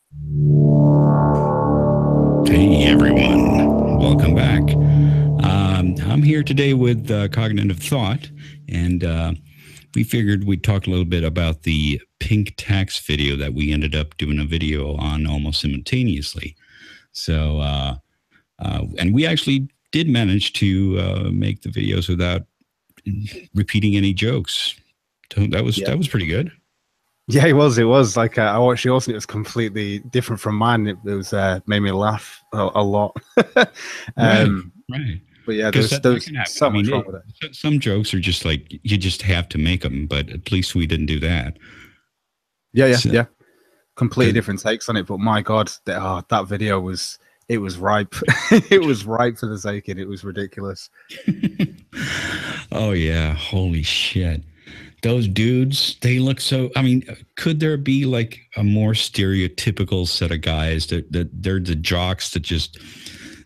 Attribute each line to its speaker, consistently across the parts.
Speaker 1: Hey everyone, welcome back. I'm here today with Cognitive Thought, and we figured we'd talk a little bit about the pink tax video that we ended up doing a video on almost simultaneously. So, and we actually did manage to make the videos without repeating any jokes. So that was pretty good.
Speaker 2: Yeah, it was. It was like I watched yours, and it was completely different from mine. It was made me laugh a lot.
Speaker 1: Right,
Speaker 2: um,
Speaker 1: right.
Speaker 2: but yeah,
Speaker 1: Because
Speaker 2: there's
Speaker 1: that
Speaker 2: there's
Speaker 1: can happen. I
Speaker 2: so
Speaker 1: mean,
Speaker 2: much wrong with it.
Speaker 1: some jokes are just like you just have to make them, but at least we didn't do that.
Speaker 2: Yeah, yeah,
Speaker 1: So,
Speaker 2: yeah. Completely
Speaker 1: 'cause-
Speaker 2: different takes on it. But my God, that video was it was ripe. It was ripe for the taking. It was ridiculous.
Speaker 1: oh yeah, holy shit! Those dudes, they look so. I mean, could there be like a more stereotypical set of guys that they're the jocks that just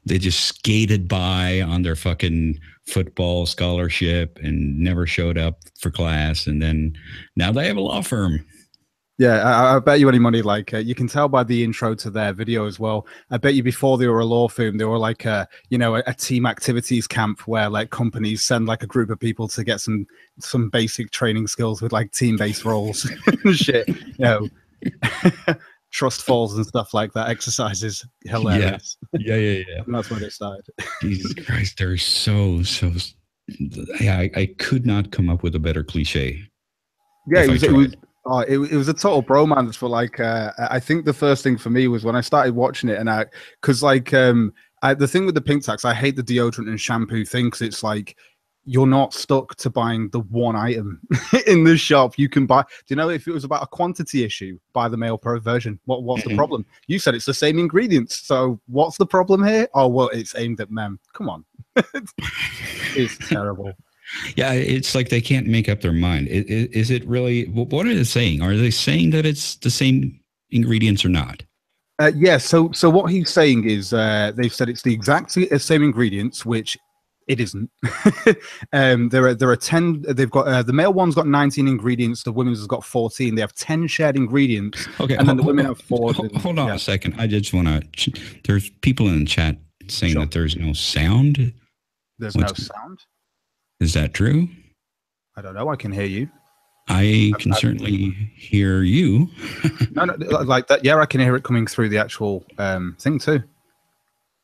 Speaker 1: they just skated by on their fucking football scholarship and never showed up for class, and then now they have a law firm.
Speaker 2: Yeah, I bet you any money. Like you can tell by the intro to their video as well. I bet you before they were a law firm, they were like a team activities camp where like companies send like a group of people to get some basic training skills with like team based roles and shit. Trust falls and stuff like that. Exercises
Speaker 1: Yeah,
Speaker 2: hilarious.
Speaker 1: yeah.
Speaker 2: And that's where they started.
Speaker 1: Jesus Christ, they're so. Yeah, I could not come up with a better cliche
Speaker 2: Yeah,
Speaker 1: if I tried.
Speaker 2: it was a total bromance for like I think the first thing for me was when I started watching it, and I because like the thing with the pink tax, I hate the deodorant and shampoo thing because it's like you're not stuck to buying the one item in the shop. You can buy. Do you know if it was about a quantity issue, buy the male pro version? What's the
Speaker 1: Mhm.
Speaker 2: problem? You said it's the same ingredients, so what's the problem here? Oh well, it's aimed at men. Come on, it's terrible.
Speaker 1: Yeah, it's like they can't make up their mind. Is it really? What are they saying? Are they saying that it's the same ingredients or not?
Speaker 2: Yeah, so what he's saying is they've said it's the exact same ingredients, which it isn't. There are 10. They've got the male one's got 19 ingredients. The women's has got 14. They have 10 shared ingredients,
Speaker 1: Okay,
Speaker 2: and then the women have four.
Speaker 1: hold on
Speaker 2: Yeah,
Speaker 1: a second. I just want to. There's people in the chat saying
Speaker 2: sure.
Speaker 1: that there's no sound.
Speaker 2: There's no
Speaker 1: What's
Speaker 2: sound.
Speaker 1: is that true?
Speaker 2: I don't know. I can hear you.
Speaker 1: I can certainly hear you.
Speaker 2: No, like that. Yeah, I can hear it coming through the actual thing too.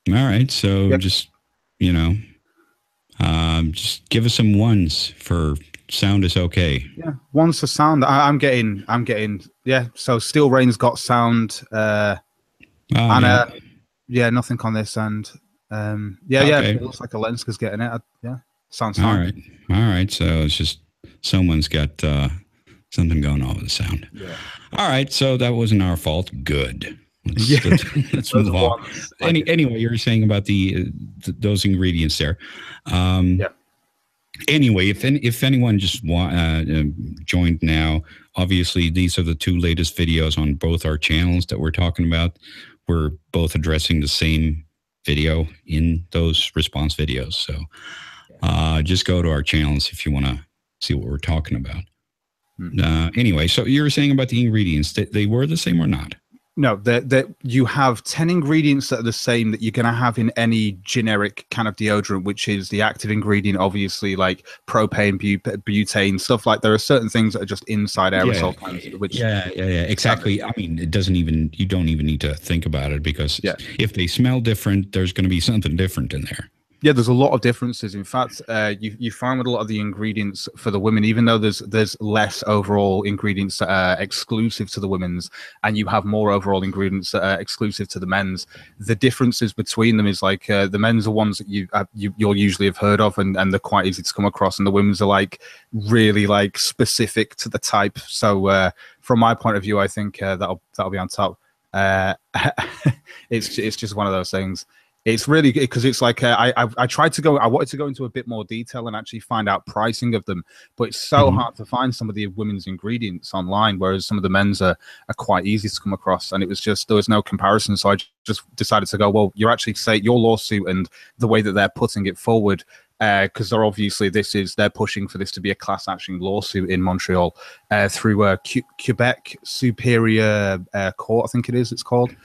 Speaker 1: All right, so
Speaker 2: Yep.
Speaker 1: just you know, just give us some ones for sound is okay.
Speaker 2: Yeah, one's for sound. I'm getting. Yeah. So Steel Rain's got sound. And
Speaker 1: Yeah.
Speaker 2: yeah, nothing on this end. Yeah,
Speaker 1: Okay.
Speaker 2: it looks like a Lenska's getting it. Yeah, sounds
Speaker 1: All
Speaker 2: fine.
Speaker 1: right. All right. So it's just someone's got something going on with the sound.
Speaker 2: Yeah.
Speaker 1: All right. So that wasn't our fault. Good.
Speaker 2: Yeah.
Speaker 1: Let's move on. Anyway, you were saying about those ingredients there.
Speaker 2: Yeah.
Speaker 1: Anyway, if anyone just joined now, obviously these are the two latest videos on both our channels that we're talking about. We're both addressing the same video in those response videos. So just go to our channels if you want to see what we're talking about. Anyway, so you were saying about the ingredients, they were the same or not?
Speaker 2: No, that you have 10 ingredients that are the same that you're going to have in any generic kind of deodorant, which is the active ingredient, obviously, like propane, butane, stuff like. There are certain things that are just inside aerosol cans. Which
Speaker 1: yeah, exactly. I mean, you don't even need to think about it because if they smell different, there's going to be something different in there.
Speaker 2: Yeah, there's a lot of differences. In fact, you find with a lot of the ingredients for the women, even though there's less overall ingredients that are exclusive to the women's, and you have more overall ingredients that are exclusive to the men's. The differences between them is like the men's are ones that you'll usually have heard of, and they're quite easy to come across, and the women's are like really like specific to the type. So from my point of view, I think that'll be on top. It's just one of those things. It's really because it's like I tried to go. I wanted to go into a bit more detail and actually find out pricing of them, but it's so hard to find some of the women's ingredients online, whereas some of the men's are quite easy to come across. And it was just there was no comparison, so I just decided to go. Well, you're actually say your lawsuit and the way that they're putting it forward because they're obviously they're pushing for this to be a class action lawsuit in Montreal through Quebec Superior Court, I think it's called.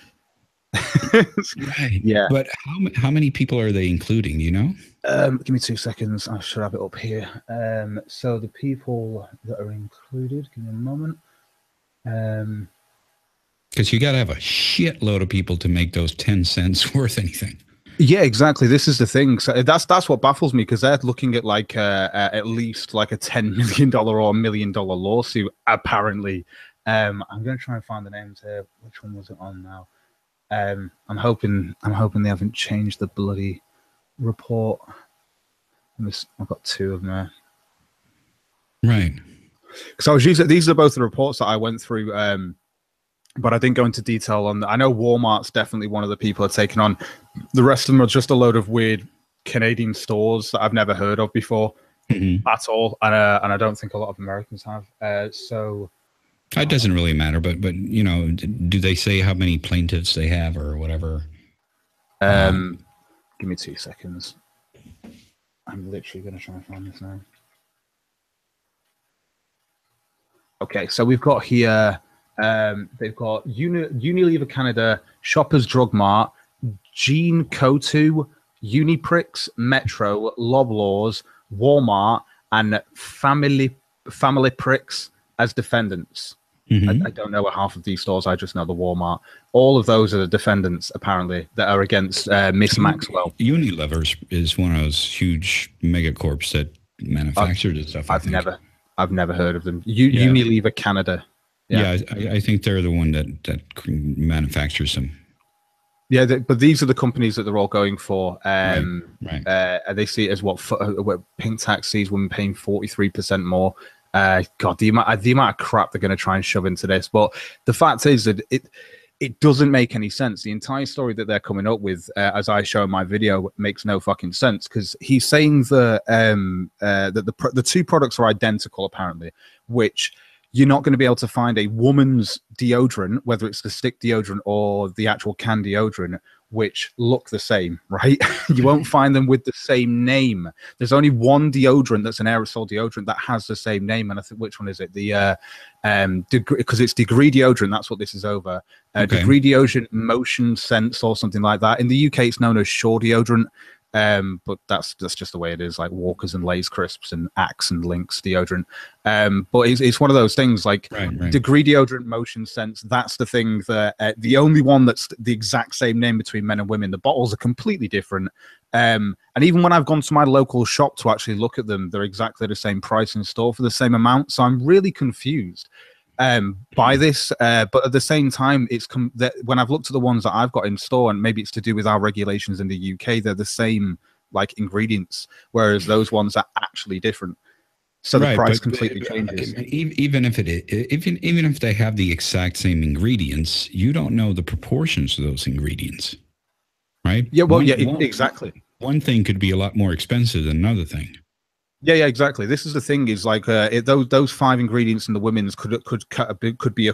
Speaker 1: Right.
Speaker 2: Yeah.
Speaker 1: But how many people are they including? Do you know?
Speaker 2: Give me 2 seconds. I should have it up here. So the people that are included, give me a moment.
Speaker 1: Because you got to have a shitload of people to make those 10 cents worth anything.
Speaker 2: Yeah, exactly. This is the thing. So that's what baffles me, because they're looking at like at least like a $10 million or $1 million lawsuit. Apparently, I'm going to try and find the names here. Which one was it on now? I'm hoping they haven't changed the bloody report. I've got 2 of them there.
Speaker 1: Right.
Speaker 2: Because I was using, these are both the reports that I went through, but I didn't go into detail on. I know Walmart's definitely one of the people are taking on. The rest of them are just a load of weird Canadian stores that I've never heard of before at all, and I don't think a lot of Americans have. So.
Speaker 1: It doesn't really matter, but you know, do they say how many plaintiffs they have or whatever?
Speaker 2: Give me 2 seconds. I'm literally going to try and find this now. Okay, so we've got here. They've got Unilever Canada, Shoppers Drug Mart, Jean Coutu, Uniprix, Metro, Loblaws, Walmart, and Family Prix as defendants. I don't know half of these stores. I just know the Walmart. All of those are the defendants, apparently, that are against Miss Maxwell.
Speaker 1: Unilever is one of those huge megacorps that manufacture this stuff.
Speaker 2: I've never heard of them. Unilever Canada.
Speaker 1: Yeah, I think they're the one that manufactures them.
Speaker 2: Yeah, but these are the companies that they're all going for.
Speaker 1: Right.
Speaker 2: They see it as what Pink Tax sees women paying 43% more. God, the amount of crap they're going to try and shove into this. But the fact is that it doesn't make any sense. The entire story that they're coming up with, as I show in my video, makes no fucking sense, because he's saying that the 2 products are identical, apparently, which you're not going to be able to find a woman's deodorant, whether it's the stick deodorant or the actual can deodorant, which look the same, right? You won't find them with the same name. There's only one deodorant that's an aerosol deodorant that has the same name, and I think, which one is it? The because it's Degree deodorant. That's what this is over. Degree deodorant, Motion Sense, or something like that. In the UK, it's known as Shore deodorant. But that's just the way it is, like Walkers and Lay's crisps and Axe and Lynx deodorant. But it's one of those things, like Degree deodorant, Motion Sense. That's the thing that the only one that's the exact same name between men and women. The bottles are completely different. And even when I've gone to my local shop to actually look at them, they're exactly the same price in store for the same amount. So I'm really confused by this, but at the same time, when I've looked at the ones that I've got in store, and maybe it's to do with our regulations in the UK, they're the same like ingredients, whereas those ones are actually different. So the price completely changes.
Speaker 1: Even if they have the exact same ingredients, you don't know the proportions of those ingredients, right?
Speaker 2: Yeah, well, exactly.
Speaker 1: One thing could be a lot more expensive than another thing.
Speaker 2: Yeah, exactly. This is the thing: is like those 5 ingredients in the women's could be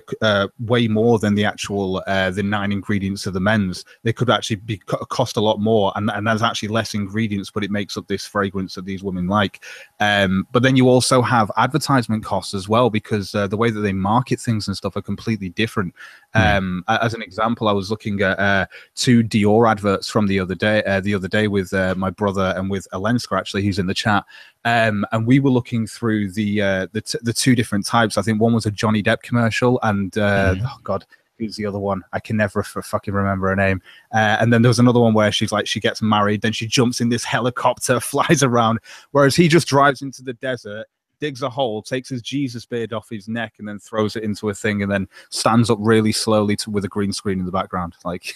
Speaker 2: way more than the actual the 9 ingredients of the men's. They could actually cost a lot more, and there's actually less ingredients, but it makes up this fragrance that these women like. But then you also have advertisement costs as well, because the way that they market things and stuff are completely different. As an example, I was looking at 2 Dior adverts from the other day with my brother and with Alenska, actually, who's in the chat. And we were looking through the 2 different types. I think one was a Johnny Depp commercial, and oh God, who's the other one? I can never fucking remember her name. And then there was another one where she gets married, then she jumps in this helicopter, flies around, whereas he just drives into the desert, digs a hole, takes his Jesus beard off his neck, and then throws it into a thing, and then stands up really slowly with a green screen in the background. Like,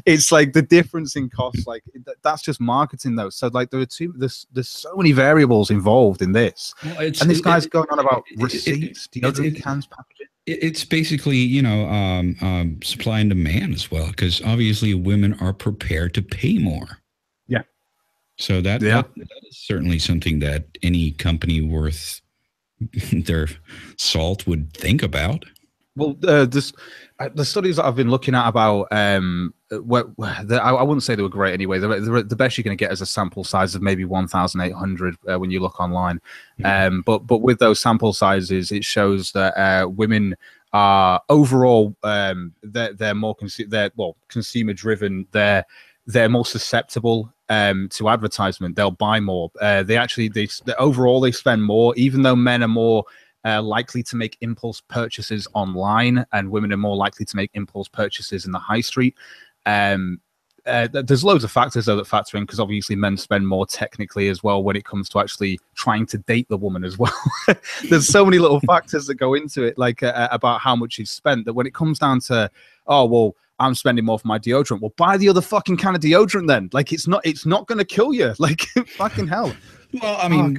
Speaker 2: it's like the difference in costs. Like, that's just marketing, though. So like, there's so many variables involved in this. Well, and this guy's going on about receipts, deodorant cans, packaging.
Speaker 1: It's basically, you know, supply and demand as well, because obviously women are prepared to pay more.
Speaker 2: Yeah.
Speaker 1: So that is certainly something that any company worth their salt would think about.
Speaker 2: Well, the studies that I've been looking at about I wouldn't say they were great anyway. The best you're going to get is a sample size of maybe 1,800 when you look online. But with those sample sizes, it shows that women are overall they're more consumer driven. They're more susceptible to advertisement. They'll buy more. Overall they spend more, even though men are more likely to make impulse purchases online, and women are more likely to make impulse purchases in the high street. There's loads of factors though that factor in, because obviously men spend more technically as well when it comes to actually trying to date the woman as well. There's so many little factors that go into it, like about how much is spent, that when it comes down to, oh well, I'm spending more for my deodorant. Well, buy the other fucking can of deodorant then. Like it's not going to kill you. Like fucking hell.
Speaker 1: Well, I mean,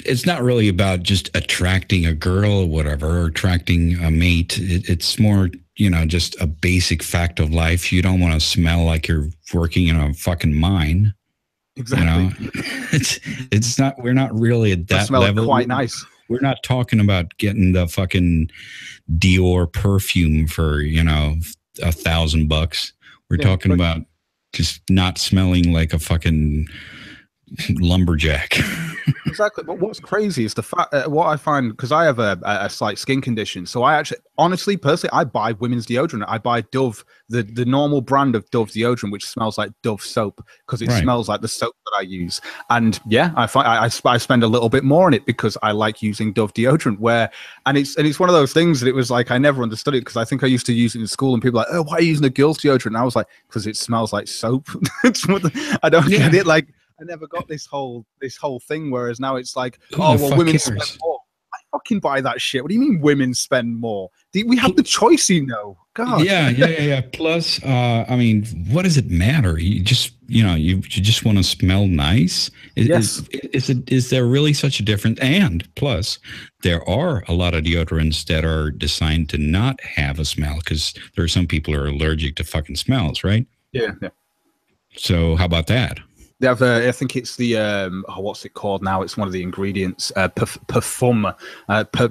Speaker 1: it's not really about just attracting a girl or whatever, or attracting a mate. It's more, just a basic fact of life. You don't want to smell like you're working in a fucking mine.
Speaker 2: Exactly.
Speaker 1: It's not. We're not really at that level.
Speaker 2: Quite nice.
Speaker 1: We're not talking about getting the fucking Dior perfume for $1,000. We're talking about just not smelling like a fucking lumberjack.
Speaker 2: Exactly. But what's crazy is the fact what I find, because I have a slight skin condition, so I actually, honestly, personally, I buy women's deodorant. I buy Dove, the normal brand of Dove deodorant, which smells like Dove soap, because it smells like the soap that I use. And yeah, I spend a little bit more on it because I like using Dove deodorant. And it's one of those things that it was like I never understood it, because I think I used to use it in school, and people were like, oh, why are you using a girl's deodorant? And I was like, because it smells like soap. I don't get it. Like, I never got this whole thing. Whereas now it's like, oh well, women spend more. I fucking buy that shit. What do you mean women spend more? We have the choice, God.
Speaker 1: Yeah. Plus, I mean, what does it matter? You just, you just want to smell nice.
Speaker 2: Yes.
Speaker 1: Is there really such a difference? And plus, there are a lot of deodorants that are designed to not have a smell, because there are some people who are allergic to fucking smells, right?
Speaker 2: Yeah.
Speaker 1: So how about that?
Speaker 2: They have, I think it's the what's it called now? It's one of the ingredients, parfum,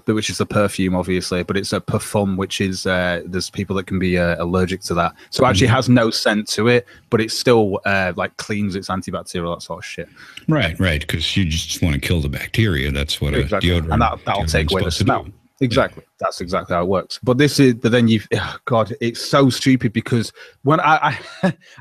Speaker 2: which is the perfume, obviously, but it's a parfum, which is there's people that can be allergic to that. So it actually has no scent to it, but it still like cleans, its antibacterial, that sort of shit.
Speaker 1: Right, because you just want to kill the bacteria. That's what a deodorant,
Speaker 2: and that'll take away the smell. Exactly. That's exactly how it works. But then God, it's so stupid, because when I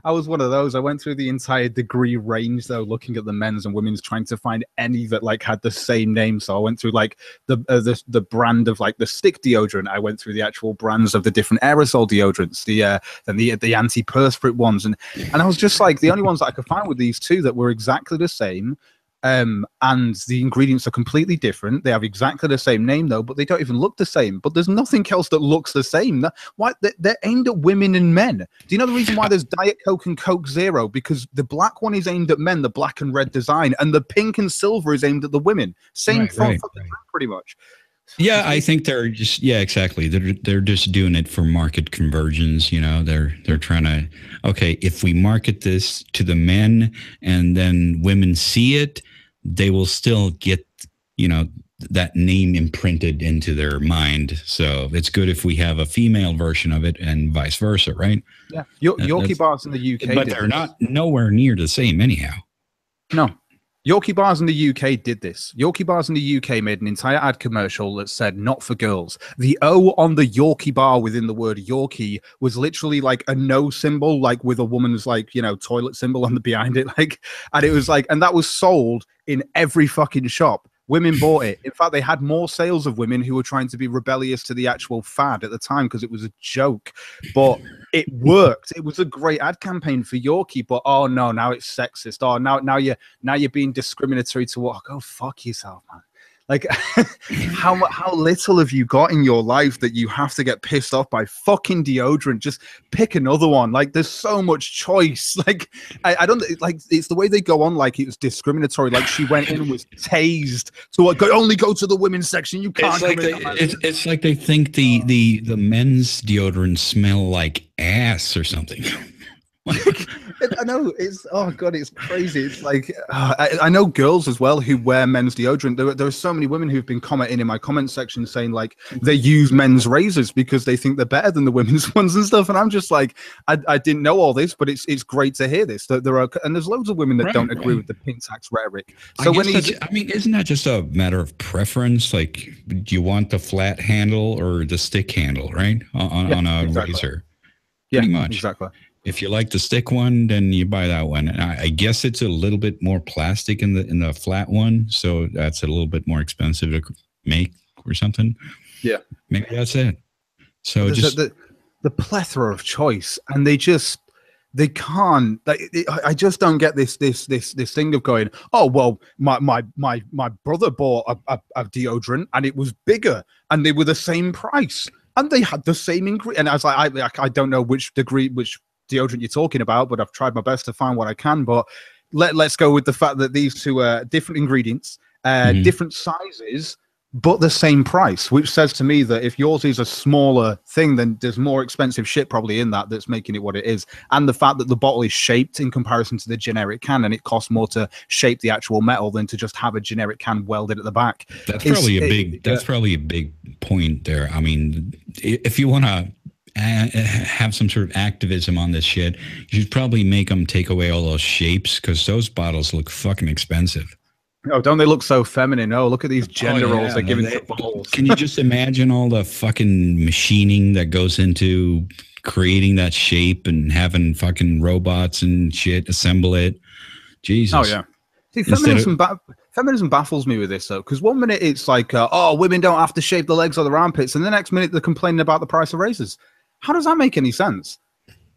Speaker 2: was one of those, I went through the entire degree range though, looking at the men's and women's, trying to find any that like had the same name. So I went through like the brand of like the stick deodorant. I went through the actual brands of the different aerosol deodorants, the antiperspirant ones, and I was just like, the only ones that I could find were these two that were exactly the same. And the ingredients are completely different. They have exactly the same name though, but they don't even look the same. But there's nothing else that looks the same. Why they're aimed at women and men? Do you know the reason why there's Diet Coke and Coke Zero? Because the black one is aimed at men, the black and red design, and the pink and silver is aimed at the women. Same front, pretty much.
Speaker 1: Yeah, I think they're just exactly. They're just doing it for market conversions. They're trying to, okay, if we market this to the men and then women see it, they will still get that name imprinted into their mind. So it's good if we have a female version of it and vice versa, right?
Speaker 2: Yeah, Yorkie bars in the UK,
Speaker 1: but they're not nowhere near the same anyhow.
Speaker 2: No. Yorkie bars in the UK did this. Yorkie bars in the UK made an entire ad commercial that said "not for girls." The O on the Yorkie bar within the word Yorkie was literally like a no symbol, like with a woman's like toilet symbol on the behind it, like, and it was like, and that was sold in every fucking shop. Women bought it. In fact, they had more sales of women who were trying to be rebellious to the actual fad at the time, because it was a joke. But it worked. It was a great ad campaign for Yorkie. But oh no, now it's sexist. Oh, now you're being discriminatory to what? Go fuck yourself, man. Like, how little have you got in your life that you have to get pissed off by fucking deodorant? Just pick another one. Like, there's so much choice. Like, I don't like. It's the way they go on. Like, it was discriminatory. Like, she went in and was tased. So only go to the women's section. You can't.
Speaker 1: It's like they think the men's deodorants smell like ass or something.
Speaker 2: I know it's oh god, it's crazy. It's like I know girls as well who wear men's deodorant. There are so many women who've been commenting in my comment section saying like they use men's razors because they think they're better than the women's ones and stuff. And I'm just like, I didn't know all this, but it's great to hear this. That there are, and there's loads of women that don't agree with the pink tax rhetoric. So
Speaker 1: isn't that just a matter of preference? Like, do you want the flat handle or the stick handle, right? On a razor.
Speaker 2: Yeah,
Speaker 1: pretty much.
Speaker 2: Exactly.
Speaker 1: If you like the stick one, then you buy that one. And I guess it's a little bit more plastic in the flat one, so that's a little bit more expensive to make or something.
Speaker 2: Yeah,
Speaker 1: maybe that's it. So just
Speaker 2: the plethora of choice, and they can't. I just don't get this thing of going, oh well, my brother bought a deodorant and it was bigger and they were the same price and they had the same ingredient. And I was like, I don't know which deodorant you're talking about, but I've tried my best to find what I can. But let's go with the fact that these two are different ingredients, different sizes, but the same price, which says to me that if yours is a smaller thing, then there's more expensive shit probably in that's making it what it is. And the fact that the bottle is shaped in comparison to the generic can, and it costs more to shape the actual metal than to just have a generic can welded at the back.
Speaker 1: That's probably a big point there. I mean, if you want to have some sort of activism on this shit, you should probably make them take away all those shapes, because those bottles look fucking expensive.
Speaker 2: Oh, don't they look so feminine? Oh, look at these gender roles they're giving to bottles.
Speaker 1: Can you just imagine all the fucking machining that goes into creating that shape and having fucking robots and shit assemble it? Jesus.
Speaker 2: Oh, yeah. See, feminism baffles me with this, though, because one minute it's like, oh, women don't have to shape the legs or their armpits, and the next minute they're complaining about the price of razors. How does that make any sense?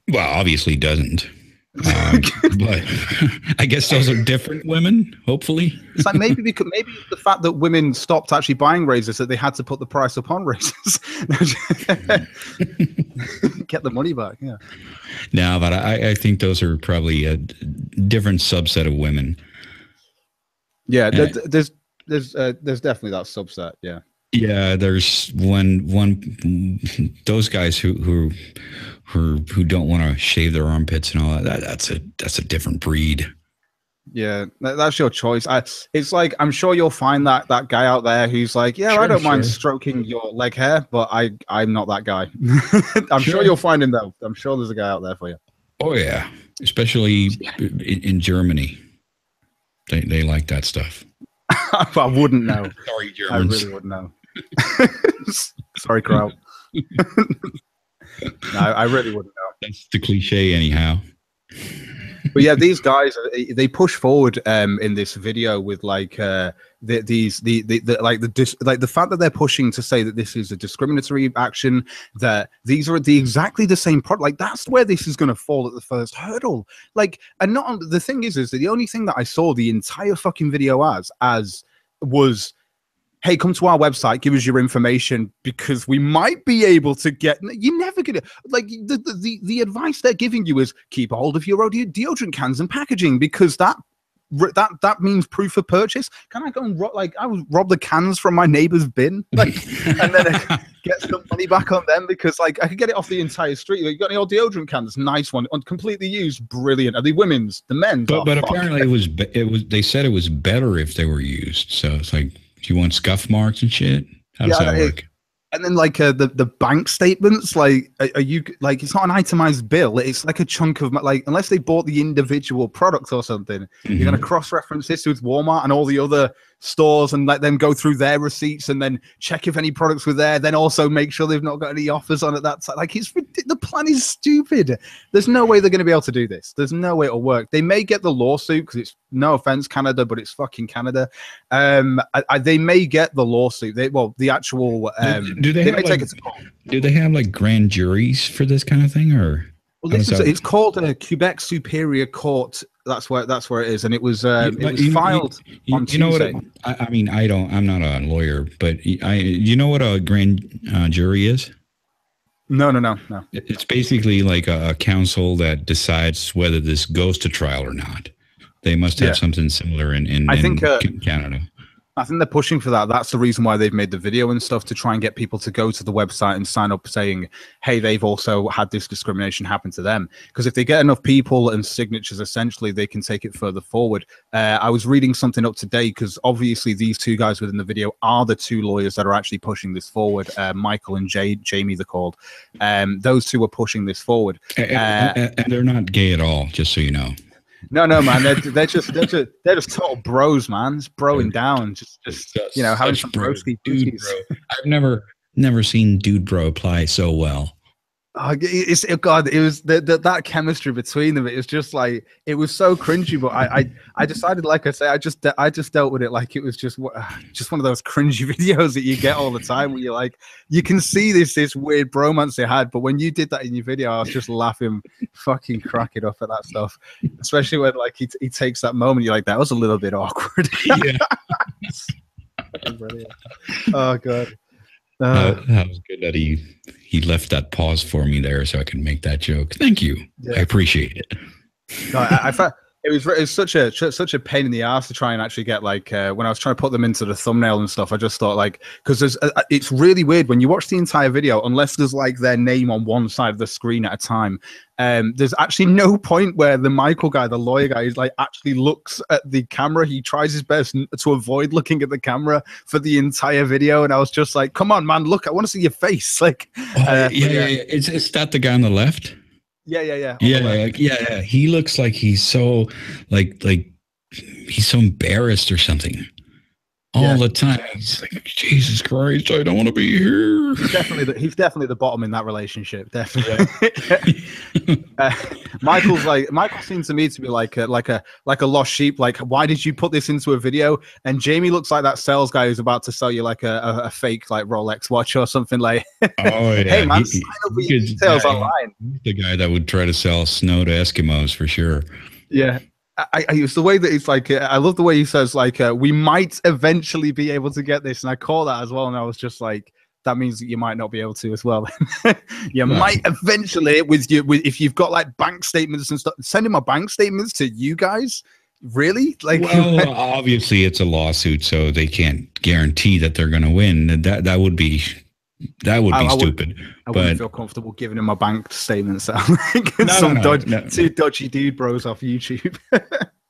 Speaker 1: Well, obviously it doesn't. But I guess those are different women, hopefully.
Speaker 2: It's like maybe the fact that women stopped actually buying razors, that they had to put the price up on razors. Get the money back, yeah.
Speaker 1: No, but I think those are probably a different subset of women. Yeah,
Speaker 2: there's definitely that subset, yeah.
Speaker 1: Yeah, there's one those guys who don't want to shave their armpits and all that. That's a different breed.
Speaker 2: Yeah, that's your choice. It's like, I'm sure you'll find that guy out there who's like, yeah, sure, I don't mind stroking your leg hair, but I'm not that guy. I'm sure you'll find him though. I'm sure there's a guy out there for you.
Speaker 1: Oh yeah, especially in Germany. They like that stuff.
Speaker 2: I wouldn't know.
Speaker 1: Sorry, Germans.
Speaker 2: I really wouldn't know. Sorry, Kraut. No, I really wouldn't know.
Speaker 1: That's the cliche, anyhow.
Speaker 2: But yeah, these guys, they push forward in this video with like the fact that they're pushing to say that this is a discriminatory action, that these are exactly the same product. Like, that's where this is going to fall at the first hurdle. Like, and not the thing is that the only thing that I saw the entire fucking video as was, hey, come to our website, give us your information, because we might be able to get. You're never gonna, like, the advice they're giving you is keep a hold of your deodorant cans and packaging, because that means proof of purchase. Can I go and rob the cans from my neighbor's bin, like, and then get some money back on them, because like I could get it off the entire street. You got any old deodorant cans? Nice one, completely used, brilliant. Are they women's? The men's? But
Speaker 1: apparently it was. They said it was better if they were used. So it's like, do you want scuff marks and shit? How does that work?
Speaker 2: And then like the bank statements, like, are you like, it's not an itemized bill. It's like a chunk of, like, unless they bought the individual product or something, you're going to cross-reference this with Walmart and all the other stores and let them go through their receipts and then check if any products were there. Then also make sure they've not got any offers on at that time. Like, the plan is stupid. There's no way they're going to be able to do this. There's no way it'll work. They may get the lawsuit, because it's, no offense, Canada, but it's fucking Canada. They may get the lawsuit. The actual.
Speaker 1: Do they have like grand juries for this kind of thing, or?
Speaker 2: Well, it's called a Quebec Superior Court. That's where it is, and it was filed on Tuesday.
Speaker 1: You know what? I mean, I'm not a lawyer, but you know what a grand jury is?
Speaker 2: No.
Speaker 1: It's basically like a council that decides whether this goes to trial or not. They must have something similar in Canada.
Speaker 2: I think they're pushing for that. That's the reason why they've made the video and stuff, to try and get people to go to the website and sign up saying, hey, they've also had this discrimination happen to them. Because if they get enough people and signatures, essentially, they can take it further forward. I was reading something up today, because obviously these two guys within the video are the two lawyers that are actually pushing this forward. Michael and Jamie, they're called. Those two are pushing this forward.
Speaker 1: And they're not gay at all, just so you know.
Speaker 2: No, man. They're just total bros, man. Just broing down, just you know, having some broski dude, bro.
Speaker 1: I've never seen dude bro apply so well.
Speaker 2: Oh, God, it was that chemistry between them. It was just like, it was so cringy. But I decided, like I say, I just dealt with it like it was just one of those cringy videos that you get all the time, where you're like, you can see this weird bromance they had. But when you did that in your video, I was just laughing, fucking cracking up at that stuff. Especially when like he takes that moment, you're like, that was a little bit awkward. Yeah. Brilliant. Oh God.
Speaker 1: That was good that he left that pause for me there so I can make that joke. Thank you. Yeah. I appreciate it.
Speaker 2: No, I thought it was such a pain in the ass to try and actually get, like, when I was trying to put them into the thumbnail and stuff. I just thought, like, because it's really weird when you watch the entire video, unless there's like their name on one side of the screen at a time. There's actually no point where the Michael guy, the lawyer guy, is like actually looks at the camera. He tries his best to avoid looking at the camera for the entire video, and I was just like, "Come on, man, look! I want to see your face." Like,
Speaker 1: yeah. Is that the guy on the left?
Speaker 2: Yeah.
Speaker 1: Yeah. He looks like he's so like he's so embarrassed or something all the time. He's like, Jesus Christ, I don't want to be here.
Speaker 2: He's definitely the bottom in that relationship. Definitely. Michael seems to me to be like a lost sheep. Like, why did you put this into a video? And Jamie looks like that sales guy who's about to sell you like a fake like Rolex watch or something. Like,
Speaker 1: oh yeah,
Speaker 2: hey man, sign up for your details online.
Speaker 1: The guy that would try to sell snow to Eskimos for sure.
Speaker 2: Yeah. It's the way that it's like, I love the way he says, like, we might eventually be able to get this. And I call that as well. And I was just like, that means that you might not be able to as well. You might eventually, if you've got like bank statements and stuff, sending my bank statements to you guys. Really? Like,
Speaker 1: well, obviously it's a lawsuit, so they can't guarantee that they're going to win. That would be stupid.
Speaker 2: I wouldn't feel comfortable giving him my bank statements. Like two dodgy dude bros off YouTube.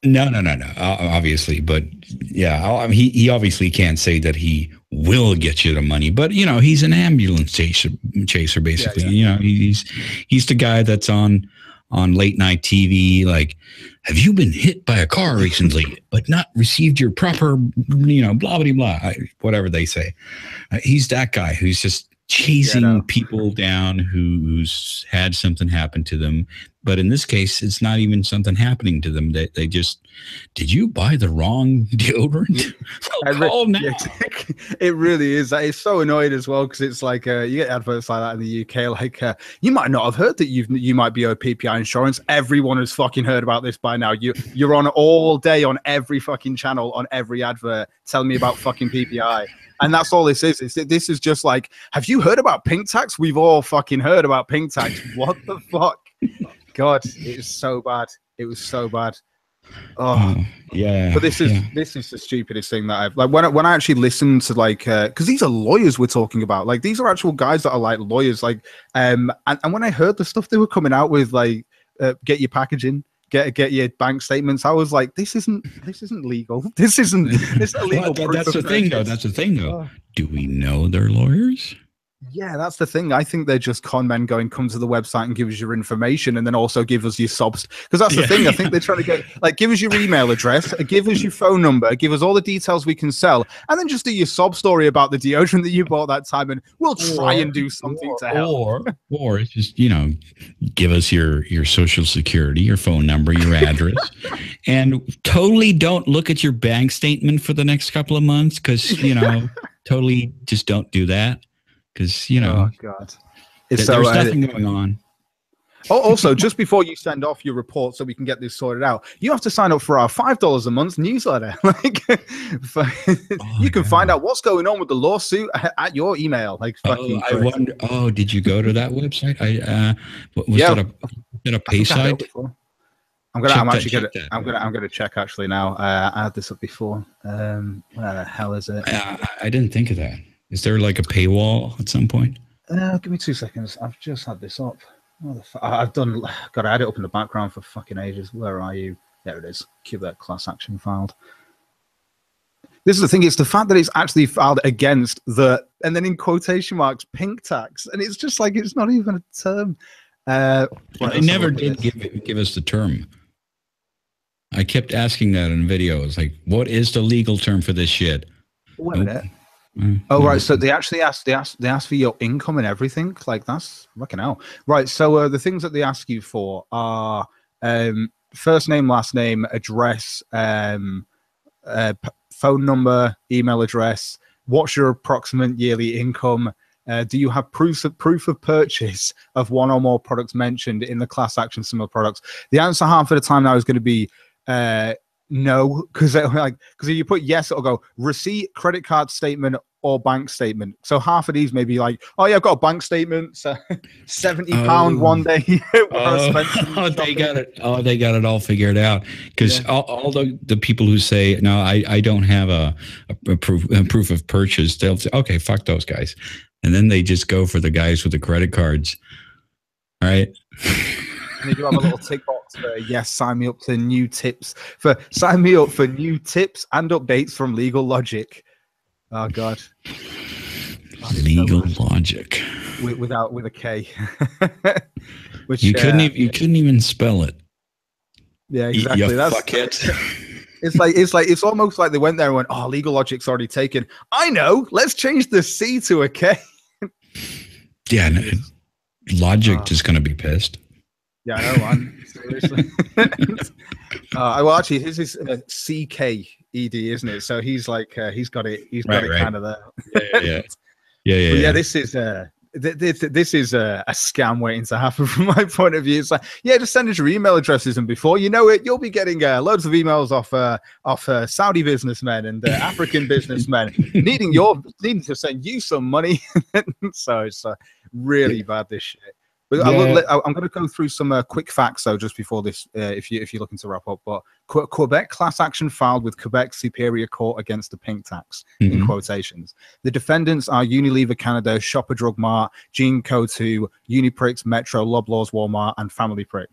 Speaker 1: No. Obviously, but yeah, I mean, he obviously can't say that he will get you the money. But you know, he's an ambulance chaser basically. Yeah. You know, he's the guy that's on late night TV. Like, have you been hit by a car recently, but not received your proper, blah blah blah, whatever they say. He's that guy who's just chasing people down who's had something happen to them. But in this case, it's not even something happening to them. They just, did you buy the wrong deodorant? Call now.
Speaker 2: It really is. It's so annoying as well, because it's like you get adverts like that in the UK. Like, you might not have heard that you might be owed PPI insurance. Everyone has fucking heard about this by now. You're on all day on every fucking channel, on every advert, telling me about fucking PPI. And that's all this is. This is just like, have you heard about pink tax? We've all fucking heard about pink tax. What the fuck? God, it was so bad. It was so bad. Oh
Speaker 1: yeah.
Speaker 2: But this is the stupidest thing that I've, like, when I actually listened to, like, because these are lawyers we're talking about. Like, these are actual guys that are like lawyers. Like, and when I heard the stuff they were coming out with, like, get your packaging, get your bank statements, I was like, this isn't legal. This isn't illegal.
Speaker 1: That's the thing though. Oh. Do we know they're lawyers?
Speaker 2: Yeah, that's the thing. I think they're just con men going, come to the website and give us your information, and then also give us your subs. Because that's the thing. I think they're trying to get, like, give us your email address, give us your phone number, give us all the details we can sell, and then just do your sob story about the deodorant that you bought that time, and we'll try and do something to help.
Speaker 1: Or it's just, give us your social security, your phone number, your address, and totally don't look at your bank statement for the next couple of months, because, totally just don't do that. Because,
Speaker 2: oh God,
Speaker 1: there's nothing going on.
Speaker 2: Oh, also, just before you send off your report so we can get this sorted out, you have to sign up for our $5 a month newsletter. You can find out what's going on with the lawsuit at your email. Like,
Speaker 1: I wonder. Oh, did you go to that website? Was that a pay site?
Speaker 2: I'm actually gonna check actually now. I had this up before. Where the hell is it?
Speaker 1: I didn't think of that. Is there like a paywall at some point?
Speaker 2: Give me 2 seconds. I've just had this up. I've done. God, I had it up in the background for fucking ages. Where are you? There it is. Quebec class action filed. This is the thing. It's the fact that it's actually filed against the, and then in quotation marks, pink tax, and it's just like it's not even a term.
Speaker 1: They never did give us the term. I kept asking that in videos, like, what is the legal term for this shit?
Speaker 2: Wait a minute. Oh, right. So they actually ask for your income and everything. Like, that's fucking hell. Right. So the things that they ask you for are first name, last name, address, phone number, email address. What's your approximate yearly income? Do you have proof of purchase of one or more products mentioned in the class action similar products? The answer half of the time now is going to be no, because if you put yes, it'll go receipt, credit card statement, or bank statement. So half of these may be like, oh yeah, I've got a bank statement, so £70 one day.
Speaker 1: They got it. Oh, they got it all figured out. Because all the people who say no, I don't have a proof of purchase, they'll say, okay, fuck those guys, and then they just go for the guys with the credit cards. All right.
Speaker 2: And you do have a little tick box for yes, sign me up for new tips. Sign me up for new tips and updates from Legal Logic. Oh God.
Speaker 1: Legal Logic.
Speaker 2: With a K.
Speaker 1: Which you couldn't even spell it.
Speaker 2: Yeah, exactly.
Speaker 1: That's fuck it.
Speaker 2: It's almost like they went there and went, oh, Legal Logic's already taken. I know. Let's change the C to a K.
Speaker 1: Yeah, no, Logic is going to be pissed.
Speaker 2: Yeah, I know, man. Seriously. Well, actually, his is CKED, isn't it? So he's like, he's got it kind of there. Yeah. This is this is a scam waiting to happen from my point of view. It's like, yeah, just send us your email addresses, and before you know it, you'll be getting loads of emails off Saudi businessmen and African businessmen needing to send you some money. So it's really bad, this shit. But I'm going to go through some quick facts, though, just before this, if you're looking to wrap up. But Quebec class action filed with Quebec Superior Court against the pink tax, in quotations. The defendants are Unilever Canada, Shopper Drug Mart, Gene Co 2, Uniprix, Metro, Loblaws, Walmart, and Family Prix.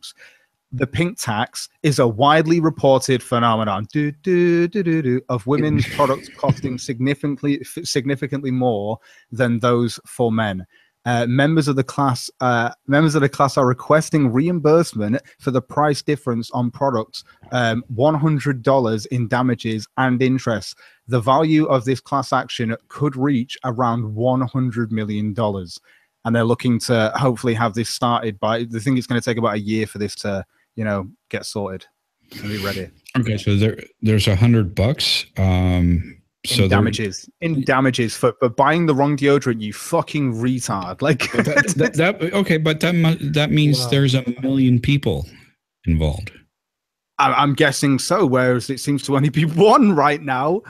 Speaker 2: The pink tax is a widely reported phenomenon of women's products costing significantly more than those for men. Members of the class are requesting reimbursement for the price difference on products, $100 in damages and interest. The value of this class action could reach around $100 million, and they're looking to hopefully have this started by. They think it's going to take about a year for this to, get sorted and be ready.
Speaker 1: Okay, so there's $100. So
Speaker 2: in damages for buying the wrong deodorant, you fucking retard. Like
Speaker 1: but that means there's 1 million people involved.
Speaker 2: I'm guessing so. Whereas it seems to only be one right now.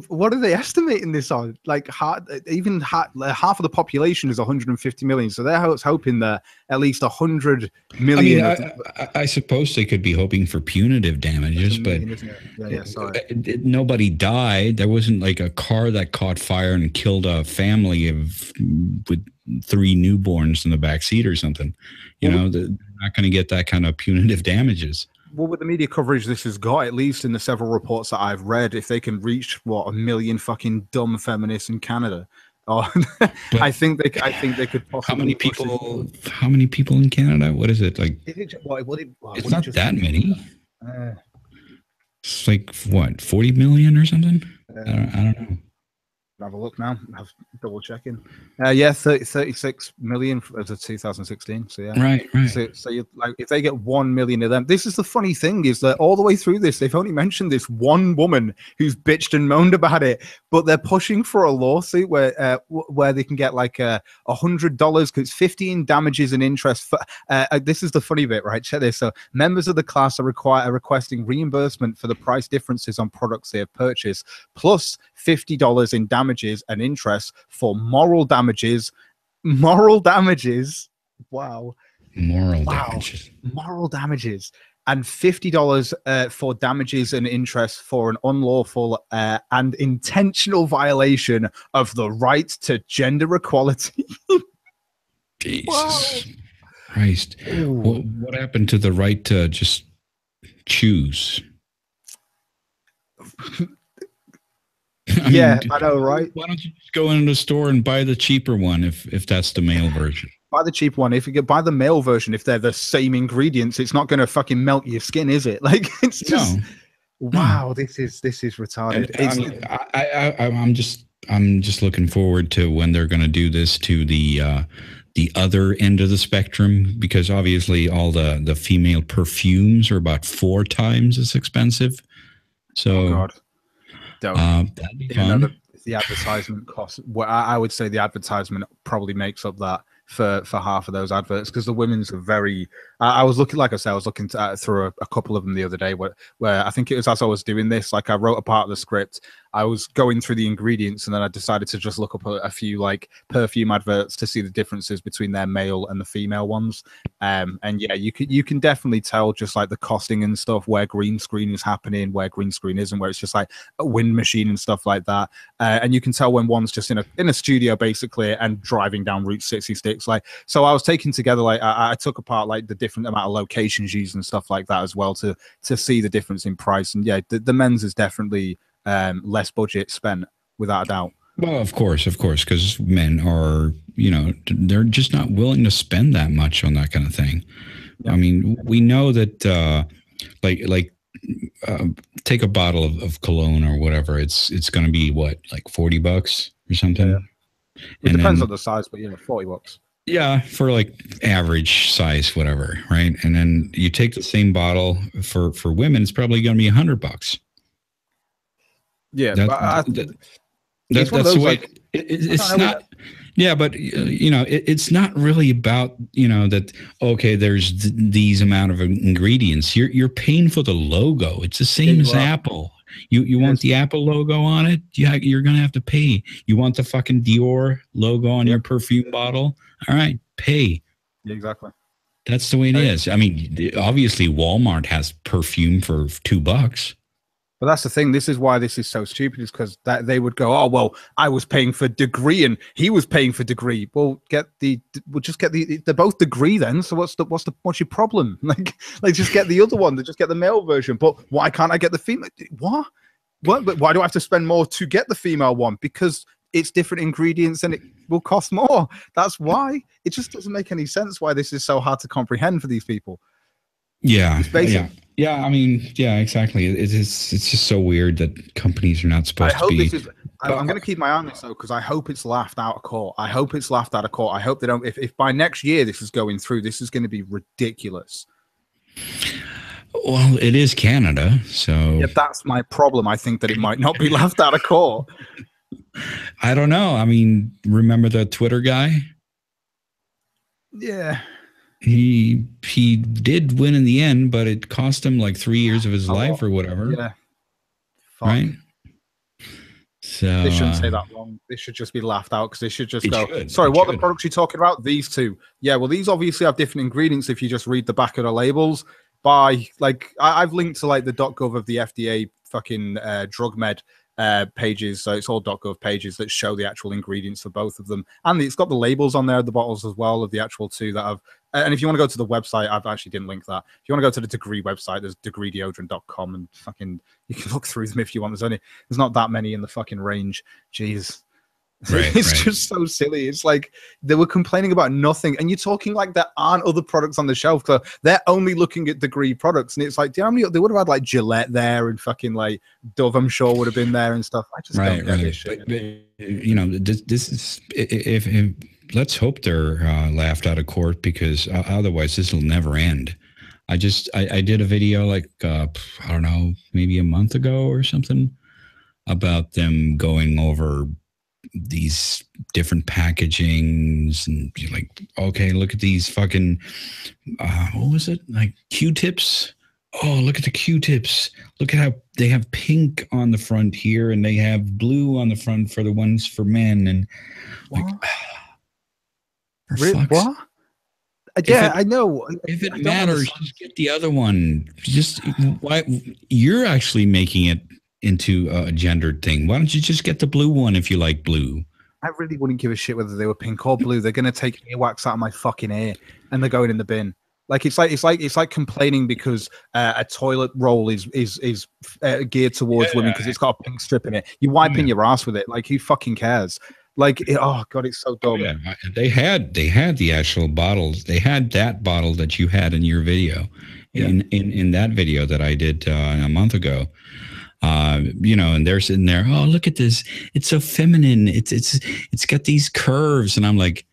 Speaker 2: What are they estimating this on? Like half of the population is 150 million, so they're hoping that at least 100 million.
Speaker 1: I mean, I suppose they could be hoping for punitive damages, but nobody died. There wasn't like a car that caught fire and killed a family with 3 newborns in the back seat or something. They're not going to get that kind of punitive damages.
Speaker 2: Well, with the media coverage this has got, at least in the several reports that I've read, if they can reach 1 million fucking dumb feminists in Canada, I think they could possibly.
Speaker 1: How many people in Canada? What is it like? It's not that many. It's like what, 40 million or something? I don't know.
Speaker 2: Have a look now. Have double checking. 36 million as of 2016. So yeah,
Speaker 1: right.
Speaker 2: So you like if they get 1 million of them. This is the funny thing is that all the way through this, they've only mentioned this one woman who's bitched and moaned about it, but they're pushing for a lawsuit where they can get like $100 because it's 15 damages and interest. For, this is the funny bit, right? Check this. So members of the class are requesting reimbursement for the price differences on products they have purchased, plus $50 in damages and interest for moral damages. Wow.
Speaker 1: Moral
Speaker 2: Wow,
Speaker 1: damages.
Speaker 2: moral damages. And $50 for damages and interest for an unlawful and intentional violation of the right to gender equality.
Speaker 1: Jesus
Speaker 2: Wow.
Speaker 1: Christ. What happened to the right to just choose?
Speaker 2: I know, right?
Speaker 1: Why don't you just go into the store and buy the cheaper one if that's the male version?
Speaker 2: Buy the cheap one. If you get buy the male version, if they're the same ingredients, it's not going to fucking melt your skin, is it? Like it's just wow. This is retarded.
Speaker 1: I'm just looking forward to when they're going to do this to the other end of the spectrum, because obviously all the female perfumes are about 4 times as expensive. So,
Speaker 2: God,
Speaker 1: that'd be fun.
Speaker 2: The advertisement cost. Well, I would say the advertisement probably makes up that for half of those adverts, because the women's are very. I was looking, like I said, I was looking through a couple of them the other day where I think it was as I was doing this, like I wrote a part of the script. I was going through the ingredients, and then I decided to just look up a few like perfume adverts to see the differences between their male and the female ones. And yeah, you can definitely tell just like the costing and stuff, where green screen is happening, where green screen isn't, where it's just like a wind machine and stuff like that. And you can tell when one's just in a studio basically and driving down Route 66. Like, so I was taking together, like I took apart like the different amount of locations used and stuff like that as well to see the difference in price. And yeah, the men's is definitely less budget spent, without a doubt.
Speaker 1: Well, of course, because men are, they're just not willing to spend that much on that kind of thing. Yeah. I mean, we know that, take a bottle of cologne or whatever. It's going to be what, like $40 or something.
Speaker 2: Yeah. It depends on the size, but $40.
Speaker 1: Yeah, for like average size, whatever, right? And then you take the same bottle for women, it's probably going to be $100.
Speaker 2: Yeah,
Speaker 1: that's the way. Like, it's not. Yeah, but it's not really about that. Okay, there's these amount of ingredients. You're paying for the logo. It's the same as Apple. You want the Apple logo on it? Yeah, you're gonna have to pay. You want the fucking Dior logo on your perfume bottle? All right, pay.
Speaker 2: Yeah, exactly.
Speaker 1: That's the way it is. I mean, obviously Walmart has perfume for $2.
Speaker 2: But that's the thing. This is why this is so stupid, is because that they would go, oh well, I was paying for Degree and he was paying for Degree. Well, they're both Degree then. So what's your problem? Like just get the other one. Just get the male version. But why can't I get the female? What? But why do I have to spend more to get the female one? Because it's different ingredients and it will cost more. That's why. It just doesn't make any sense why this is so hard to comprehend for these people.
Speaker 1: Yeah. Yeah, I mean, yeah, exactly. It's just so weird that companies are not supposed to be.
Speaker 2: I'm going to keep my eye on this, though, because I hope it's laughed out of court. I hope I hope they don't. If by next year this is going through, this is going to be ridiculous.
Speaker 1: Well, it is Canada, so.
Speaker 2: Yeah, that's my problem. I think that it might not be laughed out of court.
Speaker 1: I don't know. I mean, remember the Twitter guy?
Speaker 2: Yeah.
Speaker 1: He did win in the end, but it cost him like 3 years of his life or whatever.
Speaker 2: Yeah. Fuck.
Speaker 1: Right? So
Speaker 2: they shouldn't say that wrong. This should just be laughed out, because they should just go, sorry, what are the products you're talking about? These two. Yeah, well, these obviously have different ingredients if you just read the back of the labels. I've linked to like the .gov of the FDA fucking drug med pages, so it's all .gov pages that show the actual ingredients for both of them, and it's got the labels on there, the bottles as well, of the actual two that have. And if you want to go to the website, I've actually didn't link that. If you want to go to the Degree website, there's degreedeodorant.com, and fucking you can look through them if you want. There's not that many in the fucking range. Jeez. It's just so silly. It's like they were complaining about nothing, and you're talking like there aren't other products on the shelf. So they're only looking at Degree products, and it's like, do you know how many they would have had like Gillette there, and fucking like Dove, I'm sure would have been there and stuff. I just don't get this shit.
Speaker 1: But, this is if let's hope they're laughed out of court, because otherwise this will never end. I did a video like I don't know, maybe a month ago or something, about them going over these different packagings, and you're like, okay, look at these fucking what was it, like Q-tips? Oh, look at the Q-tips. Look at how they have pink on the front here, and they have blue on the front for the ones for men. And like,
Speaker 2: what? Yeah, I know.
Speaker 1: If it matters, just get the other one. Just why you're actually making it into a gendered thing. Why don't you just get the blue one if you like blue?
Speaker 2: I really wouldn't give a shit whether they were pink or blue. They're gonna take earwax out of my fucking ear and they're going in the bin. Like it's like complaining because a toilet roll is geared towards women because it's got a pink strip in it. You're wiping your ass with it. Like who fucking cares? Like oh god, it's so dumb.
Speaker 1: Yeah, they had the actual bottles. They had that bottle that you had in your video, in that video that I did a month ago. You know, and they're sitting there. Oh, look at this! It's so feminine. It's got these curves, and I'm like,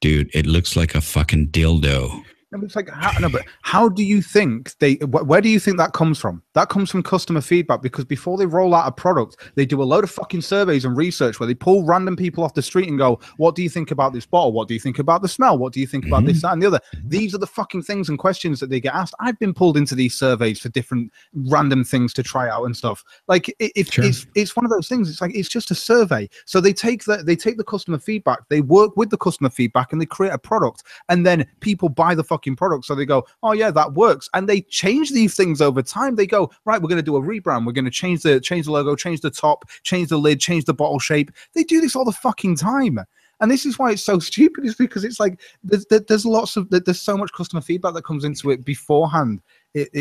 Speaker 1: dude, it looks like a fucking dildo.
Speaker 2: It's like, but how do you think where do you think that comes from? That comes from customer feedback, because before they roll out a product, they do a load of fucking surveys and research where they pull random people off the street and go, what do you think about this bottle? What do you think about the smell? What do you think about this, that, and the other? These are the fucking things and questions that they get asked. I've been pulled into these surveys for different random things to try out and stuff. Like it's one of those things. It's like, it's just a survey. So they take the customer feedback, they work with the customer feedback, and they create a product, and then people buy the fucking product. So they go, oh yeah, that works, and they change these things over time. They go, right, we're going to do a rebrand, we're going to change the logo, change the top, change the lid, change the bottle shape. They do this all the fucking time, and this is why it's so stupid, is because it's like there's so much customer feedback that comes into it beforehand.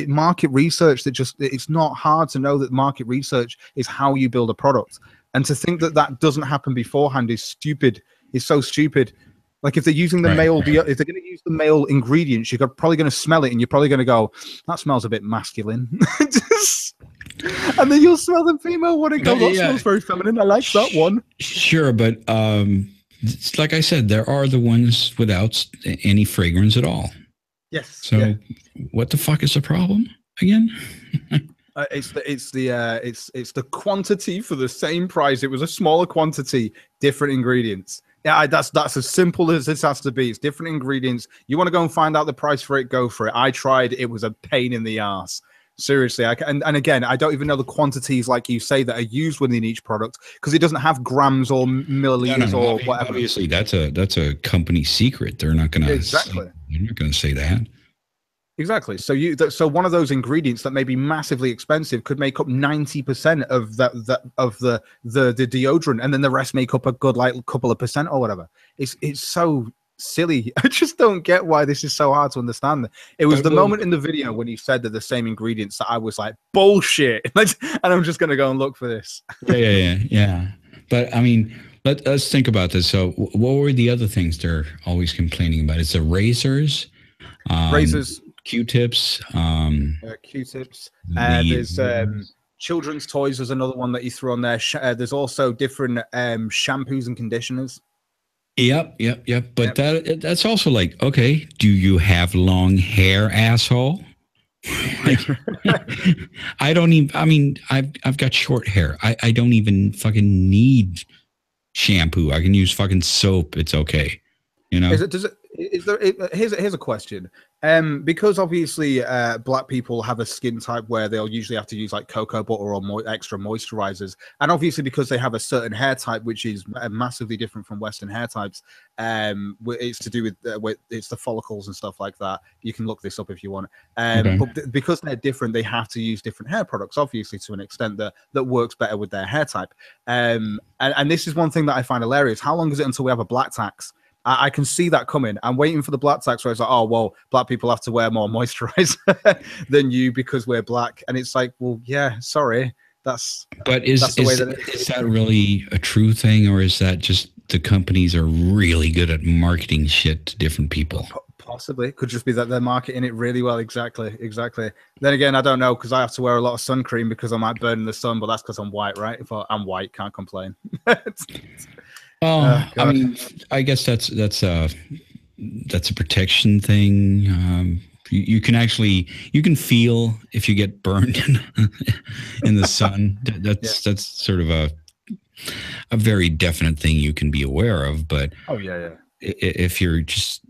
Speaker 2: Market research that it's not hard to know that market research is how you build a product, and to think that doesn't happen beforehand is stupid. It's so stupid. Like if they're using the if they're going to use the male ingredients, you're probably going to smell it, and you're probably going to go, "That smells a bit masculine," and then you'll smell the female one and go, "That smells very feminine. I like that one."
Speaker 1: Sure, but like I said, there are the ones without any fragrance at all.
Speaker 2: Yes.
Speaker 1: So, what the fuck is the problem again?
Speaker 2: It's the quantity for the same price. It was a smaller quantity, different ingredients. Yeah, that's as simple as this has to be. It's different ingredients. You want to go and find out the price for it, go for it. I tried. It was a pain in the ass. Seriously. And again, I don't even know the quantities, like you say, that are used within each product, because it doesn't have grams or milliliters or whatever.
Speaker 1: Obviously, that's a company secret. They're not going to They're not going to say that.
Speaker 2: Exactly. So one of those ingredients that may be massively expensive could make up 90% of the deodorant, and then the rest make up a good couple of percent or whatever. It's so silly. I just don't get why this is so hard to understand. It was the moment in the video when he said that the same ingredients that I was like, bullshit, and I'm just gonna go and look for this.
Speaker 1: Yeah. But I mean, let's think about this. So what were the other things they're always complaining about? It's the razors. Q-tips.
Speaker 2: Q-tips. There's children's toys is another one that you threw on there. There's also different shampoos and conditioners.
Speaker 1: Yep. But that's also like, okay, do you have long hair, asshole? I don't even. I mean, I've got short hair. I don't even fucking need shampoo. I can use fucking soap. It's okay. You know.
Speaker 2: Here's a question. Because obviously black people have a skin type where they'll usually have to use like cocoa butter or extra moisturizers, and obviously because they have a certain hair type which is massively different from Western hair types, it's to do with it's the follicles and stuff like that. You can look this up if you want. But because they're different, they have to use different hair products, obviously, to an extent that works better with their hair type. And this is one thing that I find hilarious. How long is it until we have a black tax? I can see that coming. I'm waiting for the black tax where it's like, oh, well, black people have to wear more moisturizer than you because we're black. And it's like, well, yeah, sorry. Is that really a true thing? Or is that just the companies are really good at marketing shit to different people? Possibly. Could just be that they're marketing it really well. Exactly. Then again, I don't know, because I have to wear a lot of sun cream because I might burn in the sun, but that's because I'm white, right? If I'm white, can't complain.
Speaker 1: I mean, I guess that's a protection thing. You can feel if you get burned in the sun. That's sort of a very definite thing you can be aware of. But if you're just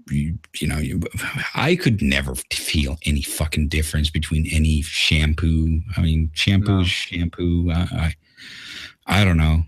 Speaker 1: I could never feel any fucking difference between any shampoo. I mean, shampoo. I don't know.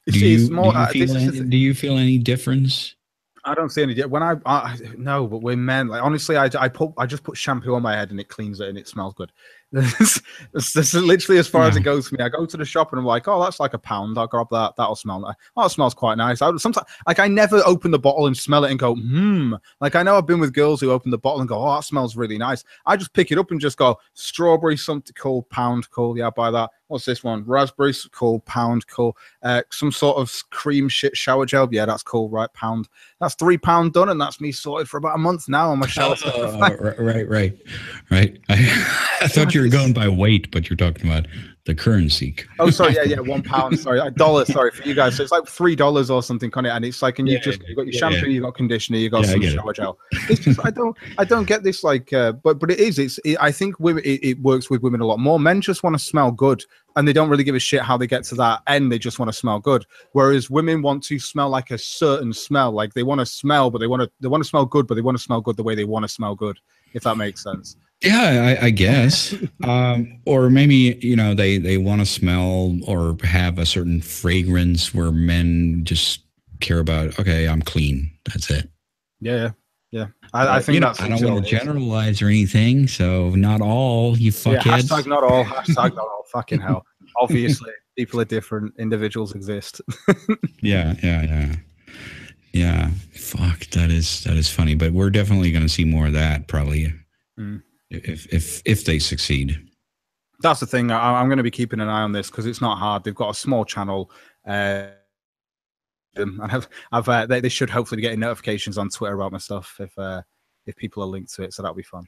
Speaker 1: Do you feel any difference?
Speaker 2: I don't see any. When I no, but we're men. Like honestly, I just put shampoo on my head and it cleans it and it smells good. This is literally as far as it
Speaker 1: Yeah.
Speaker 2: goes for me. I go to the shop and I'm like, oh, that's like £1. I'll grab that. That'll smell nice. Oh, it smells quite nice. I sometimes like I never open the bottle and smell it and go, hmm. Like I know I've been with girls who open the bottle and go, oh, that smells really nice. I just pick it up and just go, strawberry, something cool, £1, cool. Yeah, I'll buy that. What's this one? Raspberry, cool, £1, cool. Some sort of cream shit shower gel. Yeah, that's cool, right? £1. That's £3 done, and that's me sorted for about a month now on my shower.
Speaker 1: Right. I thought you were going by weight, but you're talking about the currency.
Speaker 2: Oh, sorry, yeah, £1. Sorry, a dollar. Sorry for you guys. So it's like $3 or something, kind of, and it's like, and you've got your shampoo, you've got conditioner, you've got some shower gel. It's just I don't get this like, but it is. I think women it works with women a lot more. Men just want to smell good, and they don't really give a shit how they get to that end. They just want to smell good. Whereas women want to smell like a certain smell. Like they want to smell, but they want to smell good, but they want to smell good the way they want to smell good. If that makes sense.
Speaker 1: Yeah, I guess. Or maybe, they want to smell or have a certain fragrance where men just care about, okay, I'm clean. That's it.
Speaker 2: Yeah. I think that's.
Speaker 1: I don't want to generalize or anything. So not all, you fuckheads.
Speaker 2: Hashtag not all. Hashtag not all. Fucking hell. Obviously, people are different. Individuals exist.
Speaker 1: Yeah. Fuck, that is funny. But we're definitely going to see more of that probably. If they succeed.
Speaker 2: That's the thing. I'm going to be keeping an eye on this because it's not hard. They've got a small channel, and they should hopefully be getting notifications on Twitter about my stuff if people are linked to it. So that'll be fun.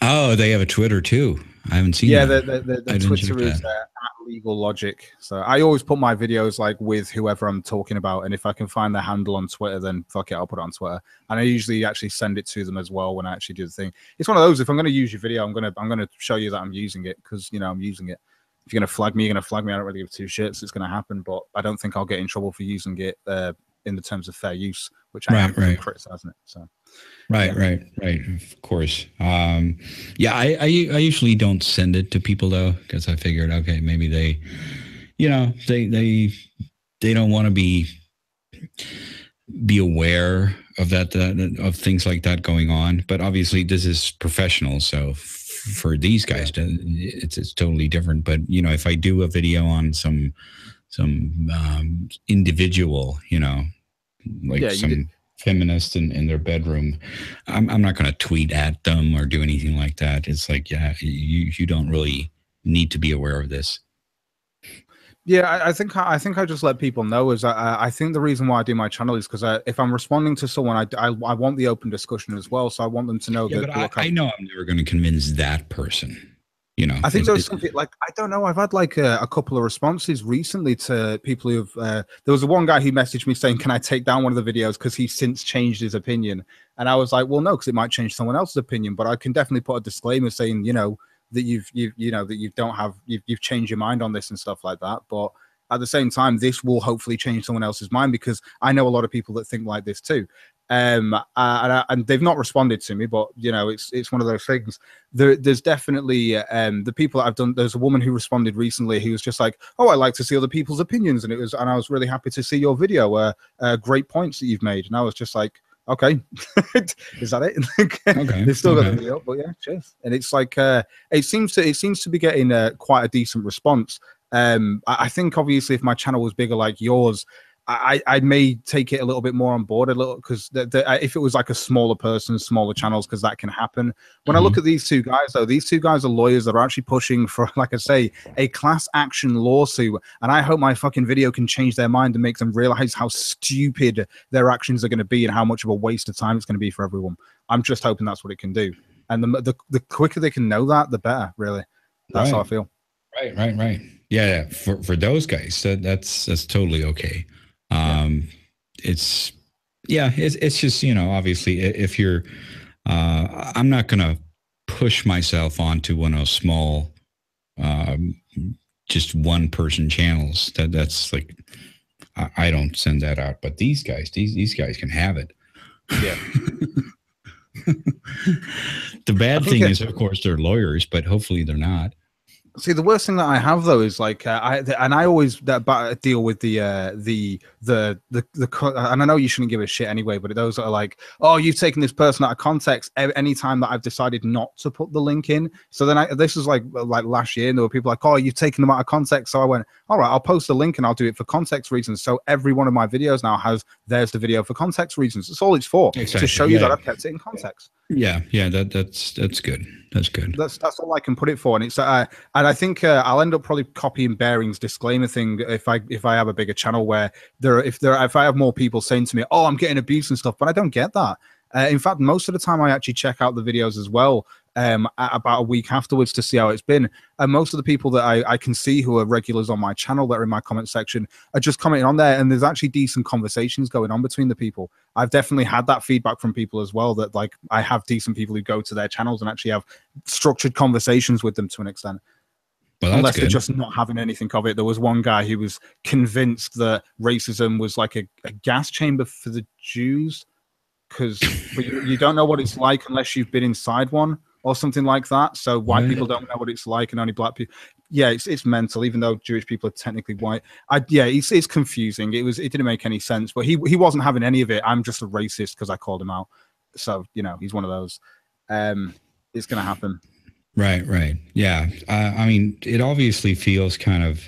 Speaker 1: Oh, they have a Twitter too. I haven't seen.
Speaker 2: Yeah, the Twitter is at Legal Logic. So I always put my videos like with whoever I'm talking about, and if I can find their handle on Twitter, then fuck it, I'll put it on Twitter. And I usually actually send it to them as well when I actually do the thing. It's one of those. If I'm going to use your video, I'm gonna show you that I'm using it because I'm using it. If you're going to flag me, you're going to flag me. I don't really give two shits. It's going to happen, but I don't think I'll get in trouble for using it in the terms of fair use, which I am criticizing it. So.
Speaker 1: Right. Of course. I usually don't send it to people though, because I figured, okay, maybe they don't want to be aware of that of things like that going on. But obviously, this is professional, so for these guys, it's totally different. But if I do a video on some individual, some feminist in their bedroom, I'm not going to tweet at them or do anything like that. It's like, you don't really need to be aware of this.
Speaker 2: Yeah, I think I just let people know is I think the reason why I do my channel is because if I'm responding to someone, I want the open discussion as well. So I want them to know that.
Speaker 1: But I know I'm never going to convince that person.
Speaker 2: I think there's something like, I don't know. I've had like a couple of responses recently to people who've, there was one guy who messaged me saying, can I take down one of the videos? Cause he's since changed his opinion. And I was like, well, no, cause it might change someone else's opinion, but I can definitely put a disclaimer saying, that you've changed your mind on this and stuff like that. But at the same time, this will hopefully change someone else's mind because I know a lot of people that think like this too. And they've not responded to me, but it's one of those things. There's definitely the people that I've done. There's a woman who responded recently who was just like, "Oh, I like to see other people's opinions," and I was really happy to see your video. Great points that you've made, and I was just like, "Okay, is that it?" Okay, they've still got the video up, but yeah, cheers. And it's like it seems to be getting quite a decent response. I think obviously if my channel was bigger like yours, I may take it a little bit more on board because if it was like a smaller person, smaller channels, because that can happen. When I look at these two guys, though, these two guys are lawyers that are actually pushing for, like I say, a class action lawsuit. And I hope my fucking video can change their mind and make them realize how stupid their actions are going to be and how much of a waste of time it's going to be for everyone. I'm just hoping that's what it can do. And the quicker they can know that, the better, really. That's how I feel.
Speaker 1: Right. Yeah. For those guys, that's totally okay. It's just, obviously if you're, I'm not going to push myself onto one of those small, just one person channels that's like, I don't send that out, but these guys can have it.
Speaker 2: Yeah.
Speaker 1: The bad thing is, of course, they're lawyers, but hopefully they're not.
Speaker 2: See, the worst thing that I have though is like I always deal with and I know you shouldn't give a shit anyway, but those that are like, oh, you've taken this person out of context any time that I've decided not to put the link in. So then this was like last year, and there were people like, oh, you've taken them out of context. So I went, all right, I'll post the link and I'll do it for context reasons. So every one of my videos now there's the video for context reasons. That's all it's for, to show you that I've kept it in context.
Speaker 1: Yeah, that's good. That's good.
Speaker 2: That's all I can put it for, and it's and I think I'll end up probably copying Bearing's disclaimer thing if I have a bigger channel where if I have more people saying to me, oh, I'm getting abused and stuff, but I don't get that. In fact, most of the time I actually check out the videos as well about a week afterwards to see how it's been. And most of the people that I can see who are regulars on my channel that are in my comment section are just commenting on there, and there's actually decent conversations going on between the people. I've definitely had that feedback from people as well, that like I have decent people who go to their channels and actually have structured conversations with them to an extent. Well, unless they're just not having anything of it. There was one guy who was convinced that racism was like a gas chamber for the Jews, because you don't know what it's like unless you've been inside one or something like that. So white people don't know what it's like, and only black people. Yeah, it's mental. Even though Jewish people are technically white, it's confusing. It didn't make any sense. But he wasn't having any of it. I'm just a racist because I called him out. So he's one of those. It's gonna happen.
Speaker 1: Right. Yeah. I mean, it obviously feels kind of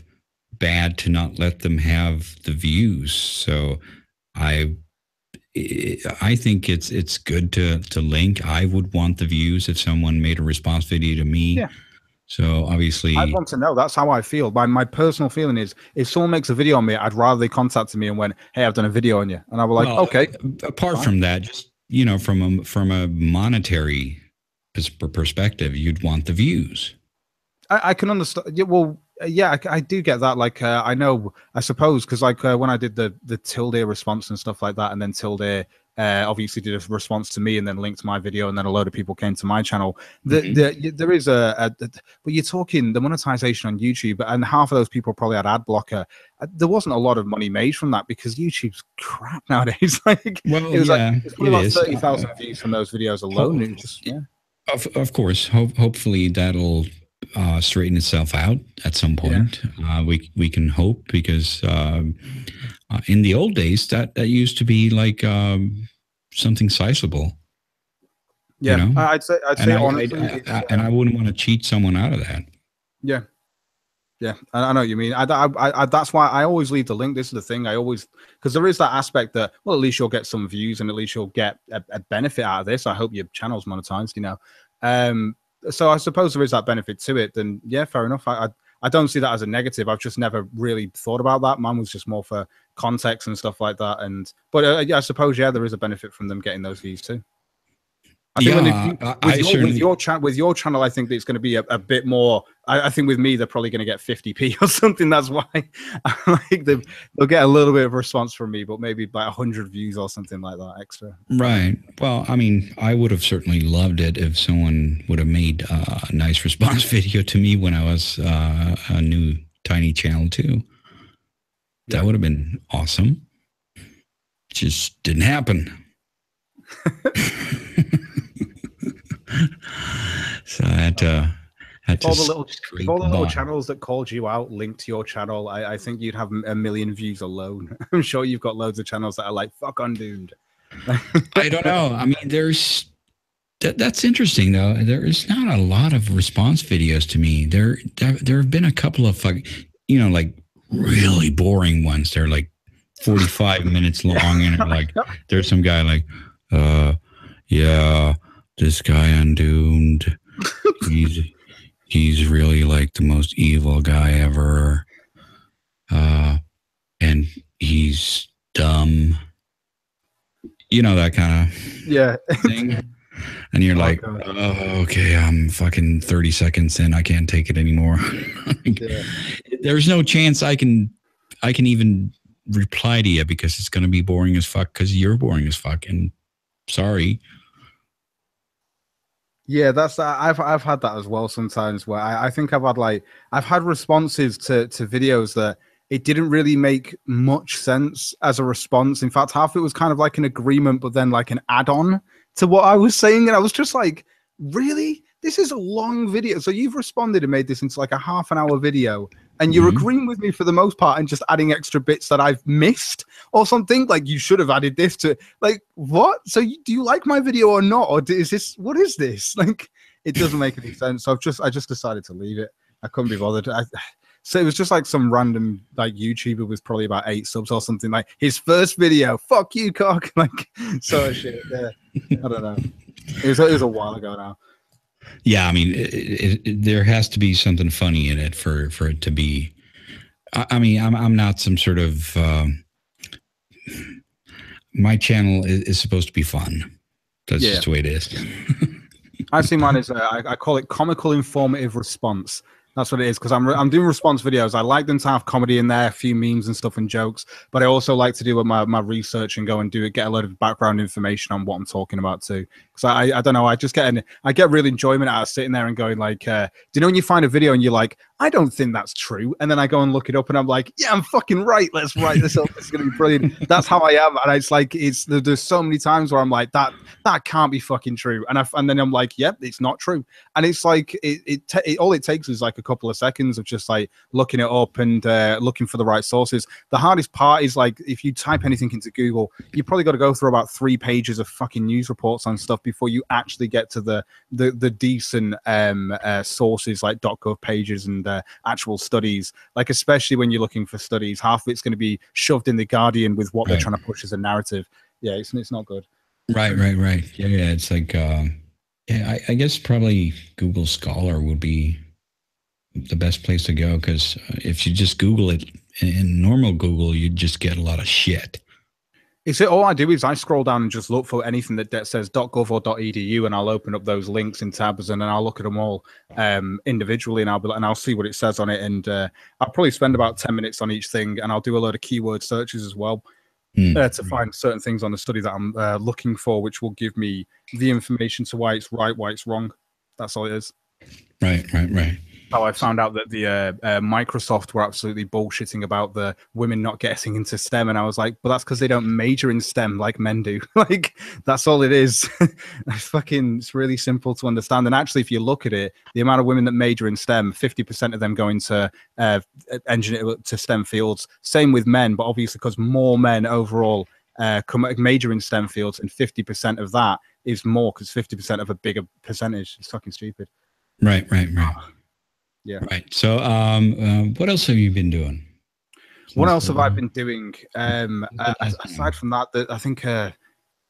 Speaker 1: bad to not let them have the views. So I think it's good to link. I would want the views if someone made a response video to me.
Speaker 2: Yeah.
Speaker 1: So obviously,
Speaker 2: I want to know. That's how I feel. My personal feeling is, if someone makes a video on me, I'd rather they contacted me and went, "Hey, I've done a video on you," and I was like, "Okay."
Speaker 1: Apart from that, just from a monetary perspective, you'd want the views.
Speaker 2: I can understand. Yeah, well, yeah, I do get that. Like, I know, I suppose, because like when I did the Tilde response and stuff like that, and then Tilde obviously did a response to me and then linked my video, and then a load of people came to my channel. There is but you're talking the monetization on YouTube, and half of those people probably had ad blocker. There wasn't a lot of money made from that because YouTube's crap nowadays. Like, it was it's probably about 30,000 views from those videos alone. It was just,
Speaker 1: Of course, hopefully that'll straighten itself out at some point. Yeah. We can hope, because in the old days that used to be like something sizable.
Speaker 2: Yeah, I'd say honestly,
Speaker 1: and I wouldn't want to cheat someone out of that.
Speaker 2: Yeah. Yeah, I know what you mean. I that's why I always leave the link. This is the thing. Because there is that aspect that, well, at least you'll get some views and at least you'll get a benefit out of this. I hope your channel's monetized, So I suppose there is that benefit to it. Then yeah, fair enough. I don't see that as a negative. I've just never really thought about that. Mine was just more for context and stuff like that. But I suppose there is a benefit from them getting those views too. I think with your channel, I think that it's going to be a bit more. I think with me, they're probably going to get 50p or something. That's why they'll get a little bit of a response from me, but maybe by 100 views or something like that extra.
Speaker 1: Right. Well, I mean, I would have certainly loved it if someone would have made a nice response video to me when I was a new tiny channel too. Yeah. That would have been awesome. Just didn't happen. So I had to
Speaker 2: all the little channels that called you out linked to your channel. I think you'd have a million views alone. I'm sure you've got loads of channels that are like, fuck Undoomed.
Speaker 1: I don't know. I mean, that's interesting though. There is not a lot of response videos to me. There have been a couple of like really boring ones. They're like 45 minutes long, and like there's some guy like, yeah, this guy Undoomed, he's really like the most evil guy ever, and he's dumb, that kind of thing. And you're like, oh, okay, I'm fucking 30 seconds in, I can't take it anymore. There's no chance I can even reply to you, because it's going to be boring as fuck, because you're boring as fuck, and sorry.
Speaker 2: Yeah, I've had that as well sometimes, where I think I've had responses to videos that it didn't really make much sense as a response. In fact, half of it was kind of like an agreement, but then like an add-on to what I was saying, and I was just like, really? this is a long video. So you've responded and made this into like a half-an-hour video, and you're agreeing with me for the most part and just adding extra bits that I've missed or something. Like, you should have added this to, like, what? So do you like my video or not? Or is this, what is this? Like, it doesn't make any sense. So I just decided to leave it. I couldn't be bothered. So it was just like some random like YouTuber with probably about 8 subs or something. Like, his first video, fuck you, cock. Like, so shit. Yeah. I don't know. It was a while ago now.
Speaker 1: Yeah, I mean, there has to be something funny in it for it to be. I mean, I'm not some sort of. My channel is supposed to be fun. That's just the way it is.
Speaker 2: I see mine as I call it comical informative response. That's what it is, because I'm doing response videos. I like them to have comedy in there, a few memes and stuff and jokes, but I also like to do my research and go and get a lot of background information on what I'm talking about too. Because I don't know, I get real enjoyment out of sitting there and going like, do you know when you find a video and you're like, I don't think that's true, and then I go and look it up and I'm like, yeah, I'm fucking right. Let's write this up. It's gonna be brilliant. That's how I am, and it's like there's so many times where I'm like that can't be fucking true, and then I'm like, yep, it's not true, and it's like all it takes is like a couple of seconds of just like looking it up and looking for the right sources. The hardest part is like if you type anything into Google, you probably got to go through about 3 pages of fucking news reports on stuff before you actually get to the decent sources like .gov pages and actual studies. Like, especially when you're looking for studies, half of it's going to be shoved in the Guardian with what they're trying to push as a narrative. Yeah, it's not good.
Speaker 1: Right. Yeah, it's like I guess probably Google Scholar would be the best place to go, because if you just Google it in normal Google, you just get a lot of shit.
Speaker 2: All I do is I scroll down and just look for anything that says .gov or .edu, and I'll open up those links in tabs, and then I'll look at them all individually, and I'll see what it says on it, and I'll probably spend about 10 minutes on each thing, and I'll do a load of keyword searches as well to find certain things on the study that I'm looking for, which will give me the information to why it's right, why it's wrong. That's all it is.
Speaker 1: Right.
Speaker 2: How I found out that the Microsoft were absolutely bullshitting about the women not getting into STEM, and I was like, well, that's because they don't major in STEM like men do. Like, that's all it is. It's really simple to understand. And actually, if you look at it, the amount of women that major in STEM, 50% of them go into engineer to STEM fields. Same with men, but obviously because more men overall major in STEM fields, and 50% of that is more because 50% of a bigger percentage. It's fucking stupid.
Speaker 1: Right.
Speaker 2: Yeah.
Speaker 1: Right. So, what else have you been doing?
Speaker 2: What else have I been doing? Aside from that, I think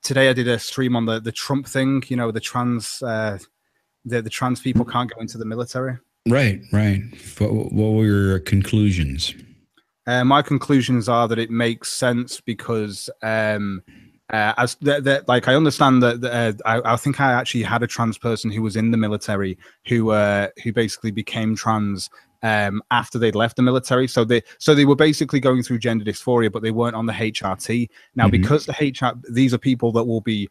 Speaker 2: today I did a stream on the Trump thing. You know, the trans people can't go into the military.
Speaker 1: Right. What were your conclusions?
Speaker 2: My conclusions are that it makes sense because like I understand that I think I actually had a trans person who was in the military who basically became trans after they'd left the military. So they were basically going through gender dysphoria, but they weren't on the HRT. Now, because these are people that will be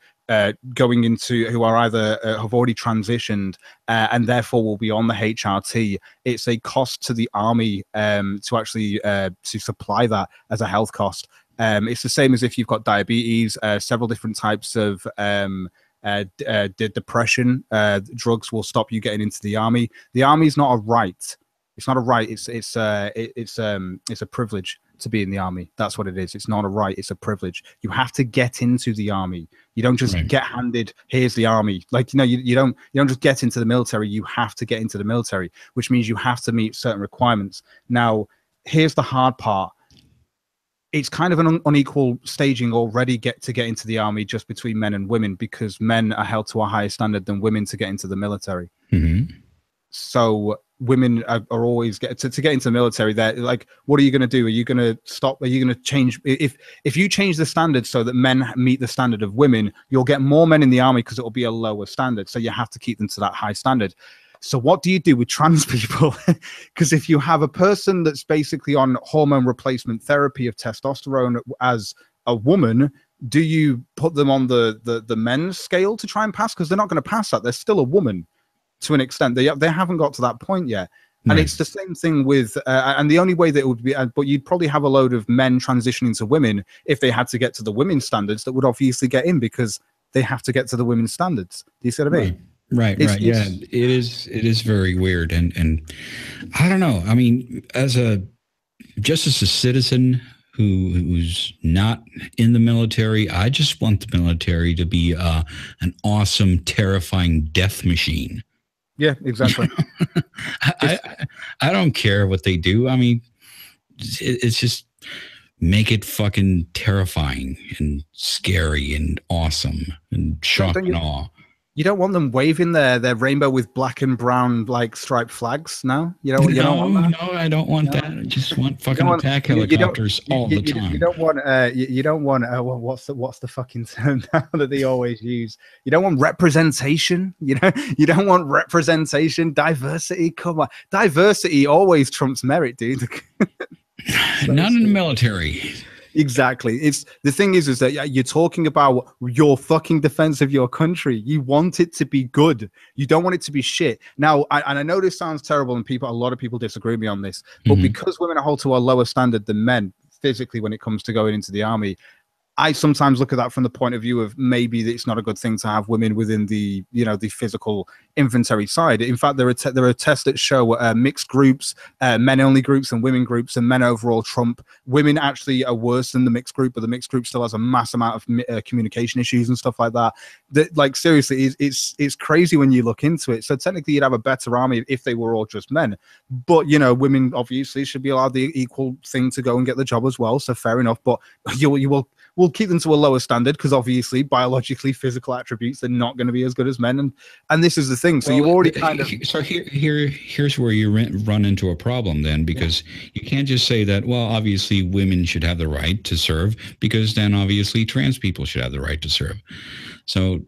Speaker 2: going into, who are either have already transitioned and therefore will be on the HRT. It's a cost to the army to actually to supply that as a health cost. It's the same as if you've got diabetes, several different types of depression. Drugs will stop you getting into the army. The army is not a right. It's not a right. It's a privilege to be in the army. That's what it is. It's not a right. It's a privilege. You have to get into the army. You don't just get handed, here's the army. Like, you don't just get into the military. You have to get into the military, which means you have to meet certain requirements. Now, here's the hard part. It's kind of an unequal staging already to get into the army just between men and women, because men are held to a higher standard than women to get into the military. So women are always to get into the military. They're like, what are you going to do? Are you going to stop? Are you going to change? If you change the standard so that men meet the standard of women, you'll get more men in the army because it will be a lower standard. So you have to keep them to that high standard. So what do you do with trans people? Because if you have a person that's basically on hormone replacement therapy of testosterone as a woman, do you put them on the men's scale to try and pass? Because they're not going to pass that. They're still a woman to an extent. They haven't got to that point yet. And it's the same thing with, and the only way that it would be, but you'd probably have a load of men transitioning to women if they had to get to the women's standards that would obviously get in because they have to get to the women's standards. Do you see what I mean?
Speaker 1: Right, right. Yeah, it is very weird. And I don't know. I mean, just as a citizen who's not in the military, I just want the military to be an awesome, terrifying death machine.
Speaker 2: Yeah, exactly.
Speaker 1: I don't care what they do. I mean, it's just make it fucking terrifying and scary and awesome and shock and awe.
Speaker 2: You don't want them waving their rainbow with black and brown like striped flags. No, you don't want that.
Speaker 1: No, I don't want that. I just want fucking attack helicopters all the time.
Speaker 2: You don't want what's the fucking term now that they always use? You don't want representation. You don't want representation. Diversity. Come on, diversity always trumps merit, dude.
Speaker 1: Not in the military.
Speaker 2: Exactly. It's the thing is that you're talking about your fucking defense of your country. You want it to be good. You don't want it to be shit. Now, I know this sounds terrible, and a lot of people disagree with me on this, but because women are held to a lower standard than men physically when it comes to going into the army, I sometimes look at that from the point of view of maybe it's not a good thing to have women within the the physical inventory side. In fact, there are tests that show mixed groups, men only groups and women groups, and men overall trump. Women actually are worse than the mixed group, but the mixed group still has a mass amount of communication issues and stuff like that. Like seriously, it's crazy when you look into it. So technically, you'd have a better army if they were all just men. But women obviously should be allowed the equal thing to go and get the job as well. So fair enough. But we'll keep them to a lower standard because obviously biologically physical attributes, they're not going to be as good as men, and this is the thing. So you already
Speaker 1: so here's where you run into a problem then, because you can't just say that, well, obviously women should have the right to serve, because then obviously trans people should have the right to serve. So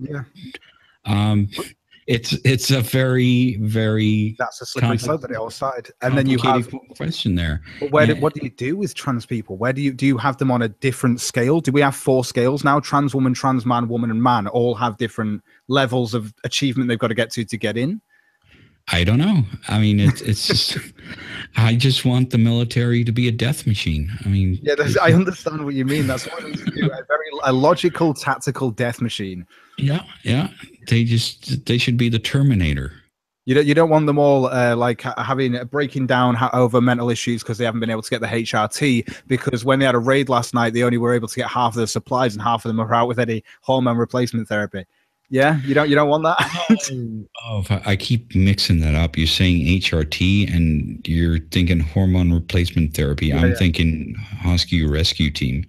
Speaker 1: it's a very, very
Speaker 2: that's a slippery slope that it all started. And then you have
Speaker 1: question there.
Speaker 2: But what do you do with trans people? Where do you have them on a different scale? Do we have 4 scales now? Trans woman, trans man, woman, and man all have different levels of achievement they've got to get to get in.
Speaker 1: I don't know. I mean, it's just, I just want the military to be a death machine. I mean,
Speaker 2: yeah, I understand what you mean. That's what we do. A logical, tactical death machine.
Speaker 1: Yeah. They should be the Terminator.
Speaker 2: You don't want them all breaking down over mental issues because they haven't been able to get the HRT, because when they had a raid last night, they only were able to get half of the supplies and half of them are out with any hormone replacement therapy. Yeah, you don't want that.
Speaker 1: I keep mixing that up. You're saying HRT and you're thinking hormone replacement therapy. Yeah, I'm thinking Husky Rescue Team.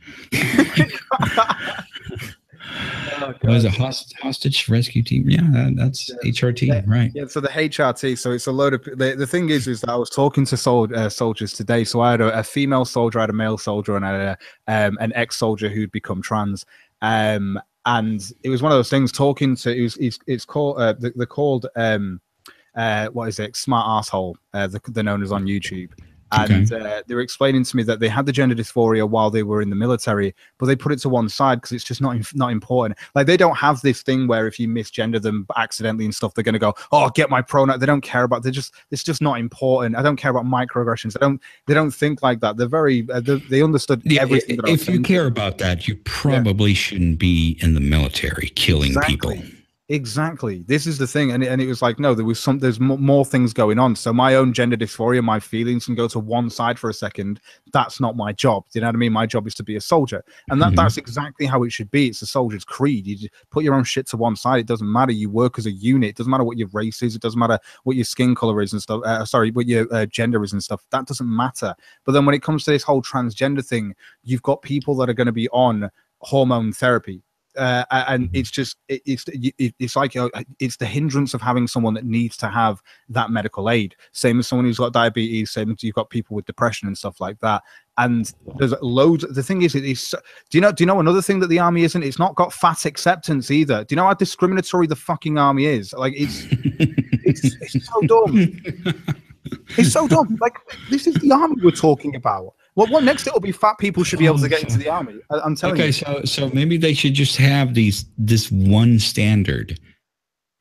Speaker 1: Was a hostage rescue team? Yeah, that's HRT, right? Yeah,
Speaker 2: so the HRT. So it's a load of the thing is that I was talking to soldiers today. So I had a female soldier, I had a male soldier, and I had an ex-soldier who'd become trans. And it was one of those things talking to. It's called they're called what is it? Smart Arsehole. They're known as on YouTube. And they were explaining to me that they had the gender dysphoria while they were in the military, but they put it to one side because it's just not important. Like, they don't have this thing where if you misgender them accidentally and stuff, they're going to go, oh, get my pronoun. They don't care about. It's just not important. I don't care about microaggressions. They don't think like that. They're very. They understood everything.
Speaker 1: If you care about that, you probably shouldn't be in the military killing people.
Speaker 2: Exactly. This is the thing. And it was like, no, there's more things going on. So my own gender dysphoria, my feelings can go to one side for a second. That's not my job. Do you know what I mean? My job is to be a soldier. And that's exactly how it should be. It's a soldier's creed. You just put your own shit to one side. It doesn't matter. You work as a unit. It doesn't matter what your race is. It doesn't matter what your skin color is and stuff. What your gender is and stuff. That doesn't matter. But then when it comes to this whole transgender thing, you've got people that are going to be on hormone therapy. And it's just it's like it's the hindrance of having someone that needs to have that medical aid. Same as someone who's got diabetes. Same as you've got people with depression and stuff like that. And there's loads. The thing is, do you know another thing that the army isn't? It's not got fat acceptance either. Do you know how discriminatory the fucking army is? Like, it's so dumb. It's so dumb. Like, this is the army we're talking about. What next? It'll be fat people should be able to get into the army. I'm telling you.
Speaker 1: Okay, so maybe they should just have this one standard,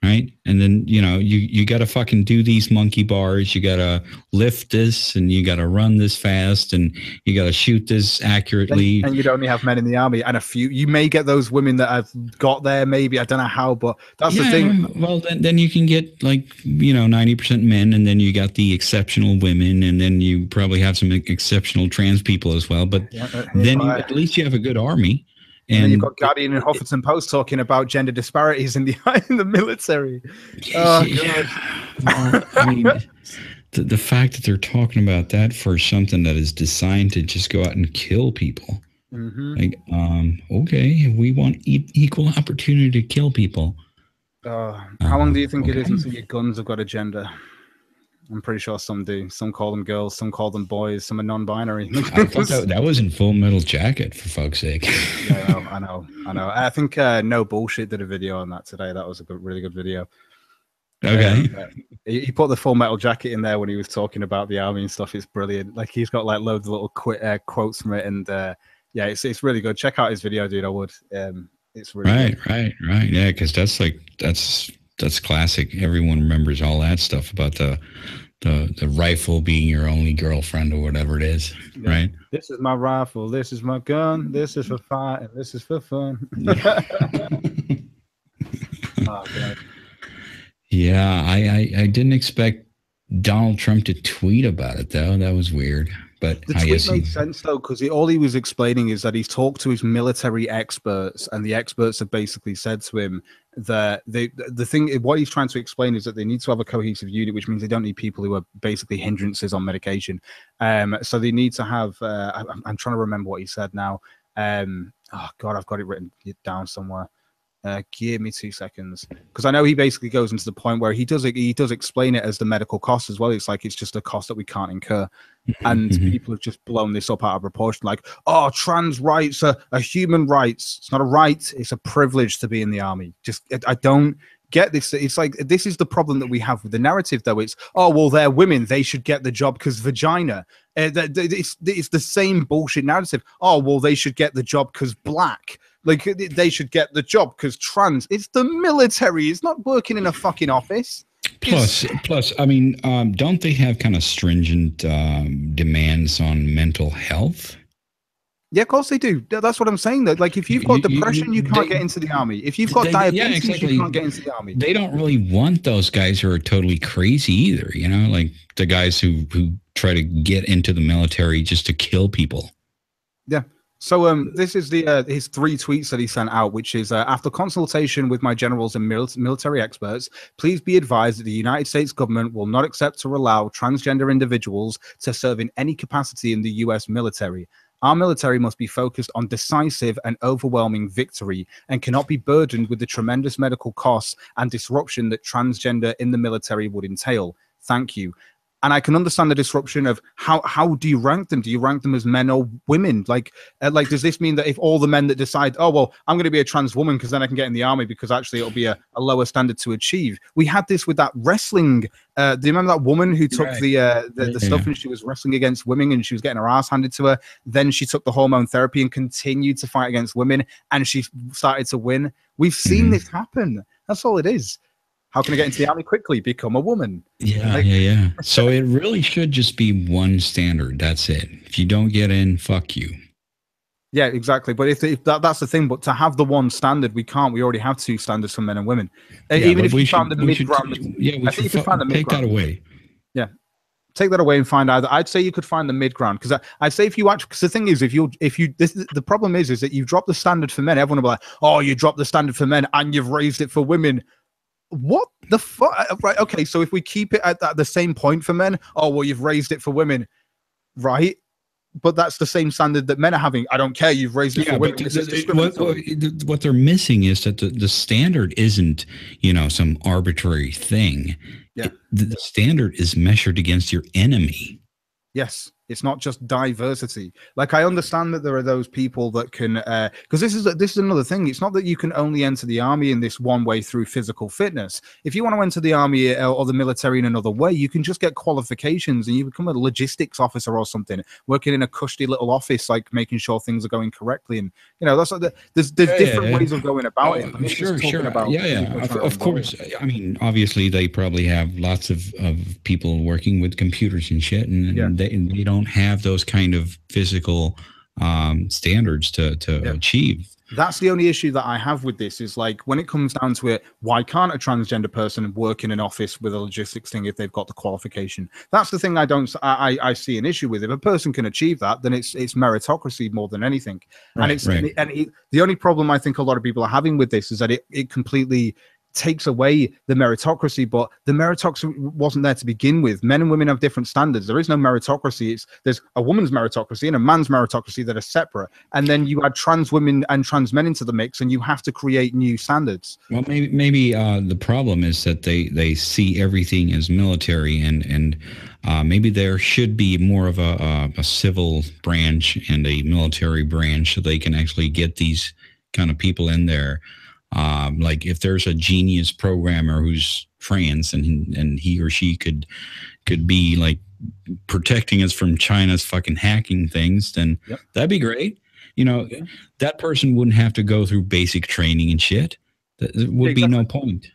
Speaker 1: right? right? And then, you got to fucking do these monkey bars. You got to lift this, and you got to run this fast, and you got to shoot this accurately.
Speaker 2: And you'd only have men in the army, and a few. You may get those women that have got there, maybe. I don't know how, but that's the thing.
Speaker 1: Well, then you can get 90% men, and then you got the exceptional women, and then you probably have some exceptional trans people as well. But then at least you have a good army.
Speaker 2: And you've got Guardian and Huffington Post talking about gender disparities in the military. Oh, God.
Speaker 1: Well, I mean, the fact that they're talking about that for something that is designed to just go out and kill people. Okay, we want equal opportunity to kill people.
Speaker 2: How long do you think it is until your guns have got a gender? I'm pretty sure some do. Some call them girls, some call them boys, some are non-binary.
Speaker 1: I thought that was in Full Metal Jacket, for fuck's sake.
Speaker 2: Yeah, I know. I think No Bullshit did a video on that today. That was a really good video.
Speaker 1: Okay.
Speaker 2: He put the Full Metal Jacket in there when he was talking about the army and stuff. It's brilliant. Like, he's got loads of little quotes from it, and it's really good. Check out his video, dude. I would. It's really
Speaker 1: right. Yeah, because that's classic. Everyone remembers all that stuff about the rifle being your only girlfriend or whatever it is, right?
Speaker 2: This is my rifle. This is my gun. This is for fight, and this is for fun. Oh, God.
Speaker 1: Yeah, I didn't expect Donald Trump to tweet about it, though. That was weird. But
Speaker 2: the tweet made sense, though, because all he was explaining is that he's talked to his military experts, and the experts have basically said to him that what he's trying to explain is that they need to have a cohesive unit, which means they don't need people who are basically hindrances on medication. So they need to have, I'm trying to remember what he said now. Oh, God, I've got it written down somewhere. Give me 2 seconds, because I know he basically goes into the point where he does explain it as the medical cost as well. It's like it's just a cost that we can't incur, and people have just blown this up out of proportion. Like, oh, trans rights are human rights. It's not a right; it's a privilege to be in the army. I don't get this. It's like, this is the problem that we have with the narrative, though. It's, oh, well, they're women, they should get the job because vagina. It's the same bullshit narrative. Oh, well, they should get the job because black. Like, they should get the job because trans. It's the military. It's not working in a fucking office.
Speaker 1: Plus, I mean, don't they have kind of stringent demands on mental health?
Speaker 2: Yeah, of course they do. That's what I'm saying, though. Like, if you've got depression, you can't get into the army. If you've got diabetes, you can't get into the army.
Speaker 1: They don't really want those guys who are totally crazy either, like the guys who try to get into the military just to kill people.
Speaker 2: Yeah. So this is his 3 tweets that he sent out, which is, after consultation with my generals and military experts, please be advised that the United States government will not accept or allow transgender individuals to serve in any capacity in the U.S. military. Our military must be focused on decisive and overwhelming victory and cannot be burdened with the tremendous medical costs and disruption that transgender in the military would entail. Thank you. And I can understand the disruption of how do you rank them? Do you rank them as men or women? Like, does this mean that if all the men that decide, oh, well, I'm going to be a trans woman because then I can get in the army because actually it'll be a lower standard to achieve? We had this with that wrestling. Do you remember that woman who took the stuff and she was wrestling against women and she was getting her ass handed to her? Then she took the hormone therapy and continued to fight against women and she started to win. We've seen this happen. That's all it is. How can I get into the army quickly? Become a woman.
Speaker 1: Yeah. So it really should just be one standard. That's it. If you don't get in, fuck you.
Speaker 2: Yeah, exactly. But if that's the thing. But to have the one standard, we can't. We already have 2 standards for men and women. Even if we found the mid-ground.
Speaker 1: Yeah, we should take that away.
Speaker 2: Yeah. Take that away and find either. I'd say you could find the mid-ground, because I'd say if you actually, because the thing is, the problem is that you've dropped the standard for men. Everyone will be like, oh, you dropped the standard for men and you've raised it for women. What the fuck? Right. Okay. So if we keep it at the same point for men, oh, well, you've raised it for women, right? But that's the same standard that men are having. I don't care. You've raised it for women.
Speaker 1: What they're missing is that the standard isn't, some arbitrary thing.
Speaker 2: Yeah.
Speaker 1: The standard is measured against your enemy.
Speaker 2: Yes. It's not just diversity. Like, I understand that there are those people that can, because this is another thing. It's not that you can only enter the army in this one way through physical fitness. If you want to enter the army or the military in another way, you can just get qualifications and you become a logistics officer or something, working in a cushy little office, like making sure things are going correctly. And that's like there's different ways of going about it.
Speaker 1: Sure. Of course. I mean, obviously, they probably have lots of people working with computers and shit, and they don't have those kind of physical standards to achieve.
Speaker 2: That's the only issue that I have with this is, like, when it comes down to it, why can't a transgender person work in an office with a logistics thing if they've got the qualification? That's the thing I see an issue with. If a person can achieve that, then it's meritocracy more than anything. Right, the only problem I think a lot of people are having with this is that it completely takes away the meritocracy, but the meritocracy wasn't there to begin with. Men and women have different standards. There is no meritocracy. There's a woman's meritocracy and a man's meritocracy that are separate. And then you add trans women and trans men into the mix, and you have to create new standards.
Speaker 1: Well, maybe the problem is that they see everything as military, and maybe there should be more of a civil branch and a military branch so they can actually get these kind of people in there. Like if there's a genius programmer who's trans and he or she could be like protecting us from China's fucking hacking things, then that'd be great. That person wouldn't have to go through basic training and shit. There would be no point.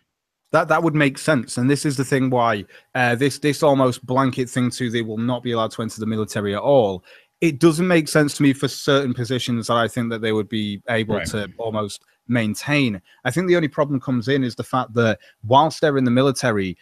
Speaker 2: That would make sense. And this is the thing why this almost blanket thing to they will not be allowed to enter the military at all. It doesn't make sense to me for certain positions that I think that they would be able to almost maintain. I think the only problem comes in is the fact that whilst they're in the military,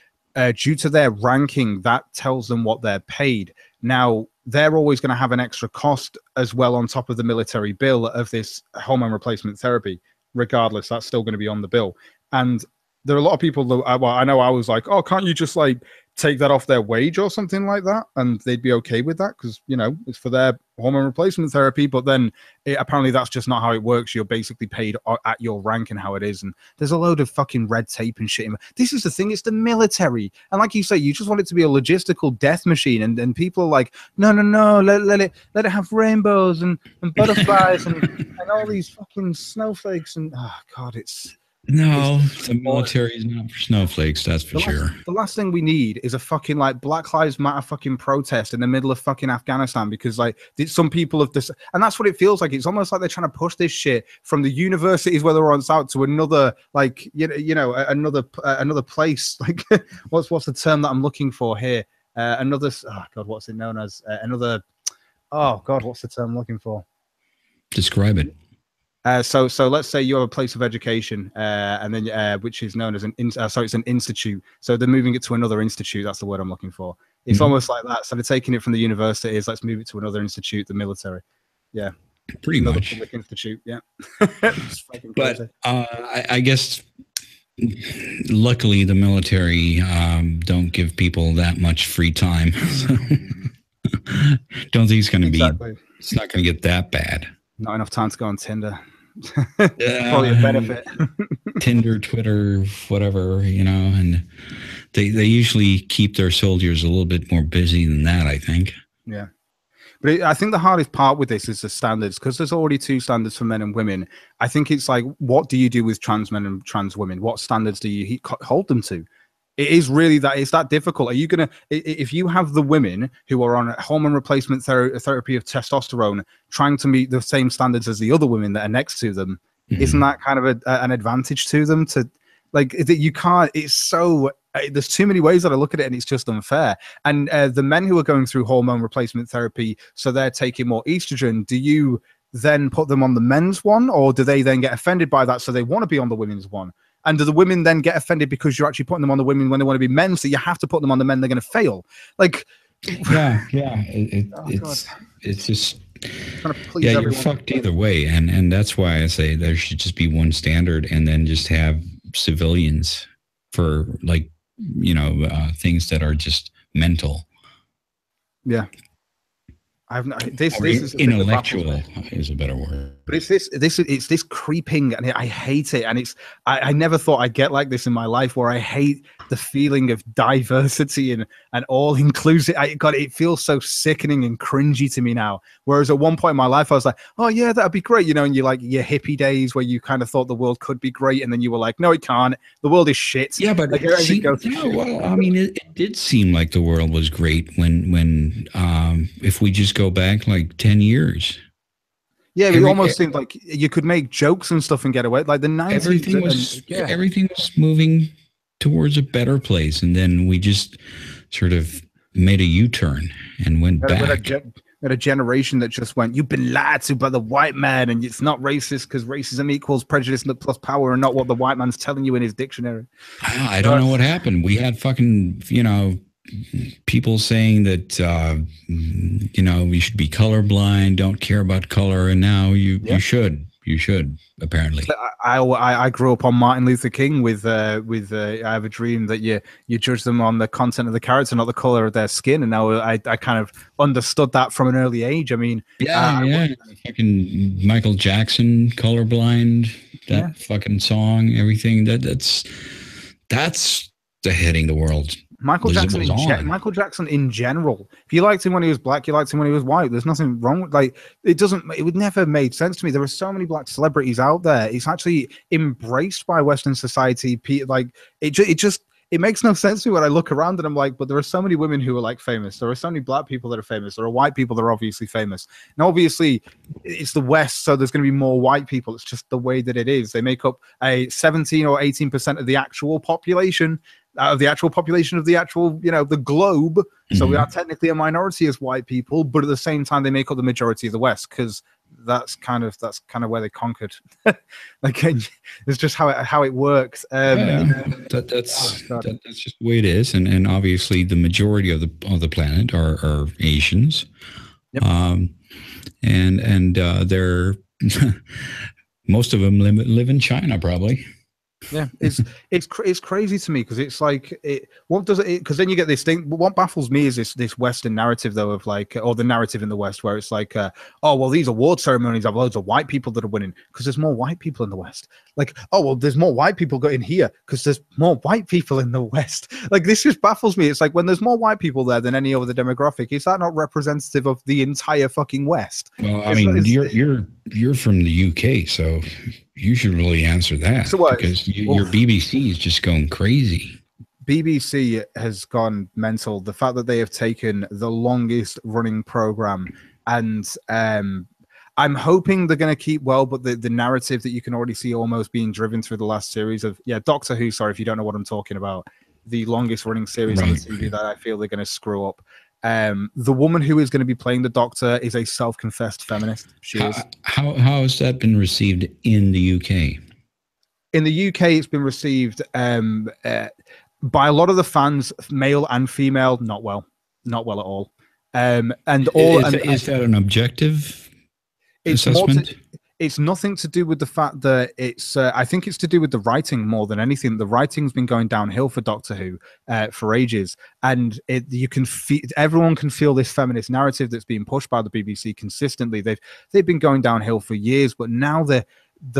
Speaker 2: due to their ranking, that tells them what they're paid. Now, they're always going to have an extra cost as well on top of the military bill of this hormone replacement therapy. Regardless, that's still going to be on the bill. And there are a lot of people that, I know I was like, oh, can't you just like take that off their wage or something like that? And they'd be okay with that because, it's for their hormone replacement therapy. But then apparently that's just not how it works. You're basically paid at your rank and how it is. And there's a load of fucking red tape and shit. This is the thing. It's the military. And like you say, you just want it to be a logistical death machine. And people are like, no, let it have rainbows and butterflies and all these fucking snowflakes. And oh God,
Speaker 1: No, the military is not for snowflakes, that's for sure.
Speaker 2: The last thing we need is a fucking like Black Lives Matter fucking protest in the middle of fucking Afghanistan because like some people have this, and that's what it feels like. It's almost like they're trying to push this shit from the universities where they're on out to another like another place. Like what's the term that I'm looking for here? What's it known as? What's the term I'm looking for?
Speaker 1: Describe it.
Speaker 2: So let's say you have a place of education, and then which is known as it's an institute. So they're moving it to another institute. That's the word I'm looking for. It's almost like that. So they're taking it from the universities. Let's move it to another institute, the military. Yeah,
Speaker 1: pretty
Speaker 2: another
Speaker 1: much.
Speaker 2: Public institute. Yeah.
Speaker 1: But I guess luckily the military don't give people that much free time. So don't think it's going to be. It's not going to get that bad.
Speaker 2: Not enough time to go on Tinder. Probably a benefit.
Speaker 1: Tinder, Twitter, whatever, and they usually keep their soldiers a little bit more busy than that, I think.
Speaker 2: Yeah. But I think the hardest part with this is the standards, because there's already two standards for men and women. I think it's like, what do you do with trans men and trans women? What standards do you hold them to? It is really that it's that difficult. Are you going to, if you have the women who are on hormone replacement therapy of testosterone trying to meet the same standards as the other women that are next to them, isn't that kind of an advantage to them to like that? You can't, it's so, there's too many ways that I look at it and it's just unfair. And the men who are going through hormone replacement therapy, so they're taking more estrogen, do you then put them on the men's one, or do they then get offended by that so they want to be on the women's one? And do the women then get offended because you're actually putting them on the women when they want to be men? So you have to put them on the men. They're going to fail. Like,
Speaker 1: yeah. It's just, you're fucked either way. And that's why I say there should just be one standard, and then just have civilians for like, things that are just mental.
Speaker 2: Yeah. I've not, this
Speaker 1: Or
Speaker 2: is the thing that baffles
Speaker 1: intellectual
Speaker 2: me.
Speaker 1: is a better word.
Speaker 2: But it's this creeping, and I hate it. And I never thought I'd get like this in my life, where I hate the feeling of diversity and all inclusive. It feels so sickening and cringy to me now. Whereas at one point in my life, I was like, oh yeah, that'd be great, and you like your hippie days where you kind of thought the world could be great, and then you were like, no, it can't. The world is shit.
Speaker 1: Yeah, but
Speaker 2: like,
Speaker 1: well, I mean, it did seem like the world was great when if we just go back like 10 years.
Speaker 2: Yeah, it almost seemed like you could make jokes and stuff and get away. Like the 90s,
Speaker 1: everything was moving towards a better place, and then we just sort of made a U-turn and went back.
Speaker 2: At a generation that just went, you've been lied to by the white man, and it's not racist because racism equals prejudice plus power, and not what the white man's telling you in his dictionary.
Speaker 1: I don't know what happened. We had fucking, people saying that, you should be colorblind, don't care about color. And now you should apparently.
Speaker 2: I grew up on Martin Luther King with I Have a Dream, that you judge them on the content of the character, not the color of their skin. And now I kind of understood that from an early age. I mean,
Speaker 1: fucking Michael Jackson, colorblind, that fucking song, everything that's the hitting the world.
Speaker 2: Michael Jackson in general. If you liked him when he was black, you liked him when he was white. There's nothing wrong with it would never have made sense to me. There are so many black celebrities out there. It's actually embraced by Western society. Like it makes no sense to me when I look around and I'm like, but there are so many women who are like famous. There are so many black people that are famous. There are white people that are obviously famous. And obviously it's the West, so there's going to be more white people. It's just the way that it is. They make up a 17 or 18% of the actual population. Of the actual population of the actual, the globe. So we are technically a minority as white people, but at the same time, they make up the majority of the West, because that's kind of where they conquered. Like, it's just how it works.
Speaker 1: That's just the way it is, and obviously the majority of the planet are Asians, and they're most of them live in China, probably.
Speaker 2: Yeah, it's crazy to me, because it's like because then you get this thing. What baffles me is this Western narrative, though, of like, or the narrative in the West where it's like, oh well, these award ceremonies have loads of white people that are winning because there's more white people in the West. Like, oh well, there's more white people in here because there's more white people in the West. Like, this just baffles me. It's like, when there's more white people there than any other demographic, is that not representative of the entire fucking West?
Speaker 1: Well, I mean, you're from the UK, so you should really answer that, because your BBC is just going crazy.
Speaker 2: BBC has gone mental. The fact that they have taken the longest running program, and I'm hoping they're going to keep well, but the narrative that you can already see almost being driven through the last series of Doctor Who. Sorry if you don't know what I'm talking about. The longest running series on the TV that I feel they're going to screw up. The woman who is going to be playing the Doctor is a self-confessed feminist. She is.
Speaker 1: How has that been received in the UK?
Speaker 2: In the UK, it's been received by a lot of the fans, male and female, not well at all. Is
Speaker 1: that an objective assessment?
Speaker 2: It's nothing to do with the fact that it's. I think it's to do with the writing more than anything. The writing's been going downhill for Doctor Who for ages, and everyone can feel this feminist narrative that's being pushed by the BBC consistently. They've been going downhill for years, but now the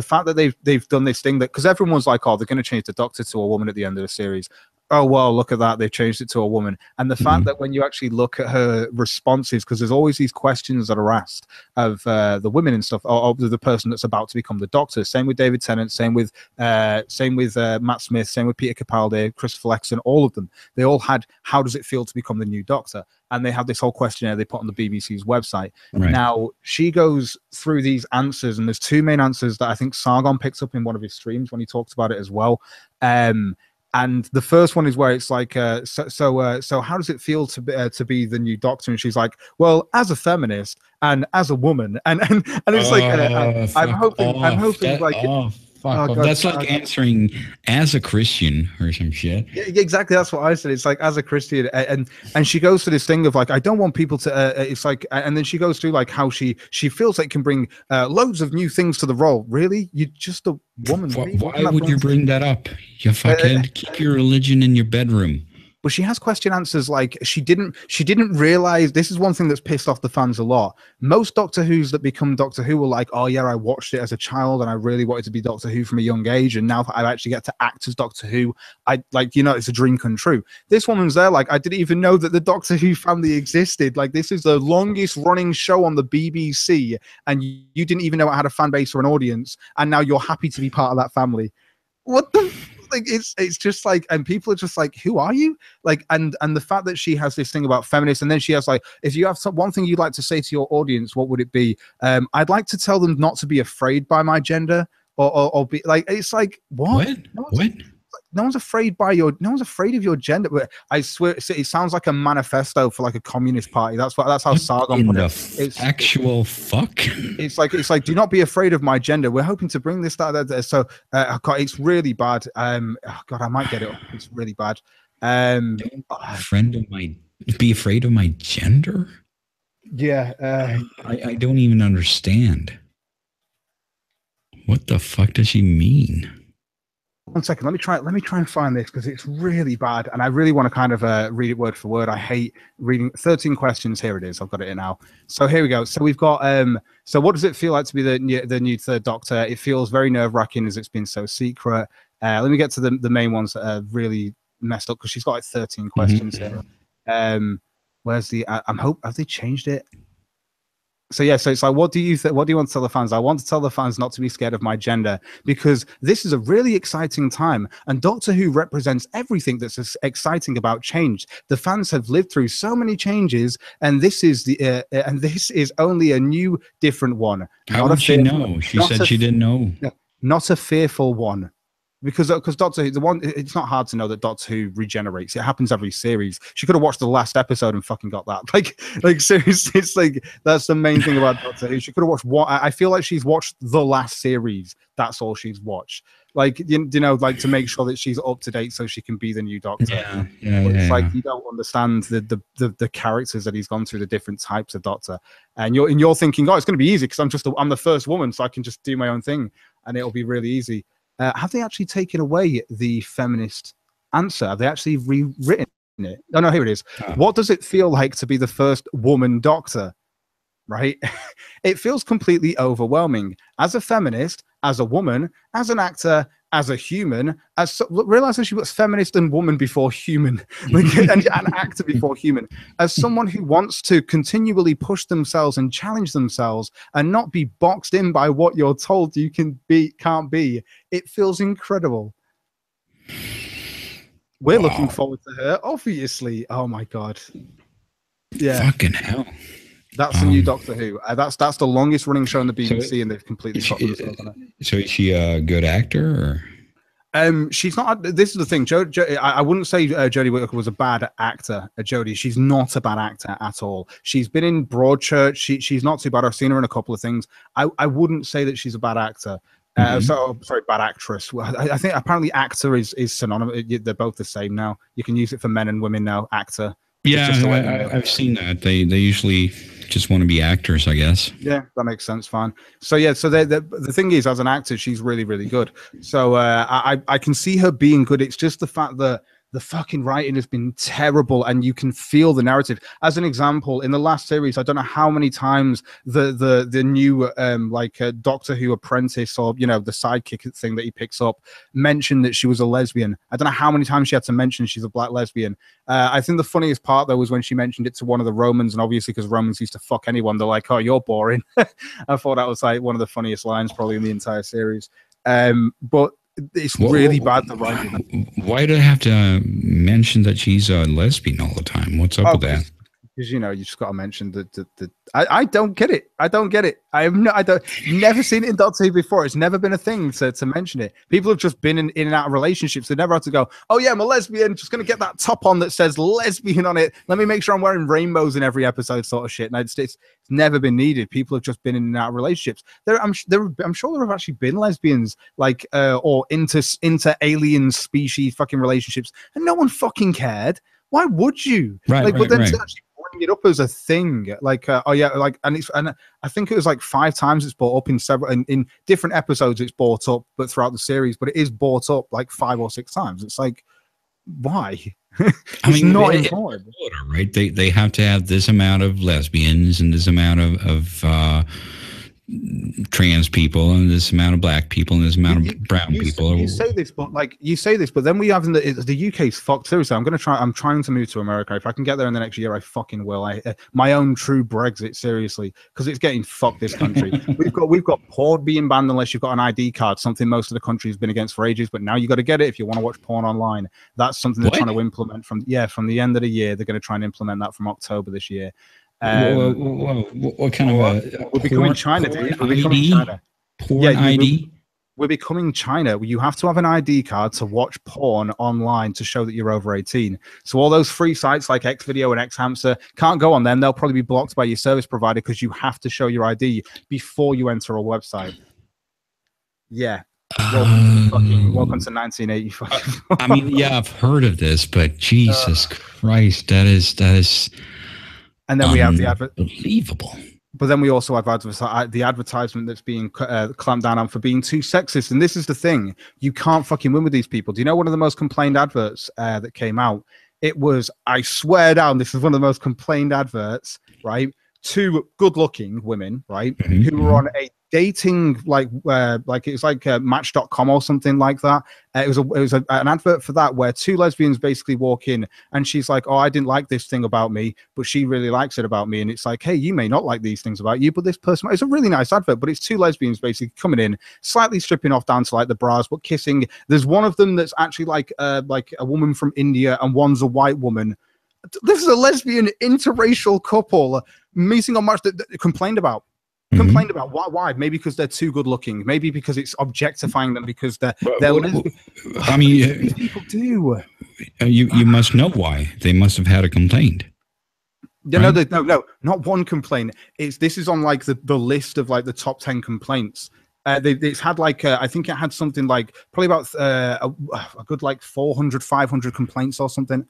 Speaker 2: fact that they've done this thing, that because everyone's like, oh, they're going to change the Doctor to a woman at the end of the series. Oh, well, look at that. They've changed it to a woman. And the fact that when you actually look at her responses, because there's always these questions that are asked of the women and stuff, or the person that's about to become the Doctor. Same with David Tennant, same with Matt Smith, same with Peter Capaldi, Christopher Eccleston, all of them. They all had, how does it feel to become the new Doctor? And they have this whole questionnaire they put on the BBC's website. Right. Now, she goes through these answers, and there's two main answers that I think Sargon picks up in one of his streams when he talks about it as well. And the first one is where it's like, so how does it feel to be the new Doctor? And she's like, well, as a feminist and as a woman, and it's like, I'm hoping like.
Speaker 1: God, that's like answering as a Christian or some shit.
Speaker 2: Yeah, exactly. That's what I said. It's like, as a Christian, and she goes to this thing of like, I don't want people to. It's like, and then she goes through like how she feels like can bring loads of new things to the role. Really, you're just a woman.
Speaker 1: Why would you bring that up? You fucking keep your religion in your bedroom.
Speaker 2: but she has question answers. Like she didn't realize, this is one thing that's pissed off the fans a lot. Most Doctor Who's that become Doctor Who were like, oh yeah, I watched it as a child and I really wanted to be Doctor Who from a young age, and now that I actually get to act as Doctor Who, I like, you know, it's a dream come true. This woman's there like, I didn't even know that the Doctor Who family existed. Like, this is the longest running show on the BBC, and you didn't even know it had a fan base or an audience, and now you're happy to be part of that family. What the, like, it's just like, and people are just like, who are you? Like, and the fact that she has this thing about feminists, and then she has like, if you have one thing you'd like to say to your audience, what would it be? I'd like to tell them not to be afraid by my gender, or be like, it's like, what?
Speaker 1: What?
Speaker 2: No one's afraid of your gender. But I swear, it sounds like a manifesto for like a communist party. That's how Sargon put it.
Speaker 1: It's actual fuck.
Speaker 2: It's like, do not be afraid of my gender. We're hoping to bring this, that. So, God, it's really bad. God, I might get it up. It's really bad.
Speaker 1: Be afraid of my gender?
Speaker 2: Yeah.
Speaker 1: I don't even understand. What the fuck does she mean?
Speaker 2: 1 second, let me try and find this, because it's really bad, and I really want to kind of read it word for word. I hate reading 13 questions. Here it is. I've got it in now. So here we go. So we've got so what does it feel like to be the new third Doctor? It feels very nerve-wracking as it's been so secret. Let me get to the main ones that are really messed up, because she's got like 13 questions here. Where's the have they changed it? So yeah, so it's like, what do you want to tell the fans? I want to tell the fans not to be scared of my gender, because this is a really exciting time, and Doctor Who represents everything that's exciting about change. The fans have lived through so many changes, and this is only a new, different one.
Speaker 1: How would she know? She said she didn't know.
Speaker 2: Not a fearful one. Because Doctor Who, it's not hard to know that Doctor Who regenerates. It happens every series. She could have watched the last episode and fucking got that. Like seriously, it's like, that's the main thing about Doctor Who. She could have watched I feel like she's watched the last series. That's all she's watched. Like, you know, like, to make sure that she's up to date so she can be the new Doctor. It's like, you don't understand the characters that he's gone through, the different types of Doctor, and you're thinking, oh, it's going to be easy because I'm the first woman, so I can just do my own thing, and it'll be really easy. Have they actually taken away the feminist answer? Have they actually rewritten it? Oh, no, here it is. What does it feel like to be the first woman Doctor? Right? It feels completely overwhelming. As a feminist, as a woman, as an actor, as a human, realize that she was feminist and woman before human, and an actor before human. As someone who wants to continually push themselves and challenge themselves and not be boxed in by what you're told you can't be, it feels incredible. We're looking forward to her, obviously. Oh my God. Yeah.
Speaker 1: Fucking hell.
Speaker 2: That's the new Doctor Who. That's the longest running show on the BBC, and they've completely got themselves on it.
Speaker 1: So is she a good actor, or?
Speaker 2: She's not. This is the thing. I wouldn't say Jodie Whittaker was a bad actor. Jodie, she's not a bad actor at all. She's been in Broadchurch. She's not too bad. I've seen her in a couple of things. I wouldn't say that she's a bad actor. Sorry, bad actress. Well, I think apparently actor is synonymous. They're both the same now. You can use it for men and women now. Actor.
Speaker 1: Yeah, I've seen that. They usually just want to be actors, I guess.
Speaker 2: Yeah, that makes sense. Fine. So yeah, so the thing is, as an actor, she's really, really good. So I can see her being good. It's just the fact that the fucking writing has been terrible, and you can feel the narrative. As an example, in the last series, I don't know how many times the new Doctor Who apprentice, or you know, the sidekick thing that he picks up, mentioned that she was a lesbian. I don't know how many times she had to mention she's a black lesbian. I think the funniest part though was when she mentioned it to one of the Romans, and obviously because Romans used to fuck anyone, they're like, "Oh, you're boring." I thought that was like one of the funniest lines probably in the entire series. But it's really bad, the writing.
Speaker 1: Why do I have to mention that she's a lesbian all the time? What's up with that?
Speaker 2: Because, you know, you just got to mention that. I don't get it. I don't get it. Never seen it in Doctor Who before. It's never been a thing to mention it. People have just been in and out of relationships. They never had to go, oh yeah, I'm a lesbian. Just going to get that top on that says lesbian on it. Let me make sure I'm wearing rainbows in every episode, sort of shit. And it's never been needed. People have just been in and out of relationships. I'm sure there have actually been lesbians, like, or inter alien species fucking relationships, and no one fucking cared. Why would you?
Speaker 1: Right.
Speaker 2: To actually bring it up as a thing, like, oh yeah, like, and I think it was like 5 times it's brought up in several, in different episodes it's brought up, but throughout the series, but it is brought up like 5 or 6 times. It's like, why? It's not important,
Speaker 1: right? They have to have this amount of lesbians and this amount of trans people and this amount of black people and this amount of brown people.
Speaker 2: You say this, but then we have the UK's fucked. Seriously, I'm trying to move to America. If I can get there in the next year, I fucking will. My own true Brexit, seriously, because it's getting fucked. This country. we've got porn being banned unless you've got an ID card. Something most of the country has been against for ages, but now you got to get it if you want to watch porn online. That's something they're trying to implement from the end of the year. They're going to try and implement that from October this year.
Speaker 1: What kind of
Speaker 2: we're becoming China, dude. We're becoming China.
Speaker 1: Porn ID?
Speaker 2: We're becoming China. You have to have an ID card to watch porn online to show that you're over 18. So all those free sites like Xvideo and Xhamster can't go on them. They'll probably be blocked by your service provider because you have to show your ID before you enter a website. Yeah. Welcome to 1985.
Speaker 1: I mean, yeah, I've heard of this, but Jesus Christ, that is.
Speaker 2: And then we have the
Speaker 1: unbelievable.
Speaker 2: But then we also have the advertisement that's being clamped down on for being too sexist. And this is the thing. You can't fucking win with these people. Do you know one of the most complained adverts that came out? It was, I swear down, this is one of the most complained adverts, right? Two good-looking women, right, who were on a dating it's like Match.com or something like that. It was an advert for that where two lesbians basically walk in and she's like, oh, I didn't like this thing about me, but she really likes it about me. And it's like, hey, you may not like these things about you, but this person, it's a really nice advert, but it's two lesbians basically coming in, slightly stripping off down to like the bras, but kissing. There's one of them that's actually like a woman from India and one's a white woman. This is a lesbian interracial couple meeting on Match that complained about. Why? Maybe because they're too good looking. Maybe because it's objectifying them because they're
Speaker 1: I mean,
Speaker 2: people do.
Speaker 1: You must know why. They must have had a complaint.
Speaker 2: Yeah, right? No, not one complaint. This is on like the list of like the top 10 complaints. It's had like I think it had something like probably about a good like 400, 500 complaints or something.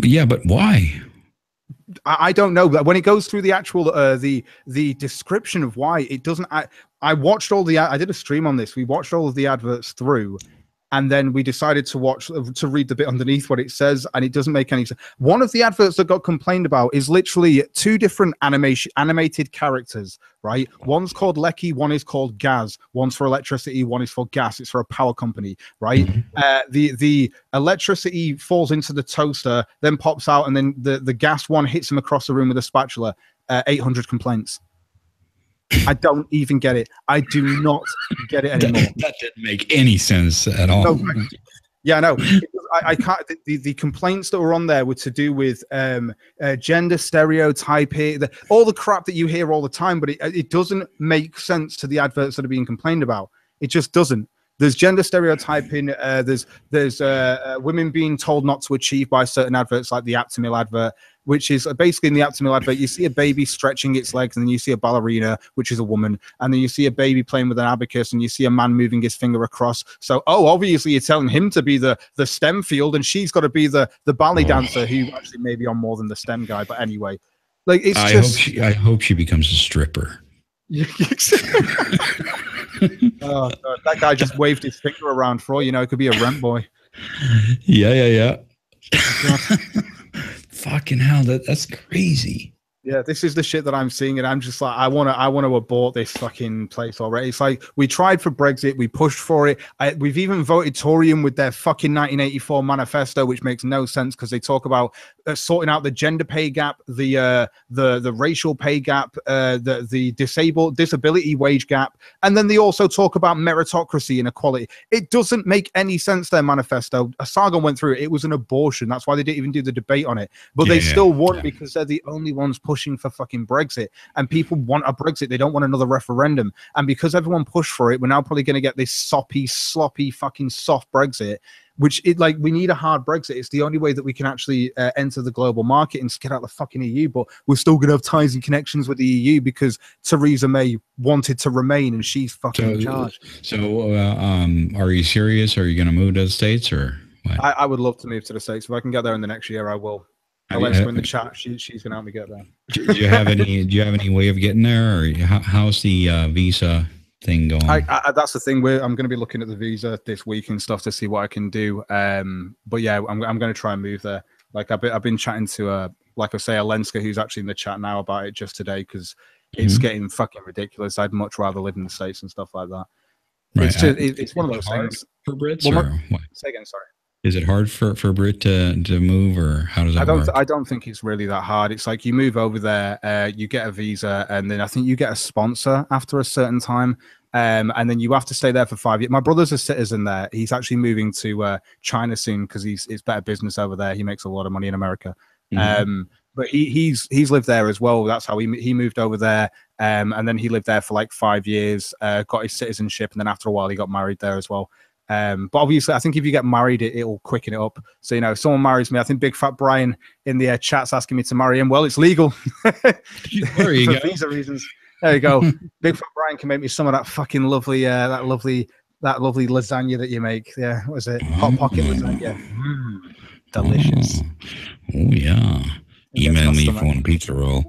Speaker 1: Yeah, but why?
Speaker 2: I don't know. When it goes through the actual the description of why, it doesn't. I watched I did a stream on this. We watched all of the adverts through, and then we decided to read the bit underneath what it says, and it doesn't make any sense. One of the adverts that got complained about is literally two different animated characters, right? One's called Lecky, one is called Gaz. One's for electricity, one is for gas. It's for a power company, right? The electricity falls into the toaster, then pops out, and then the gas one hits him across the room with a spatula. 800 complaints. I don't even get it. I do not get it anymore.
Speaker 1: That didn't make any sense at all.
Speaker 2: No, yeah, no. I can't. The complaints that were on there were to do with gender stereotyping, all the crap that you hear all the time, but it doesn't make sense to the adverts that are being complained about. It just doesn't. There's gender stereotyping. There's women being told not to achieve by certain adverts, like the Aptamil advert, which is basically in the Aptamil advert, you see a baby stretching its legs, and then you see a ballerina, which is a woman, and then you see a baby playing with an abacus, and you see a man moving his finger across. So, obviously you're telling him to be the STEM field, and she's got to be the ballet dancer, who actually may be on more than the STEM guy. But anyway, like it's
Speaker 1: I hope she becomes a stripper.
Speaker 2: Oh, God, that guy just waved his finger around for all you know. It could be a rent boy.
Speaker 1: Yeah. Fucking hell, that's crazy.
Speaker 2: Yeah, this is the shit that I'm seeing, and I'm just like, I want to abort this fucking place already. It's like, we tried for Brexit, we pushed for it. We've even voted Toryum with their fucking 1984 manifesto, which makes no sense because they talk about sorting out the gender pay gap, the racial pay gap, the disability wage gap, and then they also talk about meritocracy and equality. It doesn't make any sense. Their manifesto, Sargon went through it. It was an abortion. That's why they didn't even do the debate on it. But they still won because they're the only ones pushing for fucking Brexit, and people want a Brexit. They don't want another referendum. And because everyone pushed for it, we're now probably going to get this soppy, sloppy, fucking soft Brexit. Which we need a hard Brexit. It's the only way that we can actually enter the global market and get out the fucking EU. But we're still going to have ties and connections with the EU because Theresa May wanted to remain, and she's fucking in charge.
Speaker 1: So, are you serious? Are you going to move to the States, or what?
Speaker 2: I would love to move to the States. If I can get there in the next year, I will. Alexa in the chat. She's going to help me get there.
Speaker 1: Do you have any way of getting there, or how's the visa thing going?
Speaker 2: That's the thing. I'm going to be looking at the visa this week and stuff to see what I can do. But yeah, I'm going to try and move there. Like I've been chatting to like I say, Alenska, who's actually in the chat now about it just today, because it's getting fucking ridiculous. I'd much rather live in the States and stuff like that. Right. It's one of those things
Speaker 1: for Brits. Well, what?
Speaker 2: Say again, sorry.
Speaker 1: Is it hard for Brit to move, or how does that work?
Speaker 2: I don't think it's really that hard. It's like you move over there, you get a visa, and then I think you get a sponsor after a certain time. And then you have to stay there for 5 years. My brother's a citizen there. He's actually moving to China soon because it's better business over there. He makes a lot of money in America. But he's lived there as well. That's how he moved over there. And then he lived there for like 5 years, got his citizenship, and then after a while he got married there as well. But obviously, I think if you get married, it'll quicken it up. So, if someone marries me, I think Big Fat Brian in the chat's asking me to marry him. Well, it's legal.
Speaker 1: There you go.
Speaker 2: For visa reasons. There you go. Big Fat Brian can make me some of that fucking lovely, that lovely lasagna that you make. Yeah, what was it? Hot pocket lasagna. Delicious.
Speaker 1: Oh yeah. Email me if you want a pizza roll.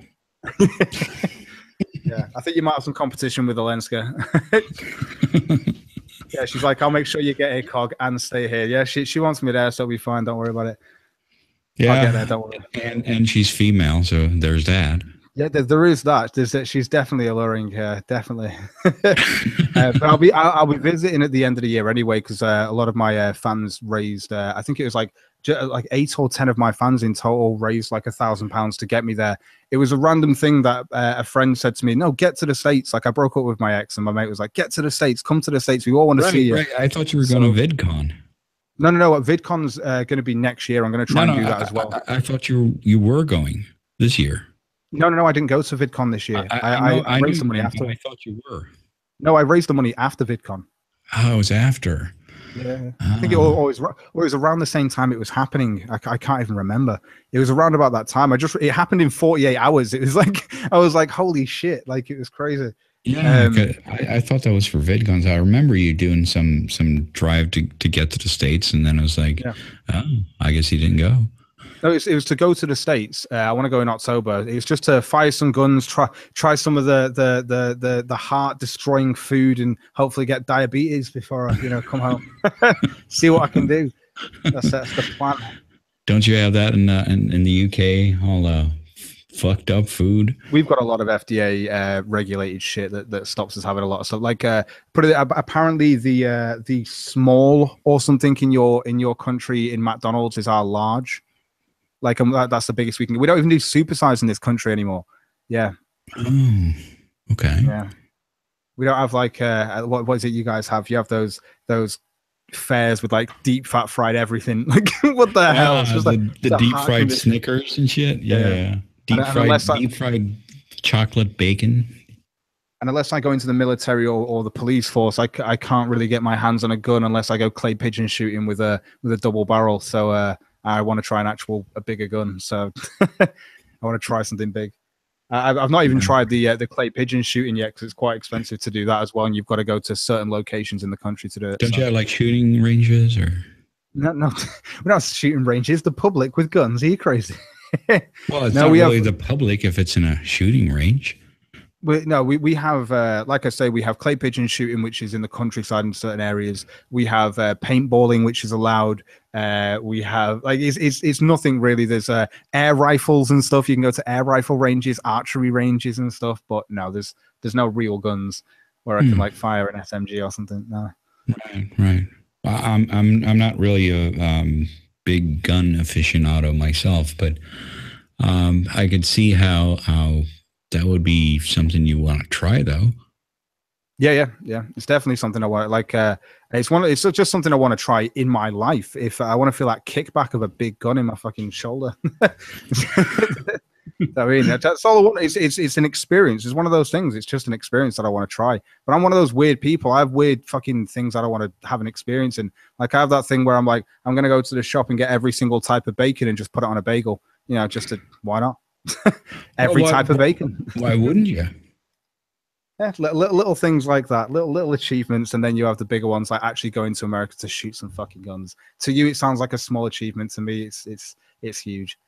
Speaker 2: Yeah, I think you might have some competition with Alenska. Yeah, she's like, I'll make sure you get a cog and stay here. Yeah, she wants me there, so it'll be fine. Don't worry about it.
Speaker 1: Yeah,
Speaker 2: I'll get there, don't worry.
Speaker 1: And she's female, so there's that.
Speaker 2: Yeah, there is that. She's definitely alluring. Definitely. But I'll be visiting at the end of the year anyway, because a lot of my fans raised. I think it was like 8 or 10 of my fans in total raised like £1,000 to get me there. It was a random thing that a friend said to me, "No, get to the States." Like I broke up with my ex, and my mate was like, "Get to the States. Come to the States. We all want to see you."
Speaker 1: Right. I thought you were going to VidCon.
Speaker 2: No. VidCon's going to be next year. I'm going to try and do that as well.
Speaker 1: I thought you were going this year.
Speaker 2: No, I didn't go to VidCon this year. I raised the money after.
Speaker 1: I thought you were.
Speaker 2: No, I raised the money after VidCon.
Speaker 1: Oh, it was after.
Speaker 2: Yeah, I think it was around the same time it was happening. I can't even remember. It was around about that time. It happened in 48 hours. It was like I was like, holy shit! Like it was crazy.
Speaker 1: Yeah, I thought that was for VidCons. I remember you doing some drive to get to the States, and then I was like, oh, I guess he didn't go.
Speaker 2: No, it was to go to the States. I want to go in October. It's just to fire some guns, try some of the heart destroying food, and hopefully get diabetes before I come home. See what I can do. That's the plan.
Speaker 1: Don't you have that in the UK? All fucked up food.
Speaker 2: We've got a lot of FDA regulated shit that stops us having a lot of stuff. Like apparently the small or something in your country in McDonald's is our large. Like that's the biggest we can. We don't even do supersize in this country anymore. Yeah.
Speaker 1: Oh, okay.
Speaker 2: Yeah. We don't have like what is it you guys have? You have those fairs with like deep fat fried everything. Like what the hell? It's just
Speaker 1: the deep fried Snickers and shit. Yeah. Deep fried chocolate bacon.
Speaker 2: And unless I go into the military or the police force, I can't really get my hands on a gun unless I go clay pigeon shooting with a double barrel. So I want to try a bigger gun. So I want to try something big. I've not even tried the clay pigeon shooting yet because it's quite expensive to do that as well, and you've got to go to certain locations in the country to do it.
Speaker 1: Don't you have like shooting ranges or?
Speaker 2: No, we're not shooting ranges. The public with guns. Are you crazy?
Speaker 1: Well, it's not really the public if it's in a shooting range.
Speaker 2: We have, like I say, we have clay pigeon shooting, which is in the countryside in certain areas. We have paintballing, which is allowed. We have it's nothing really. There's air rifles and stuff. You can go to air rifle ranges, archery ranges and stuff. But no, there's no real guns where I can like fire an SMG or something. No.
Speaker 1: Right. Well, I'm not really a big gun aficionado myself, but I could see how that would be something you want to try, though.
Speaker 2: Yeah. It's definitely something I want. Like, it's just something I want to try in my life. If I want to feel that kickback of a big gun in my fucking shoulder. I mean, that's all I want. It's an experience. It's one of those things. It's just an experience that I want to try. But I'm one of those weird people. I have weird fucking things that I want to have an experience in. Like, I have that thing where I'm like, I'm going to go to the shop and get every single type of bacon and just put it on a bagel. Why not? Every type of bacon.
Speaker 1: Why wouldn't you?
Speaker 2: Yeah, little things like that, little achievements, and then you have the bigger ones, like actually going to America to shoot some fucking guns. To you, it sounds like a small achievement. To me, it's huge.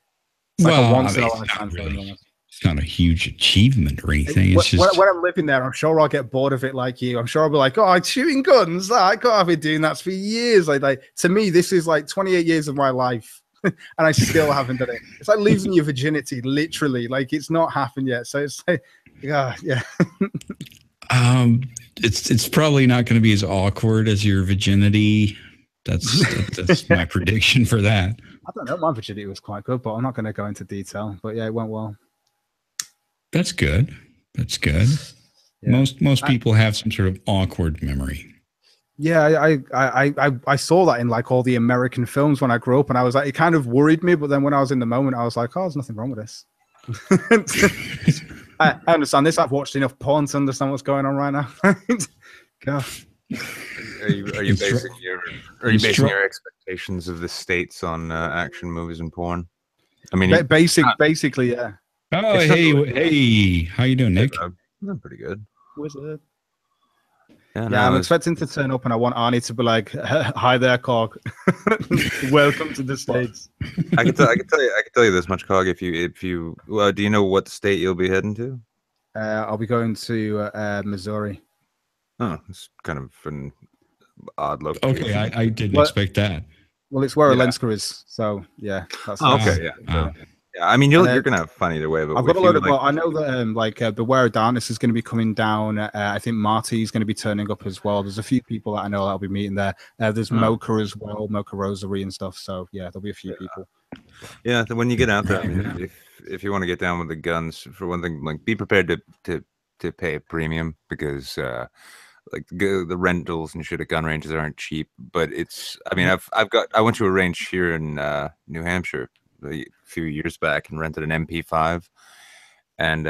Speaker 2: It's like a once in a lifetime thing.
Speaker 1: It's not a huge achievement or anything. It's
Speaker 3: When,
Speaker 1: just
Speaker 3: when I'm living there, I'm sure I'll get bored of it like you. I'm sure I'll be like, oh, I'm shooting guns. I can't have been doing that for years. Like to me, this is like 28 years of my life, and I still haven't done it. It's like losing your virginity, literally. Like it's not happened yet. So it's like, yeah.
Speaker 1: it's probably not going to be as awkward as your virginity. That's my prediction for that.
Speaker 3: I don't know. My virginity was quite good, but I'm not going to go into detail. But yeah, it went well.
Speaker 1: That's good. That's good. Yeah. Most people have some sort of awkward memory.
Speaker 3: Yeah, I saw that in like all the American films when I grew up, and I was like, it kind of worried me. But then when I was in the moment, I was like, oh, there's nothing wrong with this. I understand this. I've watched enough porn to understand what's going on right now. God.
Speaker 4: Are you basing your expectations of the States on action movies and porn? I mean,
Speaker 3: basically, yeah.
Speaker 1: Oh, hey, how you doing, Nick?
Speaker 4: I'm pretty good.
Speaker 3: Wizard.
Speaker 4: Yeah,
Speaker 3: I'm expecting to turn up, and I want Arnie to be like, "Hi there, Cog. Welcome to the States."
Speaker 4: I can tell you this much, Cog. If you do you know what state you'll be heading to?
Speaker 3: I'll be going to Missouri.
Speaker 4: Oh, it's kind of an odd location.
Speaker 1: Okay, I didn't expect that.
Speaker 3: Well, it's where Alenska is, so yeah. That's
Speaker 4: okay, yeah. Yeah, I mean, you're gonna have fun either way. But
Speaker 3: I've got a load of. Well, I know that Beware of Darkness is going to be coming down. I think Marty is going to be turning up as well. There's a few people that I know that'll be meeting there. There's Mocha as well, Mocha Rosary and stuff. So yeah, there'll be a few people.
Speaker 4: Yeah, when you get out there, I mean, if you want to get down with the guns, for one thing, like be prepared to pay a premium because like the rentals and shit at gun ranges aren't cheap. But it's, I mean, I went to a range here in New Hampshire a few years back and rented an MP5, and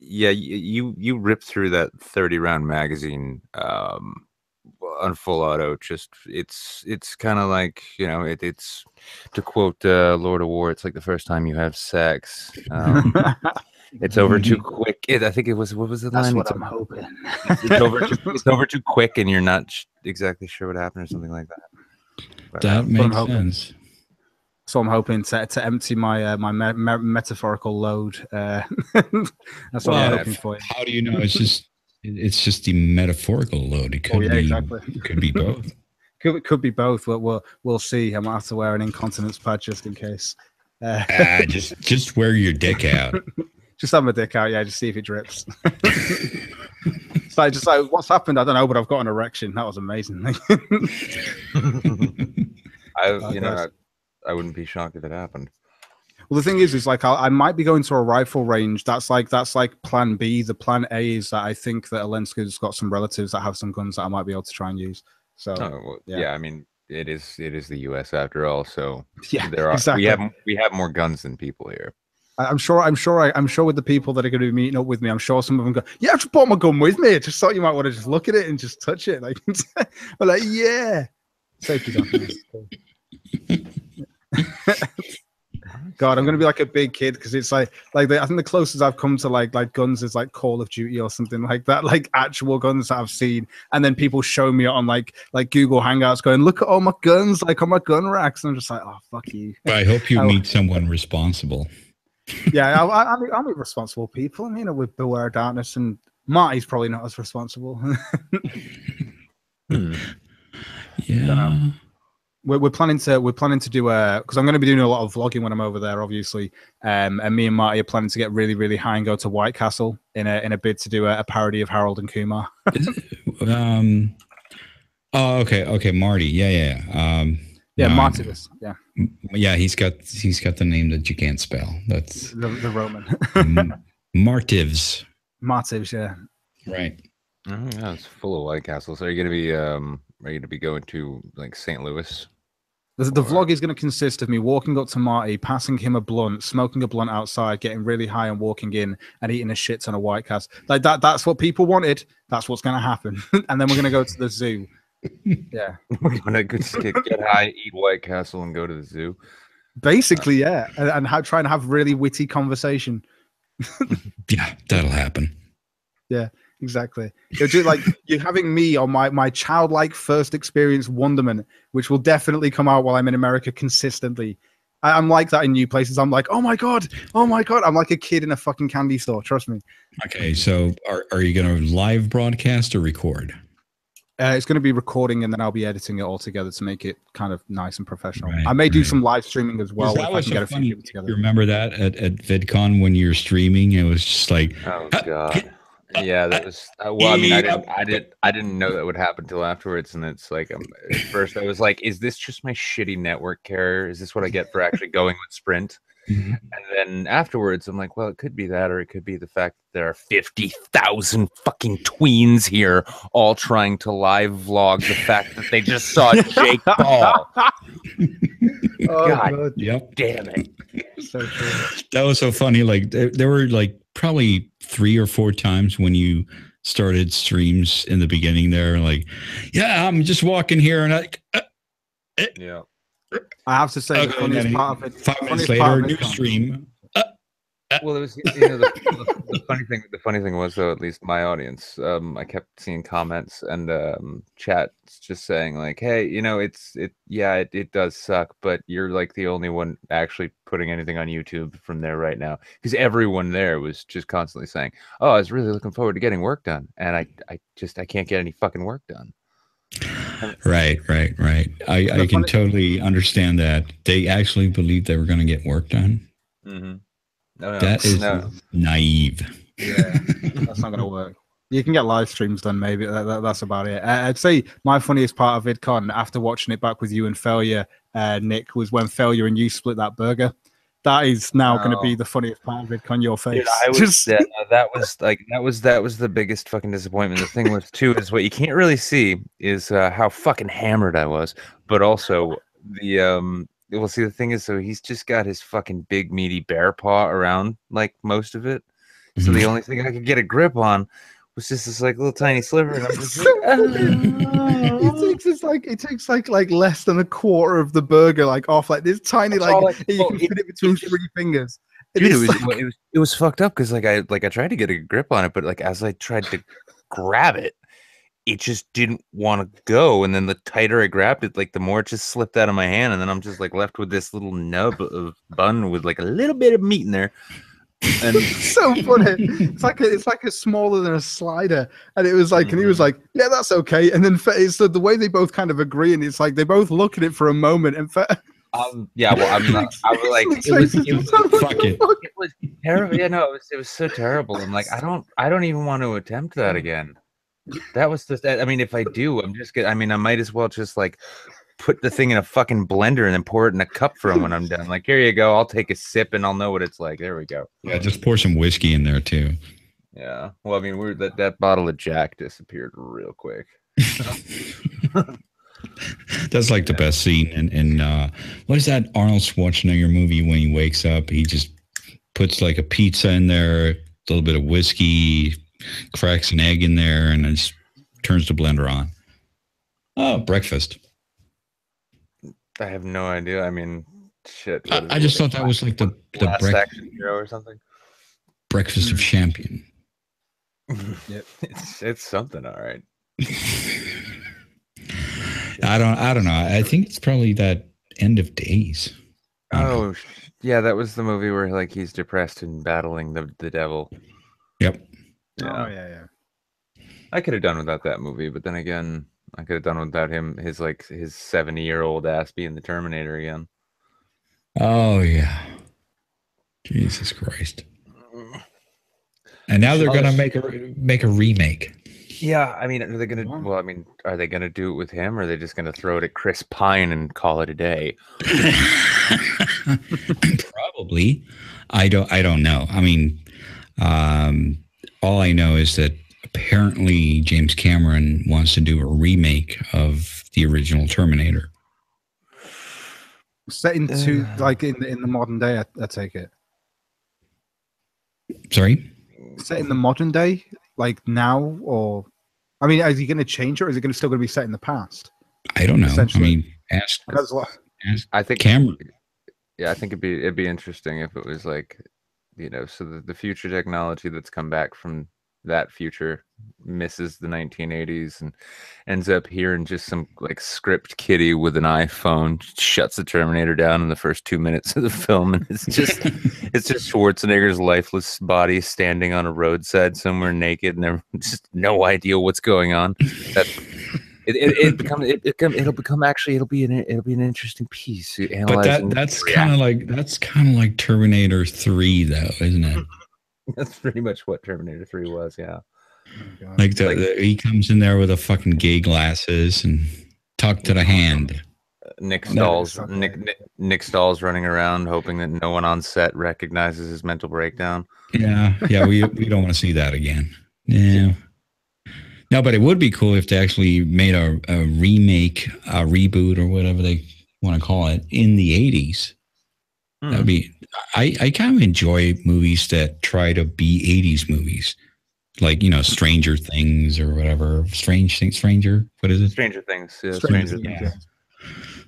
Speaker 4: yeah, you rip through that 30-round magazine on full auto. Just it's kind of like, you know, it's to quote Lord of War, it's like the first time you have sex. It's over too quick. I think it was, what was the line?
Speaker 3: That's what I'm hoping.
Speaker 4: It's over too quick, and you're not exactly sure what happened, or something like that. But,
Speaker 1: that makes sense.
Speaker 3: So I'm hoping to empty my my metaphorical load. That's what I'm hoping for.
Speaker 1: How do you know? It's just the metaphorical load. It could be exactly. It could be both.
Speaker 3: Could be both. We'll see. I might have to wear an incontinence pad just in case.
Speaker 1: Just wear your dick out.
Speaker 3: Just have my dick out, yeah. Just see if it drips. So just like, what's happened? I don't know, but I've got an erection. That was amazing.
Speaker 4: I wouldn't be shocked if it happened.
Speaker 3: Well, the thing is like I might be going to a rifle range. That's like plan B. The plan A is that I think that Alenska's got some relatives that have some guns that I might be able to try and use. So
Speaker 4: I mean, it is the U.S. after all. So
Speaker 3: yeah,
Speaker 4: exactly. We have more guns than people here.
Speaker 3: I'm sure with the people that are going to be meeting up with me, I'm sure some of them go, yeah, I just brought my gun with me. I just thought you might want to just look at it and just touch it. Like, I'm like, yeah. Safety gun. God, I'm gonna be like a big kid because it's like I think the closest I've come to like guns is like Call of Duty or something like that, like actual guns that I've seen, and then people show me on like Google Hangouts going, look at all my guns, like on my gun racks, and I'm just like, oh fuck you.
Speaker 1: But I hope you meet someone responsible.
Speaker 3: Yeah, I meet responsible people, and you know, with Beware of Darkness, and Marty's probably not as responsible.
Speaker 1: Yeah.
Speaker 3: We're planning to do because I'm going to be doing a lot of vlogging when I'm over there, obviously. And me and Marty are planning to get really, really high and go to White Castle in a bid to do a parody of Harold and Kumar.
Speaker 1: Oh, okay, Marty. Yeah.
Speaker 3: Marty was. Yeah.
Speaker 1: Yeah, he's got the name that you can't spell. That's
Speaker 3: the Roman.
Speaker 1: Martivs.
Speaker 3: Martivs, yeah.
Speaker 1: Right.
Speaker 4: Oh, yeah, it's full of White Castles. So are you going to be going to like St. Louis?
Speaker 3: The vlog is going to consist of me walking up to Marty, passing him a blunt, smoking a blunt outside, getting really high and walking in and eating a shit ton of White Castle. Like that's what people wanted. That's what's going to happen. And then we're going to go to the zoo. Yeah.
Speaker 4: We're going to get high, eat White Castle, and go to the zoo.
Speaker 3: Basically, yeah. And try and have really witty conversation.
Speaker 1: Yeah, that'll happen.
Speaker 3: Yeah. Exactly. Like you're having me on my childlike first experience wonderment, which will definitely come out while I'm in America consistently. I'm like that in new places. I'm like, oh my god. I'm like a kid in a fucking candy store. Trust me.
Speaker 1: Okay, so are you going to live broadcast or record?
Speaker 3: It's going to be recording, and then I'll be editing it all together to make it kind of nice and professional.
Speaker 1: Right,
Speaker 3: I may do
Speaker 1: right.
Speaker 3: some live streaming as well
Speaker 1: That
Speaker 3: if I
Speaker 1: was
Speaker 3: can
Speaker 1: so
Speaker 3: get a few
Speaker 1: funny.
Speaker 3: people together.
Speaker 1: You remember that at VidCon when you were streaming? It was just like,
Speaker 4: Oh god. Yeah, that was well. I mean, I didn't know that would happen till afterwards, and it's like at first I was like, "Is this just my shitty network carrier? Is this what I get for actually going with Sprint?"
Speaker 1: Mhm.
Speaker 4: And then afterwards, I'm like, "Well, it could be that, or it could be the fact that there are 50,000 fucking tweens here, all trying to live vlog the fact that they just saw Jake Paul."
Speaker 3: Oh,
Speaker 4: God.
Speaker 1: Yep.
Speaker 4: Damn it!
Speaker 3: So true.
Speaker 1: That was so funny. Like there were like probably 3 or 4 times when you started streams in the beginning there, like, yeah, I'm just walking here and
Speaker 4: Yeah.
Speaker 3: I have to say, the
Speaker 1: okay,
Speaker 3: funniest
Speaker 1: and
Speaker 3: part of it.
Speaker 1: 5 minutes
Speaker 3: funniest part
Speaker 1: later,
Speaker 3: of
Speaker 1: new
Speaker 3: VidCon-
Speaker 1: stream.
Speaker 4: Well, it was the funny thing. The funny thing was, though, at least my audience, I kept seeing comments and chats just saying like, "Hey, it does suck, but you're like the only one actually putting anything on YouTube from there right now," because everyone there was just constantly saying, "Oh, I was really looking forward to getting work done, and I can't get any fucking work done."
Speaker 1: Right. I can totally understand that. They actually believed they were going to get work done.
Speaker 4: Mm-hmm. No,
Speaker 1: That is naive.
Speaker 3: Yeah, that's not going to work. You can get live streams done, maybe. That's about it. I'd say my funniest part of VidCon, after watching it back with you and Failure, Nick, was when Failure and you split that burger. That is now going to be the funniest part of VidCon. Your face.
Speaker 4: Dude, that was the biggest fucking disappointment. The thing was too is what you can't really see is how fucking hammered I was, but also the well, see, the thing is, so he's just got his fucking big meaty bear paw around like most of it. So the only thing I could get a grip on was just this like little tiny sliver, and I'm just
Speaker 3: it takes like less than a quarter of the burger like off like this tiny you can fit it between 3 fingers.
Speaker 4: Dude, it was fucked up because like I tried to get a grip on it, but like as I tried to grab it, it just didn't want to go, and then the tighter I grabbed it, like the more it just slipped out of my hand, and then I'm just like left with this little nub of bun with like a little bit of meat in there. And
Speaker 3: so funny. It's like a smaller than a slider, and it was like, and he was like, "Yeah, that's okay." And then it's the way they both kind of agree, and it's like they both look at it for a moment, and
Speaker 4: yeah, well, I'm not. I was like, it was
Speaker 1: fuck it.
Speaker 4: It was terrible. Yeah, no, it was so terrible. I'm like, I don't even want to attempt that again. That was just. I mean, if I do, I'm just gonna. I mean, I might as well just like put the thing in a fucking blender and then pour it in a cup for him when I'm done. Like, here you go. I'll take a sip and I'll know what it's like. There we go.
Speaker 1: Yeah, just pour some whiskey in there too.
Speaker 4: Yeah. Well, I mean, that bottle of Jack disappeared real quick.
Speaker 1: That's like the best scene in what is that Arnold Schwarzenegger movie when he wakes up? He just puts like a pizza in there, a little bit of whiskey, cracks an egg in there, and then just turns the blender on. Oh, breakfast.
Speaker 4: I have no idea. I mean, shit.
Speaker 1: I just thought that was like the
Speaker 4: Action Hero or something.
Speaker 1: Breakfast of Champion.
Speaker 3: Yep.
Speaker 4: It's something, all right.
Speaker 1: I don't know. I think it's probably that End of Days.
Speaker 4: Oh, yeah, that was the movie where like he's depressed and battling the devil.
Speaker 1: Yep.
Speaker 3: Yeah. Oh yeah.
Speaker 4: I could have done without that movie, but then again, I could have done without him. His 70-year-old ass being the Terminator again.
Speaker 1: Oh yeah. Jesus Christ. And now they're gonna make a remake.
Speaker 4: Yeah, I mean, are they gonna? Well, I mean, are they gonna do it with him, or are they just gonna throw it at Chris Pine and call it a day?
Speaker 1: Probably. I don't know. I mean, all I know is that apparently James Cameron wants to do a remake of the original Terminator.
Speaker 3: Set into like in the modern day, I take it.
Speaker 1: Sorry?
Speaker 3: Set in the modern day, like now, or I mean, is he going to change it, or is it still going to be set in the past?
Speaker 1: I don't know. I mean, ask
Speaker 4: I think
Speaker 1: Cameron.
Speaker 4: Yeah, I think it'd be interesting if it was like, so the future technology that's come back from that future misses the 1980s and ends up hearing just some like script kiddie with an iPhone shuts the Terminator down in the first 2 minutes of the film, and it's just Schwarzenegger's lifeless body standing on a roadside somewhere naked, and just no idea what's going on. It'll be an interesting piece.
Speaker 1: But that's kind of like Terminator 3, though, isn't it?
Speaker 4: That's pretty much what Terminator 3 was, yeah.
Speaker 3: Oh,
Speaker 1: Like he comes in there with a fucking gay glasses and talk to the hand.
Speaker 4: Nick Stahl's running around hoping that no one on set recognizes his mental breakdown.
Speaker 1: Yeah, we don't want to see that again. Yeah. No, but it would be cool if they actually made a remake, a reboot, or whatever they want to call it in the 80s. That would be. I kind of enjoy movies that try to be 80s movies. Like, Stranger Things or whatever. Stranger? What is it?
Speaker 4: Stranger Things. Yeah,
Speaker 3: Stranger
Speaker 4: Things.
Speaker 3: Things.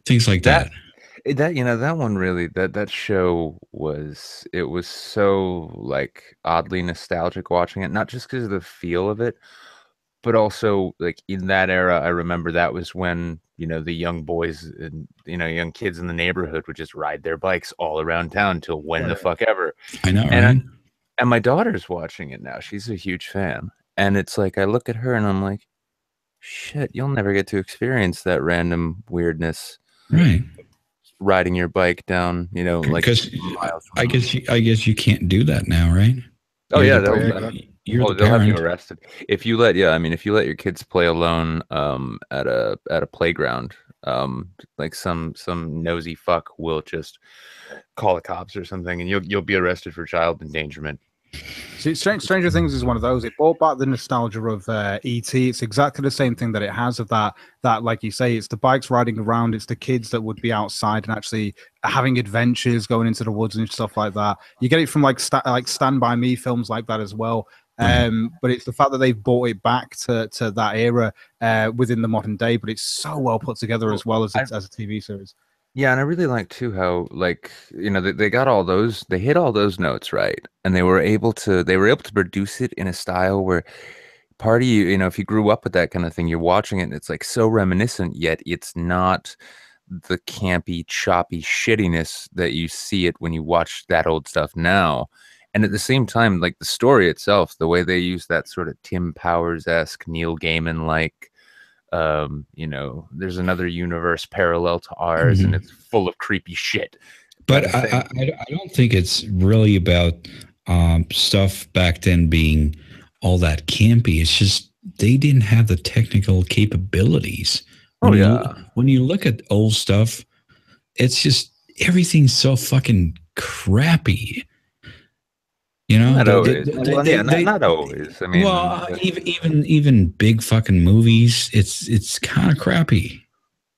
Speaker 1: Things like that.
Speaker 4: That one really, that show was so like oddly nostalgic watching it, not just because of the feel of it, but also like in that era, I remember that was when, the young boys and, young kids in the neighborhood would just ride their bikes all around town till when the fuck ever.
Speaker 1: I know, right?
Speaker 4: And my daughter's watching it now. She's a huge fan. And it's like, I look at her and I'm like, shit, you'll never get to experience that random weirdness.
Speaker 1: Right.
Speaker 4: Riding your bike down, like miles.
Speaker 1: I guess you can't do that now, right?
Speaker 4: Oh,
Speaker 1: You're
Speaker 4: yeah.
Speaker 1: the
Speaker 4: They'll have you
Speaker 1: parent.
Speaker 4: arrested. If you let your kids play alone at a playground, like some nosy fuck will just call the cops or something, and you'll be arrested for child endangerment.
Speaker 3: See, Stranger Things is one of those. It brought back the nostalgia of E.T. It's exactly the same thing that it has of that, like you say, it's the bikes riding around. It's the kids that would be outside and actually having adventures, going into the woods and stuff like that. You get it from like Stand By Me films like that as well. But it's the fact that they've brought it back to that era within the modern day. But it's so well put together as well as a TV series.
Speaker 4: Yeah, and I really like too how they got all those, they hit all those notes right, and they were able to produce it in a style where part of you, if you grew up with that kind of thing, you're watching it and it's like so reminiscent, yet it's not the campy, choppy shittiness that you see it when you watch that old stuff now. And at the same time, like the story itself, the way they use that sort of Tim Powers-esque, Neil Gaiman-like, there's another universe parallel to ours, and it's full of creepy shit.
Speaker 1: But I don't think it's really about stuff back then being all that campy. It's just they didn't have the technical capabilities. When you look at old stuff, it's just everything's so fucking crappy.
Speaker 4: Not always. Not always. I mean,
Speaker 1: even big fucking movies, it's kind of crappy.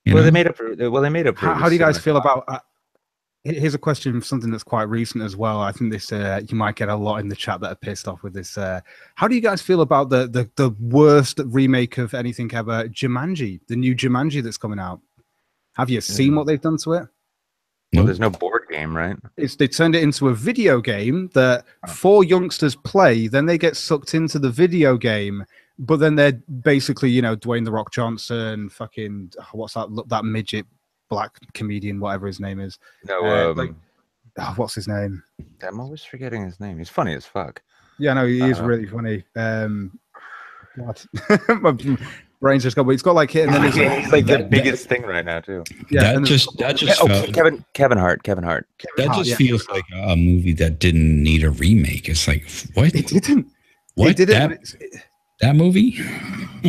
Speaker 4: They made up.
Speaker 3: How do you guys feel about? Here's a question, something that's quite recent as well. I think this you might get a lot in the chat that are pissed off with this. How do you guys feel about the worst remake of anything ever, Jumanji, the new Jumanji that's coming out? Have you seen what they've done to it?
Speaker 4: Well, there's no board game, right?
Speaker 3: They turned it into a video game that 4 youngsters play, then they get sucked into the video game, but then they're basically, Dwayne The Rock Johnson, fucking, what's that midget black comedian, whatever his name is.
Speaker 4: No,
Speaker 3: what's his name?
Speaker 4: I'm always forgetting his name. He's funny as fuck.
Speaker 3: Yeah, no, he is really funny. What? My brain's just gone, but it's got like hit, and then
Speaker 4: it's like the biggest thing right now too.
Speaker 1: Yeah, that just felt,
Speaker 4: Kevin Hart.
Speaker 1: That just feels like a movie that didn't need a remake. It's like, what?
Speaker 3: It didn't.
Speaker 1: What?
Speaker 3: It didn't.
Speaker 1: That movie?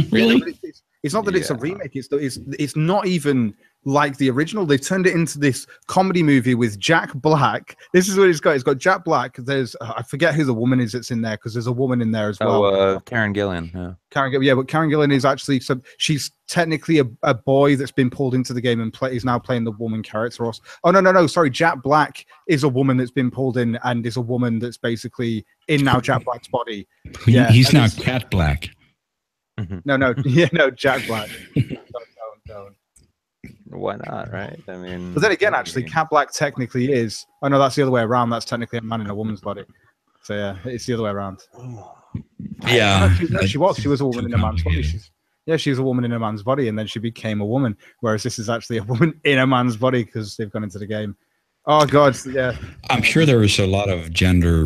Speaker 1: Really?
Speaker 3: It's not that it's a remake. It's not even like the original. They turned it into this comedy movie with Jack Black. This is what it's got. It's got Jack Black. There's I forget who the woman is that's in there, because there's a woman in there as well.
Speaker 4: Karen Gillan. Yeah.
Speaker 3: But Karen Gillan is actually she's technically a boy that's been pulled into the game and is now playing the woman character. No. Sorry, Jack Black is a woman that's been pulled in and is a woman that's basically in now Jack Black's body.
Speaker 1: He's now Cat Black.
Speaker 3: No, Jack Black. Don't.
Speaker 4: Why not, right? I mean,
Speaker 3: but then again, actually, Cat Black technically is. Oh no, that's the other way around. That's technically a man in a woman's body. So yeah, it's the other way around.
Speaker 1: Yeah,
Speaker 3: No, she was. She was a woman
Speaker 1: too
Speaker 3: in a man's body.
Speaker 1: complicated.
Speaker 3: She was a woman in a man's body, and then she became a woman. Whereas this is actually a woman in a man's body because they've gone into the game. Oh God, yeah.
Speaker 1: I'm sure there was a lot of gender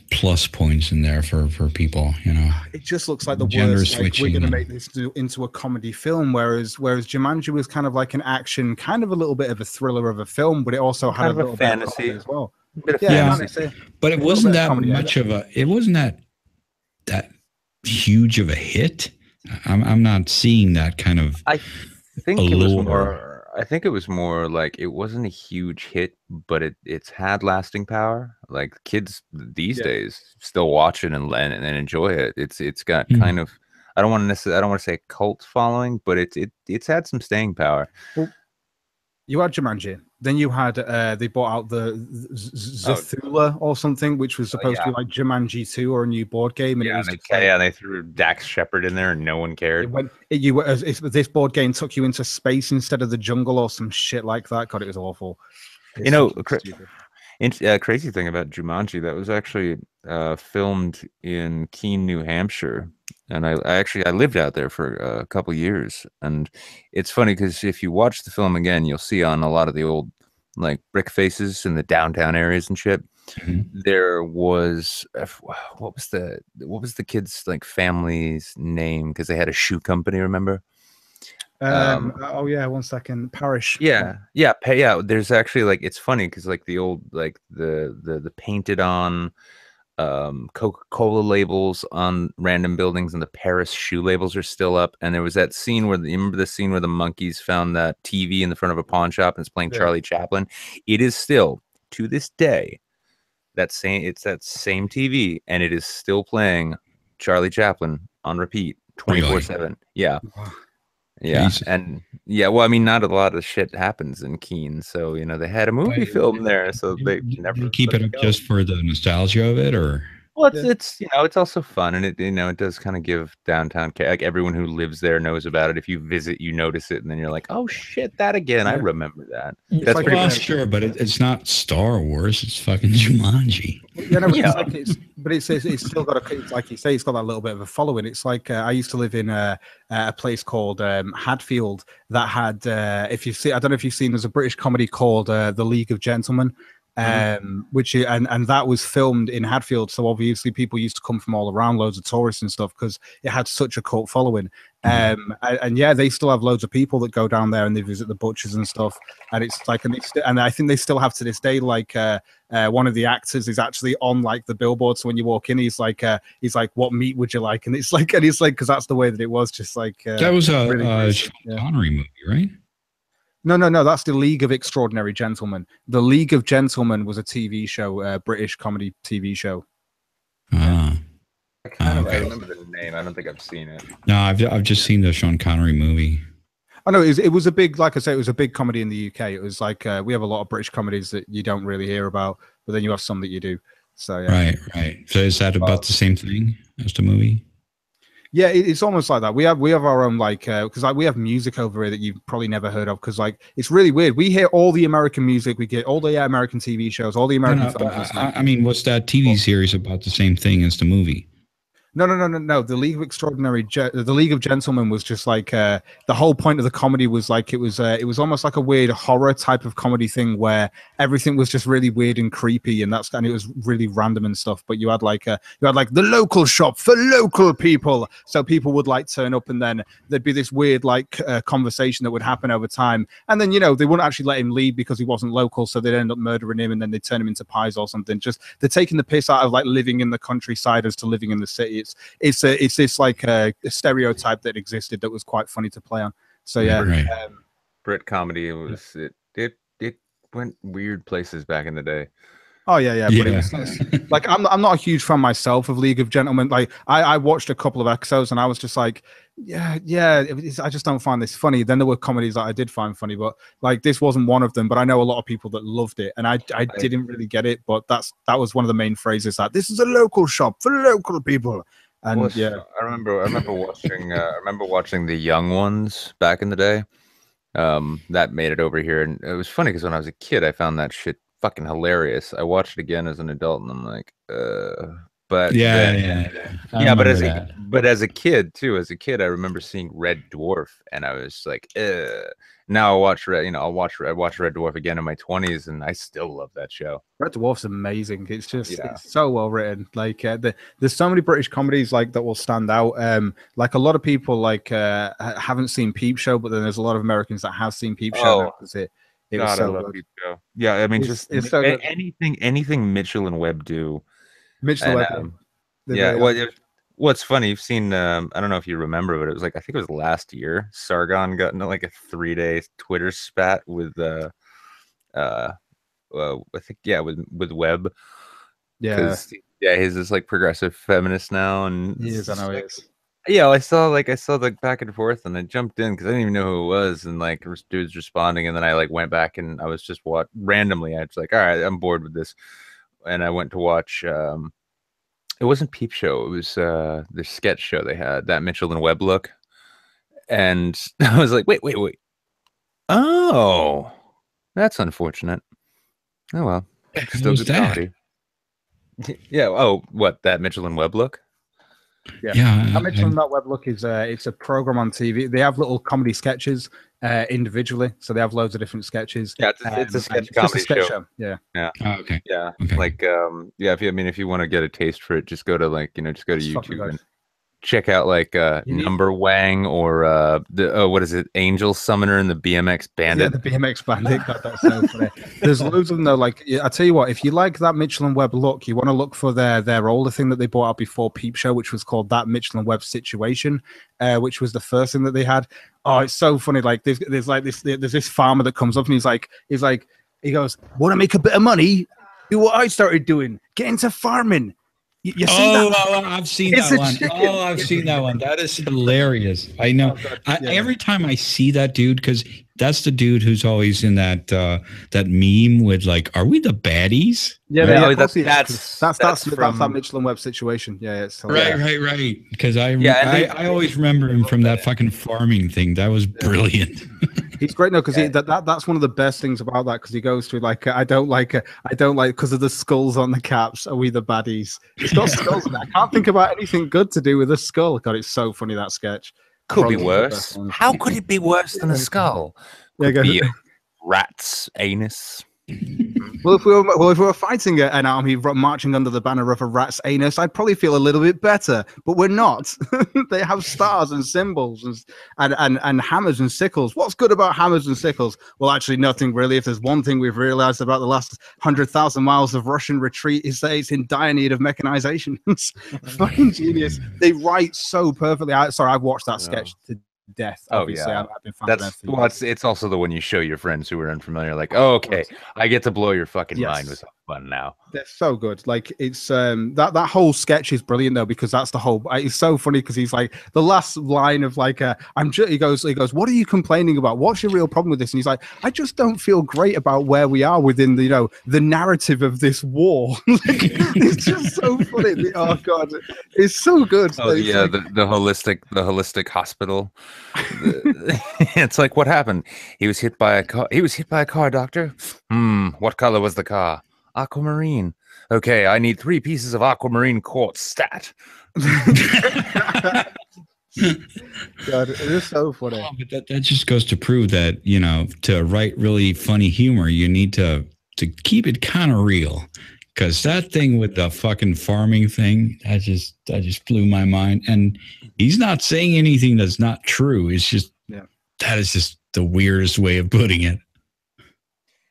Speaker 1: plus points in there for people. You know,
Speaker 3: It just looks like the
Speaker 1: Gender
Speaker 3: worst. Like, we're
Speaker 1: switching
Speaker 3: going to
Speaker 1: and-
Speaker 3: make this into a comedy film, whereas Jumanji was kind of like an action, kind of a little bit of a thriller of a film, but it also had
Speaker 4: Kind
Speaker 3: a
Speaker 4: of a
Speaker 3: little bit of
Speaker 4: fantasy.
Speaker 3: comedy as well.
Speaker 4: Bit of
Speaker 1: Yeah.
Speaker 4: fantasy.
Speaker 1: but it
Speaker 3: little
Speaker 1: wasn't
Speaker 3: bit of
Speaker 1: that
Speaker 3: comedy,
Speaker 1: much of a. It wasn't that huge of a hit. I'm not seeing that kind of.
Speaker 4: I think it was
Speaker 1: allure.
Speaker 4: more. I think it was more like it wasn't a huge hit, but it's had lasting power. Like kids these
Speaker 3: Yeah.
Speaker 4: days still watch it and enjoy it. It's got
Speaker 1: Hmm.
Speaker 4: kind of. I don't want to say a cult following, but it's had some staying power.
Speaker 3: You had Jumanji, then you had they bought out the Zthula or something, which was supposed to be like Jumanji 2 or a new board game, and it was just like,
Speaker 4: They threw Dax Shepard in there and no one cared.
Speaker 3: this board game took you into space instead of the jungle or some shit like that. God, it was awful.
Speaker 4: You know,
Speaker 3: Stupid.
Speaker 4: Crazy thing about Jumanji, that was actually filmed in Keene, New Hampshire, and I lived out there for a couple years. And it's funny because if you watch the film again, you'll see on a lot of the old like brick faces in the downtown areas and shit.
Speaker 1: Mhm.
Speaker 4: There was what was the kid's like family's name, because they had a shoe company, remember?
Speaker 3: Oh yeah, 1 second. Parish.
Speaker 4: Yeah. There's actually like, it's funny because like the old like the painted on Coca-Cola labels on random buildings and the Paris shoe labels are still up. And there was that scene where you remember the scene where the monkeys found that TV in the front of a pawn shop and it's playing Charlie Chaplin. It is still to this day that same TV, and it is still playing Charlie Chaplin on repeat 24/7. Yeah. Yeah,
Speaker 1: Jesus.
Speaker 4: and well, I mean, not a lot of shit happens in Keene, so you know they had a movie film there, so they never
Speaker 1: You keep
Speaker 4: let
Speaker 1: it up
Speaker 4: go.
Speaker 1: just for the nostalgia of it, or
Speaker 4: Well, it's it's also fun, and it does kind of give downtown like everyone who lives there knows about it. If you visit, you notice it, and then you're like, oh shit, that again, I remember that. That's
Speaker 3: like
Speaker 4: pretty
Speaker 1: well,
Speaker 3: a-
Speaker 4: much.
Speaker 1: sure, but it's not Star Wars. It's fucking Jumanji.
Speaker 3: Yeah, no, but
Speaker 4: Yeah.
Speaker 3: it's still got it's like you say, it's got that little bit of a following. It's like I used to live in a place called Hadfield that had if you see, I don't know if you've seen, there's a British comedy called The League of Gentlemen, which and that was filmed in Hadfield, so obviously people used to come from all around, loads of tourists and stuff, because it had such a cult following. And yeah, they still have loads of people that go down there and they visit the butchers and stuff, and it's like, and I think they still have to this day, like one of the actors is actually on like the billboard, so when you walk in, he's like what meat would you like, and it's like because that's the way that it was, just like
Speaker 1: That was a
Speaker 3: really crazy.
Speaker 1: Sean Connery movie, right?
Speaker 3: No, that's the League of Extraordinary Gentlemen. The League of Gentlemen was a TV show, British comedy TV show.
Speaker 1: Ah.
Speaker 4: I
Speaker 1: Okay.
Speaker 4: remember the name. I don't think I've seen it.
Speaker 1: No, I've just seen the Sean Connery movie.
Speaker 3: I know it was a big, like I say, it was a big comedy in the UK. It was like we have a lot of British comedies that you don't really hear about, but then you have some that you do. So yeah.
Speaker 1: Right. So is that about the same thing as the movie?
Speaker 3: Yeah, it's almost like that. We have our own like because like we have music over here that you've probably never heard of, because like it's really weird. We hear all the American music, we get all the American TV shows, all the American
Speaker 1: No,
Speaker 3: films.
Speaker 1: but I mean, was that TV series about the same thing as the movie?
Speaker 3: No. The League of the League of Gentlemen was just like the whole point of the comedy was like it was almost like a weird horror type of comedy thing where everything was just really weird and creepy, and it was really random and stuff. But you had like the local shop for local people, so people would like turn up, and then there'd be this weird like conversation that would happen over time, and then they wouldn't actually let him leave because he wasn't local, so they'd end up murdering him, and then they'd turn him into pies or something. Just they're taking the piss out of like living in the countryside as to living in the city. It's this like a stereotype that existed that was quite funny to play on. So yeah,
Speaker 1: Right.
Speaker 4: Brit comedy, it went weird places back in the day.
Speaker 3: oh yeah. But it was, like I'm not a huge fan myself of League of Gentlemen. Like I watched a couple of episodes and I was just like, yeah, I just don't find this funny. Then there were comedies that I did find funny, but like this wasn't one of them. But I know a lot of people that loved it, and I didn't really get it. But that was one of the main phrases, that this is a local shop for local people. And
Speaker 4: Well,
Speaker 3: yeah,
Speaker 4: I remember watching The Young Ones back in the day. That made it over here, and it was funny because when I was a kid, I found that shit fucking hilarious. I watched it again as an adult, and I'm like, But
Speaker 1: Yeah,
Speaker 4: then-
Speaker 1: yeah. I
Speaker 4: yeah, but
Speaker 1: remember that.
Speaker 4: as a kid too, I remember seeing Red Dwarf, and I was like, ugh. Now I watch I watch Red Dwarf again in my 20s, and I still love that show.
Speaker 3: Red Dwarf's amazing. It's just
Speaker 4: Yeah.
Speaker 3: it's so well written. Like there's so many British comedies like that will stand out. Like a lot of people like haven't seen Peep Show, but then there's a lot of Americans that have seen Peep Show.
Speaker 4: Oh,
Speaker 3: because it was
Speaker 4: God, I
Speaker 3: so
Speaker 4: love
Speaker 3: good.
Speaker 4: Peep Show. Yeah, I mean,
Speaker 3: It's so good.
Speaker 4: anything Mitchell and Webb do.
Speaker 3: Mitchell
Speaker 4: And,
Speaker 3: Webb.
Speaker 4: yeah, what's funny, you've seen I don't know if you remember, but it was like, I think it was last year, Sargon got into like a 3-day Twitter spat with I think with Webb.
Speaker 3: Yeah,
Speaker 4: He's this like progressive feminist now, and
Speaker 3: he is. I know he
Speaker 4: like,
Speaker 3: is.
Speaker 4: yeah, I saw the back and forth, and I jumped in because I didn't even know who it was, and like dudes responding, and then I like went back and I was just randomly. I was like, all right, I'm bored with this, and I went to watch. It wasn't Peep Show. It was the sketch show they had, that Mitchell and Webb look, and I was like, wait. Oh, that's unfortunate. Oh well, still good comedy. Yeah. Oh, what, that Mitchell and Webb look?
Speaker 1: Yeah.
Speaker 3: That Mitchell and Webb look is it's a program on TV. They have little comedy sketches individually, so they have loads of different sketches.
Speaker 4: Yeah, it's a sketch
Speaker 3: Just a
Speaker 4: comedy
Speaker 3: sketch
Speaker 4: show.
Speaker 3: Yeah.
Speaker 1: Oh, okay.
Speaker 4: Yeah,
Speaker 1: Okay.
Speaker 4: like if you want to get a taste for it, just go to just go to
Speaker 3: It's fucking
Speaker 4: YouTube
Speaker 3: good.
Speaker 4: and check out like
Speaker 3: You need-
Speaker 4: Number Wang or what is it, Angel Summoner and the BMX
Speaker 3: Yeah,
Speaker 4: Bandit.
Speaker 3: the BMX Bandit. God, that's so funny. There's loads of them though. Like I tell you what, if you like that Mitchell and Webb look, you want to look for their older thing that they brought out before Peep Show, which was called That Mitchell and Webb Situation, which was the first thing that they had. Oh, it's so funny. Like there's this farmer that comes up and he goes, want to make a bit of money? Do what I started doing. Get into farming. You see that?
Speaker 1: I've seen
Speaker 3: It's
Speaker 1: that
Speaker 3: a
Speaker 1: one.
Speaker 3: chicken.
Speaker 1: Oh, I've seen that one. That is hilarious. I know. Every time I see that dude, because that's the dude who's always in that that meme with like, "Are we the baddies?"
Speaker 3: Yeah,
Speaker 4: Right?
Speaker 3: yeah,
Speaker 4: Oh,
Speaker 3: of course he is,
Speaker 4: that's
Speaker 3: 'cause that's
Speaker 4: from-
Speaker 3: that Mitchell and Webb Situation. Yeah, it's
Speaker 1: Right,
Speaker 3: hilarious.
Speaker 1: right. Because
Speaker 4: and
Speaker 1: I always remember him from that fucking farming thing. That was brilliant.
Speaker 3: He's great now because that's one of the best things about that, because he goes through like I don't like because of the skulls on the caps. Are we the baddies? It's got skulls in it. I can't think about anything good to do with a skull. God, it's so funny, that sketch.
Speaker 4: Could be
Speaker 3: Probably the
Speaker 4: worse.
Speaker 3: best one.
Speaker 4: How could it be worse than a skull?
Speaker 3: Yeah,
Speaker 4: Could
Speaker 3: go-
Speaker 4: be a rat's anus.
Speaker 3: Well, if we were fighting an army marching under the banner of a rat's anus, I'd probably feel a little bit better. But we're not. They have stars and symbols and hammers and sickles. What's good about hammers and sickles? Well, actually, nothing really. If there's one thing we've realized about the last 100,000 miles of Russian retreat, is that it's in dire need of mechanization. It's fucking genius. They write so perfectly. I've watched that sketch to death.
Speaker 4: Oh,
Speaker 3: Obviously,
Speaker 4: yeah.
Speaker 3: I've been fan of them for years.
Speaker 4: It's also the one you show your friends who are unfamiliar, like, oh, okay, I get to blow your fucking
Speaker 3: Yes.
Speaker 4: mind with some fun now.
Speaker 3: They're so good. Like it's that whole sketch is brilliant though, because that's the whole. It's so funny because he's like the last line of like he goes, what are you complaining about? What's your real problem with this? And he's like, I just don't feel great about where we are within the the narrative of this war. Like, it's just so funny. Oh god, it's so good.
Speaker 4: Oh
Speaker 3: It's
Speaker 4: yeah,
Speaker 3: like-
Speaker 4: the holistic hospital. It's like, what happened? He was hit by a car. He was hit by a car, doctor. What color was the car? Aquamarine. Okay, I need 3 pieces of aquamarine quartz stat.
Speaker 3: God, it is so funny.
Speaker 1: Oh, but that just goes to prove that, to write really funny humor, you need to keep it kind of real. Because that thing with the fucking farming thing, that just blew my mind. And he's not saying anything that's not true. It's just that is just the weirdest way of putting it.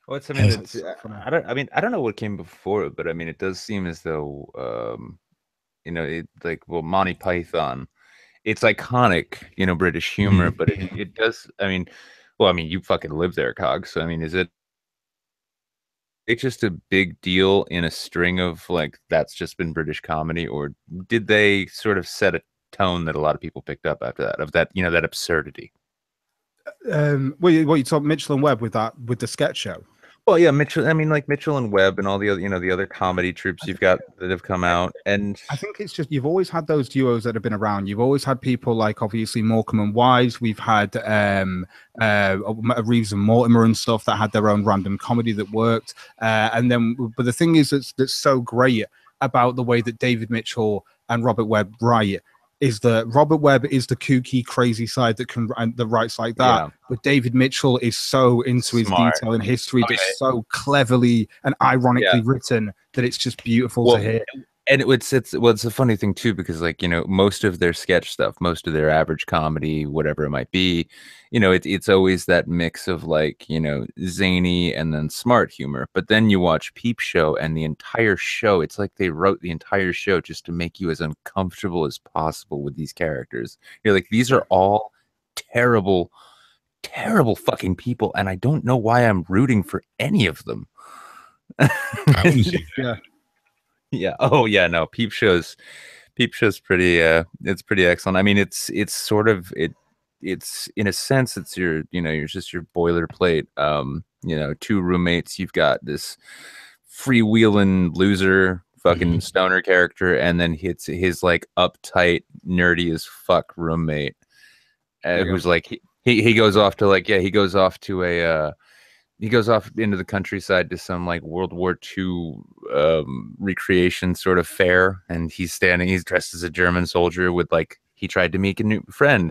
Speaker 4: Well, it's,
Speaker 3: It's
Speaker 4: I don't know what came before it, but I mean, it does seem as though, Monty Python, it's iconic, British humor, but it does. I mean, you fucking live there, Cog. So I mean, it's just a big deal in a string of like that's just been British comedy, or did they sort of set a tone that a lot of people picked up after that of that that absurdity?
Speaker 3: What you talk Mitchell and Webb with the sketch show?
Speaker 4: Well, yeah, Mitchell. I mean, like Mitchell and Webb and all the other, the other comedy troupes you've got that have come out, and
Speaker 3: I think it's just you've always had those duos that have been around. You've always had people like obviously Morecambe and Wise. We've had Reeves and Mortimer and stuff that had their own random comedy that worked. And then, but the thing is that's so great
Speaker 2: about the way that David Mitchell and Robert Webb write is that Robert Webb is the kooky, crazy side that writes like that.
Speaker 4: Yeah.
Speaker 2: But David Mitchell is so into his
Speaker 4: Smart.
Speaker 2: detail and history,
Speaker 4: Okay.
Speaker 2: just so cleverly and ironically written that it's just beautiful to hear.
Speaker 4: And it's a funny thing too, because like, you know, most of their sketch stuff, most of their average comedy, whatever it might be, you know, it's always that mix of like, you know, zany and then smart humor. But then you watch Peep Show, and the entire show, it's like they wrote the entire show just to make you as uncomfortable as possible with these characters. You're like, these are all terrible, terrible fucking people, and I don't know why I'm rooting for any of them.
Speaker 1: I wouldn't see that.
Speaker 2: Yeah.
Speaker 4: Yeah. Oh yeah. No. Peep Show's pretty. It's pretty excellent. I mean, it's sort of it's in a sense it's your, you know, you're just your boilerplate. You know, two roommates. You've got this freewheeling loser fucking stoner character, and then it's his like uptight nerdy as fuck roommate, who's like he goes off to like he goes off to a. He goes off into the countryside to some like World War II recreation sort of fair, and he's dressed as a German soldier with like, he tried to make a new friend,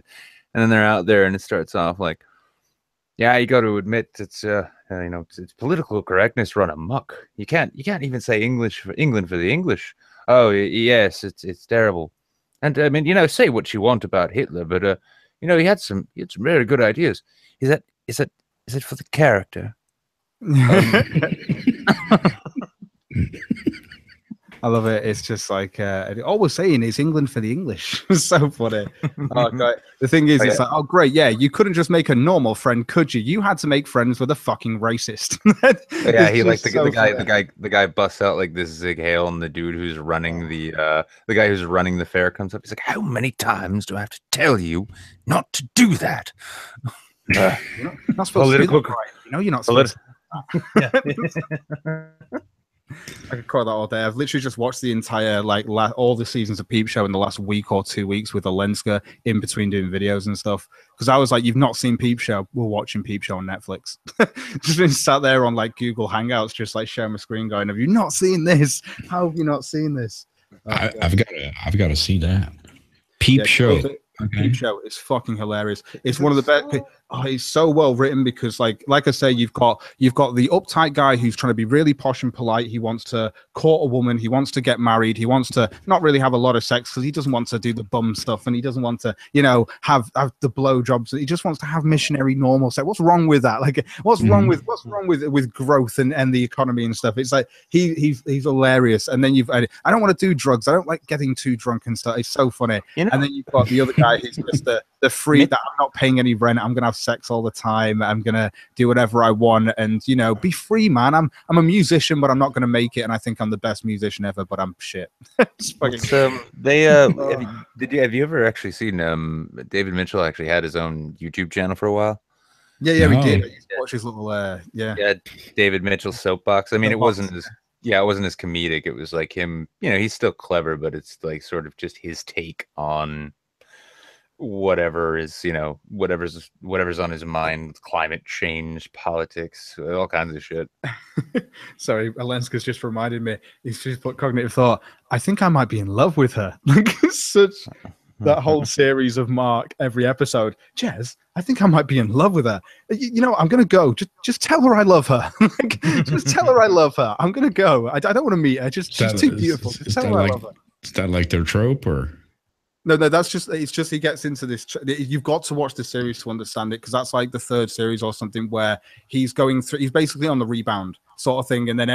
Speaker 4: and then they're out there, and it starts off like, yeah, you got to admit it's you know, it's political correctness run amok. You can't even say English for England for the English. Oh yes, it's terrible. And I mean, you know, say what you want about Hitler, but you know, he had some very good ideas. Is it for the character?
Speaker 2: I love it. It's just like all we're saying is England for the English. It's so funny. Oh, God. The thing is, it's like, oh great, yeah, you couldn't just make a normal friend, could you? You had to make friends with a fucking racist.
Speaker 4: Yeah, he like the guy busts out like this Zig Hale, and the dude who's running the guy who's running the fair comes up. He's like, how many times do I have to tell you not to do that?
Speaker 2: You're not supposed to do that, right? You know, you're not supposed to.
Speaker 4: Yeah.
Speaker 2: I could call that all day. I've literally just watched the entire all the seasons of Peep Show in the last week or 2 weeks with Alenska in between doing videos and stuff. Because I was like, "You've not seen Peep Show? We're watching Peep Show on Netflix." Just been sat there on like Google Hangouts, just like sharing my screen, going, "Have you not seen this? How have you not seen this?"
Speaker 1: I've got to see that Peep Show.
Speaker 2: Peep Show is fucking hilarious. It's one of the best. Oh, it's so well written because, like I say, you've got the uptight guy who's trying to be really posh and polite. He wants to court a woman. He wants to get married. He wants to not really have a lot of sex because he doesn't want to do the bum stuff, and he doesn't want to, you know, have the blowjobs. He just wants to have missionary normal sex. What's wrong with that? Like, what's wrong with growth and the economy and stuff? It's like he's hilarious. And then I don't want to do drugs. I don't like getting too drunk and stuff. It's so funny. You know? And then you've got the other guy who's just the free that I'm not paying any rent. I'm gonna have sex all the time. I'm gonna do whatever I want, and you know, be free, man. I'm a musician, but I'm not gonna make it. And I think I'm the best musician ever, but I'm shit.
Speaker 4: Have you ever actually seen David Mitchell actually had his own YouTube channel for a while?
Speaker 2: Yeah, we did. I used to watch his little
Speaker 4: David Mitchell's Soapbox. I mean, it wasn't as comedic. It was like him, you know, he's still clever, but it's like sort of just his take on whatever is, you know, whatever's on his mind, climate change, politics, all kinds of shit.
Speaker 2: Sorry, Alenska's just reminded me. He's just put cognitive thought. I think I might be in love with her. Like such that whole series of Mark, every episode. Jez, I think I might be in love with her. You know, I'm gonna go. Just tell her I love her. Like, just tell her I love her. I'm gonna go. I don't want to meet her. She's too beautiful. Just tell her I love her.
Speaker 1: Is that like their trope or?
Speaker 2: No, it's just he gets into this. You've got to watch the series to understand it, because that's like the third series or something where he's going through. He's basically on the rebound sort of thing, and then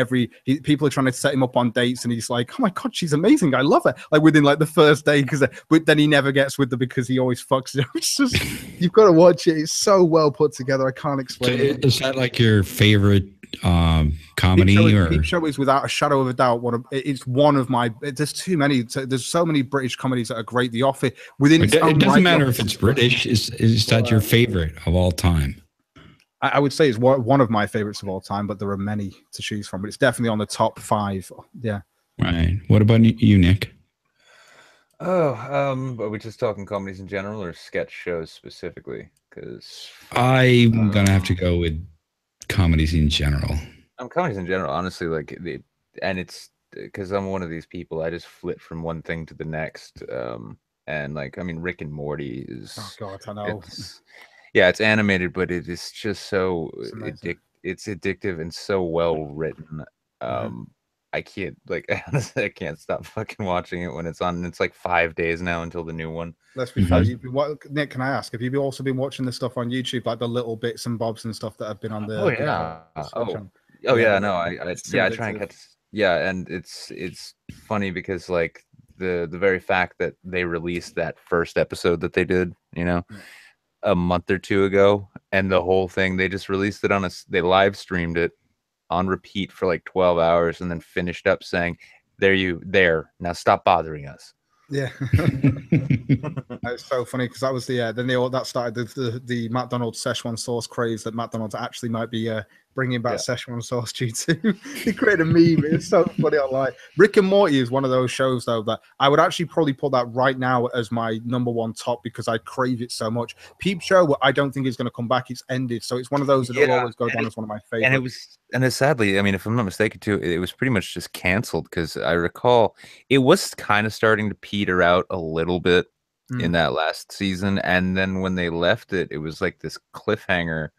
Speaker 2: people are trying to set him up on dates, and he's like, "Oh my god, she's amazing! I love her!" Like within like the first day, but then he never gets with her because he always fucks it. It's just, you've got to watch it. It's so well put together. I can't explain it.
Speaker 1: Is that like your favorite comedy?
Speaker 2: Peep Show is without a shadow of a doubt it's one of my. There's too many. There's so many British comedies that are great. The Office within
Speaker 1: it doesn't matter if it's British. Is that your favorite of all time?
Speaker 2: I would say it's one of my favorites of all time, but there are many to choose from. But it's definitely on the top 5. Yeah.
Speaker 1: Right. What about you, Nick?
Speaker 4: Are we just talking comedies in general or sketch shows specifically? Because
Speaker 1: I'm gonna have to go with comedies in general.
Speaker 4: Comedies in general, honestly, like because I'm one of these people, I just flip from one thing to the next. And like, I mean, Rick and Morty is,
Speaker 3: Oh God, I know.
Speaker 4: yeah, it's animated, but it is just so
Speaker 3: It's
Speaker 4: it's addictive and so well written. I can't, like, honestly, I can't stop fucking watching it when it's on. It's like 5 days now until the new one.
Speaker 3: Let's be fair. Nick, can I ask? Have you also been watching the stuff on YouTube, like the little bits and bobs and stuff that have been on the?
Speaker 4: Oh yeah.
Speaker 3: Channel?
Speaker 4: Yeah. No, I try and
Speaker 3: addictive.
Speaker 4: catch. Yeah, and it's funny because like the very fact that they released that first episode that they did, a month or two ago, and the whole thing, they just released it they live streamed it on repeat for like 12 hours and then finished up saying, there, now stop bothering us.
Speaker 3: Yeah. It's so funny because that was that started the McDonald's Szechuan sauce craze that McDonald's actually might be bringing back Szechuan sauce due to. They created a meme. It's so funny online. Rick and Morty is one of those shows though that I would actually probably put that right now as my #1 top because I crave it so much. Peep Show, I don't think is going to come back. It's ended, so it's one of those that will always go down as one of my favorites.
Speaker 4: And it's sadly, I mean, if I'm not mistaken, too, it was pretty much just canceled because I recall it was kind of starting to peter out a little bit in that last season, and then when they left it, it was like this cliffhanger.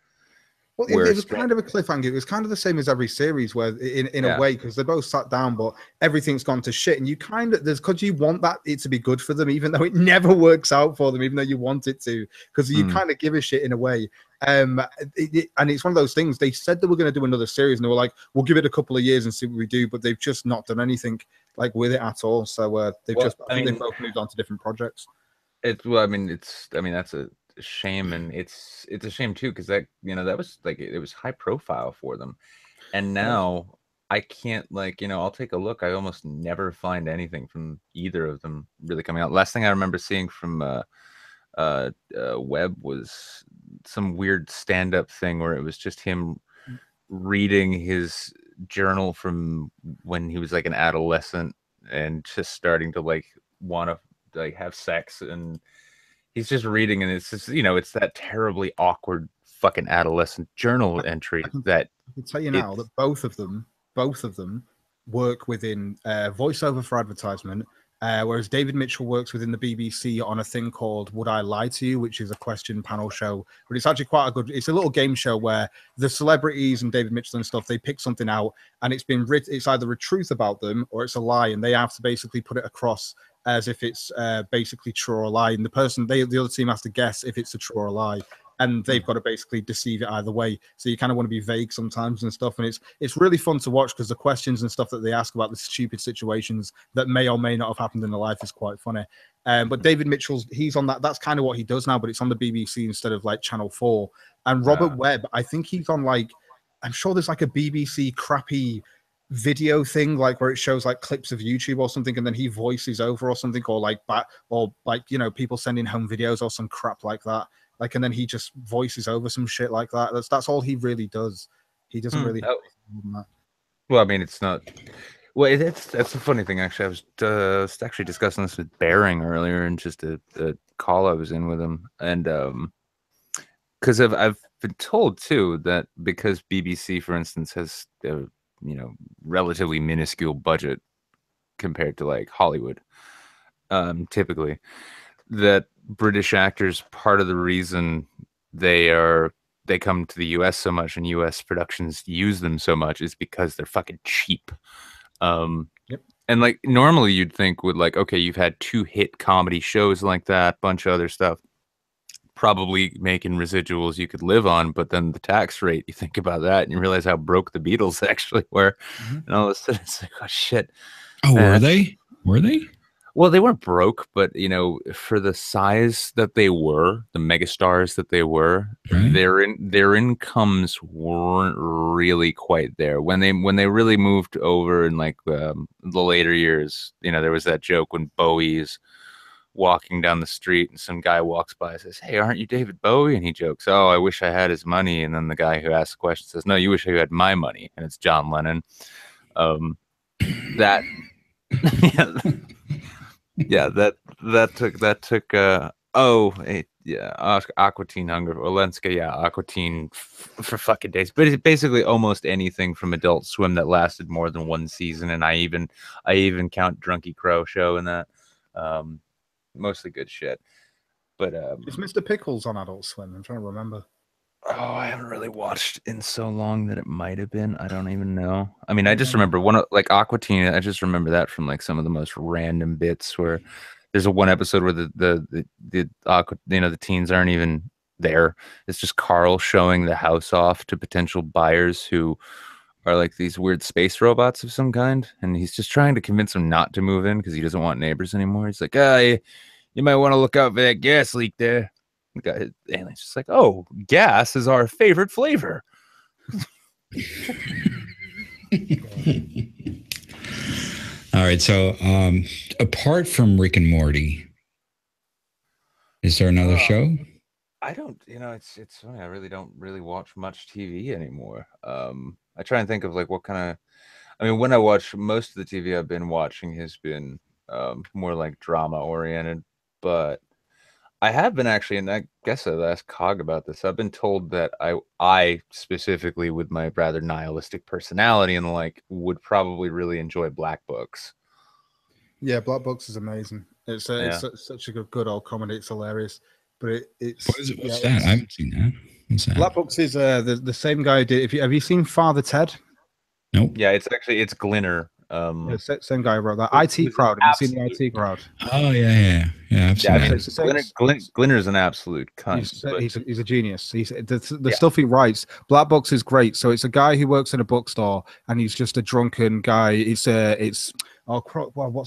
Speaker 3: Well, it was kind of a cliffhanger. It was kind of the same as every series, where in a way, because they both sat down, but everything's gone to shit, and you kind of because you want it to be good for them, even though it never works out for them, even though you want it to, because you kind of give a shit in a way. And it's one of those things. They said they were going to do another series, and they were like, "We'll give it a couple of years and see what we do," but they've just not done anything like with it at all. So I think they've both moved on to different projects.
Speaker 4: That's a shame, and it's a shame too because that that was like it was high profile for them, and now I can't I'll take a look. I almost never find anything from either of them really coming out. Last thing I remember seeing from Webb was some weird stand-up thing where it was just him reading his journal from when he was like an adolescent and just starting to want to have sex, and he's just reading, and it's just it's that terribly awkward fucking adolescent journal entry that
Speaker 3: I can tell you now that both of them work within voiceover for advertisement, whereas David Mitchell works within the BBC on a thing called Would I Lie to You, which is a question panel show, but it's actually it's a little game show where the celebrities and David Mitchell and stuff, they pick something out, and it's either a truth about them or it's a lie, and they have to basically put it across as if it's basically true or a lie, and the other team has to guess if it's a true or a lie, and they've got to basically deceive it either way. So you kind of want to be vague sometimes and stuff, and it's really fun to watch because the questions and stuff that they ask about the stupid situations that may or may not have happened in their life is quite funny. But David Mitchell's, he's on that's kind of what he does now, but it's on the BBC instead of like Channel 4. And Robert Webb, I think he's on I'm sure there's like a BBC crappy video thing where it shows clips of YouTube or something, and then he voices over or something, or people sending home videos or some crap like that, and then he just voices over some shit like that. That's all he really does. He doesn't really have more than that.
Speaker 4: Well, I mean, it's not. Well, that's a funny thing. Actually, I was actually discussing this with Bearing earlier, and just a call I was in with him, and because I've been told too that because BBC, for instance, has relatively minuscule budget compared to Hollywood, typically, that British actors, part of the reason they come to the US so much and US productions use them so much is because they're fucking cheap.
Speaker 3: Yep.
Speaker 4: And normally you'd think with okay, you've had 2 hit comedy shows like that, bunch of other stuff, probably making residuals you could live on, but then the tax rate, you think about that and you realize how broke the Beatles actually were. And all of a sudden it's oh shit.
Speaker 1: Oh, were they?
Speaker 4: Well, they weren't broke, but for the size that they were, the megastars that they were,
Speaker 1: right,
Speaker 4: their incomes weren't really quite there. When they really moved over in the later years, there was that joke when Bowie's walking down the street and some guy walks by and says, "Hey, aren't you David Bowie?" And he jokes, "Oh, I wish I had his money." And then the guy who asked the question says, "No, you wish you had my money." And it's John Lennon. That yeah, that took Aqua Teen Hunger, Olenska, yeah, Aqua Teen for fucking days. But it's basically almost anything from Adult Swim that lasted more than one season, and I even count Drunky Crow show in that. Mostly good shit. But
Speaker 3: Is Mr. Pickles on Adult Swim? I'm trying to remember.
Speaker 4: oh, I haven't really watched in so long that it might have been. I don't even know. I mean, I just remember one of like Aqua Teen. I just remember that from like some of the most random bits where there's a one episode where the Aqua, the teens aren't even there. It's just Carl showing the house off to potential buyers who are like these weird space robots of some kind, and he's just trying to convince them not to move in because he doesn't want neighbors anymore. He's like, you might want to look out for that gas leak there. The guy, alien's just like, oh, gas is our favorite flavor.
Speaker 1: All right. So, apart from Rick and Morty, is there another show?
Speaker 4: I don't. It's funny. I really don't watch much TV anymore. I try and think of like what kind of. I mean, when I watch most of the TV I've been watching has been more like drama oriented, but I have been actually, and I guess I've asked Cog about this. I've been told that I specifically, with my rather nihilistic personality and like, would probably really enjoy Black Books.
Speaker 3: Yeah, Black Books is amazing. It's such a good old comedy. It's hilarious. But it's
Speaker 1: what is it? What's that? I haven't seen that. What's that?
Speaker 3: Black Books is the same guy who did. Have you seen Father Ted?
Speaker 1: Nope.
Speaker 4: Yeah, it's Glinner.
Speaker 3: Same guy who wrote that. IT Crowd. Have you seen the IT Crowd?
Speaker 1: Oh yeah. I've seen that.
Speaker 4: Glinner's an absolute cunt.
Speaker 3: He's a genius. The stuff he writes. Black Books is great. So it's a guy who works in a bookstore, and he's just a drunken guy. What's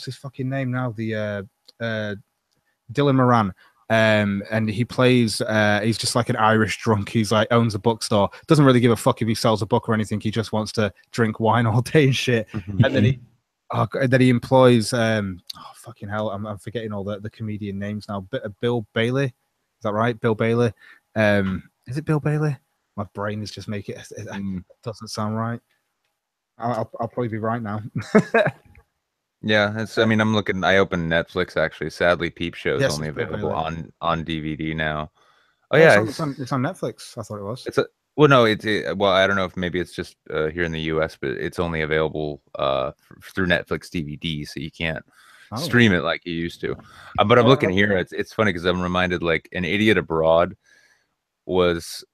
Speaker 3: his fucking name now? The Dylan Moran. And he plays he's just like an Irish drunk. He's like owns a bookstore, doesn't really give a fuck if he sells a book or anything. He just wants to drink wine all day and shit. And then he employs fucking hell, I'm forgetting all the comedian names now. Bill Bailey, is that right? Bill Bailey. Is it Bill Bailey? My brain is just making it doesn't sound right. I'll probably be right now.
Speaker 4: Yeah, I'm looking. I opened Netflix actually. Sadly, Peep Show is only available on DVD now. Oh yeah,
Speaker 3: it's on Netflix. I thought it was.
Speaker 4: Well, I don't know if maybe it's just here in the U.S., but it's only available through Netflix DVD, so you can't stream it like you used to. But I'm looking here. It's funny because I'm reminded like An Idiot Abroad was.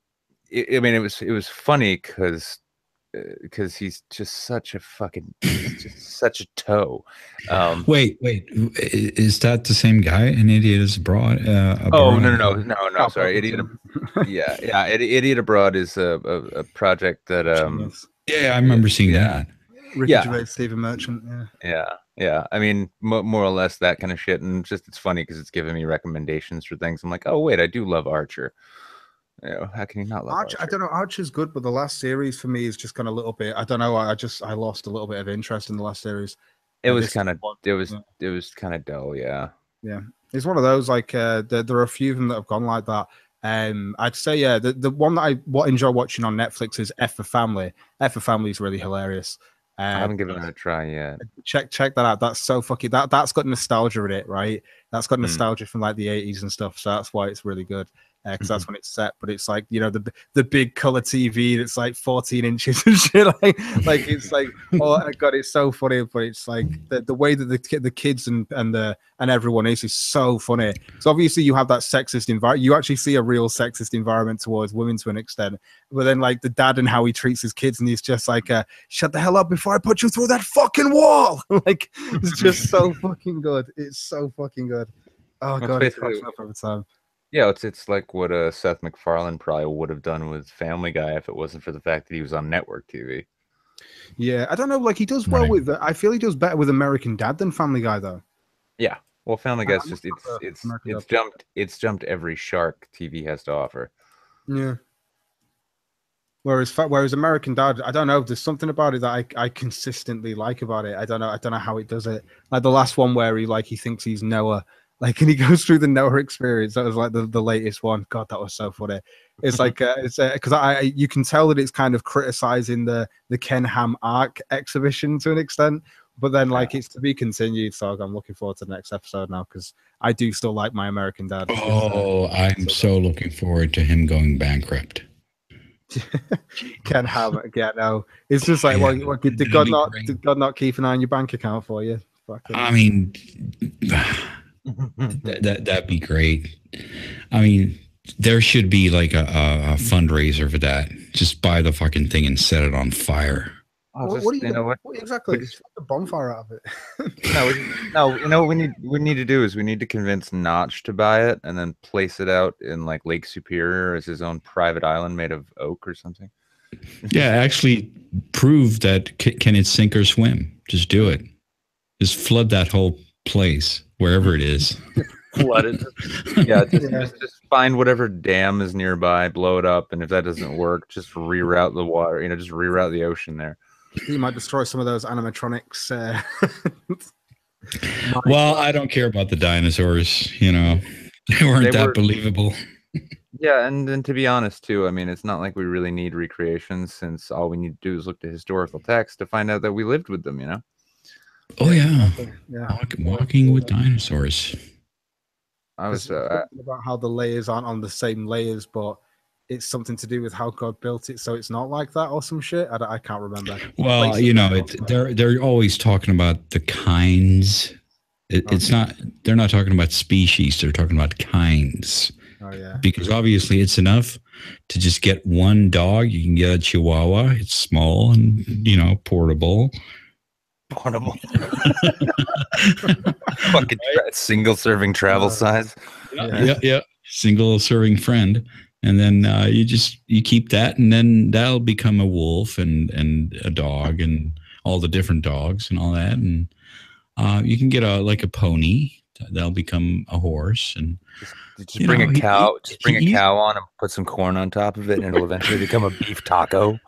Speaker 4: It was funny because he's just such a such a toe.
Speaker 1: Wait, is that the same guy? An Idiot Abroad?
Speaker 4: No. Sorry, Idiot. Idiot Abroad is a project that
Speaker 1: I remember seeing that.
Speaker 3: Ricky Gervais, Stephen Merchant.
Speaker 4: Yeah. I mean, more or less that kind of shit, and it's funny because it's giving me recommendations for things. I'm like, oh wait, I do love Archer. How can you not love Archer?
Speaker 3: I don't know. Archer's good, but the last series for me is just kind of a little bit. I don't know. I lost a little bit of interest in the last series.
Speaker 4: It was kind of dull. Yeah.
Speaker 3: Yeah. It's one of those like there are a few of them that have gone like that. I'd say the one that I enjoy watching on Netflix is F for Family. F for Family is really hilarious.
Speaker 4: I haven't given it a try yet.
Speaker 3: Check that out. That's so fucking that's got nostalgia in it, right? That's got nostalgia from like the 80s and stuff. So that's why it's really good. Because that's when it's set, but it's like the big color TV that's like 14 inches and shit. Like it's like oh god, it's so funny. But it's like the way that the kids and everyone is so funny. So obviously you have that sexist environment. You actually see a real sexist environment towards women to an extent. But then like the dad and how he treats his kids, and he's just like, shut the hell up before I put you through that fucking wall. Like it's just so fucking good. It's so fucking good. Oh god, it's cracks up every time.
Speaker 4: Yeah, it's like what Seth MacFarlane probably would have done with Family Guy if it wasn't for the fact that he was on network TV.
Speaker 3: Yeah, I don't know. Like he does well with. I feel he does better with American Dad than Family Guy, though.
Speaker 4: Yeah, well, Family Guy's just it's jumped every shark TV has to offer.
Speaker 3: Yeah. Whereas American Dad, I don't know. There's something about it that I consistently like about it. I don't know how it does it. Like the last one where he thinks he's Noah. Like, and he goes through the Noah experience. That was like the latest one. God, that was so funny. It's like because you can tell that it's kind of criticizing the Ken Ham arc exhibition to an extent, But then, like, it's to be continued. So I'm looking forward to the next episode now because I do still like my American Dad.
Speaker 1: Oh, I'm so looking forward to him going bankrupt.
Speaker 3: Can't have it again. No, it's just like,
Speaker 1: Yeah,
Speaker 3: what did God not keep an eye on your bank account for you? Fucking...
Speaker 1: I mean, that'd be great. I mean, there should be like a fundraiser for that. Just buy the fucking thing and set it on fire.
Speaker 3: What do you know? What exactly? Just a bonfire out of it.
Speaker 4: No. You know what we need to do is we need to convince Notch to buy it and then place it out in like Lake Superior as his own private island made of oak or something.
Speaker 1: Yeah, actually prove that can it sink or swim? Just do it. Just flood that whole place wherever it is.
Speaker 4: Flood it. Yeah, just find whatever dam is nearby, blow it up, and if that doesn't work, just reroute the water. You know, just reroute the ocean there.
Speaker 3: You might destroy some of those animatronics.
Speaker 1: Well, I don't care about the dinosaurs. You know, they weren't believable.
Speaker 4: Yeah, and to be honest, too, I mean, it's not like we really need recreations since all we need to do is look to historical texts to find out that we lived with them, you know?
Speaker 1: Oh, yeah.
Speaker 3: Yeah.
Speaker 1: Walking with dinosaurs.
Speaker 4: I was
Speaker 3: thinking about how the layers aren't on the same layers, but it's something to do with how God built it, so it's not like that or some shit. I can't remember.
Speaker 1: Well, you know, they're always talking about the kinds. It's not. They're not talking about species. They're talking about kinds.
Speaker 3: Oh yeah.
Speaker 1: Because obviously, it's enough to just get one dog. You can get a Chihuahua. It's small and portable.
Speaker 4: Portable. Fucking single serving travel size.
Speaker 1: Yeah. Single serving friend. And then you keep that, and then that'll become a wolf and a dog and all the different dogs and all that. And you can get a pony that'll become a horse, and
Speaker 4: just bring a cow. Just bring a cow on and put some corn on top of it, and it'll eventually become a beef taco.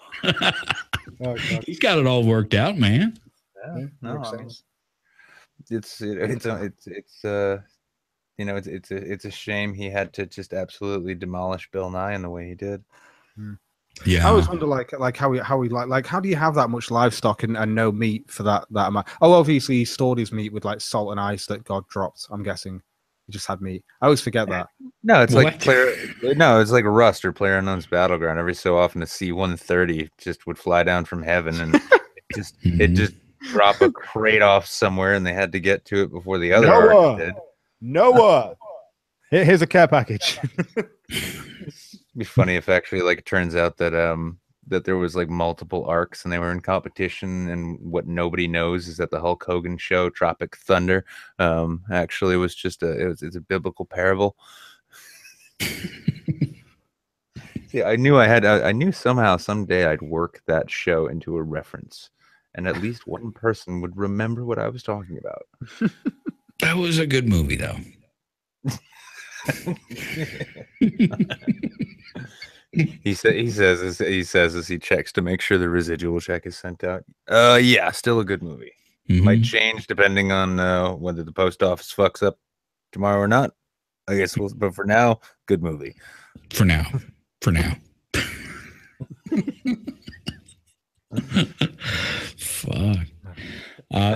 Speaker 1: He's got it all worked out, man.
Speaker 4: Yeah, no, I mean, it's a shame he had to just absolutely demolish Bill Nye in the way he did.
Speaker 1: Yeah,
Speaker 3: I always wonder how do you have that much livestock and no meat for that amount? Oh, obviously he stored his meat with like salt and ice that God dropped. I'm guessing he just had meat. I always forget that.
Speaker 4: No, it's like it's like Rust or PlayerUnknown's Battleground. Every so often a C-130 just would fly down from heaven and it just drop a crate off somewhere, and they had to get to it before the other ark did.
Speaker 3: Noah, here's a care package.
Speaker 4: It'd be funny if actually it turns out that that there was like multiple arcs and they were in competition, and what nobody knows is that the Hulk Hogan show Tropic Thunder actually was just it's a biblical parable. See, I knew somehow someday I'd work that show into a reference, and at least one person would remember what I was talking about.
Speaker 1: That was a good movie, though.
Speaker 4: He says as he checks to make sure the residual check is sent out. Yeah, still a good movie. Might change depending on whether the post office fucks up tomorrow or not. I guess but for now, good movie.
Speaker 1: For now. Fuck.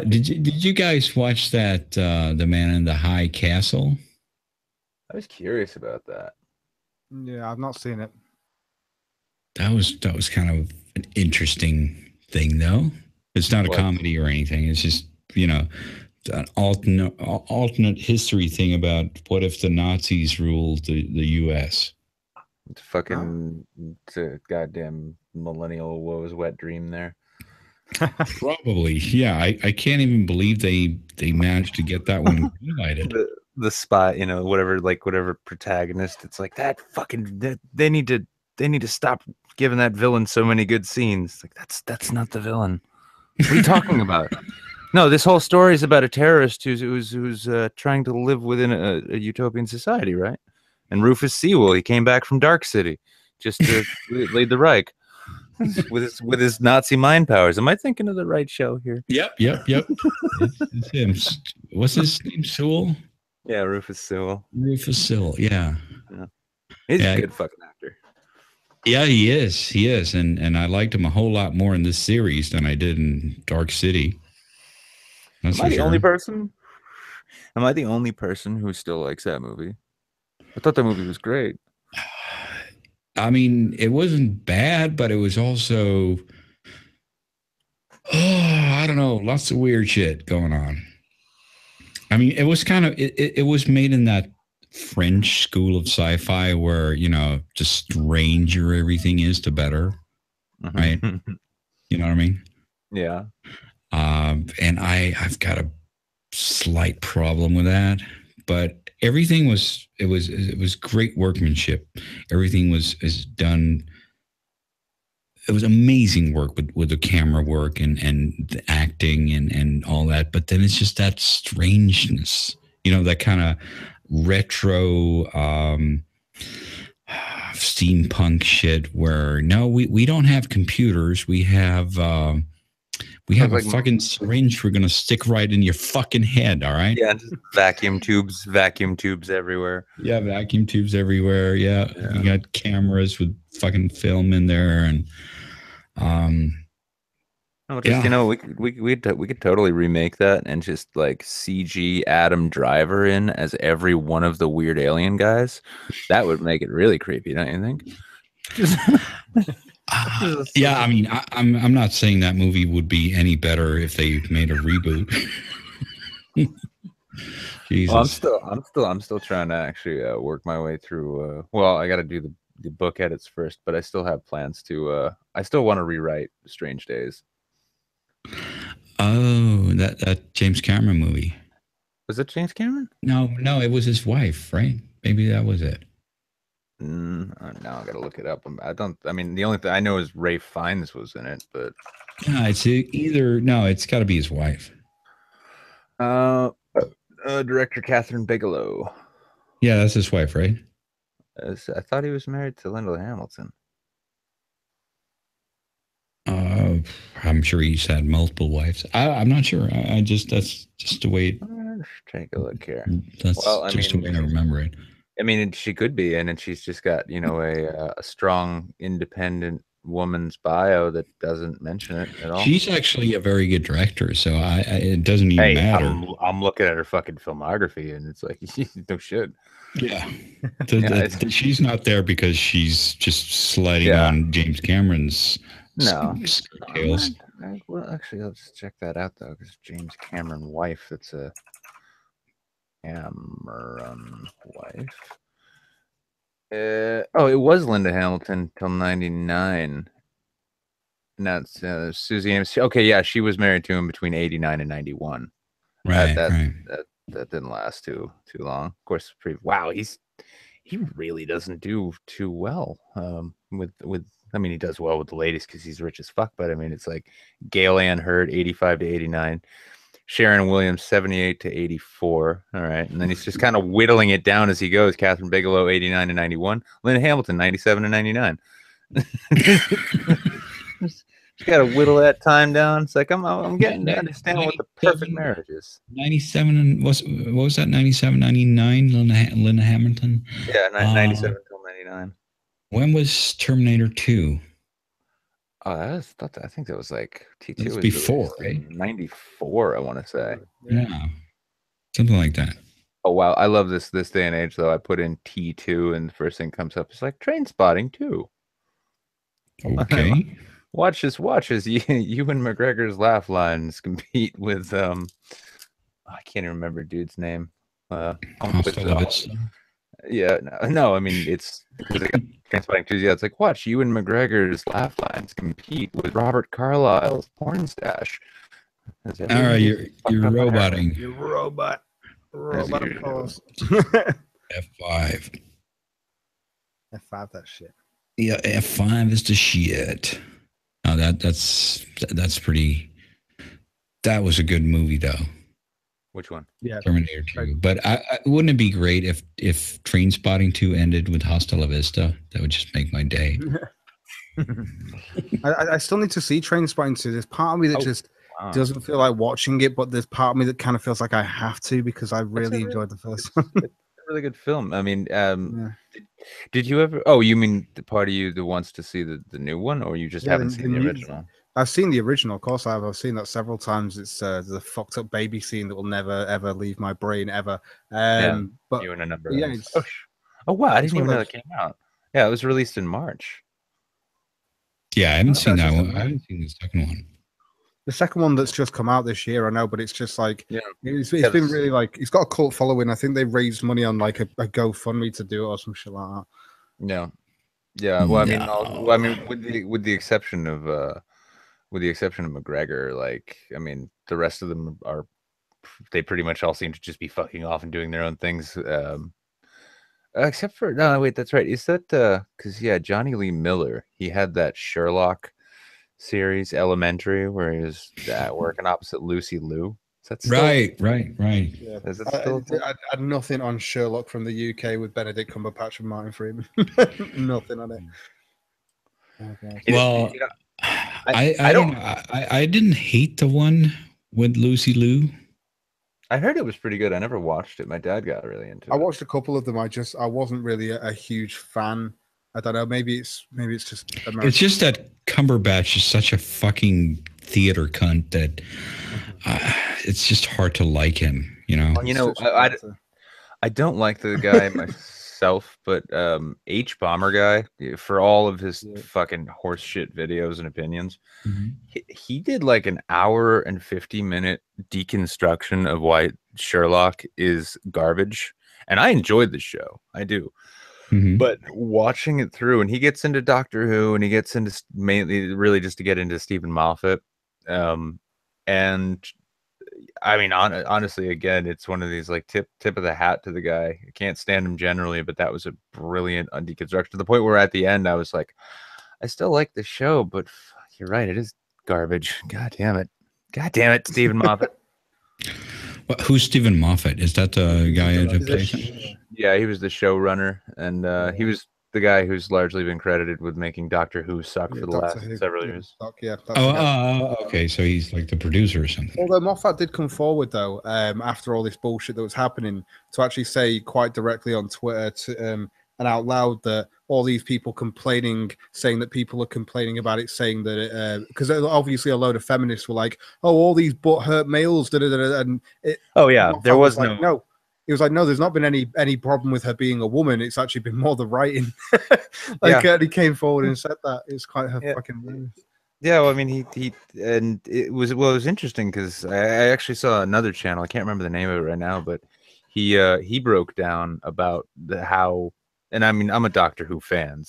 Speaker 1: Did you guys watch that The Man in the High Castle?
Speaker 4: I was curious about that.
Speaker 3: Yeah, I've not seen it.
Speaker 1: That was kind of an interesting thing, though. It's not a comedy or anything. It's just an alternate history thing about what if the Nazis ruled the U.S.
Speaker 4: It's fucking it's a goddamn millennial woes wet dream there.
Speaker 1: Probably, yeah. I can't even believe they managed to get that one highlighted.
Speaker 4: The spy, whatever protagonist. It's like that fucking. They need to stop giving that villain so many good scenes. Like that's not the villain. What are you talking about? No, this whole story is about a terrorist who's trying to live within a utopian society, right? And Rufus Sewell, he came back from Dark City just to lead the Reich with his Nazi mind powers. Am I thinking of the right show here?
Speaker 1: Yep. It's him. What's his name? Sewell?
Speaker 4: Yeah, Rufus Sewell.
Speaker 1: Rufus Sewell, yeah.
Speaker 4: He's a good fucking actor.
Speaker 1: Yeah, he is. And I liked him a whole lot more in this series than I did in Dark City. That's
Speaker 4: Am I
Speaker 1: for
Speaker 4: the only
Speaker 1: sure.
Speaker 4: person? Am I the only person who still likes that movie? I thought that movie was great.
Speaker 1: I mean, it wasn't bad, but it was also, I don't know, lots of weird shit going on. I mean, it was kind of, it was made in that French school of sci-fi where, the stranger everything is, the better, right? You know what I mean?
Speaker 4: Yeah.
Speaker 1: And I've got a slight problem with that, but everything was great workmanship. Everything is done. It was amazing work with the camera work and the acting and all that. But then it's just that strangeness, that kind of retro steampunk shit where no, we don't have computers. We have we have
Speaker 4: Sounds
Speaker 1: a
Speaker 4: like
Speaker 1: fucking syringe we're gonna stick right in your fucking head, all right?
Speaker 4: yeah, just vacuum tubes everywhere.
Speaker 1: Yeah, vacuum tubes everywhere. Yeah.
Speaker 4: Yeah.
Speaker 1: You got cameras with fucking film in there and
Speaker 4: No, just
Speaker 1: yeah.
Speaker 4: we could totally remake that and just like CG Adam Driver in as every one of the weird alien guys. That would make it really creepy, don't you think?
Speaker 1: Yeah, I mean, I'm not saying that movie would be any better if they made a reboot. Jesus.
Speaker 4: Well, I'm still trying to actually work my way through. Well, I got to do the book edits first, but I still have plans to. I still want to rewrite Strange Days.
Speaker 1: Oh, that James Cameron movie.
Speaker 4: Was it James Cameron?
Speaker 1: No, it was his wife, right? Maybe that was it.
Speaker 4: Now I got to look it up. I don't. I mean, the only thing I know is Ray Fiennes was in it, but
Speaker 1: No, it's either. No, it's got to be his wife.
Speaker 4: Director Catherine Bigelow.
Speaker 1: Yeah, that's his wife, right?
Speaker 4: I thought he was married to Linda Hamilton.
Speaker 1: I'm sure he's had multiple wives. I'm not sure. I just that's just the way.
Speaker 4: Let's take a look here.
Speaker 1: That's
Speaker 4: Well, I
Speaker 1: just
Speaker 4: mean,
Speaker 1: the way I remember it.
Speaker 4: I mean, she could be, and she's just got a strong, independent woman's bio that doesn't mention it at all.
Speaker 1: She's actually a very good director, so it doesn't even matter.
Speaker 4: I'm looking at her fucking filmography, and it's like no shit.
Speaker 1: Yeah, she's not there because she's just sliding on James Cameron's tails.
Speaker 4: Well, actually, let's check that out though, because James Cameron wife. That's a Cameron wife. It was Linda Hamilton till 99. Now it's Susie Ames. Okay, yeah, she was married to him between 89 and 91.
Speaker 1: Right,
Speaker 4: that didn't last too long. Of course, wow, he really doesn't do too well with. I mean, he does well with the ladies because he's rich as fuck. But I mean, it's like Gail Ann Hurd, 85 to 89. Sharon Williams, 78 to 84. All right. And then he's just kind of whittling it down as he goes. Catherine Bigelow, 89 to 91. Linda Hamilton, 97 to 99. Just got to whittle that time down. It's like, I'm getting to understand what the perfect marriage is.
Speaker 1: 97 and what was that? 97, 99, Linda Hamilton?
Speaker 4: Yeah, 97 till 99.
Speaker 1: When was Terminator 2?
Speaker 4: Oh, I think that was like T2 was
Speaker 1: before, right?
Speaker 4: 94, I want to say.
Speaker 1: Yeah. Something like that.
Speaker 4: Oh wow, I love this day and age though. I put in T2 and the first thing comes up is like Trainspotting 2.
Speaker 1: Okay.
Speaker 4: Watch as Ewan McGregor's laugh lines compete with I can't even remember dude's name. Yeah, no, I mean it's Trainspotting 2. Yeah, it's like watch Ewan McGregor's laugh lines compete with Robert Carlyle's porn stash.
Speaker 1: All right, you're roboting.
Speaker 3: You're robot. Robot, of course.
Speaker 1: F5.
Speaker 3: F5, that shit.
Speaker 1: Yeah, F5 is the shit. No, that's pretty. That was a good movie though.
Speaker 4: Which one?
Speaker 3: Yeah,
Speaker 1: Terminator 2. But wouldn't it be great if Trainspotting 2 ended with Hasta La Vista? That would just make my day.
Speaker 3: I still need to see Trainspotting 2. There's part of me that doesn't feel like watching it, but there's part of me that kind of feels like I have to because I really enjoyed the first one.
Speaker 4: It's a really good film. I mean, did you ever? Oh, you mean the part of you that wants to see the new one, or you just haven't seen the original?
Speaker 3: I've seen the original, of course I have. I've seen that several times. It's the fucked up baby scene that will never ever leave my brain ever. But
Speaker 4: you and a number
Speaker 3: yeah,
Speaker 4: of us. Oh wow, I
Speaker 3: it's
Speaker 4: didn't
Speaker 3: one
Speaker 4: even
Speaker 3: of
Speaker 4: know that came out. Yeah, it was released in March.
Speaker 1: Yeah, I haven't seen that
Speaker 3: just
Speaker 1: one. I haven't seen the second one.
Speaker 3: the second one that's just come out this year, I know, but it's just like it's
Speaker 4: Yeah,
Speaker 3: been really like it's got a cult following. I think they raised money on like a GoFundMe to do it or some shit like that.
Speaker 4: No. Yeah, well, I mean,
Speaker 1: No.
Speaker 4: with the exception of McGregor, like, I mean, the rest of them they pretty much all seem to just be fucking off and doing their own things. Except for no, wait, that's right. Is that because Johnny Lee Miller, he had that Sherlock series, Elementary, where he was working opposite Lucy Liu. Is that still
Speaker 1: Right.
Speaker 3: Yeah,
Speaker 4: Is it still?
Speaker 3: I had nothing on Sherlock from the UK with Benedict Cumberbatch and Martin Freeman. Nothing on it. Okay.
Speaker 1: Well, I don't know. I didn't hate the one with Lucy Liu.
Speaker 4: I heard it was pretty good. I never watched it. My dad got really into it.
Speaker 3: I watched a couple of them. I wasn't really a huge fan. I don't know. Maybe it's just American.
Speaker 1: It's just that Cumberbatch is such a fucking theater cunt that it's just hard to like him. You know.
Speaker 4: You know, I don't like the guy myself, but H Bomber guy, for all of his fucking horse shit videos and opinions, he did like an hour and 50-minute deconstruction of why Sherlock is garbage, and I enjoyed the show. I do. But watching it through, and he gets into Doctor Who, and he gets into mainly really just to get into Stephen Moffat, and I mean, honestly, again, it's one of these like tip of the hat to the guy. I can't stand him generally, but that was a brilliant deconstruction to the point where at the end I was like, I still like the show, but fuck, you're right, it is garbage. God damn it, Stephen Moffat.
Speaker 1: Who's Stephen Moffat? Is that the guy adaptation?
Speaker 4: Yeah, he was the showrunner, and he was the guy who's largely been credited with making Doctor Who suck for the last several years.
Speaker 1: Okay, so he's like the producer or something.
Speaker 3: Although Moffat did come forward though, after all this bullshit that was happening, to actually say quite directly on Twitter and out loud that all these people saying that people are complaining about it, saying that because obviously a load of feminists were like, oh, all these butt-hurt males, and
Speaker 4: Moffat
Speaker 3: there was like, no. He was like, no, there's not been any problem with her being a woman. It's actually been more the writing. He came forward and said that. It's quite fucking weird.
Speaker 4: Yeah, well, I mean, it was interesting because I actually saw another channel. I can't remember the name of it right now, but he broke down about how, and I mean, I'm a Doctor Who fan,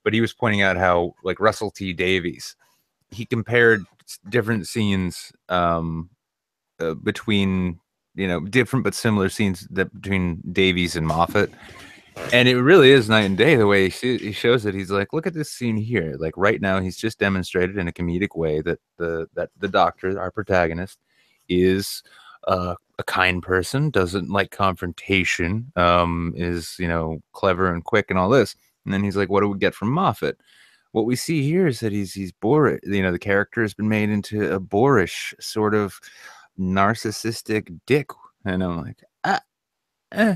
Speaker 4: but he was pointing out how, like, Russell T Davies, he compared different scenes between, different but similar scenes between Davies and Moffat. And it really is night and day the way he shows it. He's like, look at this scene here. Like right now, he's just demonstrated in a comedic way that the Doctor, our protagonist, is a kind person, doesn't like confrontation, is clever and quick and all this. And then he's like, what do we get from Moffat? What we see here is that he's boorish. The character has been made into a boorish sort of narcissistic dick. And I'm like,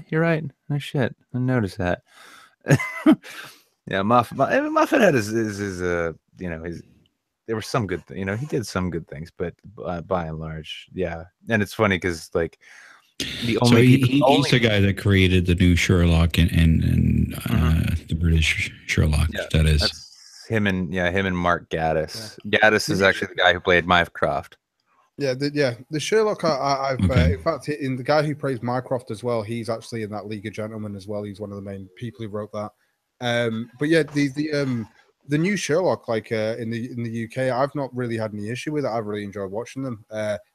Speaker 4: you're right. No shit. I noticed that. Yeah, Moffat had his there were some good he did some good things, but by and large, yeah. And it's funny because like
Speaker 1: he's the guy that created the new Sherlock and the British Sherlock.
Speaker 4: Yeah,
Speaker 1: that is
Speaker 4: him and Mark Gatiss. Yeah. Gatiss is actually the guy who played Mycroft.
Speaker 3: Yeah, the Sherlock. I've in fact, in the guy who plays Mycroft as well, he's actually in that League of Gentlemen as well. He's one of the main people who wrote that. But yeah, the new Sherlock, like in the UK, I've not really had any issue with it. I've really enjoyed watching them.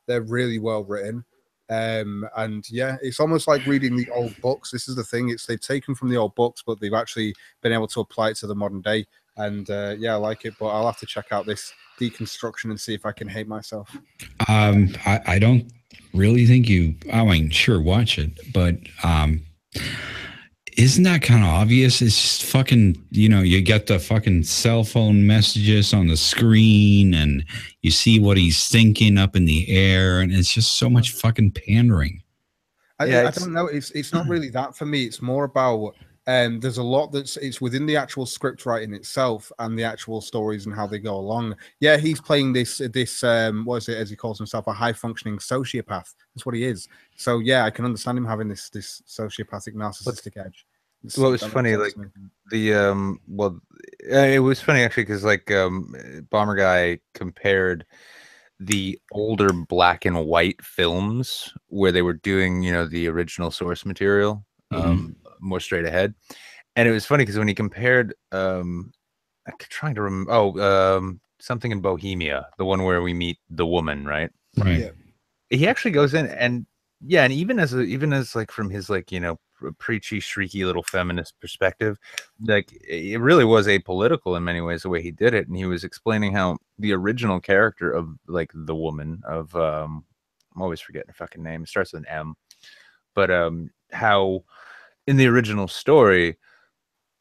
Speaker 3: They're really well written. And yeah, it's almost like reading the old books. This is the thing; they've taken from the old books, but they've actually been able to apply it to the modern day. And yeah, I like it. But I'll have to check out this deconstruction and see if I can hate myself.
Speaker 1: I don't really think I mean, sure, watch it, but isn't that kind of obvious? It's just fucking, you get the fucking cell phone messages on the screen and you see what he's thinking up in the air, and it's just so much fucking pandering.
Speaker 3: I don't know. It's not really that for me. It's more about there's a lot it's within the actual script writing itself and the actual stories and how they go along. Yeah, he's playing this what is it, as he calls himself, a high functioning sociopath. That's what he is. So yeah, I can understand him having this sociopathic narcissistic edge.
Speaker 4: Well, it was funny, like the it was funny actually because like Bomber Guy compared the older black and white films where they were doing, you know, the original source material more straight ahead, and it was funny because when he compared I'm trying to remember Something in Bohemia, the one where we meet the woman, right?
Speaker 3: Yeah.
Speaker 4: He actually goes in and yeah, and even as like from his like, you know, preachy, shrieky little feminist perspective, like it really was apolitical in many ways the way he did it. And he was explaining how the original character of like the woman of I'm always forgetting her fucking name. It starts with an M, but how in the original story,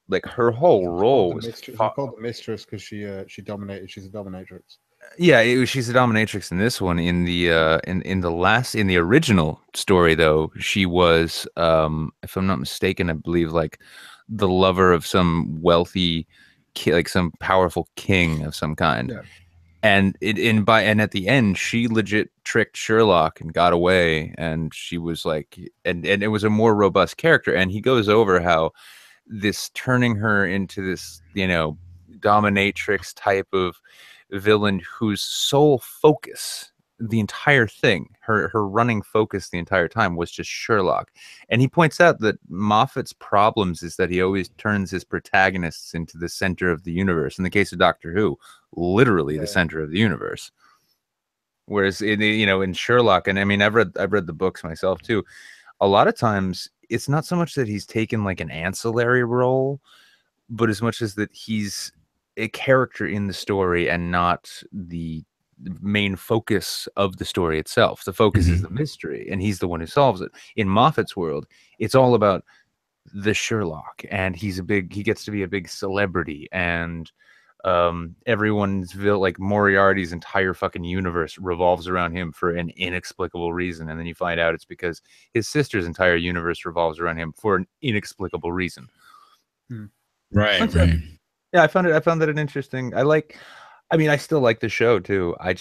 Speaker 4: like her whole role was
Speaker 3: called the mistress because she dominated. She's a dominatrix.
Speaker 4: Yeah, she's a dominatrix in this one. In the in the original story, though, she was, if I'm not mistaken, I believe like the lover of some wealthy, like some powerful king of some kind.
Speaker 3: Yeah.
Speaker 4: And and at the end, she legit tricked Sherlock and got away. And she was like, and it was a more robust character. And he goes over how this turning her into this, you know, dominatrix type of villain whose sole focus the entire thing, her running focus the entire time was just Sherlock. And he points out that Moffat's problems is that he always turns his protagonists into the center of the universe. In the case of Doctor Who, literally the center of the universe. Whereas in Sherlock, and I mean I've read the books myself too, a lot of times it's not so much that he's taken like an ancillary role, but as much as that he's a character in the story and not the main focus of the story itself. The focus is the mystery, and he's the one who solves it. In Moffat's world, it's all about the Sherlock, and he gets to be a big celebrity, and everyone's like Moriarty's entire fucking universe revolves around him for an inexplicable reason, and then you find out it's because his sister's entire universe revolves around him for an inexplicable reason.
Speaker 1: Right.
Speaker 4: Yeah, I found that an interesting. I mean, I still like the show too. I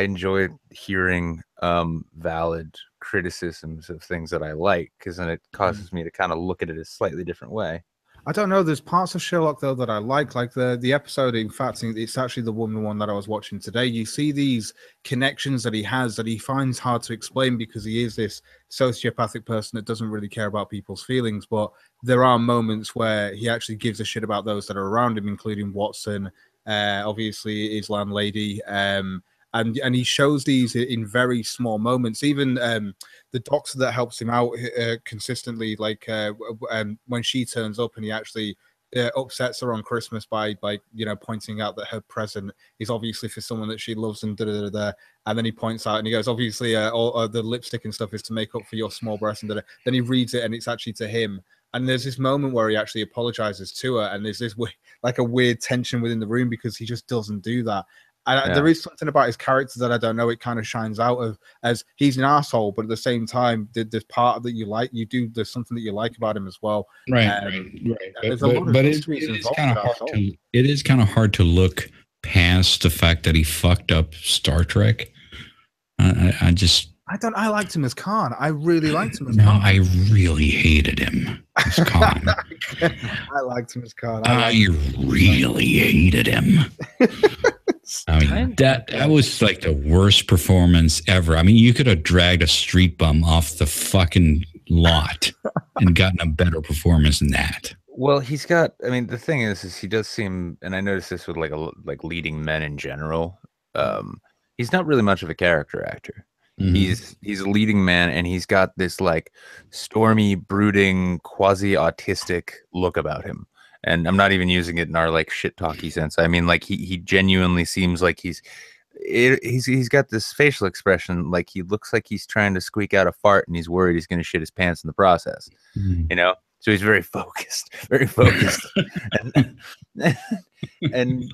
Speaker 4: enjoy hearing valid criticisms of things that I like, because then it causes me to kind of look at it a slightly different way.
Speaker 3: I don't know. There's parts of Sherlock though that I like the episode. In fact, it's actually the one that I was watching today. You see these connections that he has that he finds hard to explain because he is this sociopathic person that doesn't really care about people's feelings. But there are moments where he actually gives a shit about those that are around him, including Watson, obviously his landlady, and he shows these in very small moments. Even the doctor that helps him out consistently, like when she turns up and he actually upsets her on Christmas by pointing out that her present is obviously for someone that she loves and and then he points out and he goes, obviously all the lipstick and stuff is to make up for your small breasts, and then he reads it and it's actually to him. And there's this moment where he actually apologizes to her, and there's this like a weird tension within the room because he just doesn't do that. And there is something about his character that I don't know. It kind of shines out as he's an asshole, but at the same time, there's part that you like. There's something that you like about him as well.
Speaker 1: Right. But it is kind of hard to look past the fact that he fucked up Star Trek.
Speaker 3: I liked him as Khan. I really liked him as
Speaker 1: Khan.
Speaker 3: No,
Speaker 1: I really hated him as Khan.
Speaker 3: I liked him as Khan.
Speaker 1: I really hated him. I mean, that was like the worst performance ever. I mean, you could have dragged a street bum off the fucking lot and gotten a better performance than that.
Speaker 4: Well, he's got. I mean, the thing is he does seem, and I noticed this with like leading men in general. He's not really much of a character actor. He's a leading man, and he's got this like stormy, brooding, quasi-autistic look about him. And I'm not even using it in our like shit talky sense. I mean, like he genuinely seems like he's got this facial expression, like he looks like he's trying to squeak out a fart, and he's worried he's going to shit his pants in the process. You know, so he's very focused, and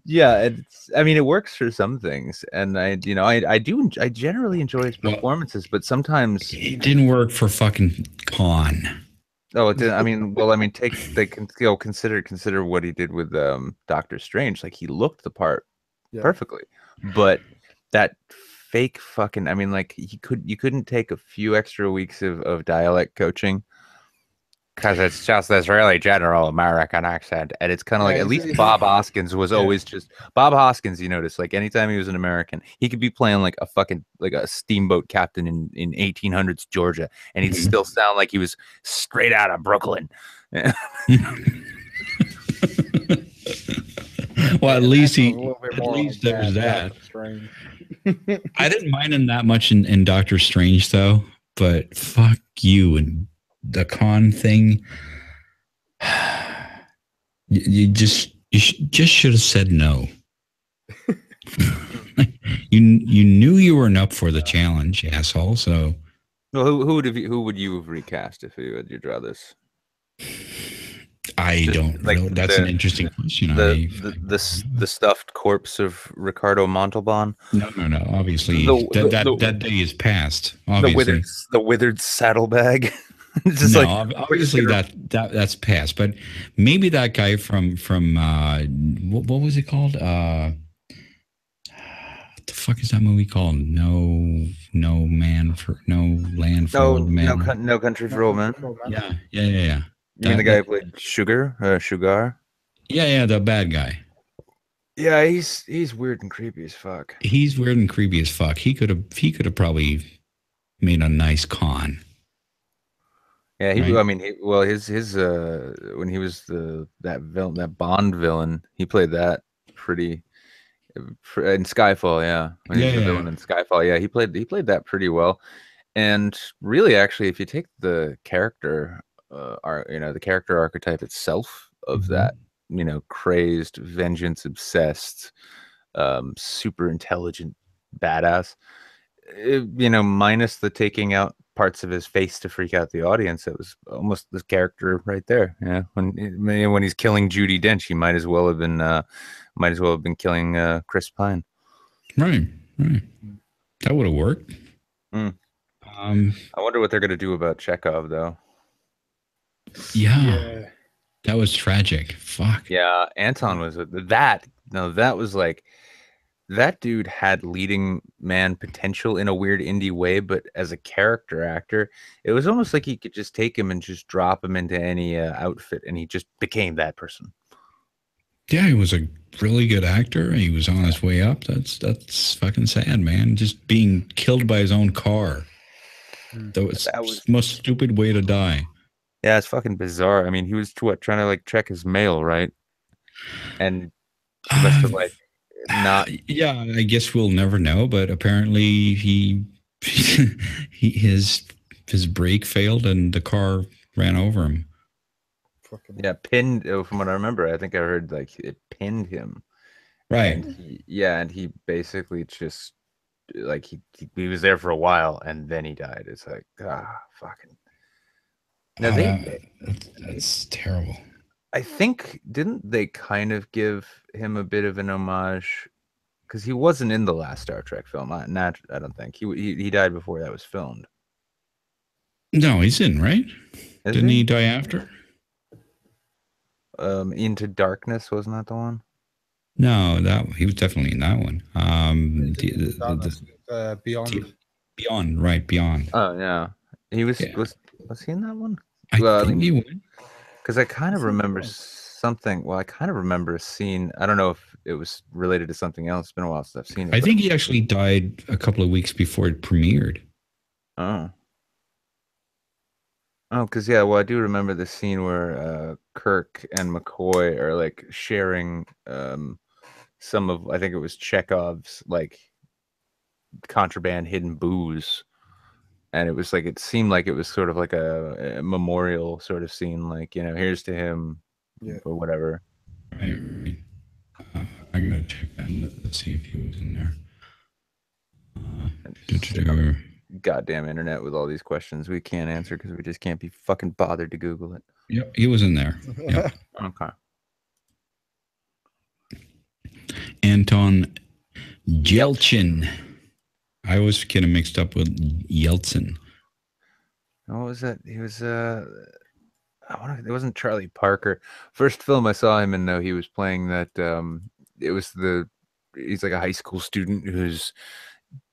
Speaker 4: yeah, I mean, it works for some things, and I generally enjoy his performances, but sometimes
Speaker 1: it didn't work for fucking Khan.
Speaker 4: Oh, I mean, well, I mean, consider what he did with Doctor Strange. Like, he looked the part
Speaker 3: Yeah.
Speaker 4: perfectly, but that fake fucking, I mean, like, you couldn't take a few extra weeks of dialect coaching because it's just this really general American accent, and it's kind of like, at least Bob Hoskins was always just Bob Hoskins. You notice, like, anytime he was an American, he could be playing like a fucking like a steamboat captain in 1800s Georgia, and he'd still sound like he was straight out of Brooklyn.
Speaker 1: Well, at least there was that. I didn't mind him that much in Doctor Strange, though. But fuck you and the con thing. You just should have said no. you knew you weren't up for the challenge, asshole. So,
Speaker 4: well, who would you have recast if you had your draw this?
Speaker 1: I don't know. That's an interesting question.
Speaker 4: The stuffed corpse of Ricardo Montalban.
Speaker 1: No. Obviously, that day is past. Obviously,
Speaker 4: the withered saddlebag.
Speaker 1: Just no, obviously that's past. But maybe that guy from what was it called? What the fuck is that movie called? No Land for Old Men.
Speaker 4: No Country for Old Men.
Speaker 1: Yeah.
Speaker 4: You mean the guy who played Sugar?
Speaker 1: Yeah, the bad guy.
Speaker 4: Yeah, he's weird and creepy as fuck.
Speaker 1: He's weird and creepy as fuck. He could have probably made a nice con.
Speaker 4: Yeah, right? I mean, his when he was that Bond villain, he played that pretty in Skyfall. Yeah, when he was the villain in Skyfall. Yeah, he played that pretty well. And really, actually, if you take the character, the character archetype itself of that, crazed, vengeance obsessed, super intelligent badass, minus the taking out parts of his face to freak out the audience, it was almost this character right there. Yeah, when he's killing Judi Dench, he might as well have been killing Chris Pine.
Speaker 1: Right. That would have worked.
Speaker 4: I wonder what they're going to do about Chekhov, though.
Speaker 1: Yeah. That was tragic. Fuck.
Speaker 4: Yeah, Anton was that. No, that was like, that dude had leading man potential in a weird indie way, but as a character actor, it was almost like he could just take him and just drop him into any outfit, and he just became that person.
Speaker 1: Yeah, he was a really good actor. He was on his way up. That's fucking sad, man. Just being killed by his own car. That was the most stupid way to die.
Speaker 4: Yeah, it's fucking bizarre. I mean, he was trying to like check his mail, right? And he must have like not.
Speaker 1: Yeah, I guess we'll never know. But apparently, his brake failed and the car ran over him.
Speaker 4: Yeah, pinned. From what I remember, I think I heard like it pinned him.
Speaker 1: Right.
Speaker 4: And he basically just like he was there for a while and then he died. It's like fucking. Now
Speaker 1: that's terrible.
Speaker 4: I think didn't they kind of give him a bit of an homage because he wasn't in the last Star Trek film. I don't think he died before that was filmed.
Speaker 1: No, he's in, right? Didn't he die after?
Speaker 4: Into Darkness, wasn't that the one?
Speaker 1: No, he was definitely in that one. Beyond, right? Beyond.
Speaker 4: Oh yeah, he was. Yeah. Was he in that one?
Speaker 1: I think he would.
Speaker 4: Because I kind of remember something. Well, I kind of remember a scene. I don't know if it was related to something else. It's been a while since I've seen it.
Speaker 1: I think he actually died a couple of weeks before it premiered.
Speaker 4: Oh, because yeah, well, I do remember the scene where Kirk and McCoy are like sharing some of, I think it was Chekhov's like contraband hidden booze, and it was like, it seemed like it was sort of like a memorial sort of scene, like, here's to him, or whatever.
Speaker 1: Right. I gotta check that and see if he was in there.
Speaker 4: Goddamn internet with all these questions we can't answer because we just can't be fucking bothered to Google it.
Speaker 1: Yep, he was in there. Yep.
Speaker 4: Okay.
Speaker 1: Anton Yelchin. I always get him mixed up with Yeltsin.
Speaker 4: What was that? He was it wasn't Charlie Parker. First film I saw him in, though, he was playing that. It was he's like a high school student who's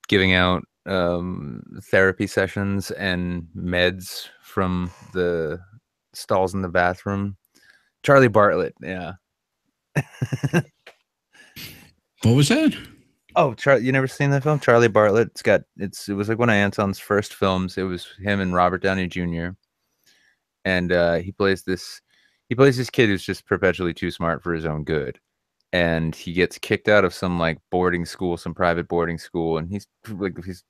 Speaker 4: giving out therapy sessions and meds from the stalls in the bathroom. Charlie Bartlett, yeah.
Speaker 1: What was that?
Speaker 4: Oh, you never seen that film? Charlie Bartlett. It was like one of Anton's first films. It was him and Robert Downey Jr. And he plays this kid who's just perpetually too smart for his own good. And he gets kicked out of some like boarding school, some private boarding school, and he's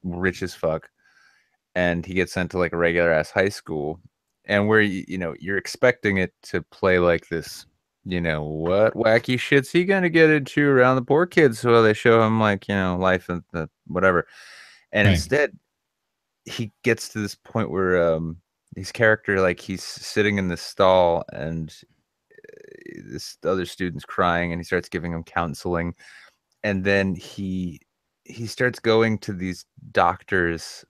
Speaker 4: rich as fuck. And he gets sent to like a regular ass high school, and where you're expecting it to play like this, what wacky shit's he gonna get into around the poor kids? So they show him like life and the whatever, and instead he gets to this point where his character, like, he's sitting in the stall and this other student's crying, and he starts giving him counseling, and then he starts going to these doctors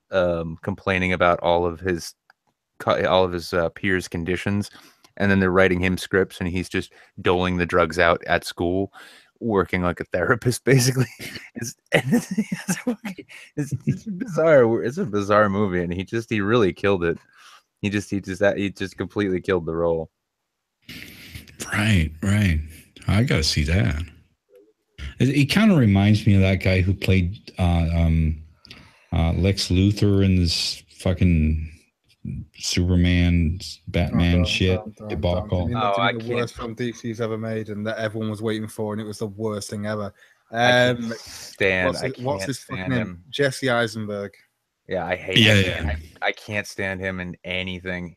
Speaker 4: complaining about all of his peers' conditions, and then they're writing him scripts, and he's just doling the drugs out at school, working like a therapist, basically. It's bizarre. It's a bizarre movie, and he really killed it. He just completely killed the role.
Speaker 1: Right. I gotta see that. It kind of reminds me of that guy who played Lex Luthor in this fucking Superman, Batman debacle.
Speaker 3: The worst film DC's ever made, and that everyone was waiting for, and it was the worst thing ever. What's his fucking name? Jesse Eisenberg.
Speaker 4: Yeah, I hate him. I can't stand him in anything.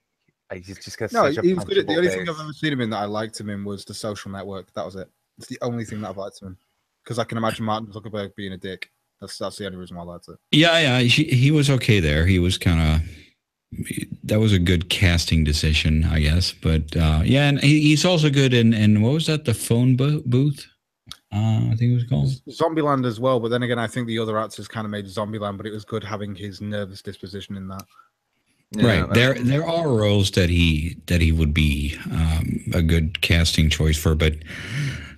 Speaker 4: Just got such a
Speaker 3: he was good. The only
Speaker 4: face.
Speaker 3: thing I've ever seen him in that I liked him in was The Social Network. That was it. It's the only thing that I've liked him in, because I can imagine Martin Zuckerberg being a dick. That's the only reason why I liked it.
Speaker 1: Yeah. He was okay there. He was that was a good casting decision, I guess. But and he's also good in what was that? The phone booth. I think it was called
Speaker 3: Zombieland as well. But then again, I think the other actors kind of made Zombieland, but it was good having his nervous disposition in that.
Speaker 1: Yeah, right. There are roles that he would be a good casting choice for, but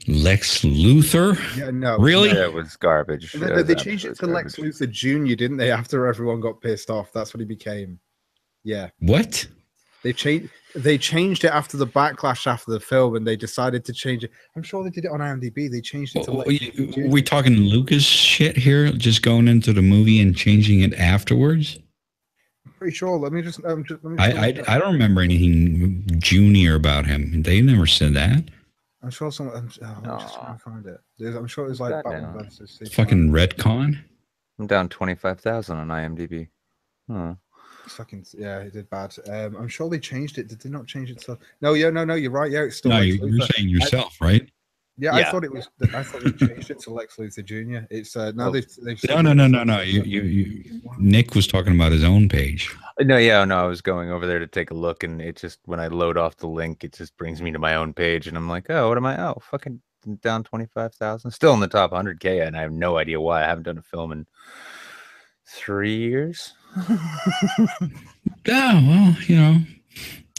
Speaker 1: Lex Luthor?
Speaker 3: Yeah, no.
Speaker 1: Really?
Speaker 4: That was garbage.
Speaker 3: They changed it to Lex Luthor Jr., didn't they, after everyone got pissed off? That's what he became. Yeah.
Speaker 1: What?
Speaker 3: They changed it after the backlash after the film, and they decided to change it. I'm sure they did it on IMDb. They changed it to Lex Luthor Jr.
Speaker 1: We talking Lucas shit here? Just going into the movie and changing it afterwards?
Speaker 3: Pretty sure. Let me just
Speaker 1: I don't remember anything junior about him. They never said that.
Speaker 3: I'm sure someone. I'm just trying to find it. I'm sure it was like Batman versus
Speaker 1: fucking retcon.
Speaker 4: I'm down 25,000 on IMDb.
Speaker 3: Fucking yeah, he did bad. I'm sure they changed it. Did they not change it? No, you're right. Yeah, it's still.
Speaker 1: No, you're saying yourself, right?
Speaker 3: Yeah, I thought it was. I thought they changed it to Lex Luthor Jr. It's now they've
Speaker 1: No. You Nick was talking about his own page.
Speaker 4: No, I was going over there to take a look, and it just, when I load off the link, it just brings me to my own page, and I'm like, oh, what am I? Oh, fucking down 25,000. Still in the top 100K, and I have no idea why. I haven't done a film in 3 years.
Speaker 1: Well,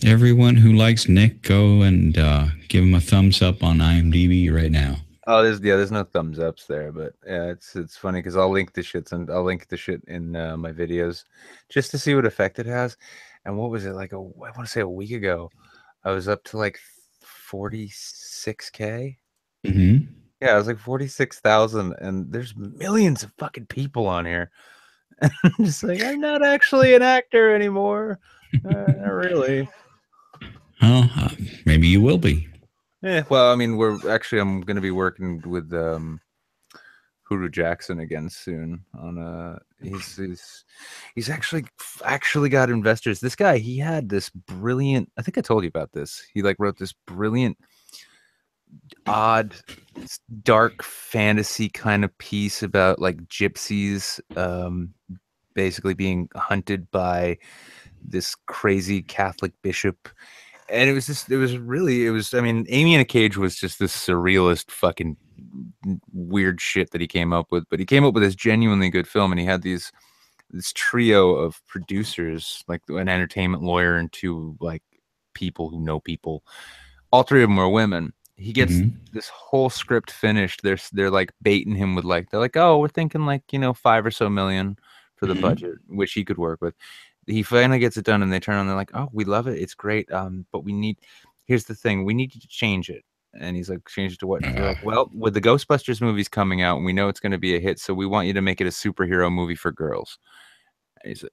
Speaker 1: everyone who likes Nick, go and give him a thumbs up on IMDb right now.
Speaker 4: Oh, there's no thumbs ups there, but yeah, it's funny because I'll link the shit in my videos just to see what effect it has. And what was it like? I want to say a week ago, I was up to like 46K.
Speaker 1: Mm-hmm.
Speaker 4: Yeah, I was like 46,000, and there's millions of fucking people on here. I'm just like, I'm not actually an actor anymore. Not really.
Speaker 1: Well, maybe you will be.
Speaker 4: Yeah, well, I mean, I'm going to be working with Huru Jackson again soon. On he's actually got investors. This guy, he had this brilliant. I think I told you about this. He wrote this brilliant, odd, dark fantasy kind of piece about like gypsies, basically being hunted by this crazy Catholic bishop. And it was I mean, Amy in a Cage was just this surrealist fucking weird shit that he came up with, but he came up with this genuinely good film, and he had this trio of producers, like an entertainment lawyer and two like people who know people. All three of them are women. He gets
Speaker 1: Mhm.
Speaker 4: this whole script finished. They're like baiting him with like, they're like, oh, we're thinking like, you know, 5 or so million for the
Speaker 1: Mhm.
Speaker 4: budget, which he could work with. He finally gets it done, and they turn on. They're like, oh, we love it. It's great. But here's the thing. We need you to change it. And he's like, change it to what? They're like, well, with the Ghostbusters movies coming out, and we know it's going to be a hit, so we want you to make it a superhero movie for girls. And he's like,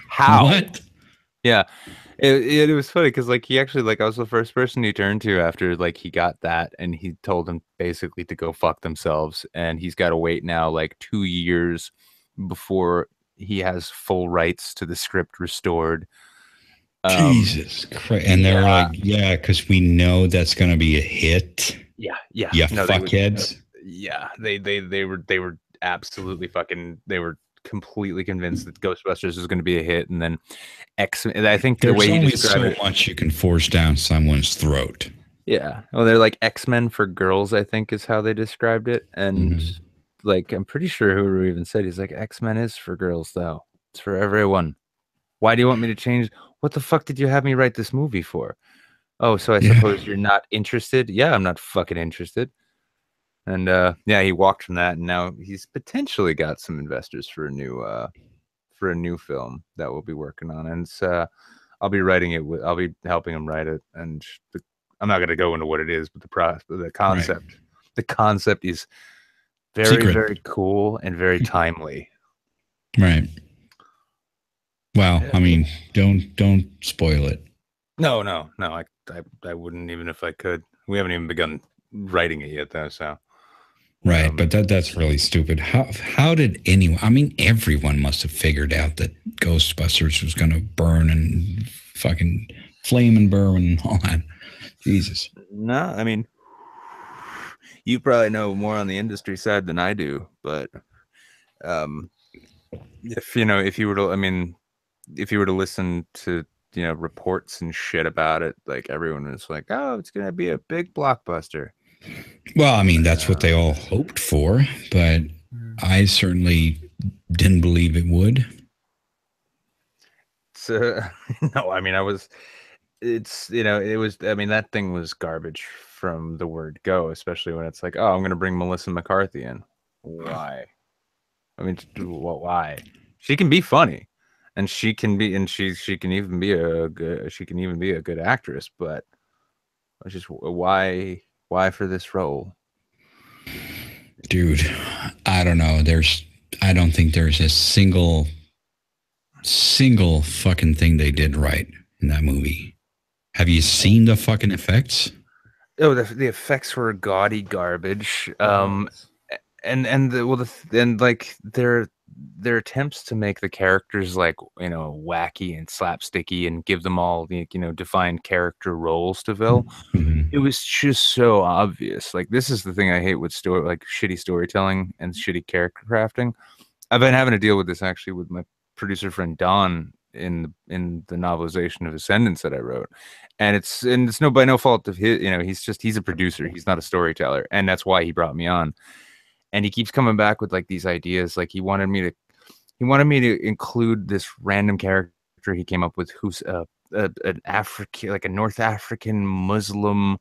Speaker 4: how?
Speaker 1: What?
Speaker 4: Yeah, it was funny because like he actually like I was the first person he turned to after like he got that, and he told them basically to go fuck themselves, and he's got to wait now like 2 years before he has full rights to the script restored.
Speaker 1: Jesus Christ! And they're like, yeah, because we know that's going to be a hit.
Speaker 4: Yeah.
Speaker 1: Yeah, fuckheads.
Speaker 4: They were absolutely fucking. They were completely convinced that Ghostbusters was going to be a hit, and then I think the
Speaker 1: There's
Speaker 4: way he
Speaker 1: only
Speaker 4: described
Speaker 1: so
Speaker 4: it,
Speaker 1: much you can force down someone's throat.
Speaker 4: yeah. Well, they're like X-Men for girls, I think is how they described it, and like I'm pretty sure whoever even said he's like X-Men is for girls though. It's for everyone. Why do you want me to change? What the fuck did you have me write this movie for? Oh, so I suppose you're not interested? Yeah, I'm not fucking interested. And yeah, he walked from that, and now he's potentially got some investors for a new film that we'll be working on. And it's, I'll be writing it. I'll be helping him write it. And I'm not going to go into what it is, but the concept is very, very cool and very timely.
Speaker 1: Right. Well, I mean, don't spoil it.
Speaker 4: No. I wouldn't even if I could. We haven't even begun writing it yet, though. So.
Speaker 1: Right, but that's really stupid. How did anyone? I mean, everyone must have figured out that Ghostbusters was going to burn and fucking flame and burn and all that. Jesus.
Speaker 4: No, I mean, you probably know more on the industry side than I do, but if you were to listen to reports and shit about it, like everyone was like, oh, it's going to be a big blockbuster.
Speaker 1: Well, I mean, that's what they all hoped for, but I certainly didn't believe it would.
Speaker 4: So, no, I mean, it was, I mean, that thing was garbage from the word go, especially when it's like, oh, I'm going to bring Melissa McCarthy in. Why? I mean, why? She can be funny, and she can even be a good actress, but it's just why for this role?
Speaker 1: Dude, I don't know. I don't think there's a single fucking thing they did right in that movie. Have you seen the fucking effects?
Speaker 4: Oh, the effects were gaudy garbage. And like their attempts to make the characters like wacky and slapsticky and give them all the defined character roles to fill. It was just so obvious. Like, this is the thing I hate with shitty storytelling and shitty character crafting. I've been having to deal with this actually with my producer friend Don in the novelization of Ascendance that I wrote, and it's by no fault of his. He's a producer. He's not a storyteller, and that's why he brought me on. And he keeps coming back with like these ideas. Like he wanted me to include this random character he came up with who's an African, like a North African Muslim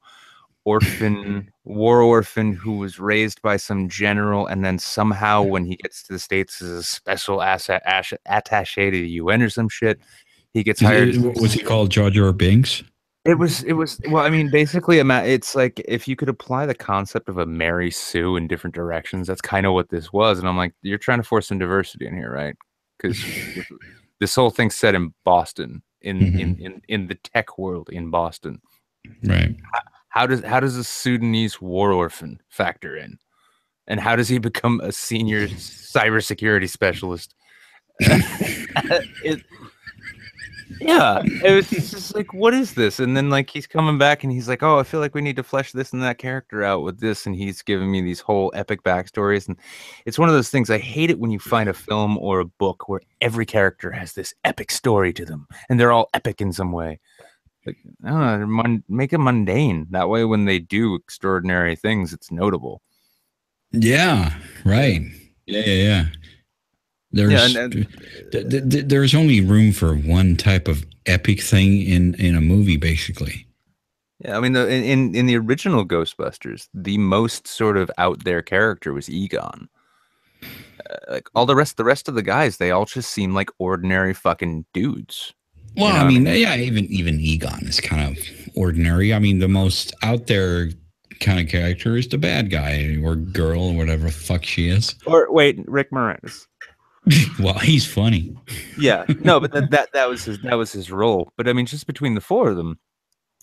Speaker 4: war orphan who was raised by some general, and then somehow when he gets to the States is a special attaché to the UN or some shit. He gets hired.
Speaker 1: Was he called Jar Jar Binks?
Speaker 4: It was well, I mean, basically it's like if you could apply the concept of a Mary Sue in different directions, that's kind of what this was. And I'm like, you're trying to force some diversity in here, right? Because this whole thing's set in Boston, in the tech world in Boston.
Speaker 1: Right.
Speaker 4: How does a Sudanese war orphan factor in? And how does he become a senior cybersecurity specialist? It was just like, what is this? And then like he's coming back and he's like, oh, I feel like we need to flesh this and that character out with this, and he's giving me these whole epic backstories. And it's one of those things, I hate it when you find a film or a book where every character has this epic story to them and they're all epic in some way. Like, make it mundane. That way when they do extraordinary things, it's notable.
Speaker 1: Yeah, right. Yeah. There's
Speaker 4: and
Speaker 1: there's only room for one type of epic thing in a movie, basically.
Speaker 4: yeah, I mean, in the original Ghostbusters, the most sort of out there character was Egon. Like all the rest of the guys, they all just seem like ordinary fucking dudes.
Speaker 1: Well,
Speaker 4: You know
Speaker 1: I
Speaker 4: what
Speaker 1: mean, yeah, even Egon is kind of ordinary. I mean, the most out there kind of character is the bad guy or girl or whatever the fuck she is.
Speaker 4: Or wait, Rick Moranis.
Speaker 1: Well, he's funny.
Speaker 4: Yeah, no, but that was his role. But I mean, just between the four of them,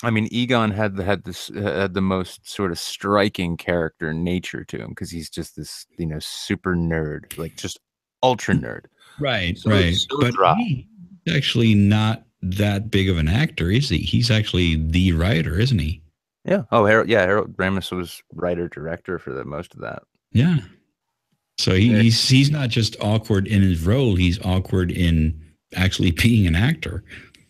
Speaker 4: I mean, Egon had the most sort of striking character nature to him because he's just this super nerd, like just ultra nerd.
Speaker 1: Right,
Speaker 4: So-
Speaker 1: right.
Speaker 4: so
Speaker 1: But
Speaker 4: dry.
Speaker 1: he's actually not that big of an actor, is he? He's actually the writer, isn't he?
Speaker 4: Yeah. Oh, Harold Ramis was writer director for most of that.
Speaker 1: Yeah. So he's not just awkward in his role; he's awkward in actually being an actor.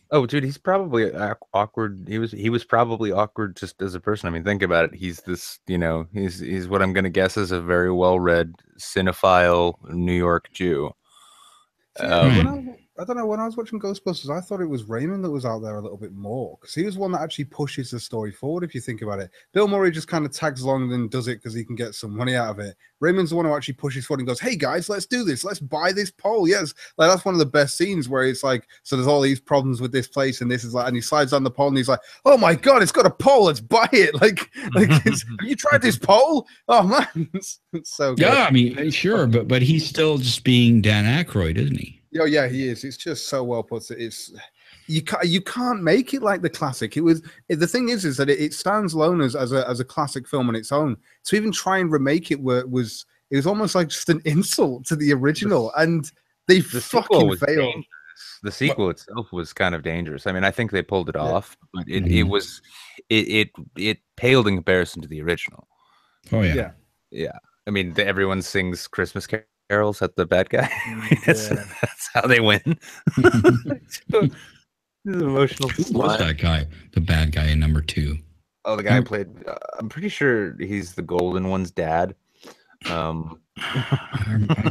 Speaker 4: Oh, dude, he's probably awkward. He was probably awkward just as a person. I mean, think about it. He's this, he's what I'm gonna guess is a very well-read cinephile New York Jew.
Speaker 3: See, I don't know. When I was watching Ghostbusters, I thought it was Raymond that was out there a little bit more because he was one that actually pushes the story forward. If you think about it, Bill Murray just kind of tags along and does it because he can get some money out of it. Raymond's the one who actually pushes forward and goes, "Hey guys, let's do this. Let's buy this pole." Yes, like that's one of the best scenes where it's like, so there's all these problems with this place, and this is like, and he slides on the pole and he's like, "Oh my god, it's got a pole. Let's buy it." Like have you tried this pole? Oh man, it's so good.
Speaker 1: Yeah, I mean, sure, but he's still just being Dan Aykroyd, isn't he?
Speaker 3: Oh yeah, he is. It's just so well put. It's you can't make it like the classic. The thing is that it stands alone as a classic film on its own. To even try and remake it was almost like just an insult to the original, and they fucking failed.
Speaker 4: Dangerous. The sequel itself was kind of dangerous. I mean, I think they pulled it off, but it paled in comparison to the original.
Speaker 1: Oh yeah.
Speaker 4: Yeah. I mean, everyone sings Christmas carols at the bad guy. That's how they win. This is emotional.
Speaker 1: Who was that guy? The bad guy in number 2.
Speaker 4: Oh, the guy who played. I'm pretty sure he's the golden one's dad.
Speaker 1: I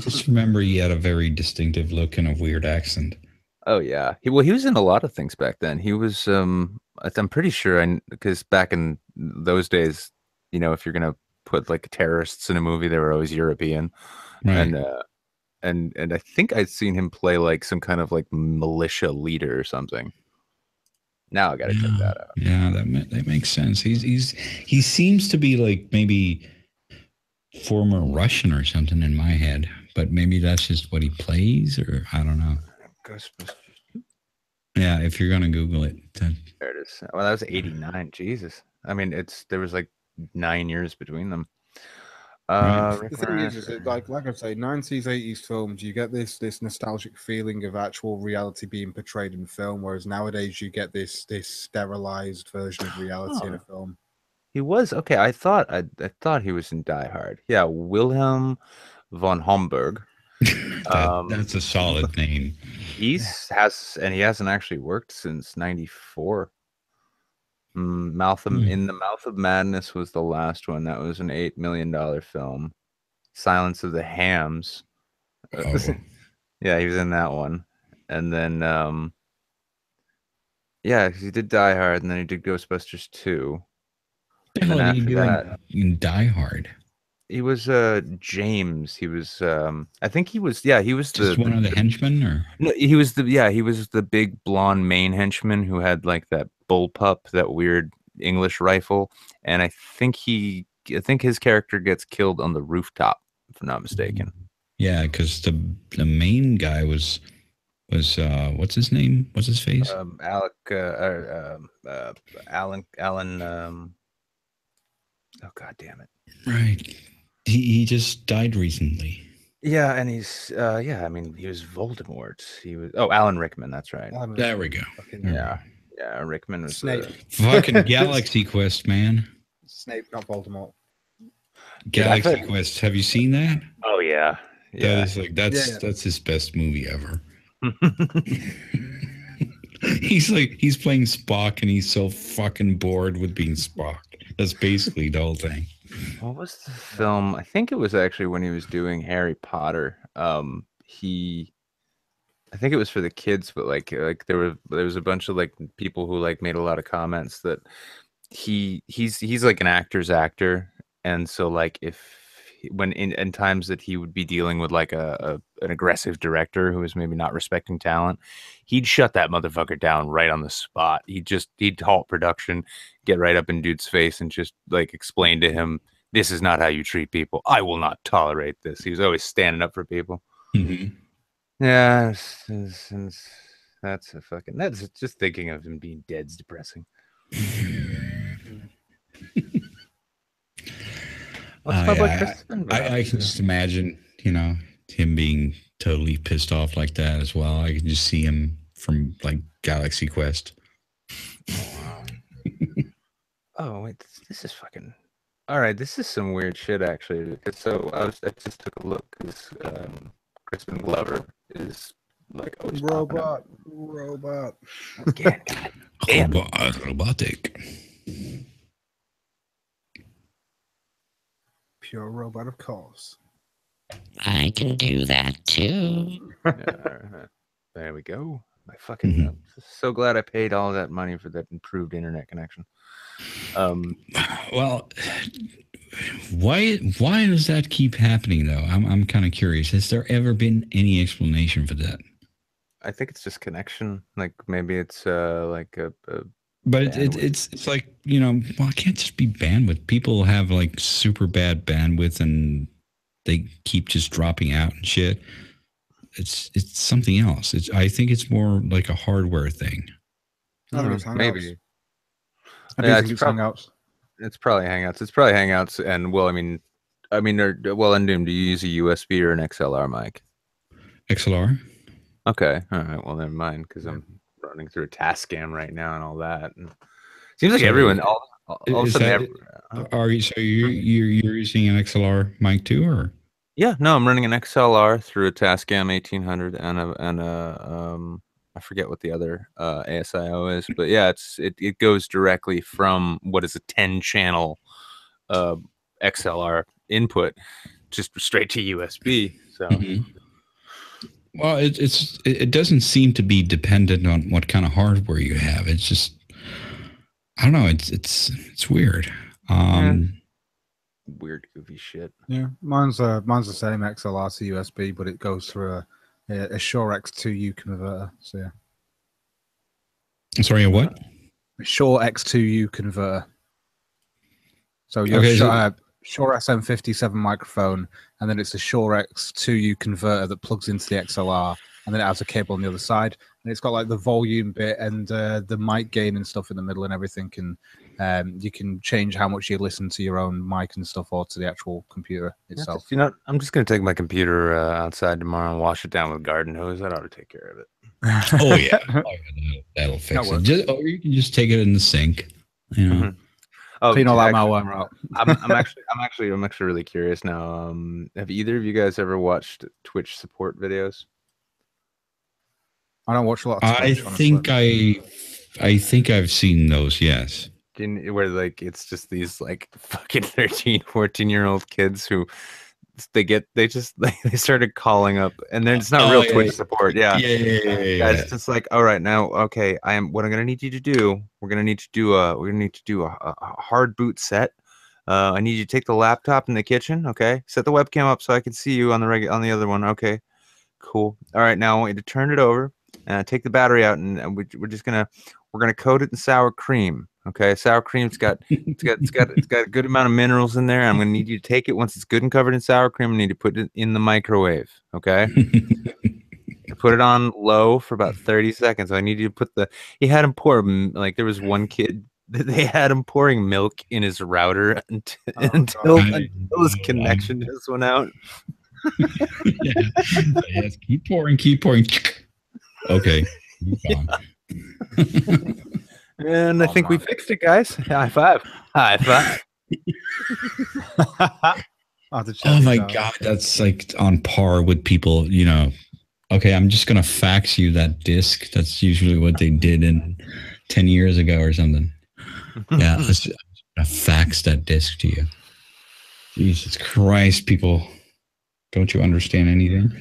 Speaker 1: just remember he had a very distinctive look and a weird accent.
Speaker 4: Oh yeah, he was in a lot of things back then. He was. I'm pretty sure because back in those days, if you're gonna put like terrorists in a movie, they were always European.
Speaker 1: Right.
Speaker 4: And I think I'd seen him play like some kind of like militia leader or something. Now I gotta check that out.
Speaker 1: Yeah, that makes sense. He seems to be like maybe former Russian or something in my head, but maybe that's just what he plays, or I don't know.
Speaker 4: Ghostbusters.
Speaker 1: Yeah, if you're gonna Google it.
Speaker 4: There it is. Well, that was 89. Jesus. I mean, there was like 9 years between them.
Speaker 3: The thing is like I say, 90s, 80s films, you get this nostalgic feeling of actual reality being portrayed in film, whereas nowadays you get this sterilized version of reality in a film.
Speaker 4: He was okay. I thought he was in Die Hard. Yeah, Wilhelm von Homburg.
Speaker 1: That's a solid name.
Speaker 4: He hasn't actually worked since '94. In the Mouth of Madness was the last one. That was an $8 million film. Silence of the Hams.
Speaker 1: Oh.
Speaker 4: Yeah, he was in that one. And then he did Die Hard, and then he did Ghostbusters 2.
Speaker 1: And then after that, in Die Hard,
Speaker 4: he was James. He was I think he was
Speaker 1: just one of the henchmen, or
Speaker 4: no, he was the big blonde main henchman who had like that bullpup, that weird English rifle, and I think his character gets killed on the rooftop, if I'm not mistaken.
Speaker 1: Yeah, because the main guy was what's his name? What's his face?
Speaker 4: Alan. Oh god damn it!
Speaker 1: Right, he just died recently.
Speaker 4: Yeah, and he's I mean, he was Voldemort. He was Alan Rickman. That's right.
Speaker 1: There we go.
Speaker 4: Yeah, Rickman was
Speaker 3: Snape.
Speaker 1: Fucking Galaxy Quest, man.
Speaker 3: Snape, not Voldemort.
Speaker 1: Galaxy Quest. Have you seen that?
Speaker 4: Oh yeah.
Speaker 1: That is like that's his best movie ever. He's playing Spock and he's so fucking bored with being Spock. That's basically the whole thing.
Speaker 4: What was the film? I think it was actually when he was doing Harry Potter. I think it was for the kids, but like there was a bunch of like people who like made a lot of comments that he's like an actor's actor, and so like if when in times that he would be dealing with like an aggressive director who was maybe not respecting talent, he'd shut that motherfucker down right on the spot. He'd halt production, get right up in dude's face, and just like explain to him, this is not how you treat people. I will not tolerate this. He was always standing up for people.
Speaker 1: Mm-hmm.
Speaker 4: Yeah, that's a fucking. That's just thinking of him being dead's depressing.
Speaker 1: I can just imagine, him being totally pissed off like that as well. I can just see him from like Galaxy Quest.
Speaker 4: Oh wait, this is fucking. All right, this is some weird shit actually. So I just took a look because Crispin Glover is like
Speaker 3: robot.
Speaker 4: Again,
Speaker 1: Robotic.
Speaker 3: Pure robot, of course.
Speaker 5: I can do that too.
Speaker 4: There we go. My fucking. I'm so glad I paid all that money for that improved internet connection.
Speaker 1: Well, why does that keep happening though? I'm kind of curious. Has there ever been any explanation for that?
Speaker 4: I think it's just connection. Like maybe it's like a
Speaker 1: but it's like, well, it can't just be bandwidth. People have like super bad bandwidth and they keep just dropping out and shit. It's something else. I think it's more like a hardware thing.
Speaker 4: Maybe.
Speaker 3: I think it's Hangouts.
Speaker 4: It's probably Hangouts. And well, and Doom, do you use a USB or an XLR mic?
Speaker 1: XLR.
Speaker 4: Okay. All right. Well, never mind, because I'm running through a Tascam right now and all that. And seems like everyone all of a sudden.
Speaker 1: You're using an XLR mic too, or?
Speaker 4: Yeah. No, I'm running an XLR through a Tascam 1800 and a I forget what the other ASIO is, but yeah, it goes directly from what is a 10-channel XLR input just straight to USB. So,
Speaker 1: well, it doesn't seem to be dependent on what kind of hardware you have. It's just, I don't know. It's weird.
Speaker 4: Weird, goofy shit.
Speaker 3: Yeah, mine's the same XLR to USB, but it goes through a Shure X2U converter. So yeah.
Speaker 1: Sorry, what?
Speaker 3: A Shure X2U converter. So you have Shure SM57 microphone, and then it's a Shure X2U converter that plugs into the XLR, and then it has a cable on the other side, and it's got like the volume bit and the mic gain and stuff in the middle and everything. And you can change how much you listen to your own mic and stuff, or to the actual computer itself.
Speaker 4: I'm just gonna take my computer outside tomorrow and wash it down with garden hose. That ought to take care of it.
Speaker 1: Oh yeah, that'll fix it. Or you can just take it in the sink.
Speaker 4: Oh,
Speaker 3: clean all that malware out.
Speaker 4: I'm actually really curious now. Have either of you guys ever watched Twitch support videos?
Speaker 3: I don't watch a lot of Twitch,
Speaker 1: I think I've seen those. Yes.
Speaker 4: Where like it's just these like fucking 13, 14-year-old kids who they started calling up, and then it's not real Twitch support. Yeah. Guys, it's just like, all right, now, okay, what I'm gonna need you to do. We're gonna need to do a hard boot set. I need you to take the laptop in the kitchen. Okay, set the webcam up so I can see you on the other one. Okay, cool. All right, now I want you to turn it over and take the battery out, and we're gonna coat it in sour cream. Okay, sour cream's got a good amount of minerals in there. I'm gonna need you to take it once it's good and covered in sour cream. I need to put it in the microwave. Okay, put it on low for about 30 seconds. I need you to put he had him pour, like there was one kid that they had him pouring milk in his router until his connection just went out.
Speaker 1: Yes, keep pouring. Okay.
Speaker 4: And I think we fixed it, guys. High five.
Speaker 1: Oh my God, that's like on par with people, okay, I'm just going to fax you that disc. That's usually what they did 10 years ago or something. Yeah, I'm just going to fax that disc to you. Jesus Christ, people. Don't you understand anything?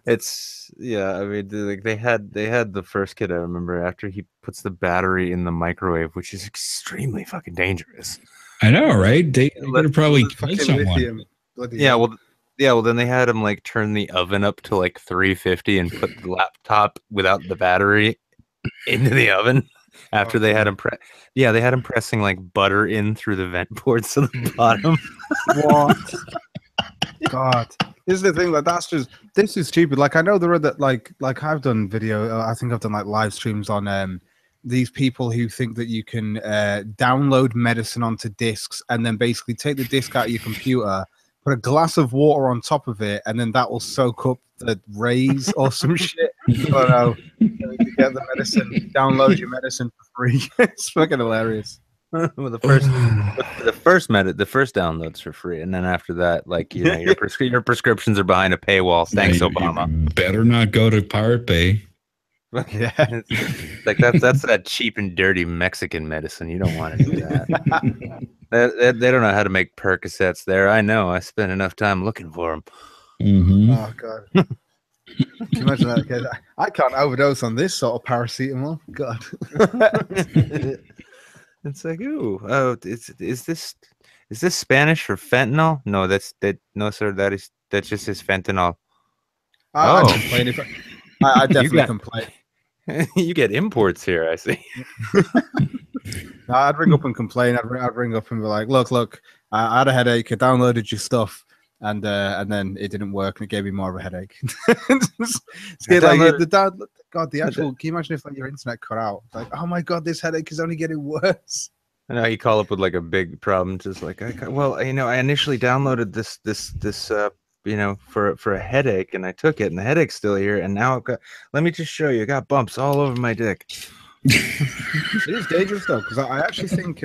Speaker 4: It's I mean, like they had the first kid I remember after he puts the battery in the microwave, which is extremely fucking dangerous.
Speaker 1: I know, right? They could have probably killed
Speaker 3: Fucking
Speaker 1: someone.
Speaker 3: lithium. Bloody
Speaker 4: Yeah,
Speaker 3: hell.
Speaker 4: well, then they had him like turn the oven up to like 350 and put the laptop without the battery into the oven after they had him they had him pressing like butter in through the vent ports on the bottom.
Speaker 3: What? God, this is the thing. Like, this is stupid. Like, I know there are that like I've done video. I think I've done like live streams on these people who think that you can download medicine onto discs and then basically take the disc out of your computer, put a glass of water on top of it, and then that will soak up the rays or some shit. I don't know. You get the medicine, download your medicine for free. It's fucking hilarious.
Speaker 4: Well, the first downloads for free, and then after that, like your prescriptions are behind a paywall. Thanks, Obama.
Speaker 1: You better not go to Pirate Bay.
Speaker 3: Yeah,
Speaker 4: it's like that's that cheap and dirty Mexican medicine. You don't want to do that. They don't know how to make Percocets there. I know. I spent enough time looking for them.
Speaker 1: Mm-hmm.
Speaker 3: Oh god. Can you imagine that? Okay, I can't overdose on this sort of paracetamol. God.
Speaker 4: It's like, is this Spanish for fentanyl? No, no, sir. That's just his fentanyl.
Speaker 3: I'd complain if I definitely complain.
Speaker 4: You get imports here, I see.
Speaker 3: No, I'd ring up and complain. I'd ring up and be like, look, I had a headache. I downloaded your stuff, and then it didn't work, and it gave me more of a headache. God, the actual. Can you imagine if like your internet cut out? Like, oh my god, this headache is only getting worse.
Speaker 4: I know you call up with like a big problem, just like, I initially downloaded this for a headache, and I took it, and the headache's still here, and now let me just show you, I got bumps all over my dick.
Speaker 3: It is dangerous though, because I actually think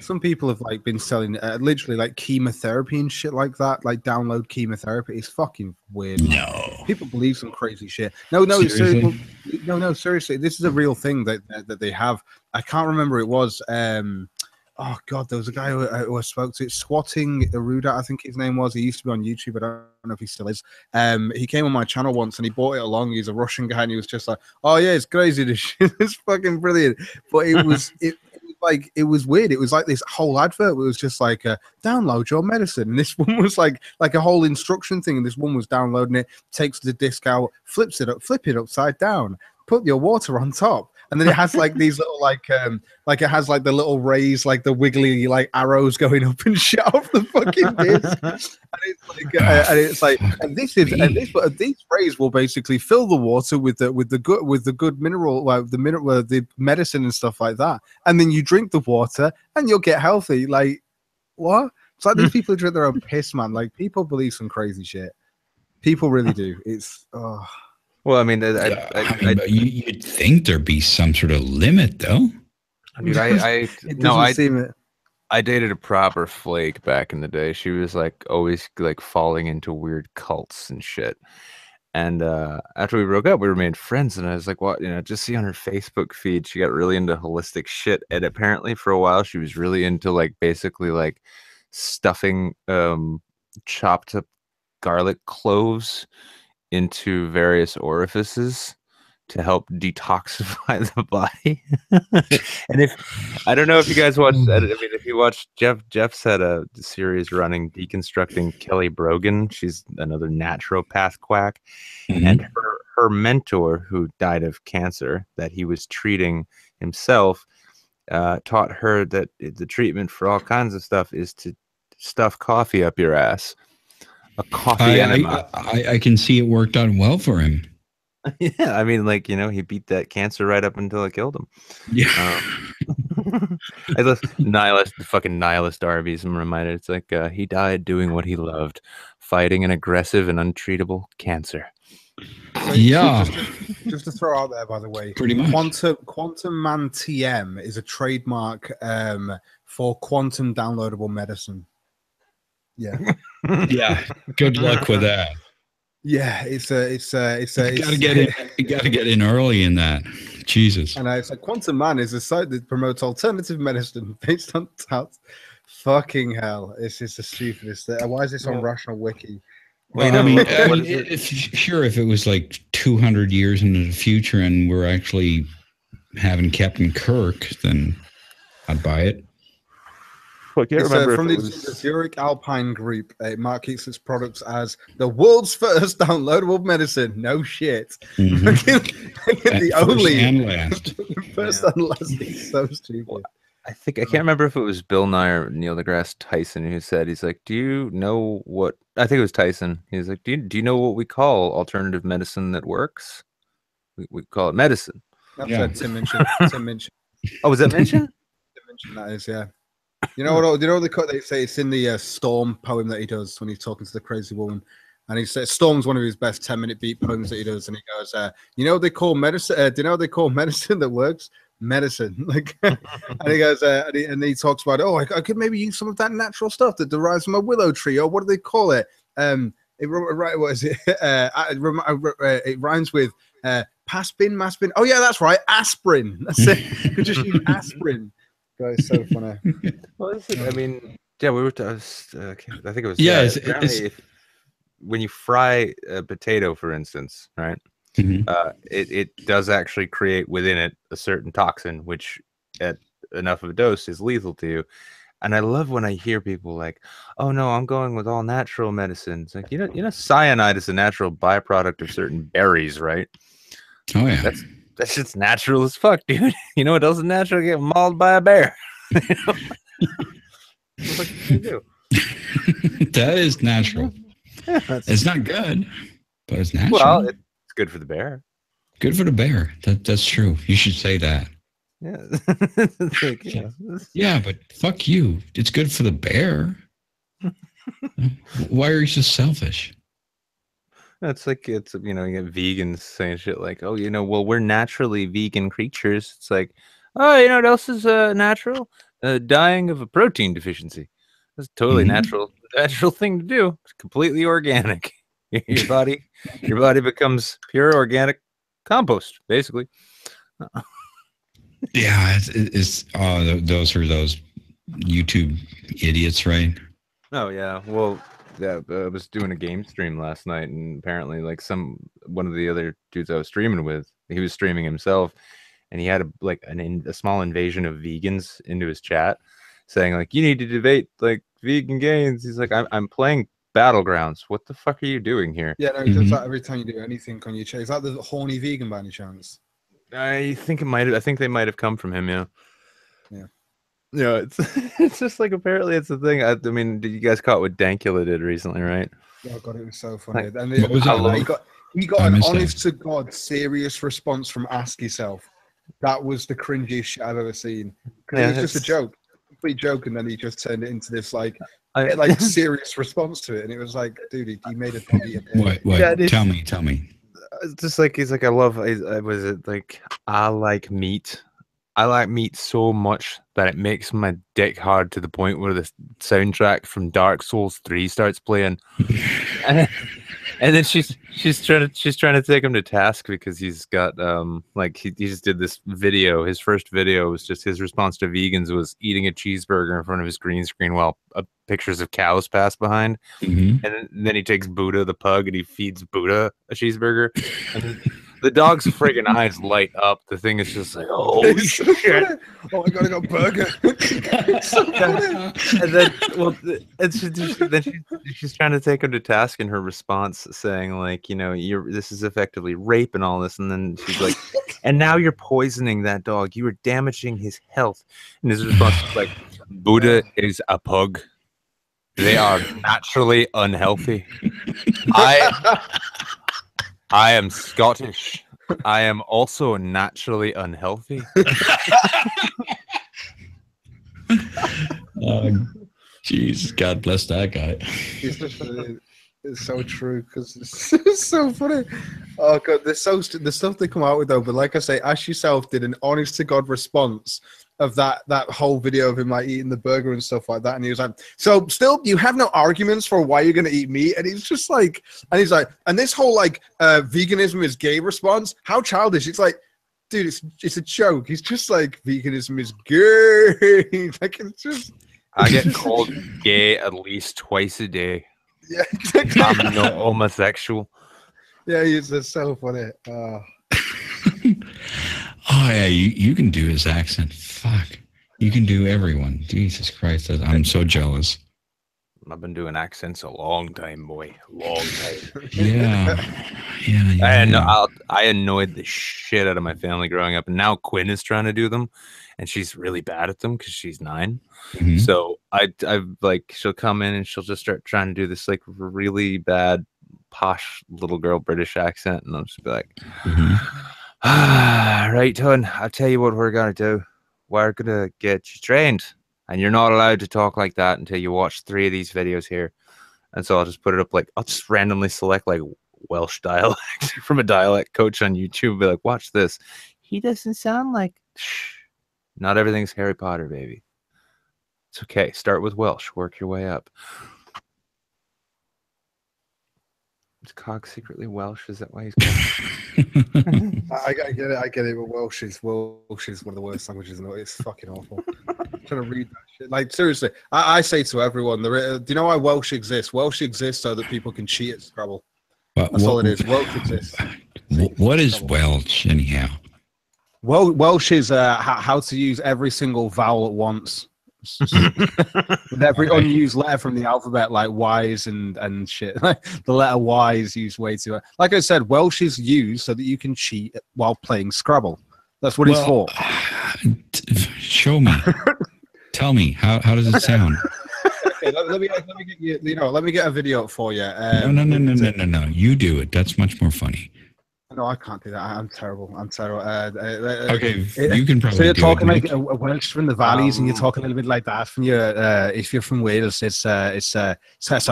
Speaker 3: some people have like been selling literally like chemotherapy and shit like that, like download chemotherapy. It's fucking weird.
Speaker 1: No,
Speaker 3: people believe some crazy shit. No, seriously, this is a real thing that they have. I can't remember it was. Oh god, there was a guy who I spoke to, Squatting Aruda, I think his name was. He used to be on YouTube, but I don't know if he still is. He came on my channel once and he brought it along. He's a Russian guy and he was just like, "Oh yeah, it's crazy. This shit is fucking brilliant." But it was it was weird. It was like this whole advert was just like download your medicine. And this one was like a whole instruction thing. And this one was downloading it, takes the disc out, flip it upside down, put your water on top. And then it has like these little like it has like the little rays, like the wiggly like arrows going up and shit off the fucking disc. And these rays will basically fill the water with the good mineral, like the medicine and stuff like that. And then you drink the water and you'll get healthy. Like what? It's like these people who drink their own piss, man. Like people believe some crazy shit. People really do. It's
Speaker 4: Well, I mean,
Speaker 1: you'd think there'd be some sort of limit, though.
Speaker 4: Dude, I dated a proper flake back in the day. She was like always like falling into weird cults and shit. And after we broke up, we remained friends. And I was like, "What? Just see on her Facebook feed, she got really into holistic shit. And apparently, for a while, she was really into like basically like stuffing chopped up garlic cloves into various orifices to help detoxify the body." And I don't know if you guys watched, I mean, if you watched Jeff's had a series running deconstructing Kelly Brogan. She's another naturopath quack. Mm-hmm. And her mentor, who died of cancer that he was treating himself, taught her that the treatment for all kinds of stuff is to stuff coffee up your ass. A coffee enema.
Speaker 1: I can see it worked out well for him.
Speaker 4: Yeah, I mean, like, he beat that cancer right up until it killed him.
Speaker 1: Yeah.
Speaker 4: I love fucking nihilist Arby's. I'm reminded, it's like he died doing what he loved, fighting an aggressive and untreatable cancer.
Speaker 3: So,
Speaker 1: yeah.
Speaker 3: Just to throw out there, by the way,
Speaker 1: pretty much.
Speaker 3: Quantum Man TM is a trademark for quantum downloadable medicine. Yeah.
Speaker 1: Yeah. Good luck with that.
Speaker 3: Yeah, you
Speaker 1: gotta get in early in that. Jesus.
Speaker 3: And it's like Quantum Man is a site that promotes alternative medicine based on touts. Fucking hell. It's just the stupidest. Why is this on Rational Wiki?
Speaker 4: Well, you
Speaker 1: I
Speaker 4: know,
Speaker 1: mean,
Speaker 4: what is it?
Speaker 1: if it was like 200 years into the future and we're actually having Captain Kirk, then I'd buy it.
Speaker 4: I can't
Speaker 3: It's
Speaker 4: remember if
Speaker 3: from
Speaker 4: it
Speaker 3: the
Speaker 4: was.
Speaker 3: Zurich Alpine Group. It markets its products as the world's first downloadable medicine. No shit.
Speaker 1: Mhm.
Speaker 3: The
Speaker 1: First
Speaker 3: only
Speaker 1: and last.
Speaker 3: first
Speaker 4: Yeah.
Speaker 3: and last. It's so stupid.
Speaker 4: I can't remember if it was Bill Nye or Neil deGrasse Tyson who said, he's like, do you know what? I think it was Tyson. He's like, do you know what we call alternative medicine that works? We call it medicine.
Speaker 3: That's
Speaker 1: Yeah.
Speaker 3: Tim Minchin. Tim Minchin.
Speaker 4: Oh, was that mentioned?
Speaker 3: Tim Minchin, that is, yeah. You know what? You know they say it's in the Storm poem that he does when he's talking to the crazy woman, and he says Storm's one of his best 10-minute beat poems that he does, and he goes, "You know what they call medicine? Do you know what they call medicine that works? Medicine." Like, and he goes, and he talks about, "Oh, I could maybe use some of that natural stuff that derives from a willow tree, or what do they call it? What is it? It rhymes with Maspin. Oh yeah, that's right, aspirin. That's it. You could just use aspirin." Guys, so funny.
Speaker 4: Well, I mean, yeah, we were. I think it was.
Speaker 1: Yeah,
Speaker 4: apparently when you fry a potato, for instance, right?
Speaker 1: Mhm.
Speaker 4: It does actually create within it a certain toxin, which at enough of a dose is lethal to you. And I love when I hear people like, "Oh no, I'm going with all natural medicines." Like, you know, cyanide is a natural byproduct of certain berries, right?
Speaker 1: Oh yeah.
Speaker 4: That's just natural as fuck, dude. You know what else is natural? Get mauled by a bear. What can you do?
Speaker 1: That is natural.
Speaker 4: Yeah, that's,
Speaker 1: It's not good, but it's natural.
Speaker 4: well, it's good for the bear.
Speaker 1: Good for the bear. That's true. You should say that.
Speaker 4: Yeah. It's like, yeah.
Speaker 1: Yeah, but fuck you. It's good for the bear. Why are you so selfish?
Speaker 4: It's like, you get vegans saying shit like, "Oh, well, we're naturally vegan creatures." It's like, oh, you know what else is natural? Dying of a protein deficiency. That's totally
Speaker 1: Mhm.
Speaker 4: natural thing to do. It's completely organic. Your body becomes pure organic compost, basically.
Speaker 1: Yeah, those are those YouTube idiots, right?
Speaker 4: Oh yeah, well, yeah. I was doing a game stream last night, and apparently, like one of the other dudes I was streaming with, he was streaming himself, and he had a small invasion of vegans into his chat, saying like, "You need to debate like vegan games." He's like, "I'm playing Battlegrounds. What the fuck are you doing here?"
Speaker 3: Yeah, no, he does that every time you do anything on your chat. Is that the horny vegan by any chance?
Speaker 4: I think they might have come from him. Yeah.
Speaker 3: Yeah.
Speaker 4: Yeah, it's it's just like apparently it's a thing. I mean, did you guys caught what Dankula did recently, right?
Speaker 3: Oh god, it was so funny.
Speaker 4: Like,
Speaker 3: And
Speaker 1: what was that?
Speaker 3: he got
Speaker 1: I
Speaker 3: an
Speaker 1: missed that.
Speaker 3: honest to god serious response from Ask Yourself. That was the cringiest shit I've ever seen. Because
Speaker 4: Yeah,
Speaker 3: it was just a
Speaker 4: it's-
Speaker 3: joke, complete joke, and then he just turned it into this like
Speaker 4: I,
Speaker 3: serious response to it, and it was like, dude, he made a dog eat a bear.
Speaker 1: What?
Speaker 4: Yeah, it's-
Speaker 1: Tell me.
Speaker 4: it's just like he's like, I was it like I like meat. I like meat so much that it makes my dick hard to the point where the soundtrack from Dark Souls 3 starts playing. And then she's trying to take him to task because he's got he just did this video. His first video was just his response to vegans was eating a cheeseburger in front of his green screen while pictures of cows pass behind.
Speaker 1: Mhm.
Speaker 4: And then he takes Buddha the pug and he feeds Buddha a cheeseburger. And the dog's friggin' eyes light up. The thing is just like, oh
Speaker 3: It's so
Speaker 4: shit.
Speaker 3: funny. Oh my god, I got a burger. It's so funny.
Speaker 4: And then she's trying to take him to task in her response, saying like, this is effectively rape and all this. And then she's like, and now you're poisoning that dog. You are damaging his health. And his response is like, Buddha is a pug. They are naturally unhealthy. I am Scottish. I am also naturally unhealthy.
Speaker 1: Jeez, God bless that guy.
Speaker 3: It's so true because it's so funny. Oh god, the stuff they come out with though. But like I say, Ash Yourself did an honest to god response of that whole video of him like eating the burger and stuff like that, and he was like, "So still, you have no arguments for why you're gonna eat meat?" And he's just like, and this whole like veganism is gay response. How childish! It's like, dude, it's a joke. He's just like, veganism is gay. Like it's just.
Speaker 4: I get called gay at least twice a day.
Speaker 3: Yeah,
Speaker 4: I'm no homosexual.
Speaker 3: yeah, he's just so funny.
Speaker 1: Oh yeah, you can do his accent. Fuck, you can do everyone. Jesus Christ, I'm so jealous.
Speaker 4: I've been doing accents a long time, boy. Long time.
Speaker 1: Yeah.
Speaker 4: And I annoyed the shit out of my family growing up, and now Quinn is trying to do them, and she's really bad at them because she's 9.
Speaker 1: Mhm.
Speaker 4: So I like she'll come in and she'll just start trying to do this like really bad posh little girl British accent, and I'll just be like, right, hon, I'll tell you what we're gonna do. We're gonna get you trained, and you're not allowed to talk like that until you watch 3 of these videos here. And so I'll just put it up like I'll just randomly select like Welsh dialect from a dialect coach on YouTube. Be like, watch this. He doesn't sound like. Shh. Not everything's Harry Potter, baby. It's okay. Start with Welsh. Work your way up. Is Cog secretly Welsh? Is that why he's called?
Speaker 3: I get it. I get it. But Welsh is one of the worst languages. It's fucking awful. I'm trying to read that shit. Like seriously, I say to everyone, do you know why Welsh exists? Welsh exists so that people can cheat at Scrabble. That's all it is. Welsh exists.
Speaker 1: What is Welsh anyhow?
Speaker 3: Welsh is how to use every single vowel at once. With every unused letter from the alphabet, like Y's and shit. The letter Y is used way too. Like I said, Welsh is used so that you can cheat while playing Scrabble. That's what it's for.
Speaker 1: Show me. Tell me. How does it sound?
Speaker 3: Okay, let me get you. Let me get a video up for you.
Speaker 1: No. You do it. That's much more funny.
Speaker 3: No, I can't do that. I'm terrible.
Speaker 1: Okay, you can probably.
Speaker 3: So you're
Speaker 1: do
Speaker 3: talking
Speaker 1: it.
Speaker 3: like a Welsh from the valleys, and you're talking a little bit like that from your. If you're from Wales, it's a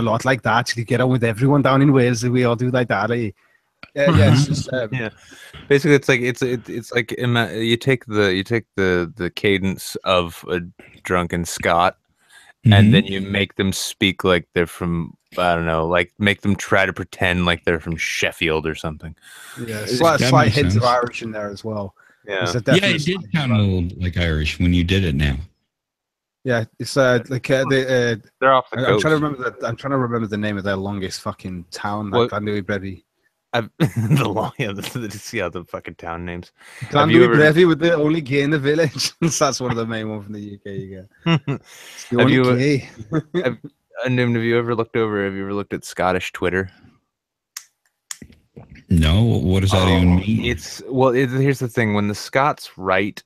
Speaker 3: lot like that. You get on with everyone down in Wales. We all do like that. Yeah.
Speaker 4: Yeah. Basically, it's like you take the cadence of a drunken Scot, and then you make them speak like they're from, I don't know, like make them try to pretend like they're from Sheffield or something.
Speaker 3: Yeah, slight hints of Irish in there as well.
Speaker 4: Yeah,
Speaker 1: it did sound a little like Irish when you did it now.
Speaker 3: Yeah, it's like
Speaker 4: they're off the coast.
Speaker 3: I'm trying to remember the name of their longest fucking town. Like Llandough Brevy.
Speaker 4: The fucking town names.
Speaker 3: Llandough Brevy with the only gay in the village. That's one of the main ones from the UK. You get. It's the only gay.
Speaker 4: Have you ever looked at Scottish Twitter?
Speaker 1: No, what does that even mean?
Speaker 4: Here's the thing: when the Scots write,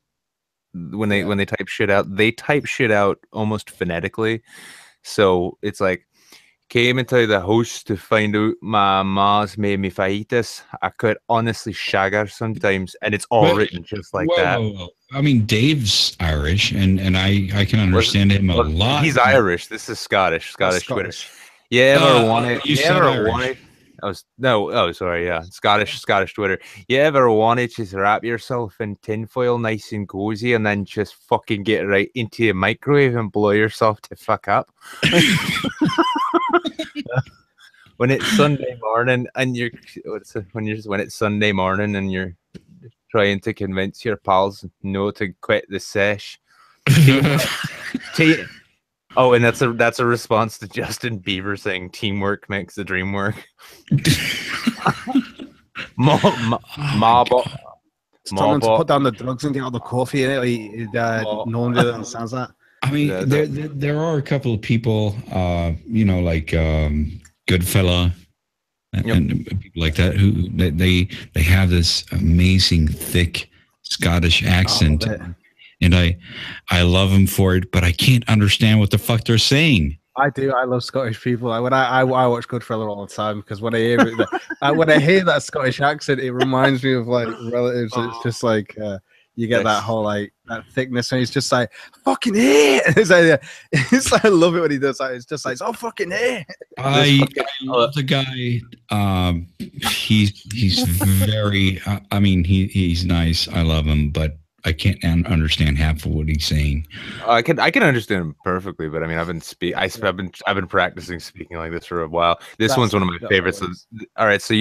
Speaker 4: when they type shit out almost phonetically. So it's like, came into the house to find out my ma's made me fajitas. I could honestly shag her sometimes, and it's all written just like that.
Speaker 1: Whoa. I mean, Dave's Irish, and I can understand him a lot.
Speaker 4: He's Irish. This is Scottish Twitter. You ever want it? Scottish Twitter. You ever wanted to wrap yourself in tinfoil nice and cozy and then just fucking get right into the microwave and blow yourself to fuck up? When it's Sunday morning and you're trying to convince your pals no to quit the sesh. Oh, and that's a response to Justin Bieber saying teamwork makes the dream work.
Speaker 3: Tell him to put down the drugs and get all the coffee in it. No one really understands that.
Speaker 1: I mean, there are a couple of people, like Goodfella and people like that who they have this amazing thick Scottish accent. And I love them for it, but I can't understand what the fuck they're saying.
Speaker 3: I do. I love Scottish people. I watch Goodfella all the time because when I hear that Scottish accent, it reminds me of like relatives. It's just like you get that whole like that thickness, and he's just like fucking hey. It's like I love it when he does that. It's just like oh fucking hey.
Speaker 1: I love the guy. He's very. I mean, he's nice. I love him, but I can't understand half of what he's saying.
Speaker 4: I can understand him perfectly, but I mean, I've been practicing speaking like this for a while. That's one's one of my favorites. All right, so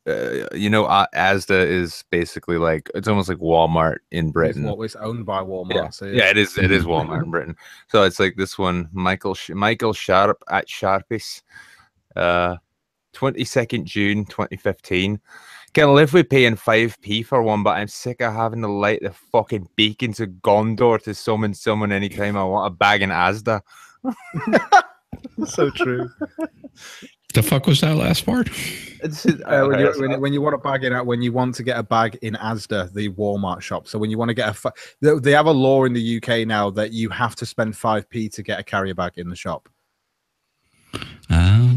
Speaker 4: Asda is basically like it's almost like Walmart in Britain.
Speaker 3: It's owned by Walmart.
Speaker 4: Yeah,
Speaker 3: so
Speaker 4: it is Walmart in Britain. So it's like this one, Michael Sharp at Sharpies. 22nd June 2015. Can live with paying 5p for one, but I'm sick of having to light the fucking beacons of Gondor to summon someone anytime I want a bag in Asda.
Speaker 3: So true.
Speaker 1: The fuck was that last part?
Speaker 3: When you want a bag when you want to get a bag in Asda, the Walmart shop. So when you want to get they have a law in the UK now that you have to spend 5p to get a carrier bag in the shop.
Speaker 1: Oh.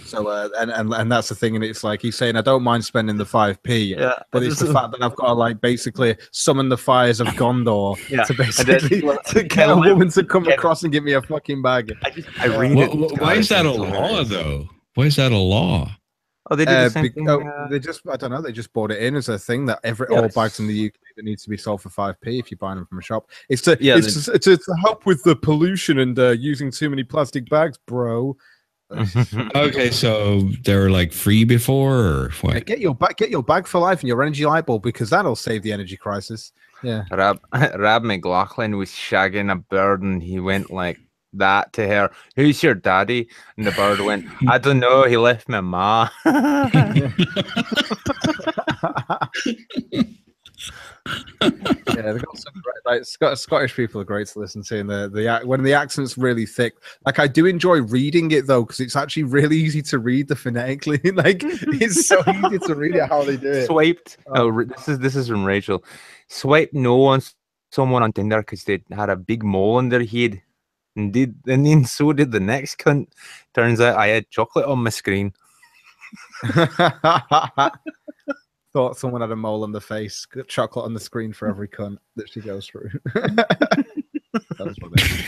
Speaker 3: So and that's the thing, and it's like he's saying, I don't mind spending the 5p, but it's the fact that I've got to like basically summon the fires of Gondor to basically to get a woman to come across and give me a fucking bag.
Speaker 4: I read it.
Speaker 1: Why is that a law though? Why is that a law?
Speaker 4: Oh, they did the same thing.
Speaker 3: They just, I don't know, they just brought it in as a thing that all bags in the UK that needs to be sold for 5p if you're buying them from a shop. It's to help with the pollution and using too many plastic bags, bro.
Speaker 1: Okay, so they were like free before, or what?
Speaker 3: Yeah, get your bag for life and your energy light bulb, because that'll save the energy crisis. Yeah.
Speaker 4: Rab McLaughlin was shagging a bird and he went like that to her. Who's your daddy? And the bird went, I don't know. He left my ma.
Speaker 3: Yeah, they've got some great, like Scottish people are great to listen to, and when the accent's really thick. Like I do enjoy reading it though, because it's actually really easy to read the phonetically. Like it's so easy to read it how they do it.
Speaker 4: Swiped. This is from Rachel. Swiped no on someone on Tinder because they had a big mole on their head, and then so did the next cunt. Turns out I had chocolate on my screen.
Speaker 3: Thought someone had a mole on the face, got chocolate on the screen for every cunt that she goes through. That's what it is.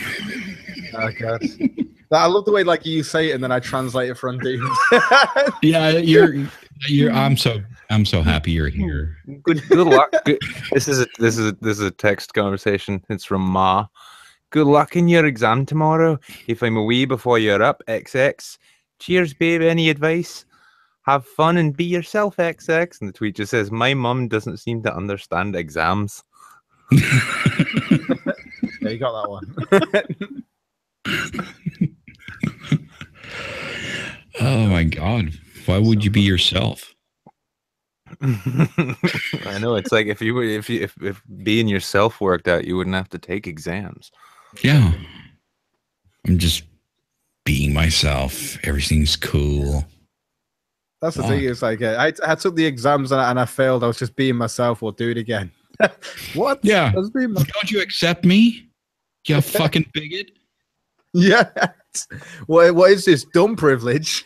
Speaker 3: Oh god, I love the way like you say it and then I translate it for Undine.
Speaker 1: Yeah, you're. I'm so happy you're here.
Speaker 4: Good luck. This is a text conversation. It's from Ma. Good luck in your exam tomorrow. If I'm away before you're up, XX. Cheers, babe. Any advice? Have fun and be yourself, XX. And the tweet just says, my mum doesn't seem to understand exams.
Speaker 3: Yeah, you got that one.
Speaker 1: Oh my god. Why would you be yourself?
Speaker 4: I know, it's like if being yourself worked out, you wouldn't have to take exams.
Speaker 1: Yeah. I'm just being myself. Everything's cool.
Speaker 3: That's the thing. It's like I took the exams and I failed. I was just being myself. We'll do it again. What?
Speaker 1: Yeah. Don't you accept me? You fucking bigot.
Speaker 3: Yeah. What is this? Dumb privilege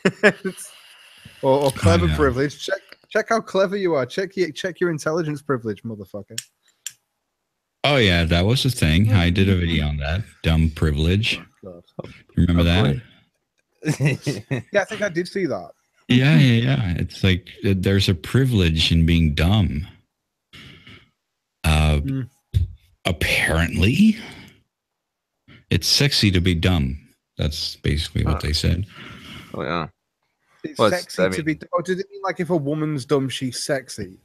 Speaker 3: or clever privilege? Check how clever you are. Check your intelligence privilege, motherfucker.
Speaker 1: Oh yeah, that was the thing. I did a video on that. Dumb privilege.
Speaker 3: Oh,
Speaker 1: remember that?
Speaker 3: Yeah, I think I did see that.
Speaker 1: Yeah. It's like there's a privilege in being dumb. Apparently, it's sexy to be dumb. That's basically what they said.
Speaker 4: Oh yeah.
Speaker 3: It's sexy to be. Or does it mean like if a woman's dumb, she's sexy?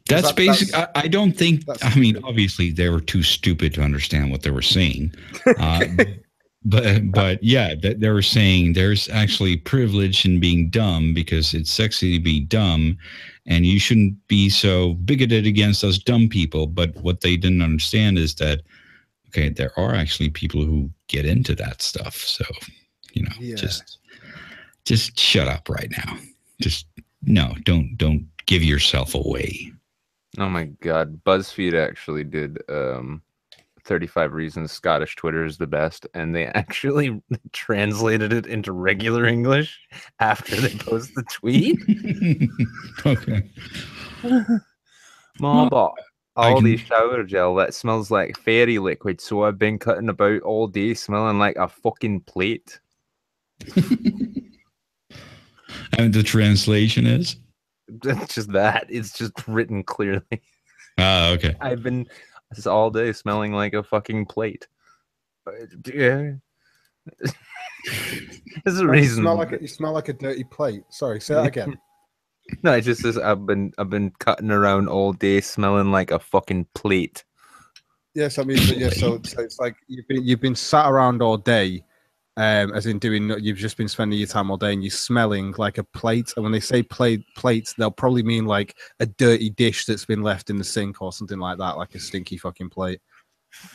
Speaker 1: That's basic. I don't think. I mean, obviously, they were too stupid to understand what they were saying. But yeah, they were saying there's actually privilege in being dumb because it's sexy to be dumb, and you shouldn't be so bigoted against us dumb people. But what they didn't understand is that, okay, there are actually people who get into that stuff. So, just shut up right now. Just don't give yourself away.
Speaker 4: Oh my God. BuzzFeed actually did 35 Reasons Scottish Twitter is the Best, and they actually translated it into regular English after they posted the tweet.
Speaker 1: Okay.
Speaker 4: Mom bought Aldi shower gel that smells like fairy liquid, so I've been cutting about all day smelling like a fucking plate.
Speaker 1: And the translation is?
Speaker 4: It's just that. It's just written clearly.
Speaker 1: Oh, okay.
Speaker 4: I've been this all day smelling like a fucking plate. Yeah. There's a reason.
Speaker 3: You smell like a dirty plate. Sorry, say that again.
Speaker 4: No, it just says I've been cutting around all day smelling like a fucking plate.
Speaker 3: Yes, I mean, yeah. So it's like you've been sat around all day, as in doing. You've just been spending your time all day and you're smelling like a plate. And when they say plates, they'll probably mean like a dirty dish that's been left in the sink or something like that, like a stinky fucking plate.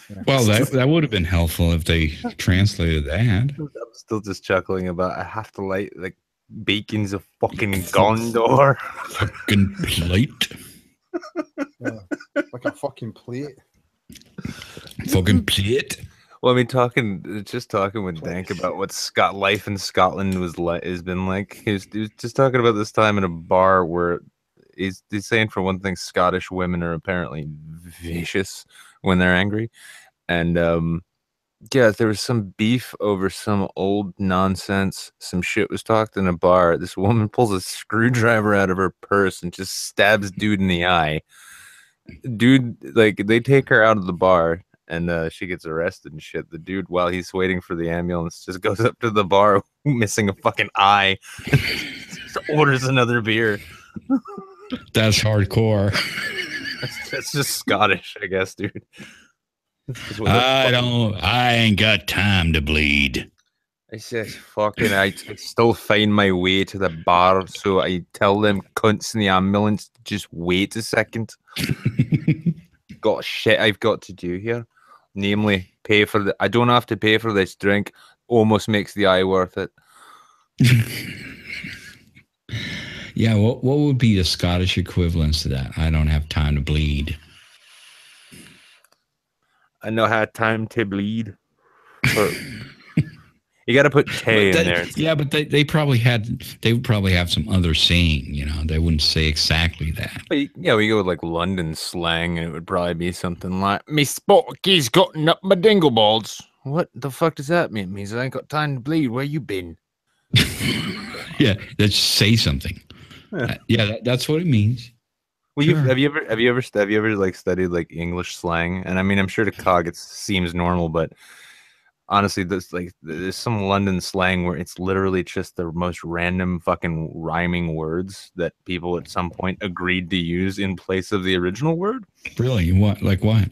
Speaker 3: Yeah.
Speaker 1: Well, that would have been helpful if they translated that.
Speaker 4: I'm still just chuckling about I have to light like bacon's a fucking Gondor.
Speaker 1: Fucking plate.
Speaker 3: Yeah. Like a fucking plate.
Speaker 1: Fucking plate.
Speaker 4: Well, I mean, just talking with Dank about what life in Scotland has been like. He was just talking about this time in a bar where he's saying, for one thing, Scottish women are apparently vicious when they're angry, and yeah, there was some beef over some old nonsense. Some shit was talked in a bar. This woman pulls a screwdriver out of her purse and just stabs dude in the eye. Dude, like, they take her out of the bar and she gets arrested and shit. The dude, while he's waiting for the ambulance, just goes up to the bar missing a fucking eye. Just orders another beer.
Speaker 1: That's hardcore.
Speaker 4: That's just Scottish, I guess, dude.
Speaker 1: I ain't got time to bleed.
Speaker 4: I said, fucking, I still find my way to the bar, so I tell them cunts in the ambulance to just wait a second. Got shit I've got to do here. Namely, I don't have to pay for this drink. Almost makes the eye worth it.
Speaker 1: Yeah, what would be the Scottish equivalence to that? I don't have time to bleed.
Speaker 4: I know how time to bleed. You got to put K in there.
Speaker 1: Yeah, but they would probably have some other saying, you know. They wouldn't say exactly that.
Speaker 4: But yeah, we go with like London slang, and it would probably be something like, "Me Spotky's gotten up my dingle balls." What the fuck does that mean? It means I ain't got time to bleed. Where you been?
Speaker 1: Yeah, let's say something. Yeah, that's what it means.
Speaker 4: Well,
Speaker 1: Sure.
Speaker 4: have you ever like studied like English slang? And I mean, I'm sure to Cog it seems normal, but honestly, there's some London slang where it's literally just the most random fucking rhyming words that people at some point agreed to use in place of the original word.
Speaker 1: Really? What? Like what?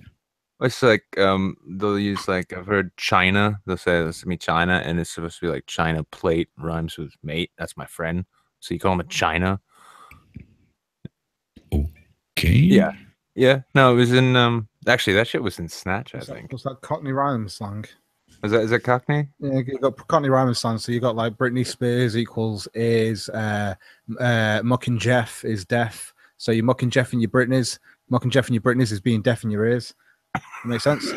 Speaker 4: It's like they'll use, like, I've heard China. They'll say this to me, China, and it's supposed to be like China plate rhymes with mate. That's my friend. So you call him a China.
Speaker 1: Okay.
Speaker 4: Yeah. Yeah. No, it was in actually that shit was in Snatch, I think.
Speaker 3: What's that Cockney rhyme slang?
Speaker 4: Is that Cockney?
Speaker 3: Yeah, you got Cockney rhyme slang. So you got like Britney Spears equals is mucking Jeff is deaf. So you're mucking Jeff and your Britneys. Mucking Jeff and your Britneys is being deaf in your ears. Make sense?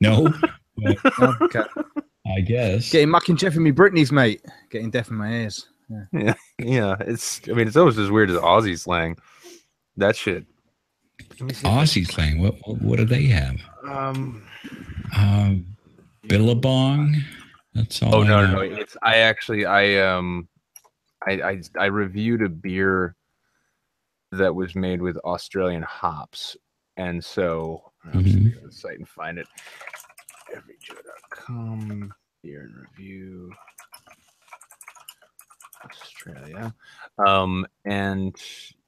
Speaker 1: No.
Speaker 3: No? Okay.
Speaker 1: I guess.
Speaker 3: Getting mucking Jeff and my Britneys, mate. Getting deaf in my ears. Yeah.
Speaker 4: Yeah. It's almost as weird as Aussie slang. That shit.
Speaker 1: Aussie slang. What do they have? Billabong. That's all.
Speaker 4: Oh
Speaker 1: I
Speaker 4: no,
Speaker 1: know.
Speaker 4: no. It's I reviewed a beer that was made with Australian hops, and so I'll just go to the site and find it. Everyjoe.com beer and review Australia. And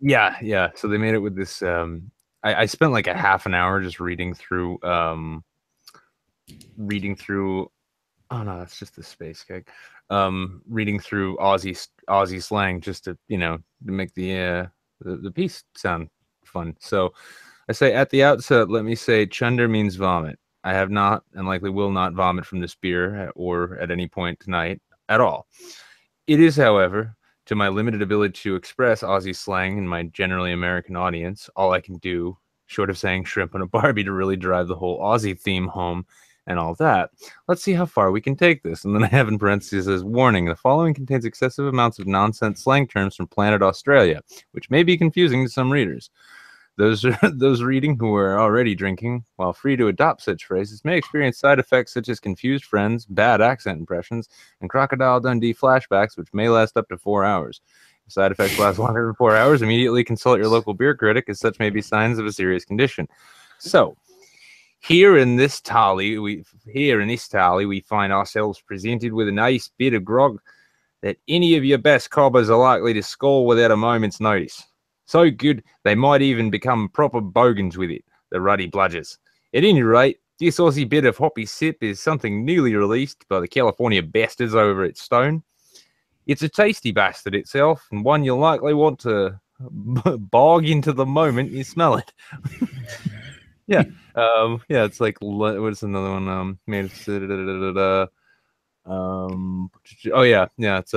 Speaker 4: yeah. So they made it with this. I spent like a half an hour just reading through. Oh no, that's just the space gig. Reading through Aussie slang just to make the piece sound fun. So I say at the outset, let me say chunder means vomit. I have not and likely will not vomit from this beer or at any point tonight at all. It is, however, to my limited ability to express Aussie slang in my generally American audience, all I can do, short of saying shrimp on a Barbie, to really drive the whole Aussie theme home and all that. Let's see how far we can take this. And then I have in parentheses as warning, the following contains excessive amounts of nonsense slang terms from planet Australia, which may be confusing to some readers. Those reading who are already drinking, while free to adopt such phrases, may experience side effects such as confused friends, bad accent impressions, and Crocodile Dundee flashbacks, which may last up to 4 hours. If side effects last longer than 4 hours, immediately consult your local beer critic, as such may be signs of a serious condition. So, here in this tally, we find ourselves presented with a nice bit of grog that any of your best cobbers are likely to score without a moment's notice. So good, they might even become proper bogans with it, the ruddy bludgers. At any rate, This Aussie bit of hoppy sip is something newly released by the California bastards over at Stone. It's a tasty bastard itself, and one you'll likely want to bog into the moment you smell it. Yeah. Yeah, it's like, what's another one? Oh yeah, it's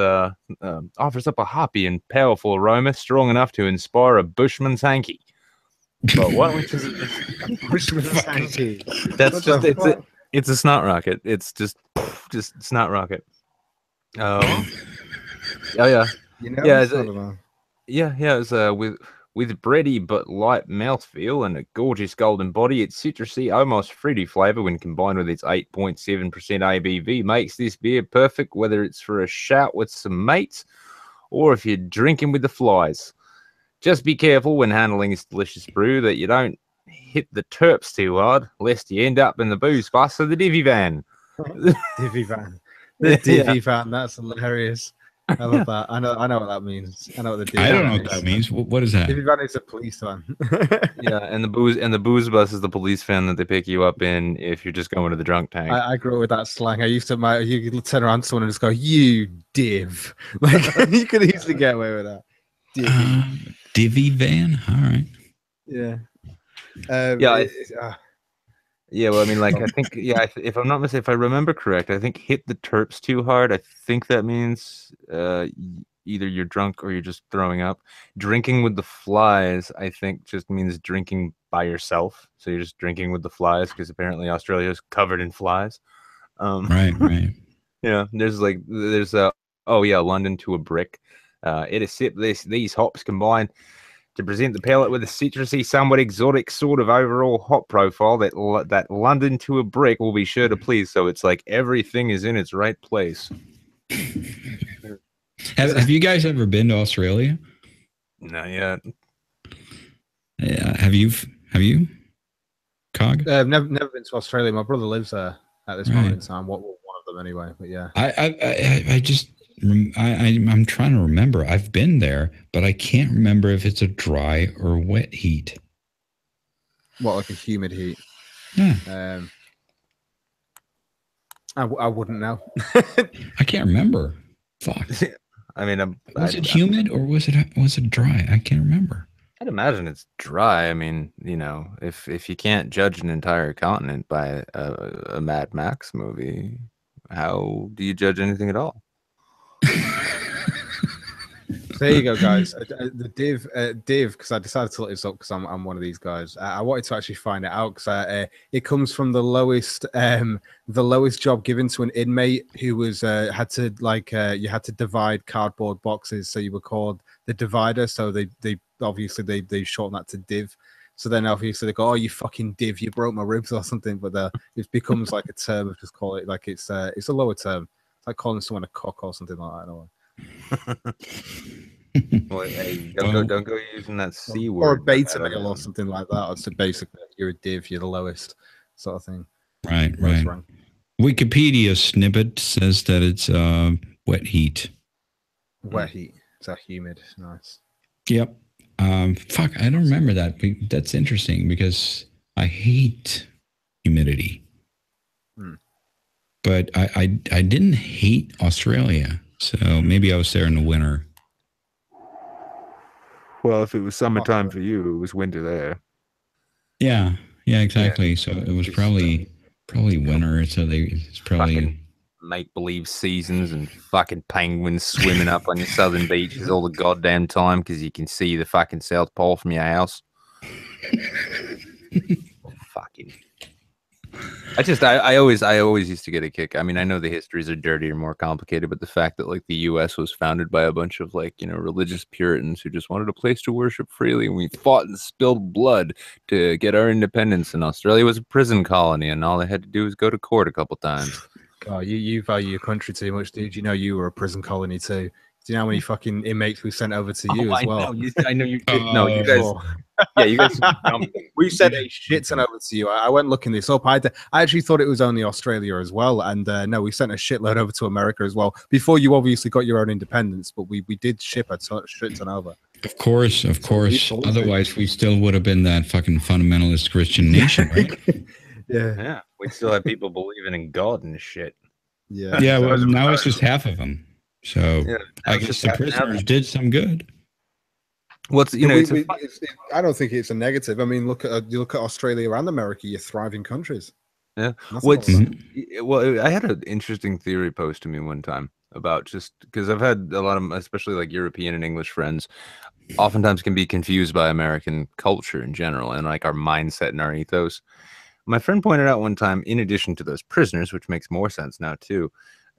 Speaker 4: offers up a hoppy and powerful aroma, strong enough to inspire a bushman's hanky. But what? Which is
Speaker 3: Bushman's hanky.
Speaker 4: That's
Speaker 3: What
Speaker 4: just
Speaker 3: the
Speaker 4: it's a snot rocket. It's just snot rocket. Oh yeah,
Speaker 3: You know,
Speaker 4: Yeah,
Speaker 3: I
Speaker 4: it's a-
Speaker 3: don't know.
Speaker 4: yeah. It's with bready but light mouthfeel and a gorgeous golden body. Its citrusy, almost fruity flavor, when combined with its 8.7% ABV, makes this beer perfect whether it's for a shout with some mates or if you're drinking with the flies. Just be careful when handling this delicious brew that you don't hit the terps too hard, lest you end up in the booze bus of the divvy van.
Speaker 3: Divvy van. The divvy van. That's hilarious. I love that. I know what that means. I know what the divvy
Speaker 1: I don't know
Speaker 3: van
Speaker 1: what
Speaker 3: is.
Speaker 1: that means. What is that?
Speaker 3: Divvy van is a police van.
Speaker 4: Yeah, and the booze bus is the police van that they pick you up in if you're just going to the drunk tank.
Speaker 3: I grew up with that slang. I used to you could turn around to someone and just go, "You div." Like you could easily get away with that. Divvy.
Speaker 1: Divvy van. All right.
Speaker 3: Yeah.
Speaker 4: Yeah, Yeah, well, I mean, like, I think, if I'm not mistaken, if I remember correct, I think hit the terps too hard. I think that means either you're drunk or you're just throwing up. Drinking with the flies, I think, just means drinking by yourself. So you're just drinking with the flies because apparently Australia is covered in flies.
Speaker 1: Right.
Speaker 4: Yeah, there's London to a brick. It is sip these hops combine to present the palate with a citrusy, somewhat exotic sort of overall hop profile that London to a brick will be sure to please. So it's like everything is in its right place.
Speaker 1: Have you guys ever been to Australia?
Speaker 4: Not yet.
Speaker 1: Yeah. Have you? Cog?
Speaker 3: Never been to Australia. My brother lives there at this moment in time. One of them anyway. But yeah.
Speaker 1: I'm trying to remember. I've been there, but I can't remember if it's a dry or wet heat.
Speaker 3: What, like a humid heat?
Speaker 1: Yeah.
Speaker 3: I wouldn't know.
Speaker 1: I can't remember. Fuck.
Speaker 4: I mean,
Speaker 1: Was it humid or was it dry? I can't remember.
Speaker 4: I'd imagine it's dry. I mean, you know, if you can't judge an entire continent by a Mad Max movie, how do you judge anything at all?
Speaker 3: There you go, guys. The div, because I decided to look this up because I'm one of these guys. I wanted to actually find it out because it comes from the lowest job given to an inmate who was had to divide cardboard boxes, so you were called the divider. So they obviously shorten that to div. So then obviously they go, "Oh, you fucking div, you broke my ribs or something." But it becomes like a term of just call it like it's a lower term. It's like calling someone a cock or something like that.
Speaker 4: Well, hey, don't go using that C word.
Speaker 3: Or a beta male or something like that. So basically, you're a div, you're the lowest sort of thing.
Speaker 1: Right.
Speaker 3: Lowest rank.
Speaker 1: Wikipedia snippet says that it's wet heat.
Speaker 3: Wet heat. It's a humid. Nice.
Speaker 1: Yep. Fuck, I don't remember that. But that's interesting because I hate humidity. But I didn't hate Australia. So maybe I was there in the winter.
Speaker 4: Well, if it was summertime for you, it was winter there.
Speaker 1: Yeah, exactly. Yeah. So it was probably winter. So it's probably
Speaker 4: make-believe seasons and fucking penguins swimming up on your southern beaches all the goddamn time because you can see the fucking South Pole from your house. Fucking. I always used to get a kick. I mean, I know the histories are dirtier, more complicated, but the fact that like the U.S. was founded by a bunch of like, you know, religious Puritans who just wanted a place to worship freely, and we fought and spilled blood to get our independence. And Australia was a prison colony, and all they had to do was go to court a couple times.
Speaker 3: God, you value your country too much, dude. You know you were a prison colony too. Do you know how many fucking inmates we sent over to you as well?
Speaker 4: I know you did. No, you guys. Yeah, you guys.
Speaker 3: We sent a shit ton over to you. I went looking this up. I actually thought it was only Australia as well, and no, we sent a shitload over to America as well. Before you obviously got your own independence, but we did ship a shit ton over.
Speaker 1: Of course. Otherwise, we still would have been that fucking fundamentalist Christian nation, right?
Speaker 3: Yeah,
Speaker 4: Yeah, we still have people believing in God and shit.
Speaker 3: yeah.
Speaker 1: Yeah, well,
Speaker 4: So-
Speaker 1: now it's just half of them. So
Speaker 4: Yeah,
Speaker 1: I
Speaker 4: it's
Speaker 1: guess
Speaker 4: just
Speaker 1: the
Speaker 4: half-
Speaker 1: prisoners did some good.
Speaker 4: What's you know?
Speaker 3: I don't think it's a negative. I mean, you look at Australia and America. You're thriving countries.
Speaker 4: Yeah.
Speaker 3: Nothing
Speaker 4: What's
Speaker 3: wrong with
Speaker 4: well, I had an interesting theory posed to me one time about just because I've had a lot of, especially like European and English friends, oftentimes can be confused by American culture in general and like our mindset and our ethos. My friend pointed out one time, in addition to those prisoners, which makes more sense now too.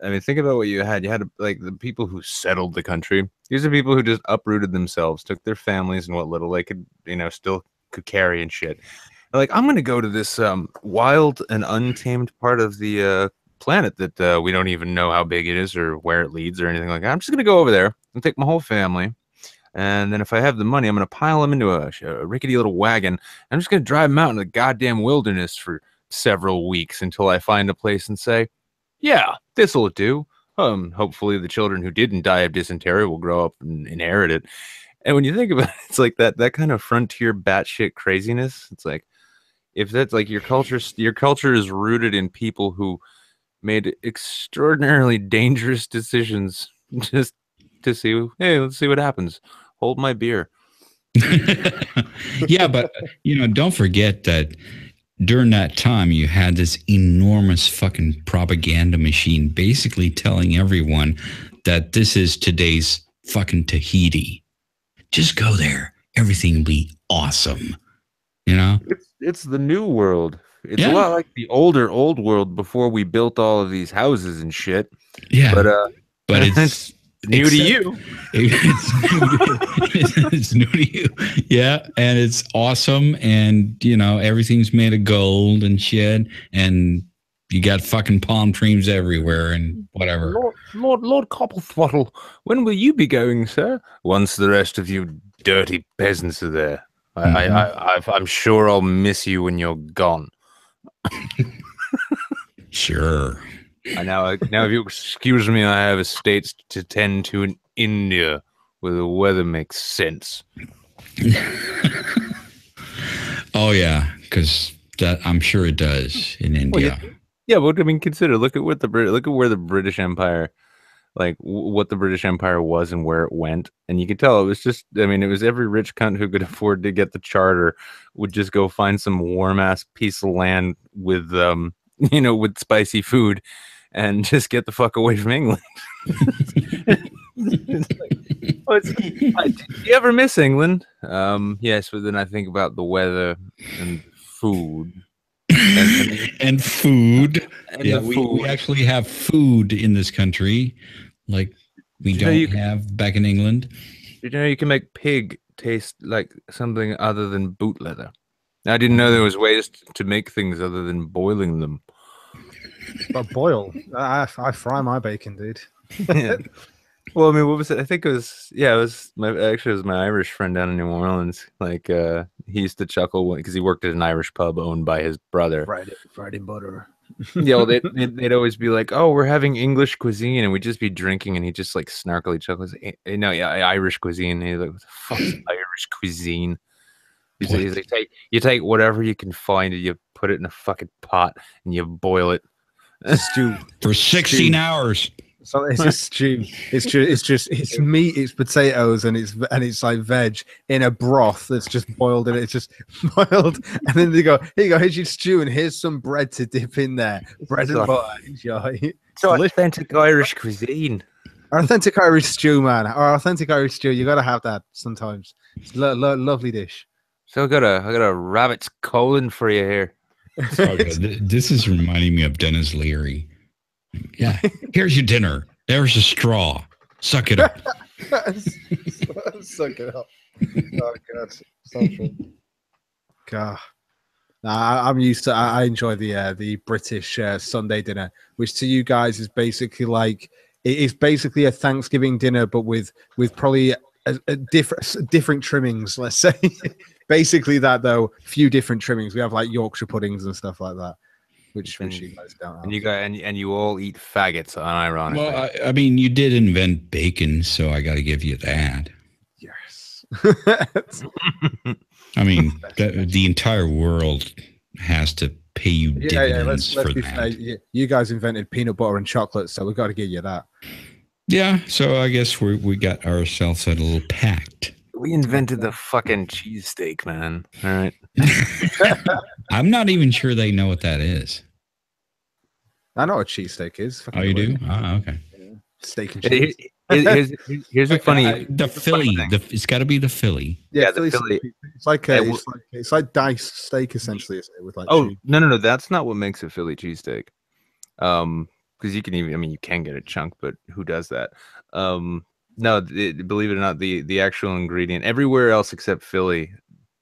Speaker 4: I mean, think about what you had. You had like the people who settled the country. These are people who just uprooted themselves, took their families and what little they could, still could carry and shit. Like, I'm going to go to this wild and untamed part of the planet that we don't even know how big it is or where it leads or anything like that. I'm just going to go over there and take my whole family. And then if I have the money, I'm going to pile them into a rickety little wagon. I'm just going to drive them out in the goddamn wilderness for several weeks until I find a place and say, yeah, this'll do. Hopefully the children who didn't die of dysentery will grow up and inherit it. And when you think about it, it's like that kind of frontier batshit craziness. It's like, if that's like your culture is rooted in people who made extraordinarily dangerous decisions just to see, hey, let's see what happens. Hold my beer.
Speaker 1: Yeah, but don't forget that during that time you had this enormous fucking propaganda machine basically telling everyone that this is today's fucking Tahiti. Just go there. Everything will be awesome.
Speaker 4: It's the new world. It's
Speaker 1: Yeah.
Speaker 4: a lot like the old world before we built all of these houses and shit.
Speaker 1: Yeah.
Speaker 4: But
Speaker 1: it's
Speaker 4: new to you.
Speaker 1: It's new to you. Yeah. And it's awesome. And, everything's made of gold and shit. And you got fucking palm trees everywhere and whatever.
Speaker 4: Lord Copplethwottle, when will you be going, sir? Once the rest of you dirty peasants are there. I'm sure I'll miss you when you're gone.
Speaker 1: Sure.
Speaker 4: Now, if you excuse me, I have estates to tend to in India, where the weather makes sense.
Speaker 1: Oh yeah, because I'm sure it does in India.
Speaker 4: Yeah, but I mean, consider look at where the British Empire, like what the British Empire was and where it went, and you can tell it was just. I mean, it was every rich cunt who could afford to get the charter would just go find some warm ass piece of land with with spicy food, and just get the fuck away from England. Do you ever miss England? Yes, but then I think about the weather and food.
Speaker 1: And food.
Speaker 4: And
Speaker 1: Yeah,
Speaker 4: the
Speaker 1: we
Speaker 4: food.
Speaker 1: actually have food in this country, like we don't have back in England.
Speaker 4: You know, you can make pig taste like something other than boot leather. I didn't know there was ways to make things other than boiling them.
Speaker 3: But boil. I fry my bacon, dude.
Speaker 4: Yeah. Well, I mean, what was it? I think it was it was my Irish friend down in New Orleans. Like, he used to chuckle because he worked at an Irish pub owned by his brother.
Speaker 3: Fried in butter.
Speaker 4: Yeah, well, they'd always be like, "Oh, we're having English cuisine," and we'd just be drinking, and he'd just like snarkily chuckle. No, yeah, Irish cuisine. And he's like, "What the fuck is Irish cuisine?" He's like, you take whatever you can find, and you put it in a fucking pot, and you boil it.
Speaker 3: Stew.
Speaker 1: For 16 hours.
Speaker 3: So it's a stew. It's meat, it's potatoes, and it's like veg in a broth that's just boiled, and it's just boiled. And then they go, "Here you go, here's your stew, and here's some bread to dip in there. Bread and butter, enjoy."
Speaker 4: So authentic Irish cuisine.
Speaker 3: Our authentic Irish stew, man. Our authentic Irish stew. You gotta have that sometimes. It's a lovely dish.
Speaker 4: So I got a rabbit's colon for you here.
Speaker 1: Oh, this is reminding me of Dennis Leary. Yeah, here's your dinner. There's a straw. Suck it up.
Speaker 3: Suck it up. Oh God, so true. God. Nah, I'm used to. I enjoy the British Sunday dinner, which to you guys is basically like it is basically a Thanksgiving dinner, but with probably a different trimmings. Let's say, basically that though. Few different trimmings. We have like Yorkshire puddings and stuff like that. Which you guys don't have.
Speaker 4: And you all eat faggots, unironically.
Speaker 1: Well, I mean, you did invent bacon, so I got to give you that.
Speaker 3: Yes.
Speaker 1: I mean, the entire world has to pay you
Speaker 3: Yeah.
Speaker 1: dividends
Speaker 3: Let's
Speaker 1: for
Speaker 3: be
Speaker 1: that.
Speaker 3: fair. You guys invented peanut butter and chocolate, so we've got to give you that.
Speaker 1: Yeah, so I guess we got ourselves a little pact.
Speaker 4: We invented the fucking cheesesteak, man. All right.
Speaker 1: I'm not even sure they know what that is.
Speaker 3: I know what cheesesteak is.
Speaker 1: Oh, you do? Ah, okay.
Speaker 3: Steak and
Speaker 4: Here-
Speaker 3: cheese.
Speaker 4: Here's a funny.
Speaker 1: The Philly. It's got to be the Philly.
Speaker 4: Yeah, the
Speaker 3: Philly
Speaker 4: Philly-
Speaker 3: steak. It's like
Speaker 4: Yeah, well-
Speaker 3: it's like diced steak essentially, isn't it? With like
Speaker 4: Oh
Speaker 3: cheese.
Speaker 4: no, that's not what makes a Philly cheesesteak. Because you can even, I mean, you can get a chunk, but who does that? No, believe it or not, the actual ingredient everywhere else except Philly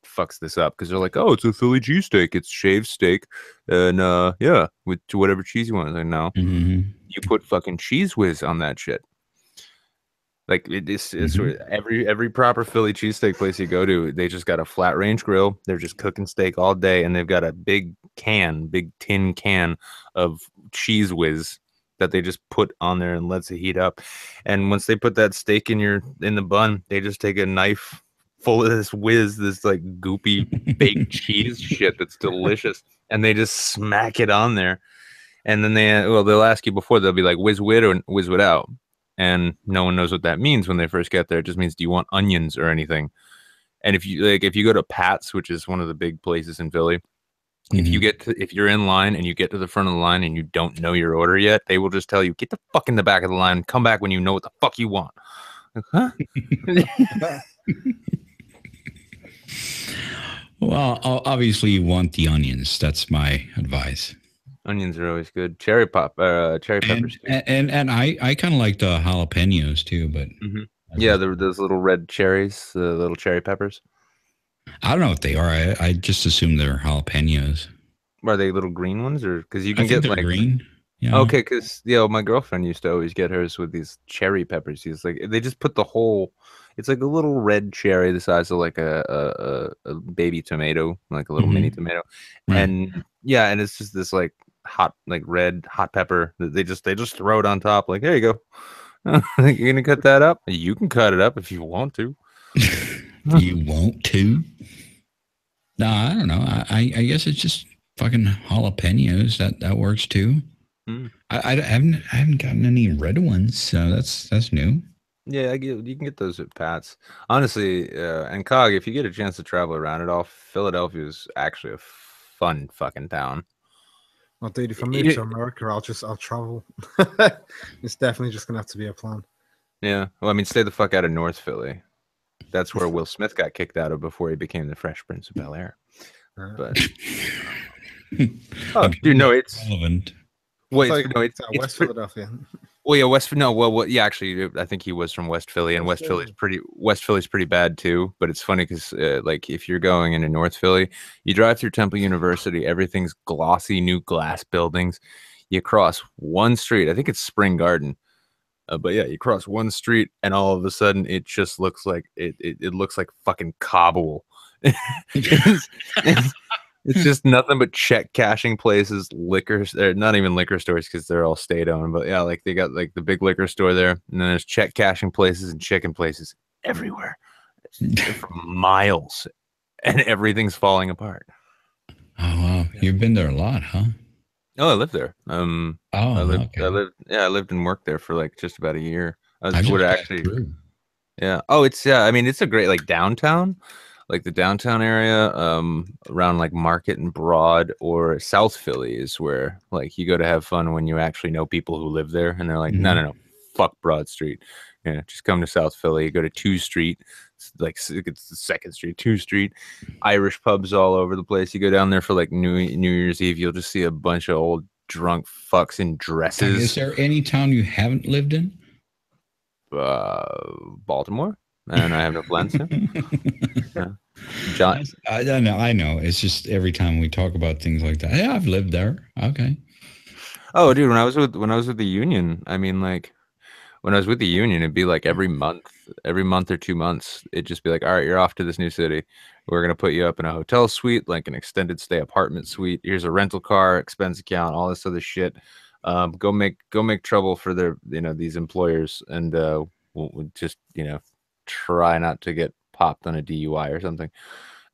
Speaker 4: fucks this up because they're like, oh, it's a Philly cheesesteak, it's shaved steak, and yeah, with whatever cheese you want. Like, no,
Speaker 1: Mm-hmm.
Speaker 4: you put fucking cheese whiz on that shit. Like it's every proper Philly cheesesteak place you go to, they just got a flat range grill. They're just cooking steak all day, and they've got a big tin can of cheese whiz that they just put on there and lets it heat up. And once they put that steak in the bun, they just take a knife full of this whiz, this like goopy baked cheese shit that's delicious, and they just smack it on there. And then they'll ask you before, they'll be like, whiz with or whiz without. And no one knows what that means when they first get there. It just means, do you want onions or anything? And if you go to Pat's, which is one of the big places in Philly, if you're in line and you get to the front of the line and you don't know your order yet, they will just tell you, get the fuck in the back of the line, come back when you know what the fuck you want. Like, huh?
Speaker 1: Well, obviously you want the onions. That's my advice.
Speaker 4: Onions are always good. Cherry peppers.
Speaker 1: And I kind of like the jalapenos too, but
Speaker 4: Yeah, those little red cherries, the little cherry peppers.
Speaker 1: I don't know what they are. I just assume they're jalapenos.
Speaker 4: Are they little green ones, or because you
Speaker 1: I
Speaker 4: can
Speaker 1: think
Speaker 4: get
Speaker 1: they're
Speaker 4: like
Speaker 1: green. Yeah.
Speaker 4: Okay, because my girlfriend used to always get hers with these cherry peppers. She's like, they just put the whole. It's like a little red cherry, the size of like a baby tomato, like a little mini tomato,
Speaker 1: Right.
Speaker 4: and yeah, and it's just this like red hot pepper that they just throw it on top. Like, there you go. You're gonna cut that up. You can cut it up if you want to.
Speaker 1: You want to? No, I don't know. I guess it's just fucking jalapenos. That works too. I haven't gotten any red ones, so that's new.
Speaker 4: Yeah, you can get those at Pat's. Honestly, and Cog, if you get a chance to travel around at all, Philadelphia is actually a fun fucking town.
Speaker 3: Well, dude, if I move to America, I'll travel. It's definitely just gonna have to be a plan.
Speaker 4: Yeah, well, I mean, stay the fuck out of North Philly. That's where Will Smith got kicked out of before he became the Fresh Prince of Bel-Air. But dude, no, it's
Speaker 1: relevant.
Speaker 3: Wait, it's West Philadelphia.
Speaker 4: Well, yeah, actually, I think he was from West Philly, and West Philly's pretty bad too. But it's funny because, like, if you're going into North Philly, you drive through Temple University, everything's glossy, new glass buildings. You cross one street, I think it's Spring Garden, but yeah, you cross one street, and all of a sudden, it just looks like it looks like fucking Kabul. It's just nothing but check cashing places, liquors. They're not even liquor stores because they're all state owned. But yeah, like they got like the big liquor store there, and then there's check cashing places and chicken places everywhere for miles, and everything's falling apart.
Speaker 1: Oh wow, you've been there a lot, huh?
Speaker 4: Oh, I lived there. I lived and worked there for like just about a year. I mean, it's a great like downtown. Like the downtown area, around like Market and Broad, or South Philly is where like you go to have fun when you actually know people who live there, and they're like, no, fuck Broad Street, yeah, just come to South Philly. You go to 2 Street, it's the 2nd Street, 2 Street, Irish pubs all over the place. You go down there for like New Year's Eve, you'll just see a bunch of old drunk fucks in dresses.
Speaker 1: Is there any town you haven't lived in?
Speaker 4: Baltimore. And I have no plans to. Yeah. John,
Speaker 1: I know. It's just every time we talk about things like that. Yeah, I've lived there. Okay.
Speaker 4: Oh, dude, when I was with the union, I mean, like, when I was with the union, it'd be like every month or 2 months, it'd just be like, all right, you're off to this new city. We're gonna put you up in a hotel suite, like an extended stay apartment suite. Here's a rental car, expense account, all this other shit. Go make trouble for these employers, and we'll just try not to get popped on a DUI or something.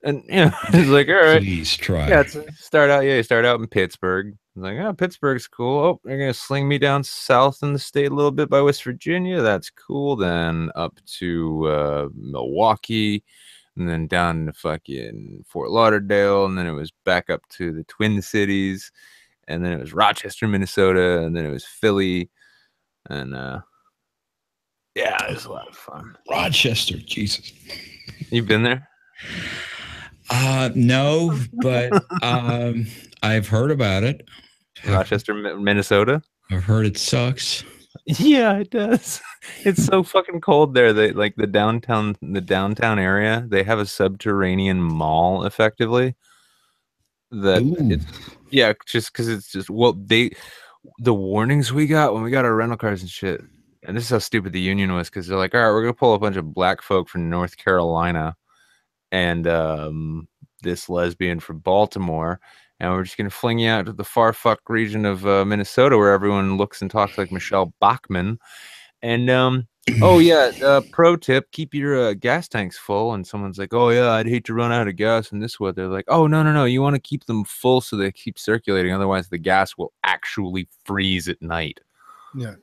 Speaker 4: And it's like, all right,
Speaker 1: Please try.
Speaker 4: yeah, you start out in Pittsburgh. Like, oh, Pittsburgh's cool. Oh, they're gonna sling me down south in the state a little bit by West Virginia. That's cool. Then up to Milwaukee, and then down to fucking Fort Lauderdale, and then it was back up to the Twin Cities, and then it was Rochester, Minnesota, and then it was Philly, and yeah, it was a lot of fun.
Speaker 1: Rochester, Jesus.
Speaker 4: You've been there?
Speaker 1: No, but I've heard about it.
Speaker 4: Rochester, Minnesota.
Speaker 1: I've heard it sucks.
Speaker 4: Yeah, it does. It's so fucking cold there. They like the downtown area. They have a subterranean mall, effectively. It's just because it's just the warnings we got when we got our rental cars and shit. And this is how stupid the union was, because they're like, all right, we're gonna pull a bunch of black folk from North Carolina and this lesbian from Baltimore, and we're just gonna fling you out to the far fuck region of Minnesota, where everyone looks and talks like Michelle Bachmann. And oh yeah, pro tip: keep your gas tanks full. And someone's like, oh yeah, I'd hate to run out of gas in this weather. Like, oh no, you want to keep them full so they keep circulating. Otherwise, the gas will actually freeze at night.
Speaker 3: Yeah.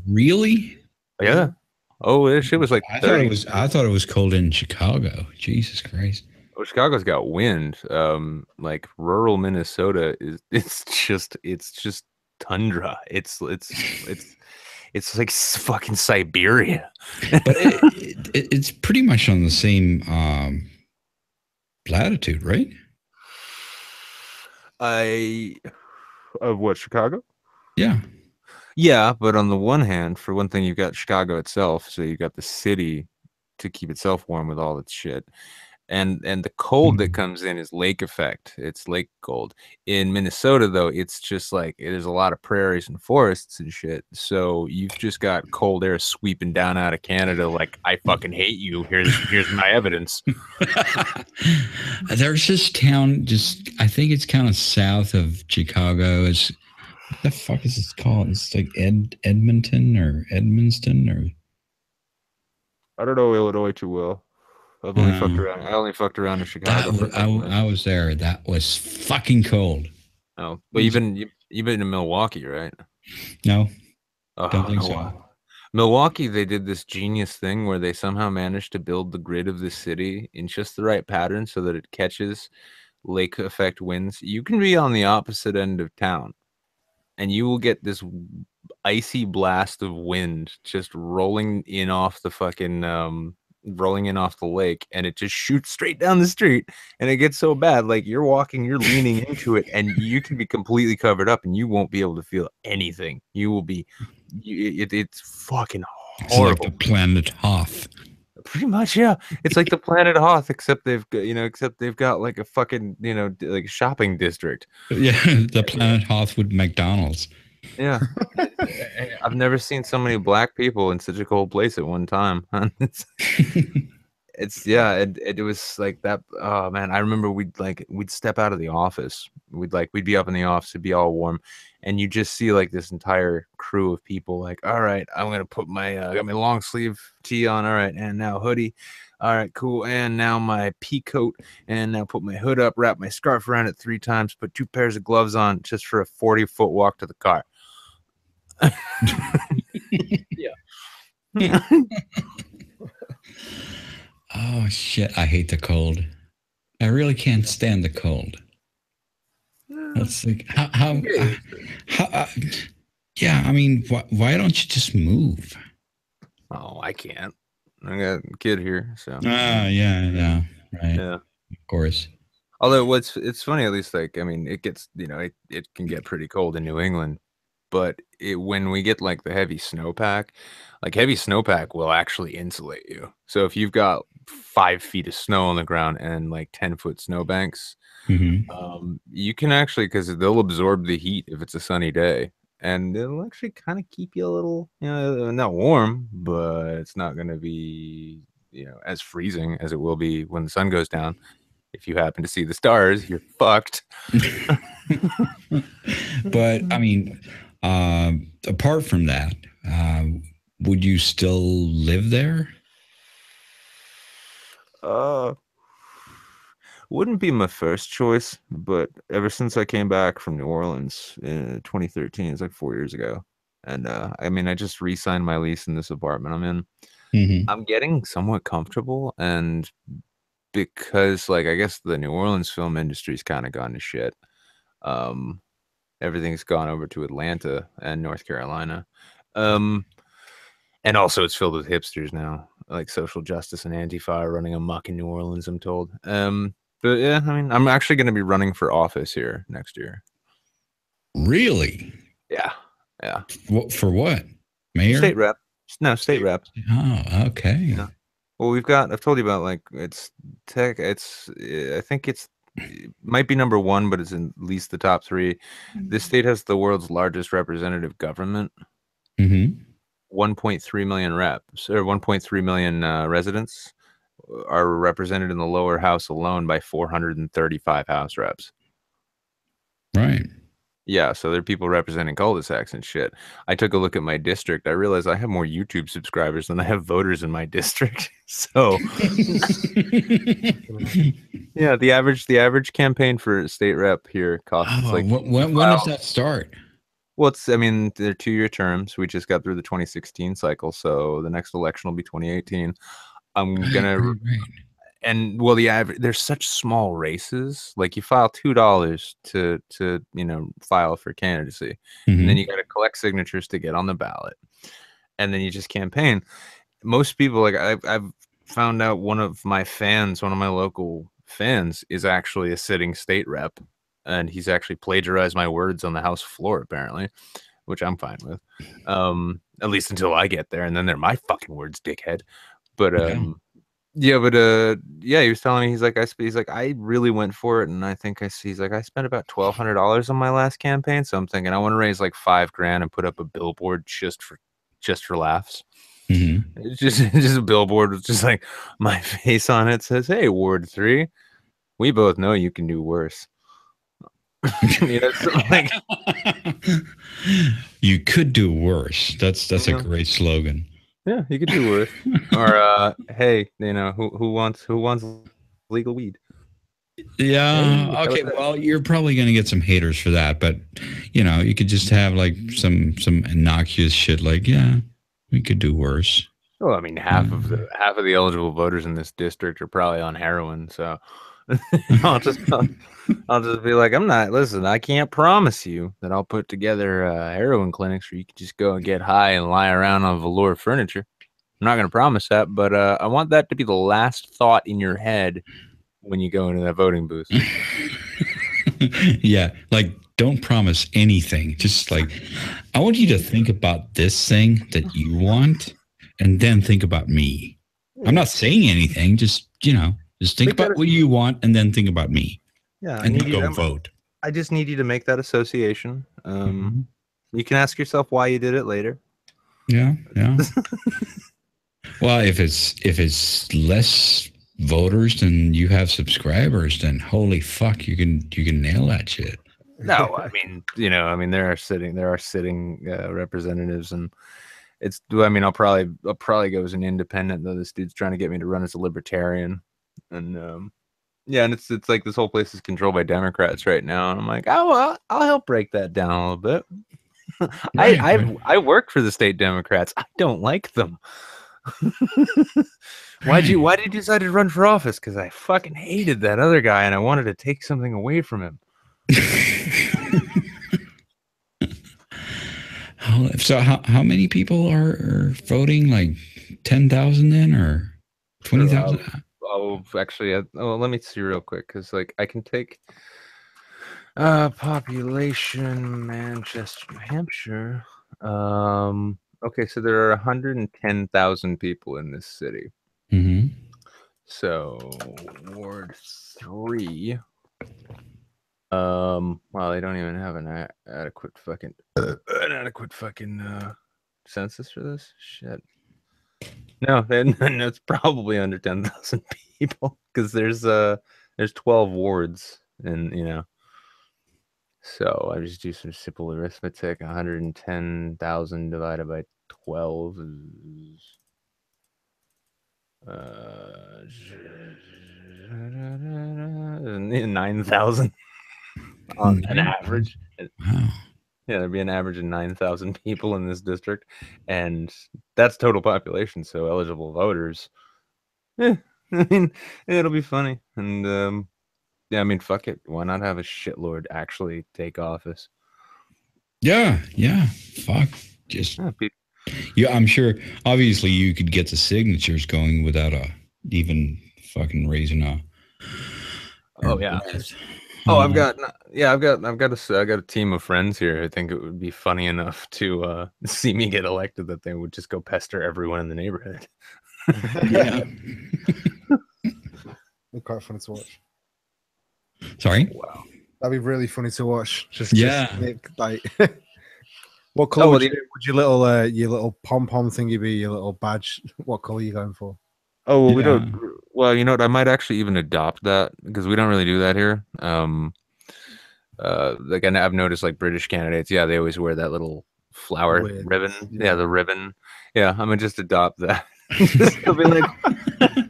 Speaker 1: Really?
Speaker 4: Yeah. Oh, this shit was like.
Speaker 1: I thought it was cold in Chicago. Jesus Christ.
Speaker 4: Oh, Chicago's got wind. Like rural Minnesota it's just tundra. It's like fucking Siberia.
Speaker 1: But it's pretty much on the same latitude, right?
Speaker 4: Of what, Chicago?
Speaker 1: Yeah.
Speaker 4: Yeah, but on the one hand, for one thing, you've got Chicago itself, so you've got the city to keep itself warm with all its shit. And the cold that comes in is lake effect. It's lake cold. In Minnesota, though, it's just like there's a lot of prairies and forests and shit. So you've just got cold air sweeping down out of Canada. Like, I fucking hate you. Here's my evidence.
Speaker 1: There's this town, I think it's kind of south of Chicago. What the fuck is this called? It's like Edmonton or Edmundston or.
Speaker 4: I don't know Illinois too well. I've only fucked around. I only fucked around in Chicago.
Speaker 1: I was there. That was fucking cold.
Speaker 4: Oh, but you've been in Milwaukee, right?
Speaker 1: No, don't think so.
Speaker 4: Milwaukee, they did this genius thing where they somehow managed to build the grid of the city in just the right pattern so that it catches lake effect winds. You can be on the opposite end of town, and you will get this icy blast of wind just rolling in off the lake, and it just shoots straight down the street, and it gets so bad, like you're leaning into it, and you can be completely covered up, and you won't be able to feel anything. You will be, it's fucking horrible.
Speaker 1: It's like the planet Hoth.
Speaker 4: Pretty much, yeah. It's like the planet Hoth, except they've got like a fucking, like a shopping district.
Speaker 1: Yeah, the planet Hoth with McDonald's.
Speaker 4: Yeah. I've never seen so many black people in such a cold place at one time. It was like that. Oh man, I remember we'd step out of the office. We'd be up in the office, it'd be all warm, and you just see like this entire crew of people like, all right, I'm gonna put my got my long sleeve tee on, all right, and now hoodie, all right, cool, and now my pea coat, and now put my hood up, wrap my scarf around it 3 times, put 2 pairs of gloves on just for a 40-foot walk to the car. Yeah.
Speaker 1: Oh shit! I hate the cold. I really can't stand the cold. That's like how yeah. I mean, why don't you just move?
Speaker 4: Oh, I can't. I got a kid here, so.
Speaker 1: Yeah, right.
Speaker 4: Yeah,
Speaker 1: of course.
Speaker 4: Although it's funny, at least like, I mean, it gets, it can get pretty cold in New England, but when we get like the heavy snowpack, like heavy snowpack will actually insulate you. So if you've got 5 feet of snow on the ground and like 10-foot snowbanks, you can actually, because they'll absorb the heat if it's a sunny day, and it'll actually kind of keep you a little, not warm, but it's not going to be, as freezing as it will be when the sun goes down. If you happen to see the stars, you're fucked.
Speaker 1: But I mean, apart from that, would you still live there?
Speaker 4: Wouldn't be my first choice, but ever since I came back from New Orleans in 2013, it's like 4 years ago, and I mean, I just re-signed my lease in this apartment I'm in.
Speaker 1: Hmm.
Speaker 4: I'm getting somewhat comfortable, and because, like, I guess the New Orleans film industry's kind of gone to shit. Um, Everything's gone over to Atlanta and North Carolina. Um, and also it's filled with hipsters now, like social justice and Antifa are running amok in New Orleans, I'm told. But yeah, I mean, I'm actually going to be running for office here next year.
Speaker 1: Really?
Speaker 4: Yeah, yeah.
Speaker 1: For what? Mayor?
Speaker 4: State rep. No, state rep.
Speaker 1: Oh, okay.
Speaker 4: Yeah. Well, I've told you about, like, it's tech. I think it might be number one, but it's in at least the top three. This state has the world's largest representative government.
Speaker 1: Mm-hmm.
Speaker 4: 1.3 million reps, or 1.3 million residents are represented in the lower house alone by 435 house reps.
Speaker 1: Right.
Speaker 4: Yeah, so there are people representing cul-de-sacs and shit. I took a look at my district. I realized I have more YouTube subscribers than I have voters in my district. So yeah, the average campaign for state rep here costs like
Speaker 1: when does that start?
Speaker 4: well, I mean, they're 2-year terms. We just got through the 2016 cycle, so the next election will be 2018. I'm gonna
Speaker 1: Right.
Speaker 4: And well, the average, there's such small races. Like, you file $2 to file for candidacy, and then
Speaker 1: Mhm.
Speaker 4: you got to collect signatures to get on the ballot, and then you just campaign. Most people, like, I've found out one of my local fans is actually a sitting state rep, and he's actually plagiarized my words on the House floor, apparently, which I'm fine with. At least until I get there, and then they're my fucking words, dickhead. But yeah, but yeah, he was telling me, he's like, I really went for it, and I think he's like, I spent about $1,200 on my last campaign, so I'm thinking I want to raise like $5,000 and put up a billboard just for laughs.
Speaker 1: Mhm.
Speaker 4: It's just a billboard with just like my face on it, says, "Hey, Ward 3, we both know you can do worse." So, like,
Speaker 1: You could do worse. That's a
Speaker 4: Yeah.
Speaker 1: great slogan.
Speaker 4: yeah, you could do worse. Or hey, who wants legal weed?
Speaker 1: Yeah.
Speaker 4: Hey,
Speaker 1: Okay. Well, you're probably going to get some haters for that, but you could just have like some innocuous shit like, yeah, we could do worse.
Speaker 4: Well, I mean, half of the eligible voters in this district are probably on heroin, so I'll just be like, listen, I can't promise you that I'll put together heroin clinics where you can just go and get high and lie around on velour furniture. I'm not going to promise that, but I want that to be the last thought in your head when you go into that voting booth.
Speaker 1: Yeah. Like, don't promise anything. Just like, I want you to think about this thing that you want and then think about me. I'm not saying anything. Just think about what you want and then think about me.
Speaker 4: Yeah,
Speaker 1: And then go vote.
Speaker 4: I just need you to make that association.
Speaker 1: Mhm.
Speaker 4: You can ask yourself why you did it later.
Speaker 1: Yeah. Well, if it's less voters than you have subscribers, then holy fuck, you can nail that shit.
Speaker 4: No, I mean, there are sitting representatives, and I'll probably go as an independent, though this dude's trying to get me to run as a libertarian, and yeah, and it's like this whole place is controlled by Democrats right now, and I'm like, oh, well, I'll help break that down a little bit.
Speaker 1: Right.
Speaker 4: I work for the state Democrats. I don't like them. Why did you decide to run for office? Because I fucking hated that other guy, and I wanted to take something away from him.
Speaker 1: So how many people are voting? Like 10,000 then, or 20,000?
Speaker 4: Actually, let me see real quick, because like I can take population Manchester, New Hampshire. Okay, so there are 110,000 people in this city.
Speaker 1: Mm-hmm.
Speaker 4: So Ward 3. Well, they don't even have an adequate fucking census for this shit. No, then it's probably under 10,000 people, because there's 12 wards, and so I just do some simple arithmetic. 110,000 divided by 12 is 9,000 on an average.
Speaker 1: Wow.
Speaker 4: Yeah, there'd be an average of 9,000 people in this district, and that's total population. So eligible voters. Yeah, I mean, it'll be funny, and yeah, I mean, fuck it. Why not have a shitlord actually take office?
Speaker 1: Yeah, yeah. Fuck. Just yeah, I'm sure. Obviously, you could get the signatures going without even fucking raising a.
Speaker 4: Oh yeah. Oh, I've got a team of friends here. I think it would be funny enough to see me get elected that they would just go pester everyone in the neighborhood.
Speaker 1: Yeah.
Speaker 3: Be quite funny to watch.
Speaker 1: Sorry.
Speaker 4: Wow.
Speaker 3: That'd be really funny to watch. Just like. What color would your little pom pom thingy be? Your little badge? What color are you going for?
Speaker 4: Oh well, we don't. Well, you know what? I might actually even adopt that because we don't really do that here. Like I've noticed, like British candidates, yeah, they always wear that little flower ribbon. Yeah, the ribbon. Yeah, I'm gonna just adopt that. Just to be like, I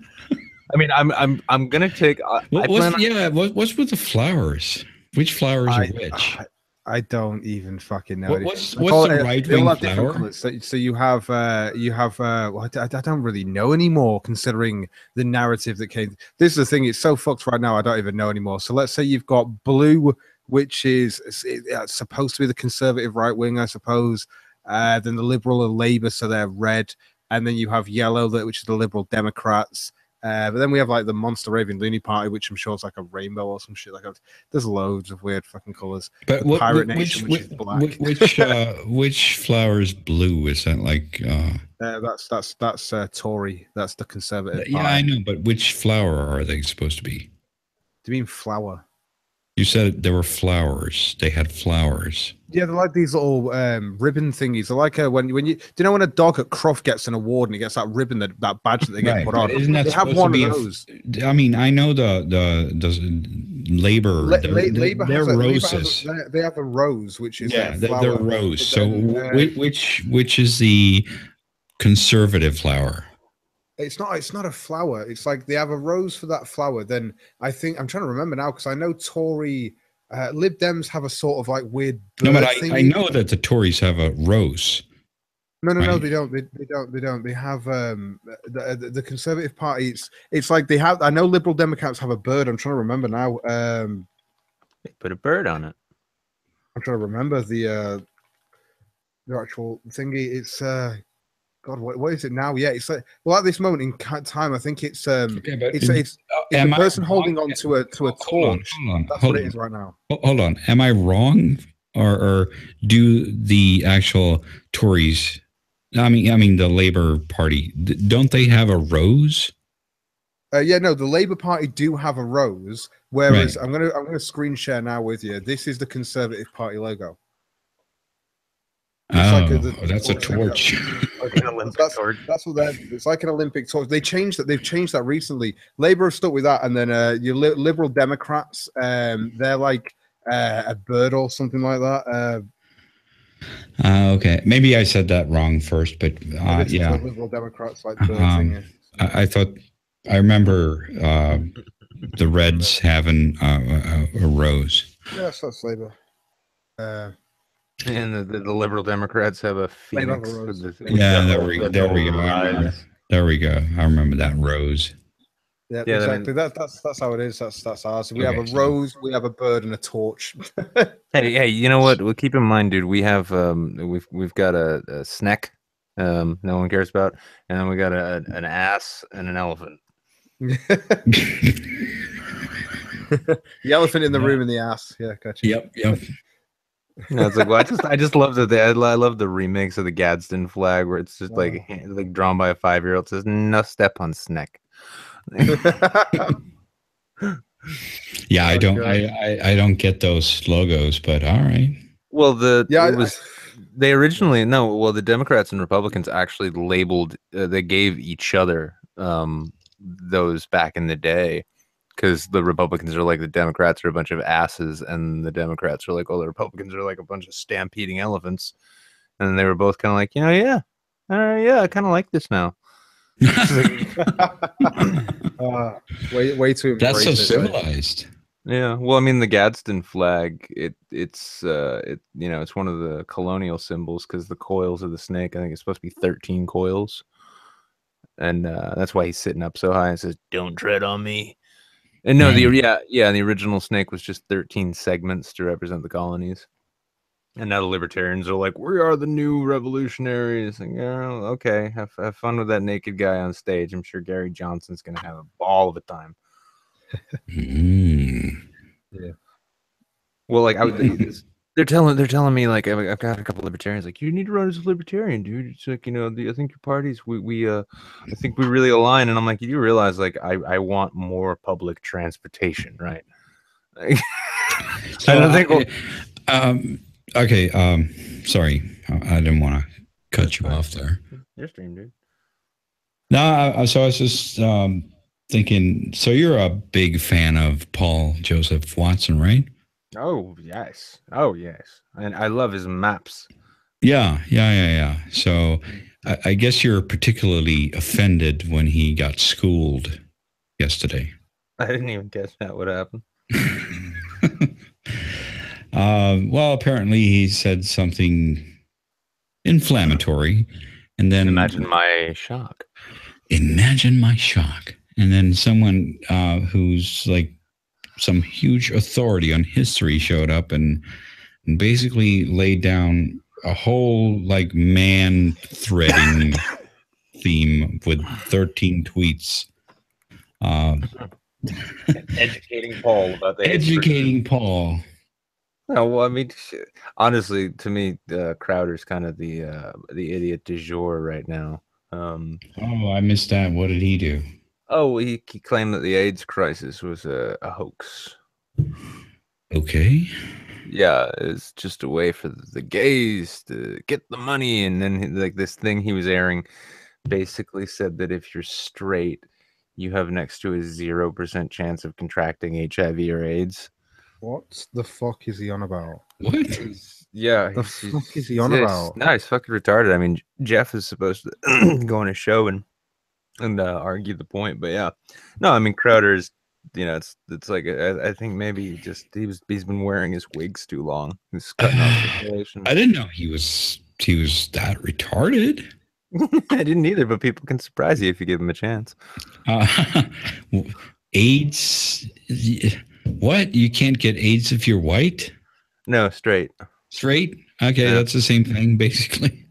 Speaker 4: mean, I'm gonna take.
Speaker 1: What's with the flowers? Which flowers are which?
Speaker 3: I don't even fucking know.
Speaker 1: What's the right wing flower?
Speaker 3: So you have well, I don't really know anymore, considering the narrative that came. This is the thing; it's so fucked right now. I don't even know anymore. So let's say you've got blue, which is supposed to be the conservative right wing, I suppose. Then the Liberal and Labour, so they're red, and then you have yellow, which is the Liberal Democrats. But then we have like the Monster Raving Loony Party, which I'm sure is like a rainbow or some shit like that. There's loads of weird fucking colors.
Speaker 1: But
Speaker 3: Pirate Nation, which is black.
Speaker 1: Which flower is blue? Is that like?
Speaker 3: That's Tory. That's the Conservative.
Speaker 1: Yeah,
Speaker 3: Party.
Speaker 1: I know. But which flower are they supposed to be?
Speaker 3: Do you mean flower?
Speaker 1: You said there were flowers. They had flowers.
Speaker 3: Yeah, they're like these little ribbon thingies. They're like when you do you know when a dog at Croft gets an award and he gets that ribbon, that badge that they get put on.
Speaker 1: Isn't that
Speaker 3: they have one of those?
Speaker 1: I mean, I know the Labor.
Speaker 3: Labor
Speaker 1: they're roses.
Speaker 3: They have a rose, which is
Speaker 1: they're rose. So which is the conservative flower?
Speaker 3: It's not a flower. It's like they have a rose for that flower. Then I think I'm trying to remember now because I know Tory Lib Dems have a sort of like weird.
Speaker 1: No, but I know that the Tories have a rose.
Speaker 3: No, they don't. They don't. They have the Conservative Party. It's like they have. I know Liberal Democrats have a bird. I'm trying to remember now.
Speaker 4: They put a bird on it.
Speaker 3: I'm trying to remember the actual thingy. It's God, what is it now? Yeah, it's like at this moment in time, I think it's a person holding on to a torch. That's what it is right now.
Speaker 1: Hold on, am I wrong, or do the actual Tories? I mean the Labour Party. Don't they have a rose?
Speaker 3: Yeah, no, the Labour Party do have a rose. Whereas I'm gonna screen share now with you. This is the Conservative Party logo.
Speaker 1: That's a torch.
Speaker 4: Like an Olympic torch.
Speaker 3: That's what it's like, an Olympic torch. They changed that. They've changed that recently. Labour have stuck with that, and then your Liberal Democrats, they're like a bird or something like that.
Speaker 1: Okay, maybe I said that wrong first, but yeah,
Speaker 3: Liberal Democrats like bird thing.
Speaker 1: I thought I remember the Reds having a rose.
Speaker 3: Yes, that's Labour.
Speaker 4: And the Liberal Democrats have a phoenix.
Speaker 1: There we go. There we go. I remember that rose.
Speaker 3: Yeah, exactly. That's how it is. That's ours. We have a rose, we have a bird, and a torch.
Speaker 4: hey, you know what? Well, keep in mind, dude. We have we've got a snack, no one cares about, and then we got an ass and an elephant.
Speaker 3: The elephant in the room and the ass. Yeah, gotcha.
Speaker 1: Yep.
Speaker 4: No, it's like, well, I just love that I love the remix of the Gadsden flag where it's just like drawn by a 5-year-old. It says no step on snack.
Speaker 1: Yeah, I don't get those logos, but all right.
Speaker 4: Well, the Democrats and Republicans actually labeled they gave each other those back in the day. Because the Republicans are like the Democrats are a bunch of asses, and the Democrats are like, the Republicans are like a bunch of stampeding elephants. And they were both kind of like, I kind of like this now.
Speaker 3: Way to
Speaker 1: That's so
Speaker 3: embrace it,
Speaker 1: civilized.
Speaker 4: Yeah, well, I mean, the Gadsden flag, it's it's one of the colonial symbols because the coils of the snake, I think it's supposed to be 13 coils, and that's why he's sitting up so high and says, "Don't tread on me." And no, the original snake was just 13 segments to represent the colonies. And now the libertarians are like, "We are the new revolutionaries." And okay, have fun with that naked guy on stage. I'm sure Gary Johnson's gonna have a ball of a time.
Speaker 3: Yeah.
Speaker 4: Well, like they're telling me like I've got a couple libertarians like, you need to run as a libertarian, dude. It's like, I think your parties I think we really align. And I'm like, you do realize like I want more public transportation, right? Like,
Speaker 1: So
Speaker 4: I don't think
Speaker 1: okay. Sorry, I didn't want to cut you off there.
Speaker 4: your stream, dude.
Speaker 1: No, so I was just thinking. So you're a big fan of Paul Joseph Watson, right?
Speaker 4: Oh yes, and I love his maps.
Speaker 1: Yeah. So I guess you're particularly offended when he got schooled yesterday.
Speaker 4: I didn't even guess that would happen.
Speaker 1: Well, apparently he said something inflammatory, and then
Speaker 4: Imagine my shock.
Speaker 1: Imagine my shock. And then someone who's like some huge authority on history showed up and basically laid down a whole like man threading theme with 13 tweets.
Speaker 4: Educating Paul about the
Speaker 1: Educating Paul.
Speaker 4: No, well, I mean, honestly, to me, Crowder's kind of the idiot du jour right now.
Speaker 1: Oh, I missed that. What did he do?
Speaker 4: Oh, he claimed that the AIDS crisis was a hoax.
Speaker 1: Okay.
Speaker 4: Yeah, it's just a way for the gays to get the money. And then like this thing he was airing basically said that if you're straight, you have next to a 0% chance of contracting HIV or AIDS.
Speaker 3: What the fuck is he on about?
Speaker 1: What?
Speaker 4: Yeah.
Speaker 3: The fuck is he on about?
Speaker 4: No, he's fucking retarded. I mean, Jeff is supposed to go on a show and argue the point, but yeah. No, I mean, Crowder is, it's like I think maybe he's been wearing his wigs too long. He's cutting off circulation.
Speaker 1: I didn't know he was that retarded.
Speaker 4: I didn't either, but people can surprise you if you give them a chance.
Speaker 1: AIDS? What? You can't get AIDS if you're white?
Speaker 4: No, straight.
Speaker 1: Straight? Okay,
Speaker 4: Yeah.
Speaker 1: That's the same thing, basically.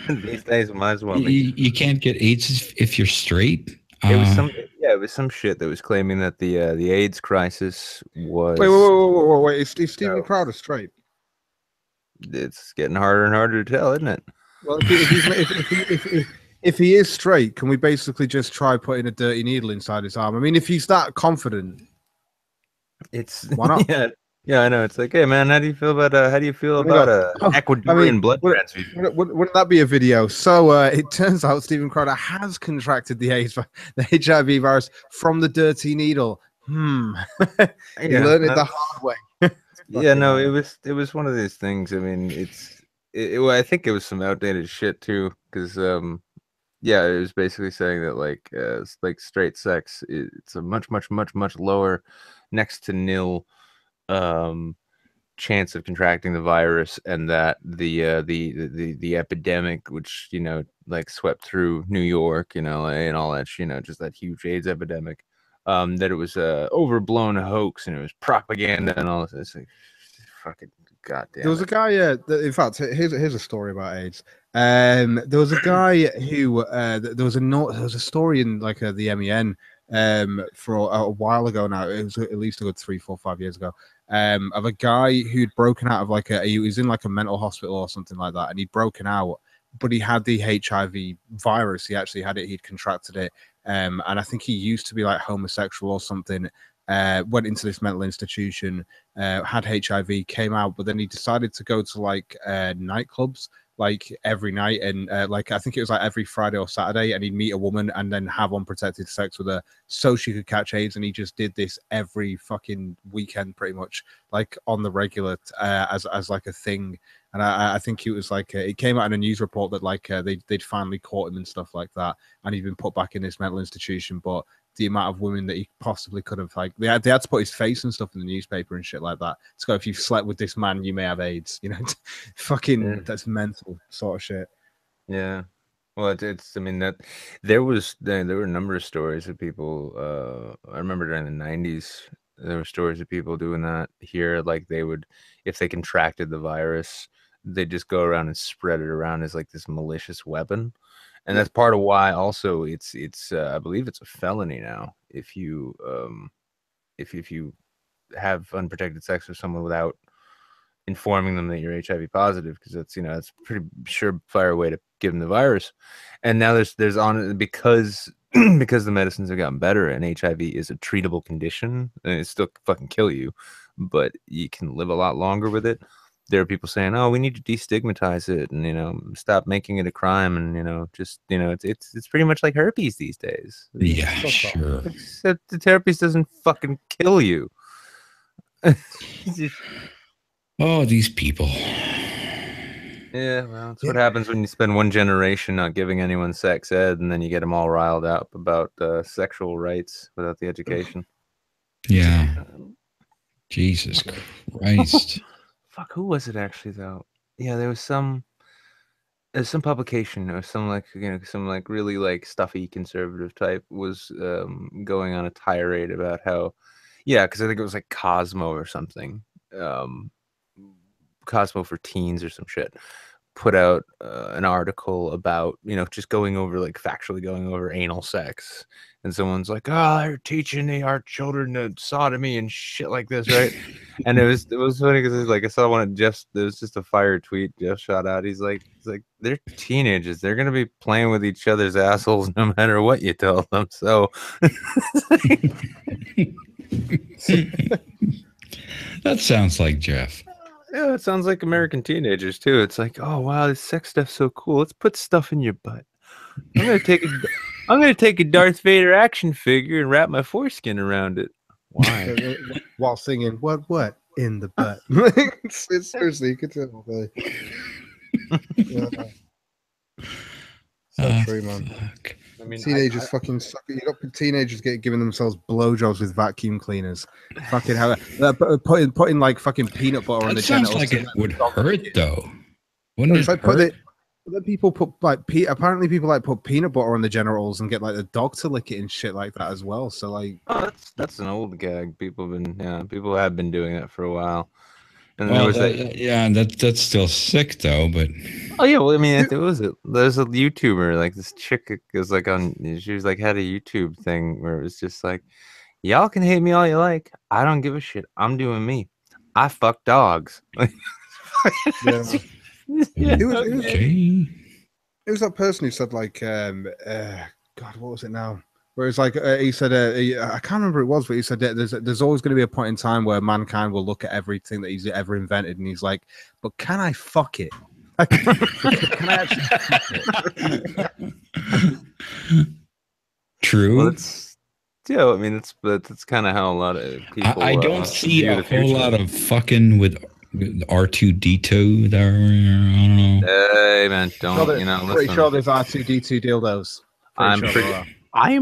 Speaker 4: These days, might as well.
Speaker 1: You can't get AIDS if you're straight?
Speaker 4: It was some shit that was claiming that the AIDS crisis was.
Speaker 3: Wait. Is Steven Crowder straight?
Speaker 4: It's getting harder and harder to tell, isn't it?
Speaker 3: Well, if he is straight, can we basically just try putting a dirty needle inside his arm? I mean, if he's that confident,
Speaker 4: It's
Speaker 3: why not?
Speaker 4: Yeah, I know. It's like, hey man, how do you feel about Ecuadorian blood transfusion?
Speaker 3: Wouldn't that be a video? So it turns out Steven Crowder has contracted the HIV virus from the dirty needle. He learned it the hard way.
Speaker 4: Yeah, no, it was one of these things. I mean, I think it was some outdated shit too, because it was basically saying that like straight sex, it's a much lower, next to nil chance of contracting the virus, and that the epidemic, which like swept through New York, and all that, just that huge AIDS epidemic, that it was a overblown hoax and it was propaganda and all this. It's like, fucking goddamn.
Speaker 3: There was a guy. In fact, here's a story about AIDS. There was a guy who there was a story in like the MEN for a while ago now. It was at least a good 3, 4, 5 years ago. Of a guy who'd broken out of he was in like a mental hospital or something like that, and he'd broken out, but he had the HIV virus. He actually had it. He'd contracted it, and I think he used to be like homosexual or something. Went into this mental institution, had HIV, came out, but then he decided to go to like nightclubs like every night, and like I think it was like every Friday or Saturday, and he'd meet a woman and then have unprotected sex with her so she could catch AIDS, and he just did this every fucking weekend, pretty much, like on the regular, as like a thing. And I think it was like it came out in a news report that like they'd finally caught him and stuff like that, and he'd been put back in this mental institution. But the amount of women that he possibly could have, like, they had to put his face and stuff in the newspaper and shit like that. To go, if you've slept with this man, you may have AIDS. You know, fucking that's mental sort of shit.
Speaker 4: Yeah. Well, it's I mean that there were a number of stories of people. I remember during the 90s, there were stories of people doing that here. Like they would, if they contracted the virus, they just go around and spread it around as like this malicious weapon. And that's part of why also it's I believe it's a felony now if you if you have unprotected sex with someone without informing them that you're HIV positive, because that's, you know, that's a pretty surefire way to give them the virus. And now there's on, because because the medicines have gotten better and HIV is a treatable condition, and it still fucking kill you, but you can live a lot longer with it. There are people saying, "Oh, we need to destigmatize it, and, you know, stop making it a crime, and, you know, just, you know, it's pretty much like herpes these days."
Speaker 1: Yeah, sure.
Speaker 4: Except the herpes doesn't fucking kill you.
Speaker 1: Oh, these people.
Speaker 4: Yeah, well, that's what happens when you spend one generation not giving anyone sex ed, and then you get them all riled up about sexual rights without the education.
Speaker 1: Yeah. Jesus Christ.
Speaker 4: Fuck, who was it actually though? Yeah, there's some publication or some, like, you know, some like really like stuffy conservative type was going on a tirade about how, yeah, because I think it was like Cosmo or something, Cosmo for Teens or some shit, put out an article about, you know, just going over, like, factually going over anal sex, and someone's like, "Oh, they're teaching our children sodomy and shit like this, right?" And it was funny because it's like, I saw one of Jeff's, there was just a fire tweet Jeff shot out. He's like they're teenagers, they're gonna be playing with each other's assholes no matter what you tell them. So
Speaker 1: That sounds like Jeff.
Speaker 4: yeah, it sounds like American teenagers too. It's like, "Oh wow, this sex stuff's so cool. Let's put stuff in your butt. I'm gonna take a Darth Vader action figure and wrap my foreskin around it." Why?
Speaker 3: While singing what in the butt. it's seriously, you could tell. Yeah. So true, man.
Speaker 1: Fuck.
Speaker 4: I mean,
Speaker 3: Teenagers fucking suck. You got teenagers giving themselves blowjobs with vacuum cleaners. Fucking hell. Putting like fucking peanut butter on the
Speaker 1: That sounds
Speaker 3: genitals.
Speaker 1: like it would hurt, though. Wouldn't
Speaker 3: It's
Speaker 1: it
Speaker 3: like
Speaker 1: hurt?
Speaker 3: people put like apparently people like put peanut butter on the genitals and get like the dog to lick it and shit like that as well. So like,
Speaker 4: oh, that's an old gag. People have been doing that for a while. And
Speaker 1: Well,
Speaker 4: there was
Speaker 1: yeah, that's still sick, though. But
Speaker 4: oh yeah, well, I mean, there's a YouTuber, like, this chick was like she was like had a YouTube thing where it was just like, "Y'all can hate me all you like, I don't give a shit. I'm doing me. I fuck dogs."
Speaker 3: yeah.
Speaker 4: Yeah,
Speaker 3: It was-
Speaker 1: okay.
Speaker 3: It was that person who said like, God, what was it now? Where it's like he said, I can't remember who it was, but he said that there's always going to be a point in time where mankind will look at everything that he's ever invented, and he's like, "But can I fuck it? Can I actually fuck it?"
Speaker 1: True.
Speaker 4: well, yeah. I mean, that's kind of how a lot of people.
Speaker 1: I don't see
Speaker 4: view
Speaker 1: a
Speaker 4: the
Speaker 1: whole
Speaker 4: future.
Speaker 1: lot of fucking with R2D2 there. I don't know.
Speaker 4: Hey man, don't, you know?
Speaker 3: Pretty
Speaker 4: Listen,
Speaker 3: sure there's R2D2 dildos.
Speaker 4: I'm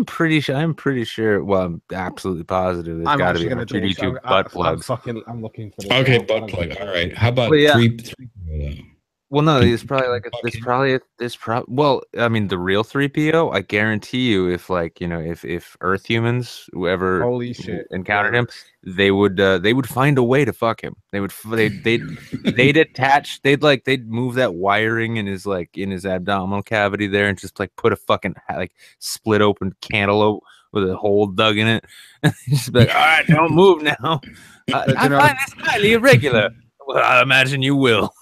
Speaker 4: pretty sure. Well, I'm absolutely positive. There's
Speaker 3: I'm
Speaker 4: got to
Speaker 3: actually
Speaker 4: be
Speaker 3: going to do
Speaker 4: R2D2 butt plugs.
Speaker 3: I'm looking for this.
Speaker 1: Okay, butt plug. All right. How about
Speaker 4: Well, yeah.
Speaker 1: three?
Speaker 4: Well, no,
Speaker 1: Can-
Speaker 4: there's probably well, I mean, the real 3PO, I guarantee you, if, like, you know, if Earth humans, whoever
Speaker 3: Holy shit.
Speaker 4: encountered him, they would find a way to fuck him. They'd attach, they'd move that wiring in his abdominal cavity there and just, like, put a fucking, like, split open cantaloupe with a hole dug in it. And just be like, "All right, don't move now. I find this highly irregular." Well, I imagine you will.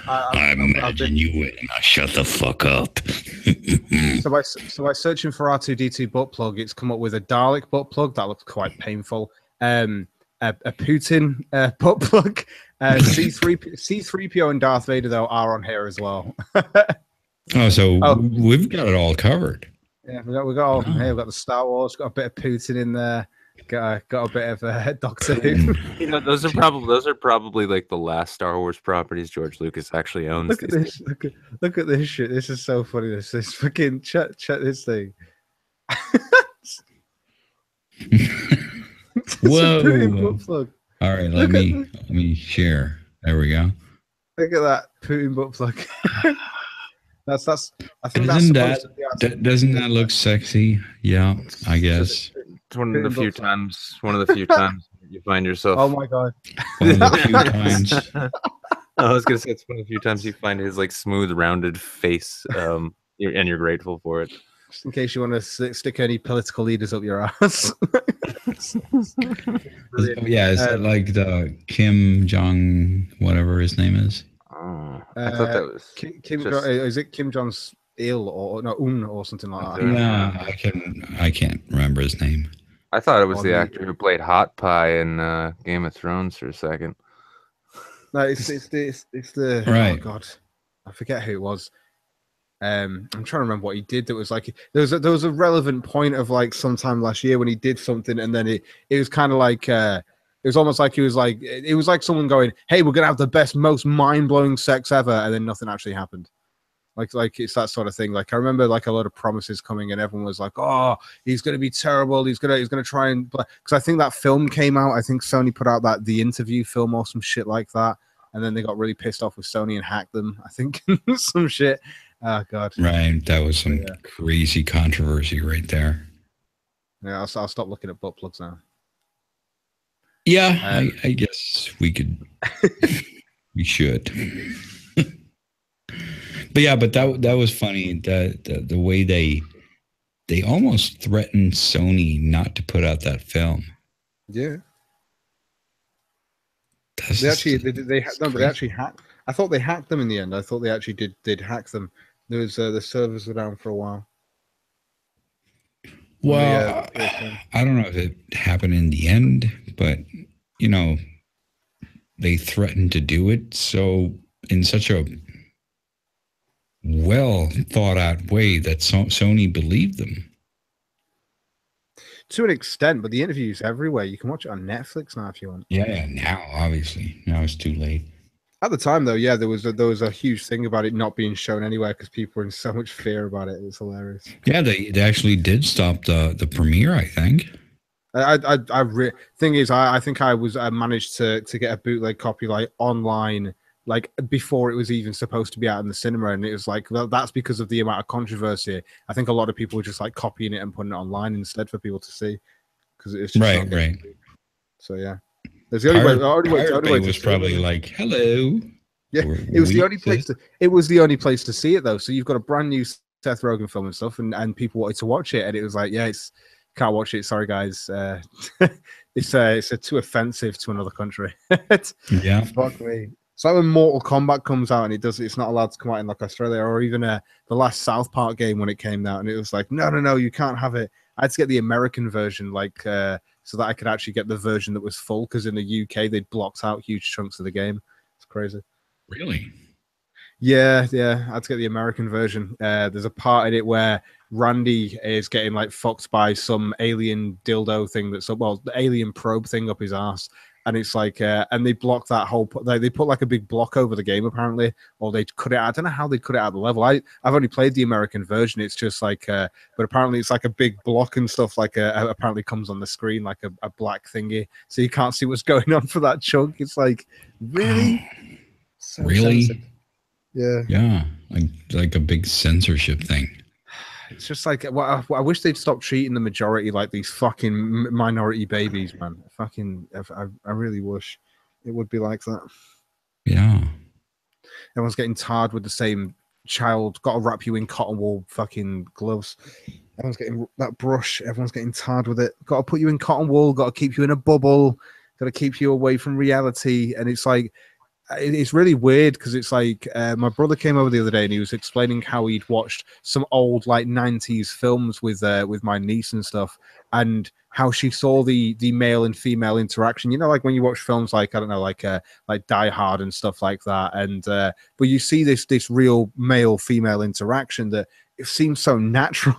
Speaker 1: I imagine you would. Now shut the fuck up.
Speaker 3: So by searching for R2D2 butt plug, it's come up with a Dalek butt plug that looks quite painful. A Putin butt plug, C3PO and Darth Vader though are on here as well.
Speaker 1: Oh, so
Speaker 3: Oh.
Speaker 1: we've got it all covered.
Speaker 3: Yeah, we got all from here. We've got the Star Wars, got a bit of Putin in there, got a bit of Doctor Who.
Speaker 4: You know, those are probably like the last Star Wars properties George Lucas actually owns.
Speaker 3: Look at this! Look at this shit! This is so funny. This fucking check this thing. It's a
Speaker 1: Whoa.
Speaker 3: Putin butt plug.
Speaker 1: All right,
Speaker 3: Look
Speaker 1: let
Speaker 3: at
Speaker 1: me share. There we go.
Speaker 3: Look at that Putin butt plug. that's. I think
Speaker 1: Isn't
Speaker 3: that's supposed to be our-
Speaker 1: Doesn't that look sexy? Yeah, I guess.
Speaker 4: It's one of the few times you find yourself.
Speaker 3: Oh my god!
Speaker 1: One of the few times.
Speaker 4: I was gonna say it's one of the few times you find his like smooth, rounded face, and you're grateful for it.
Speaker 3: Just in case you want to stick any political leaders up your ass.
Speaker 1: Yeah, is that like the Kim Jong, whatever his name is?
Speaker 4: Oh, I thought that was
Speaker 3: Kim
Speaker 4: just-
Speaker 3: is it Kim Jong's Il or no or something like that?
Speaker 1: Yeah, I can't remember his name.
Speaker 4: I thought it was the
Speaker 3: the-
Speaker 4: actor who played Hot Pie in Game of Thrones for a second.
Speaker 3: No, it's the
Speaker 1: Right.
Speaker 3: Oh god, I forget who it was. I'm trying to remember what he did. That was like there was a relevant point of like sometime last year when he did something, and then it was kind of like it was almost like it was like someone going, "Hey, we're gonna have the best, most mind blowing sex ever," and then nothing actually happened. Like it's that sort of thing. Like I remember like a lot of promises coming, and everyone was like, "Oh, he's gonna be terrible. He's gonna try and," because I think that film came out. I think Sony put out that The Interview film or some shit like that, and then they got really pissed off with Sony and hacked them. I think some shit. Oh god.
Speaker 1: Right, that was some
Speaker 3: Yeah.
Speaker 1: crazy controversy right there.
Speaker 3: Yeah, I'll stop looking at butt plugs now.
Speaker 1: Yeah, I guess we could. We should. But yeah, but that was funny. The way they almost threatened Sony not to put out that film.
Speaker 3: Yeah.
Speaker 1: That's
Speaker 3: They actually
Speaker 1: just-
Speaker 3: they actually hacked. I thought they hacked them in the end. I thought they actually did hack them. There was the servers were down for a while.
Speaker 1: Well,
Speaker 3: Yeah.
Speaker 1: I don't know if it happened in the end, but you know, they threatened to do it so in such a well thought out way that Sony believed them.
Speaker 3: To an extent, but the interview's everywhere. You can watch it on Netflix now if you want.
Speaker 1: Yeah, now obviously now it's too late.
Speaker 3: At the time, though, yeah, there was a huge thing about it not being shown anywhere because people were in so much fear about it. It's hilarious.
Speaker 1: Yeah, they actually did stop the premiere, I think.
Speaker 3: Thing is, I think I managed to get a bootleg copy like online, like before it was even supposed to be out in the cinema, and it was like, well, that's because of the amount of controversy. I think a lot of people were just like copying it and putting it online instead for people to see because it's just
Speaker 1: Right,
Speaker 3: not getting
Speaker 1: right.
Speaker 3: through. So yeah, there's the only way.
Speaker 1: Pirate Bay
Speaker 3: to
Speaker 1: was
Speaker 3: see
Speaker 1: probably
Speaker 3: it.
Speaker 1: like, "Hello."
Speaker 3: Yeah, it was the only place to. It was the only place to see it though. So you've got a brand new Seth Rogen film and stuff, and people wanted to watch it, and it was like, yeah, it's can't watch it. Sorry guys, it's too offensive to another country.
Speaker 1: Yeah.
Speaker 3: Fuck me. It's like when Mortal Kombat comes out and it's not allowed to come out in like Australia, or even the last South Park game when it came out, and it was like, no, you can't have it. I had to get the American version, like so that I could actually get the version that was full, because in the UK they'd blocked out huge chunks of the game. It's crazy.
Speaker 1: Really?
Speaker 3: Yeah, I had to get the American version. There's a part in it where Randy is getting like fucked by some alien dildo thing that's the alien probe thing up his ass, and it's like, and they block that whole. They put like a big block over the game apparently, or they cut it out. I don't know how they cut it out of the level. I've only played the American version. It's just like, but apparently it's like a big block and stuff. Like apparently comes on the screen like a black thingy, so you can't see what's going on for that chunk. It's like, really, so
Speaker 1: Really?
Speaker 3: censored. Yeah.
Speaker 1: Yeah, like a big censorship thing.
Speaker 3: It's just like, well, I wish they'd stop treating the majority like these fucking minority babies, man. I really wish it would be like that.
Speaker 1: Yeah.
Speaker 3: Everyone's getting tarred with the same child. Got to wrap you in cotton wool fucking gloves. Everyone's getting that brush. Everyone's getting tarred with it. Got to put you in cotton wool. Got to keep you in a bubble. Got to keep you away from reality. And it's like, it's really weird because it's like my brother came over the other day and he was explaining how he'd watched some old like 90s films with my niece and stuff, and how she saw the male and female interaction. You know, like when you watch films like, I don't know, like Die Hard and stuff like that, and but you see this real male female interaction that it seems so natural,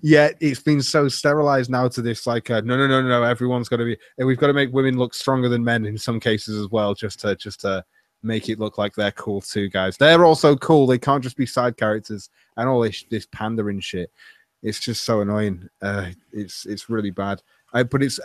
Speaker 3: yet it's been so sterilized now to this like no, everyone's got to be, we've got to make women look stronger than men in some cases as well, just to make it look like they're cool too, guys. They're also cool. They can't just be side characters and all this pandering shit. It's just so annoying. It's really bad. But it's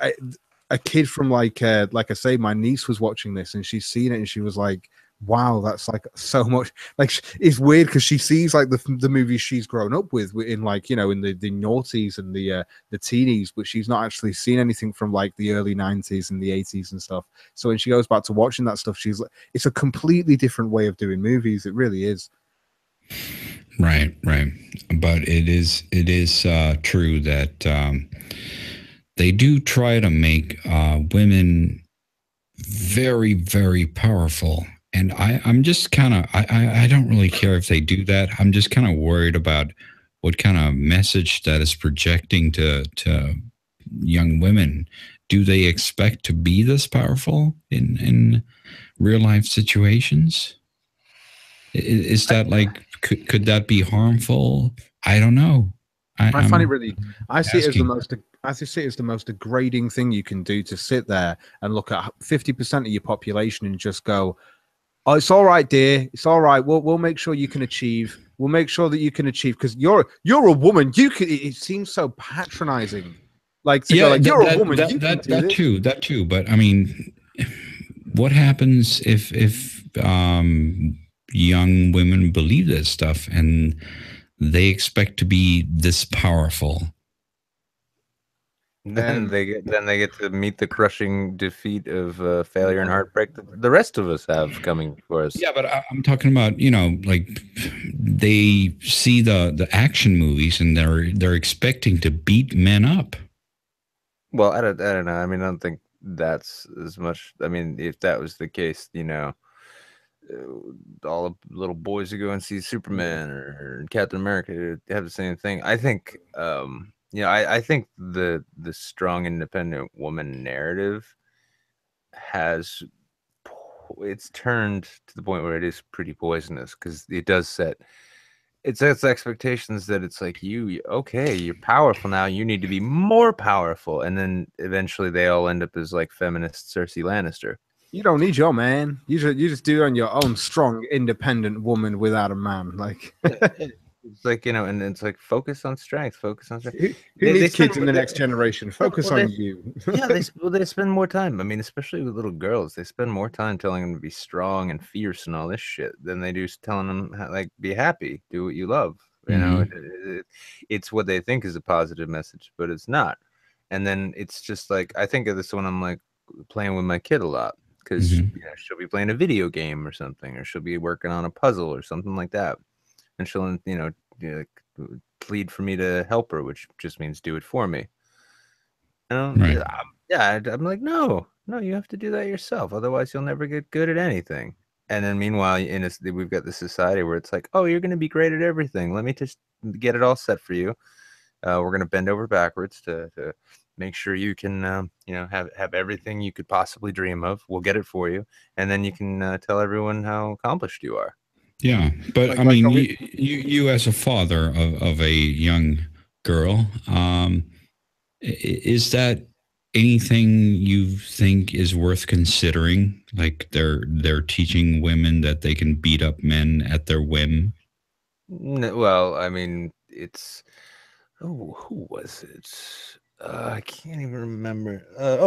Speaker 3: a kid from like I say, my niece was watching this and she's seen it and she was like, wow, that's like so much. Like, it's weird because she sees like the movies she's grown up with in like, you know, in the noughties and the teenies, but she's not actually seen anything from like the early 90s and the 80s and stuff. So when she goes back to watching that stuff, she's like, it's a completely different way of doing movies. It really is.
Speaker 1: Right. But it is true that they do try to make women very, very powerful. And I'm just kind of, I don't really care if they do that. I'm just kind of worried about what kind of message that is projecting to young women. Do they expect to be this powerful in real life situations? Is that like, could that be harmful? I don't know.
Speaker 3: I find it really, I see it as the most degrading thing you can do, to sit there and look at 50% of your population and just go, oh, it's all right, dear. It's all right. We'll make sure you can achieve. We'll make sure that you can achieve, because you're a woman. You can. It seems so patronizing. Like, to go like, you're a woman.
Speaker 1: That too. But I mean, what happens if young women believe this stuff and they expect to be this powerful?
Speaker 4: Then they get to meet the crushing defeat of failure and heartbreak that the rest of us have coming for us.
Speaker 1: Yeah, but I'm talking about, you know, like they see the action movies and they're expecting to beat men up.
Speaker 4: Well, I don't know. I mean, I don't think that's as much. I mean, if that was the case, you know, all the little boys who go and see Superman or Captain America have the same thing. I think. You know, I think the strong independent woman narrative it's turned to the point where it is pretty poisonous, because it does set expectations that it's like, okay, you're powerful now, you need to be more powerful, and then eventually they all end up as like feminist Cersei Lannister.
Speaker 3: You don't need your man. You just do it on your own, strong independent woman without a man. Like.
Speaker 4: It's like, you know, and it's like, focus on strength.
Speaker 3: Who needs kids in the next generation? Focus on you.
Speaker 4: Yeah, they spend more time. I mean, especially with little girls, they spend more time telling them to be strong and fierce and all this shit than they do telling them, like, be happy, do what you love. You know, it's what they think is a positive message, but it's not. And then it's just like, I think of this when I'm like playing with my kid a lot, because you know, she'll be playing a video game or something, or she'll be working on a puzzle or something like that. And she'll, you know, plead for me to help her, which just means do it for me. And I'm like, no, you have to do that yourself. Otherwise, you'll never get good at anything. And then meanwhile, we've got this society where it's like, oh, you're going to be great at everything. Let me just get it all set for you. We're going to bend over backwards to make sure you can, you know, have everything you could possibly dream of. We'll get it for you. And then you can tell everyone how accomplished you are.
Speaker 1: Yeah, but like, I mean, you as a father of a young girl, is that anything you think is worth considering? Like they're teaching women that they can beat up men at their whim?
Speaker 4: Well, I mean, it's who was it? I can't even remember.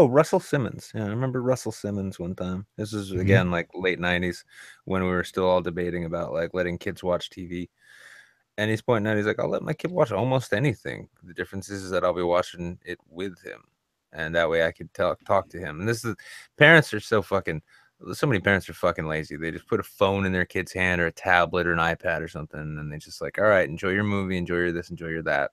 Speaker 4: Russell Simmons. Yeah, I remember Russell Simmons one time. This is again like late 90s when we were still all debating about like letting kids watch TV. And he's pointing out, he's like, I'll let my kid watch almost anything. The difference is that I'll be watching it with him. And that way I could talk to him. And this is, parents are so many parents are fucking lazy. They just put a phone in their kid's hand or a tablet or an iPad or something. And they just like, all right, enjoy your movie, enjoy your this, enjoy your that.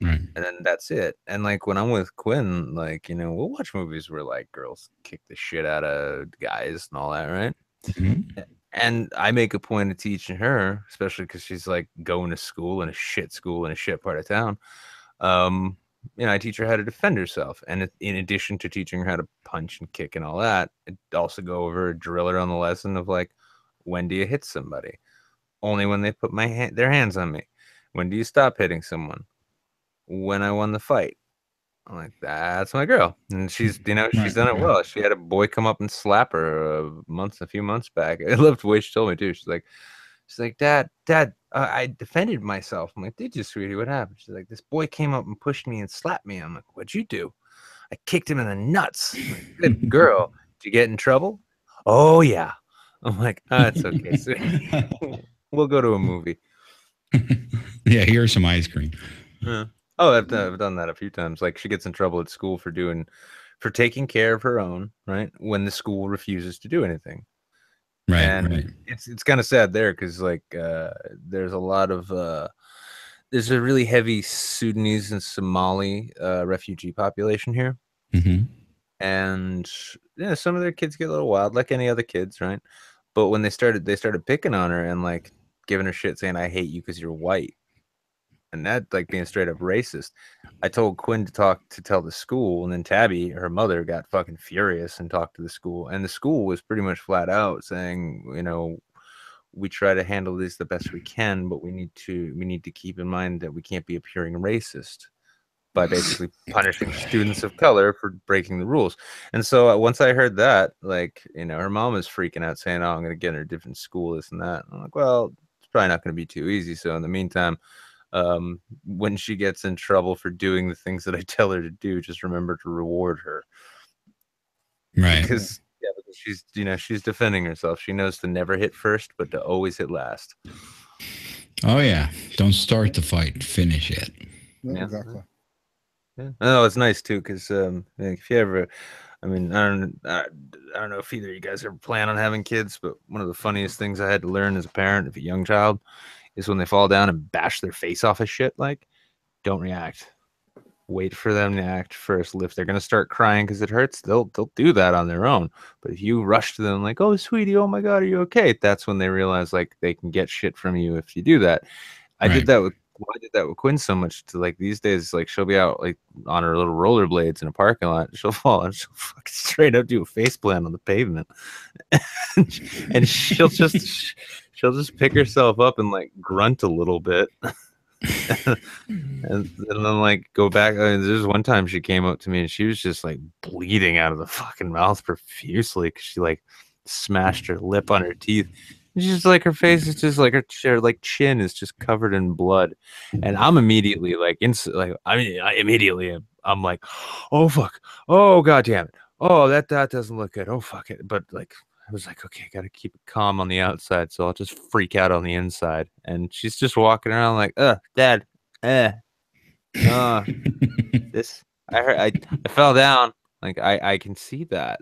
Speaker 4: Right. And then that's it. And like when I'm with Quinn, like, you know, we'll watch movies where like girls kick the shit out of guys and all that, right? And I make a point of teaching her, especially because she's like going to school in a shit part of town. I teach her how to defend herself, and in addition to teaching her how to punch and kick and all that, I also go over, drill her on the lesson of like, when do you hit somebody? Only when they put their hands on me. When do you stop hitting someone? When I won the fight. I'm like, that's my girl, and she's she's done it well. She had a boy come up and slap her a few months back. I loved the way she told me too. She's like, Dad, I defended myself. I'm like, did you, sweetie? What happened? She's like, this boy came up and pushed me and slapped me. I'm like, what'd you do? I kicked him in the nuts. I'm like, good girl. Did you get in trouble? Oh yeah. I'm like, it's okay. So we'll go to a movie.
Speaker 1: Yeah, here's some ice cream.
Speaker 4: Yeah. Oh, I've done that a few times. Like, she gets in trouble at school for taking care of her own, right? When the school refuses to do anything.
Speaker 1: Right.
Speaker 4: And
Speaker 1: right.
Speaker 4: it's kind of sad there because like there's a lot of there's a really heavy Sudanese and Somali refugee population here.
Speaker 1: Mm-hmm.
Speaker 4: And yeah, some of their kids get a little wild, like any other kids, right? But when they started picking on her and like giving her shit, saying, "I hate you because you're white," and that like being straight up racist. I told Quinn to tell the school, and then Tabby, her mother, got fucking furious and talked to the school, and the school was pretty much flat out saying, we try to handle this the best we can, but we need to keep in mind that we can't be appearing racist by basically punishing students of color for breaking the rules. And so once I heard that, like, her mom was freaking out saying, "Oh, I'm going to get her a different school, this and that." And I'm like, well, it's probably not going to be too easy. So in the meantime, when she gets in trouble for doing the things that I tell her to do, just remember to reward her.
Speaker 1: Right.
Speaker 4: Because she's defending herself. She knows to never hit first, but to always hit last.
Speaker 1: Oh yeah. Don't start the fight, finish it.
Speaker 3: Yeah, exactly.
Speaker 4: Yeah. Oh, it's nice too, because if you ever, I don't know if either of you guys ever plan on having kids, but one of the funniest things I had to learn as a parent of a young child is when they fall down and bash their face off of shit, like, don't react. Wait for them to act first. If they're gonna start crying because it hurts, they'll do that on their own. But if you rush to them like, "Oh, sweetie, oh my god, are you okay?" That's when they realize like they can get shit from you if you do that. I did that with Quinn so much to like these days, like she'll be out like on her little rollerblades in a parking lot, she'll fall and she'll fucking straight up do a face plant on the pavement. and she'll just pick herself up and like grunt a little bit. and then like go back. There's one time she came up to me and she was just like bleeding out of the fucking mouth profusely because she like smashed her lip on her teeth. And she's like, her face is just like her like chin is just covered in blood, and I'm immediately like I'm like, oh fuck, oh god damn it, oh that doesn't look good, oh fuck it. But like I was like, okay, gotta keep it calm on the outside, so I'll just freak out on the inside. And she's just walking around like, Dad, this I fell down. Like I can see that.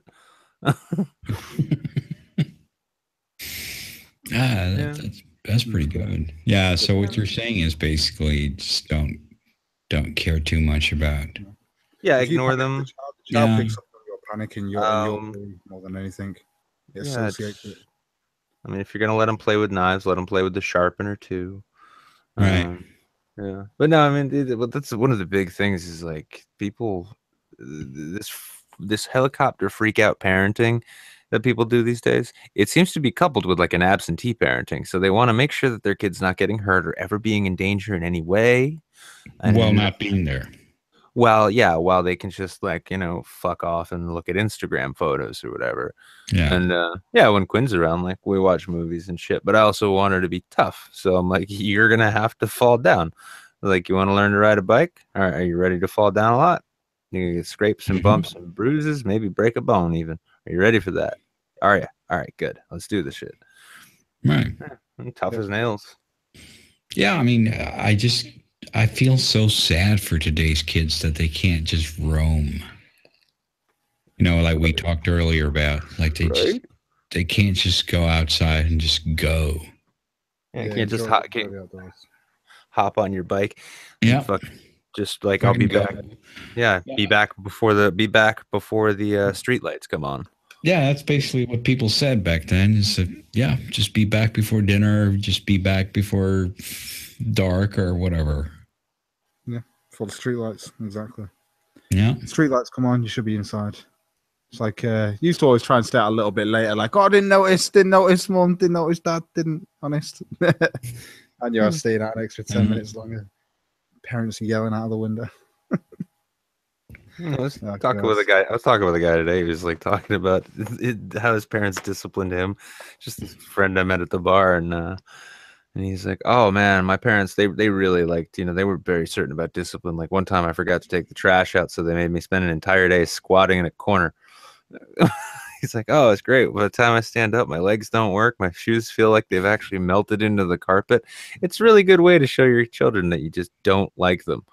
Speaker 1: That's pretty good. Yeah. So what you're saying is basically just don't care too much about.
Speaker 4: Yeah, ignore them.
Speaker 3: The child picks up on your panic in your more than anything. Associates it.
Speaker 4: I mean, if you're gonna let them play with knives, let them play with the sharpener too.
Speaker 1: Right.
Speaker 4: Yeah. But no, I mean, that's one of the big things is like people, this helicopter freak out parenting that people do these days, it seems to be coupled with like an absentee parenting. So they want to make sure that their kid's not getting hurt or ever being in danger in any way.
Speaker 1: Well, not being there.
Speaker 4: Well, yeah, while they can just like, fuck off and look at Instagram photos or whatever.
Speaker 1: Yeah.
Speaker 4: And when Quinn's around, like we watch movies and shit, but I also want her to be tough. So I'm like, you're going to have to fall down. Like, you want to learn to ride a bike? All right. Are you ready to fall down a lot? You're going to get scrapes and bumps and bruises, maybe break a bone even. Are you ready for that? Are you? All right, good. Let's do this shit.
Speaker 1: Right.
Speaker 4: I'm tough as nails.
Speaker 1: Yeah. I mean, I feel so sad for today's kids that they can't just roam. Like we talked earlier about, like they can't just go outside and just go.
Speaker 4: Yeah, you can't just hop on your bike.
Speaker 1: Yeah.
Speaker 4: Just like I'll be back. Yeah, be back before the street lights come on.
Speaker 1: Yeah, that's basically what people said back then. Is that, just be back before dinner, just be back before dark or whatever.
Speaker 3: Yeah, For the streetlights, exactly.
Speaker 1: Yeah.
Speaker 3: Streetlights come on, you should be inside. It's like used to always try and stay out a little bit later, like, oh, I didn't notice, mum, didn't notice dad, didn't, honest. And you're staying out an extra 10 minutes longer. Parents are yelling out of the window.
Speaker 4: I was talking with a guy today. He was like talking about how his parents disciplined him. Just this friend I met at the bar, and he's like, "Oh man, my parents they really liked, they were very certain about discipline. Like one time I forgot to take the trash out, so they made me spend an entire day squatting in a corner." He's like, "Oh, it's great. By the time I stand up, my legs don't work. My shoes feel like they've actually melted into the carpet. It's a really good way to show your children that you just don't like them."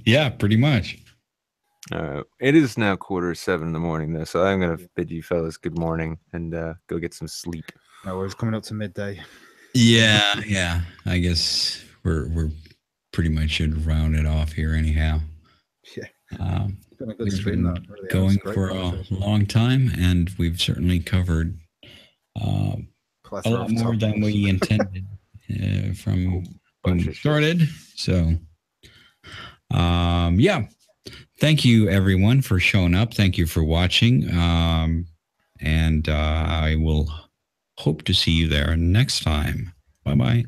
Speaker 1: Yeah, pretty much.
Speaker 4: It is now 6:45 in the morning, though, so I'm going to bid you fellas good morning and go get some sleep.
Speaker 3: No, it's coming up to midday.
Speaker 1: Yeah. I guess we're pretty much should round it off here anyhow.
Speaker 3: Yeah. Been a good
Speaker 1: We've
Speaker 3: stream,
Speaker 1: been
Speaker 3: though. Really
Speaker 1: going for a long time, and we've certainly covered a lot more than we intended from when we started. So, yeah. Thank you, everyone, for showing up. Thank you for watching. And I will hope to see you there next time. Bye-bye.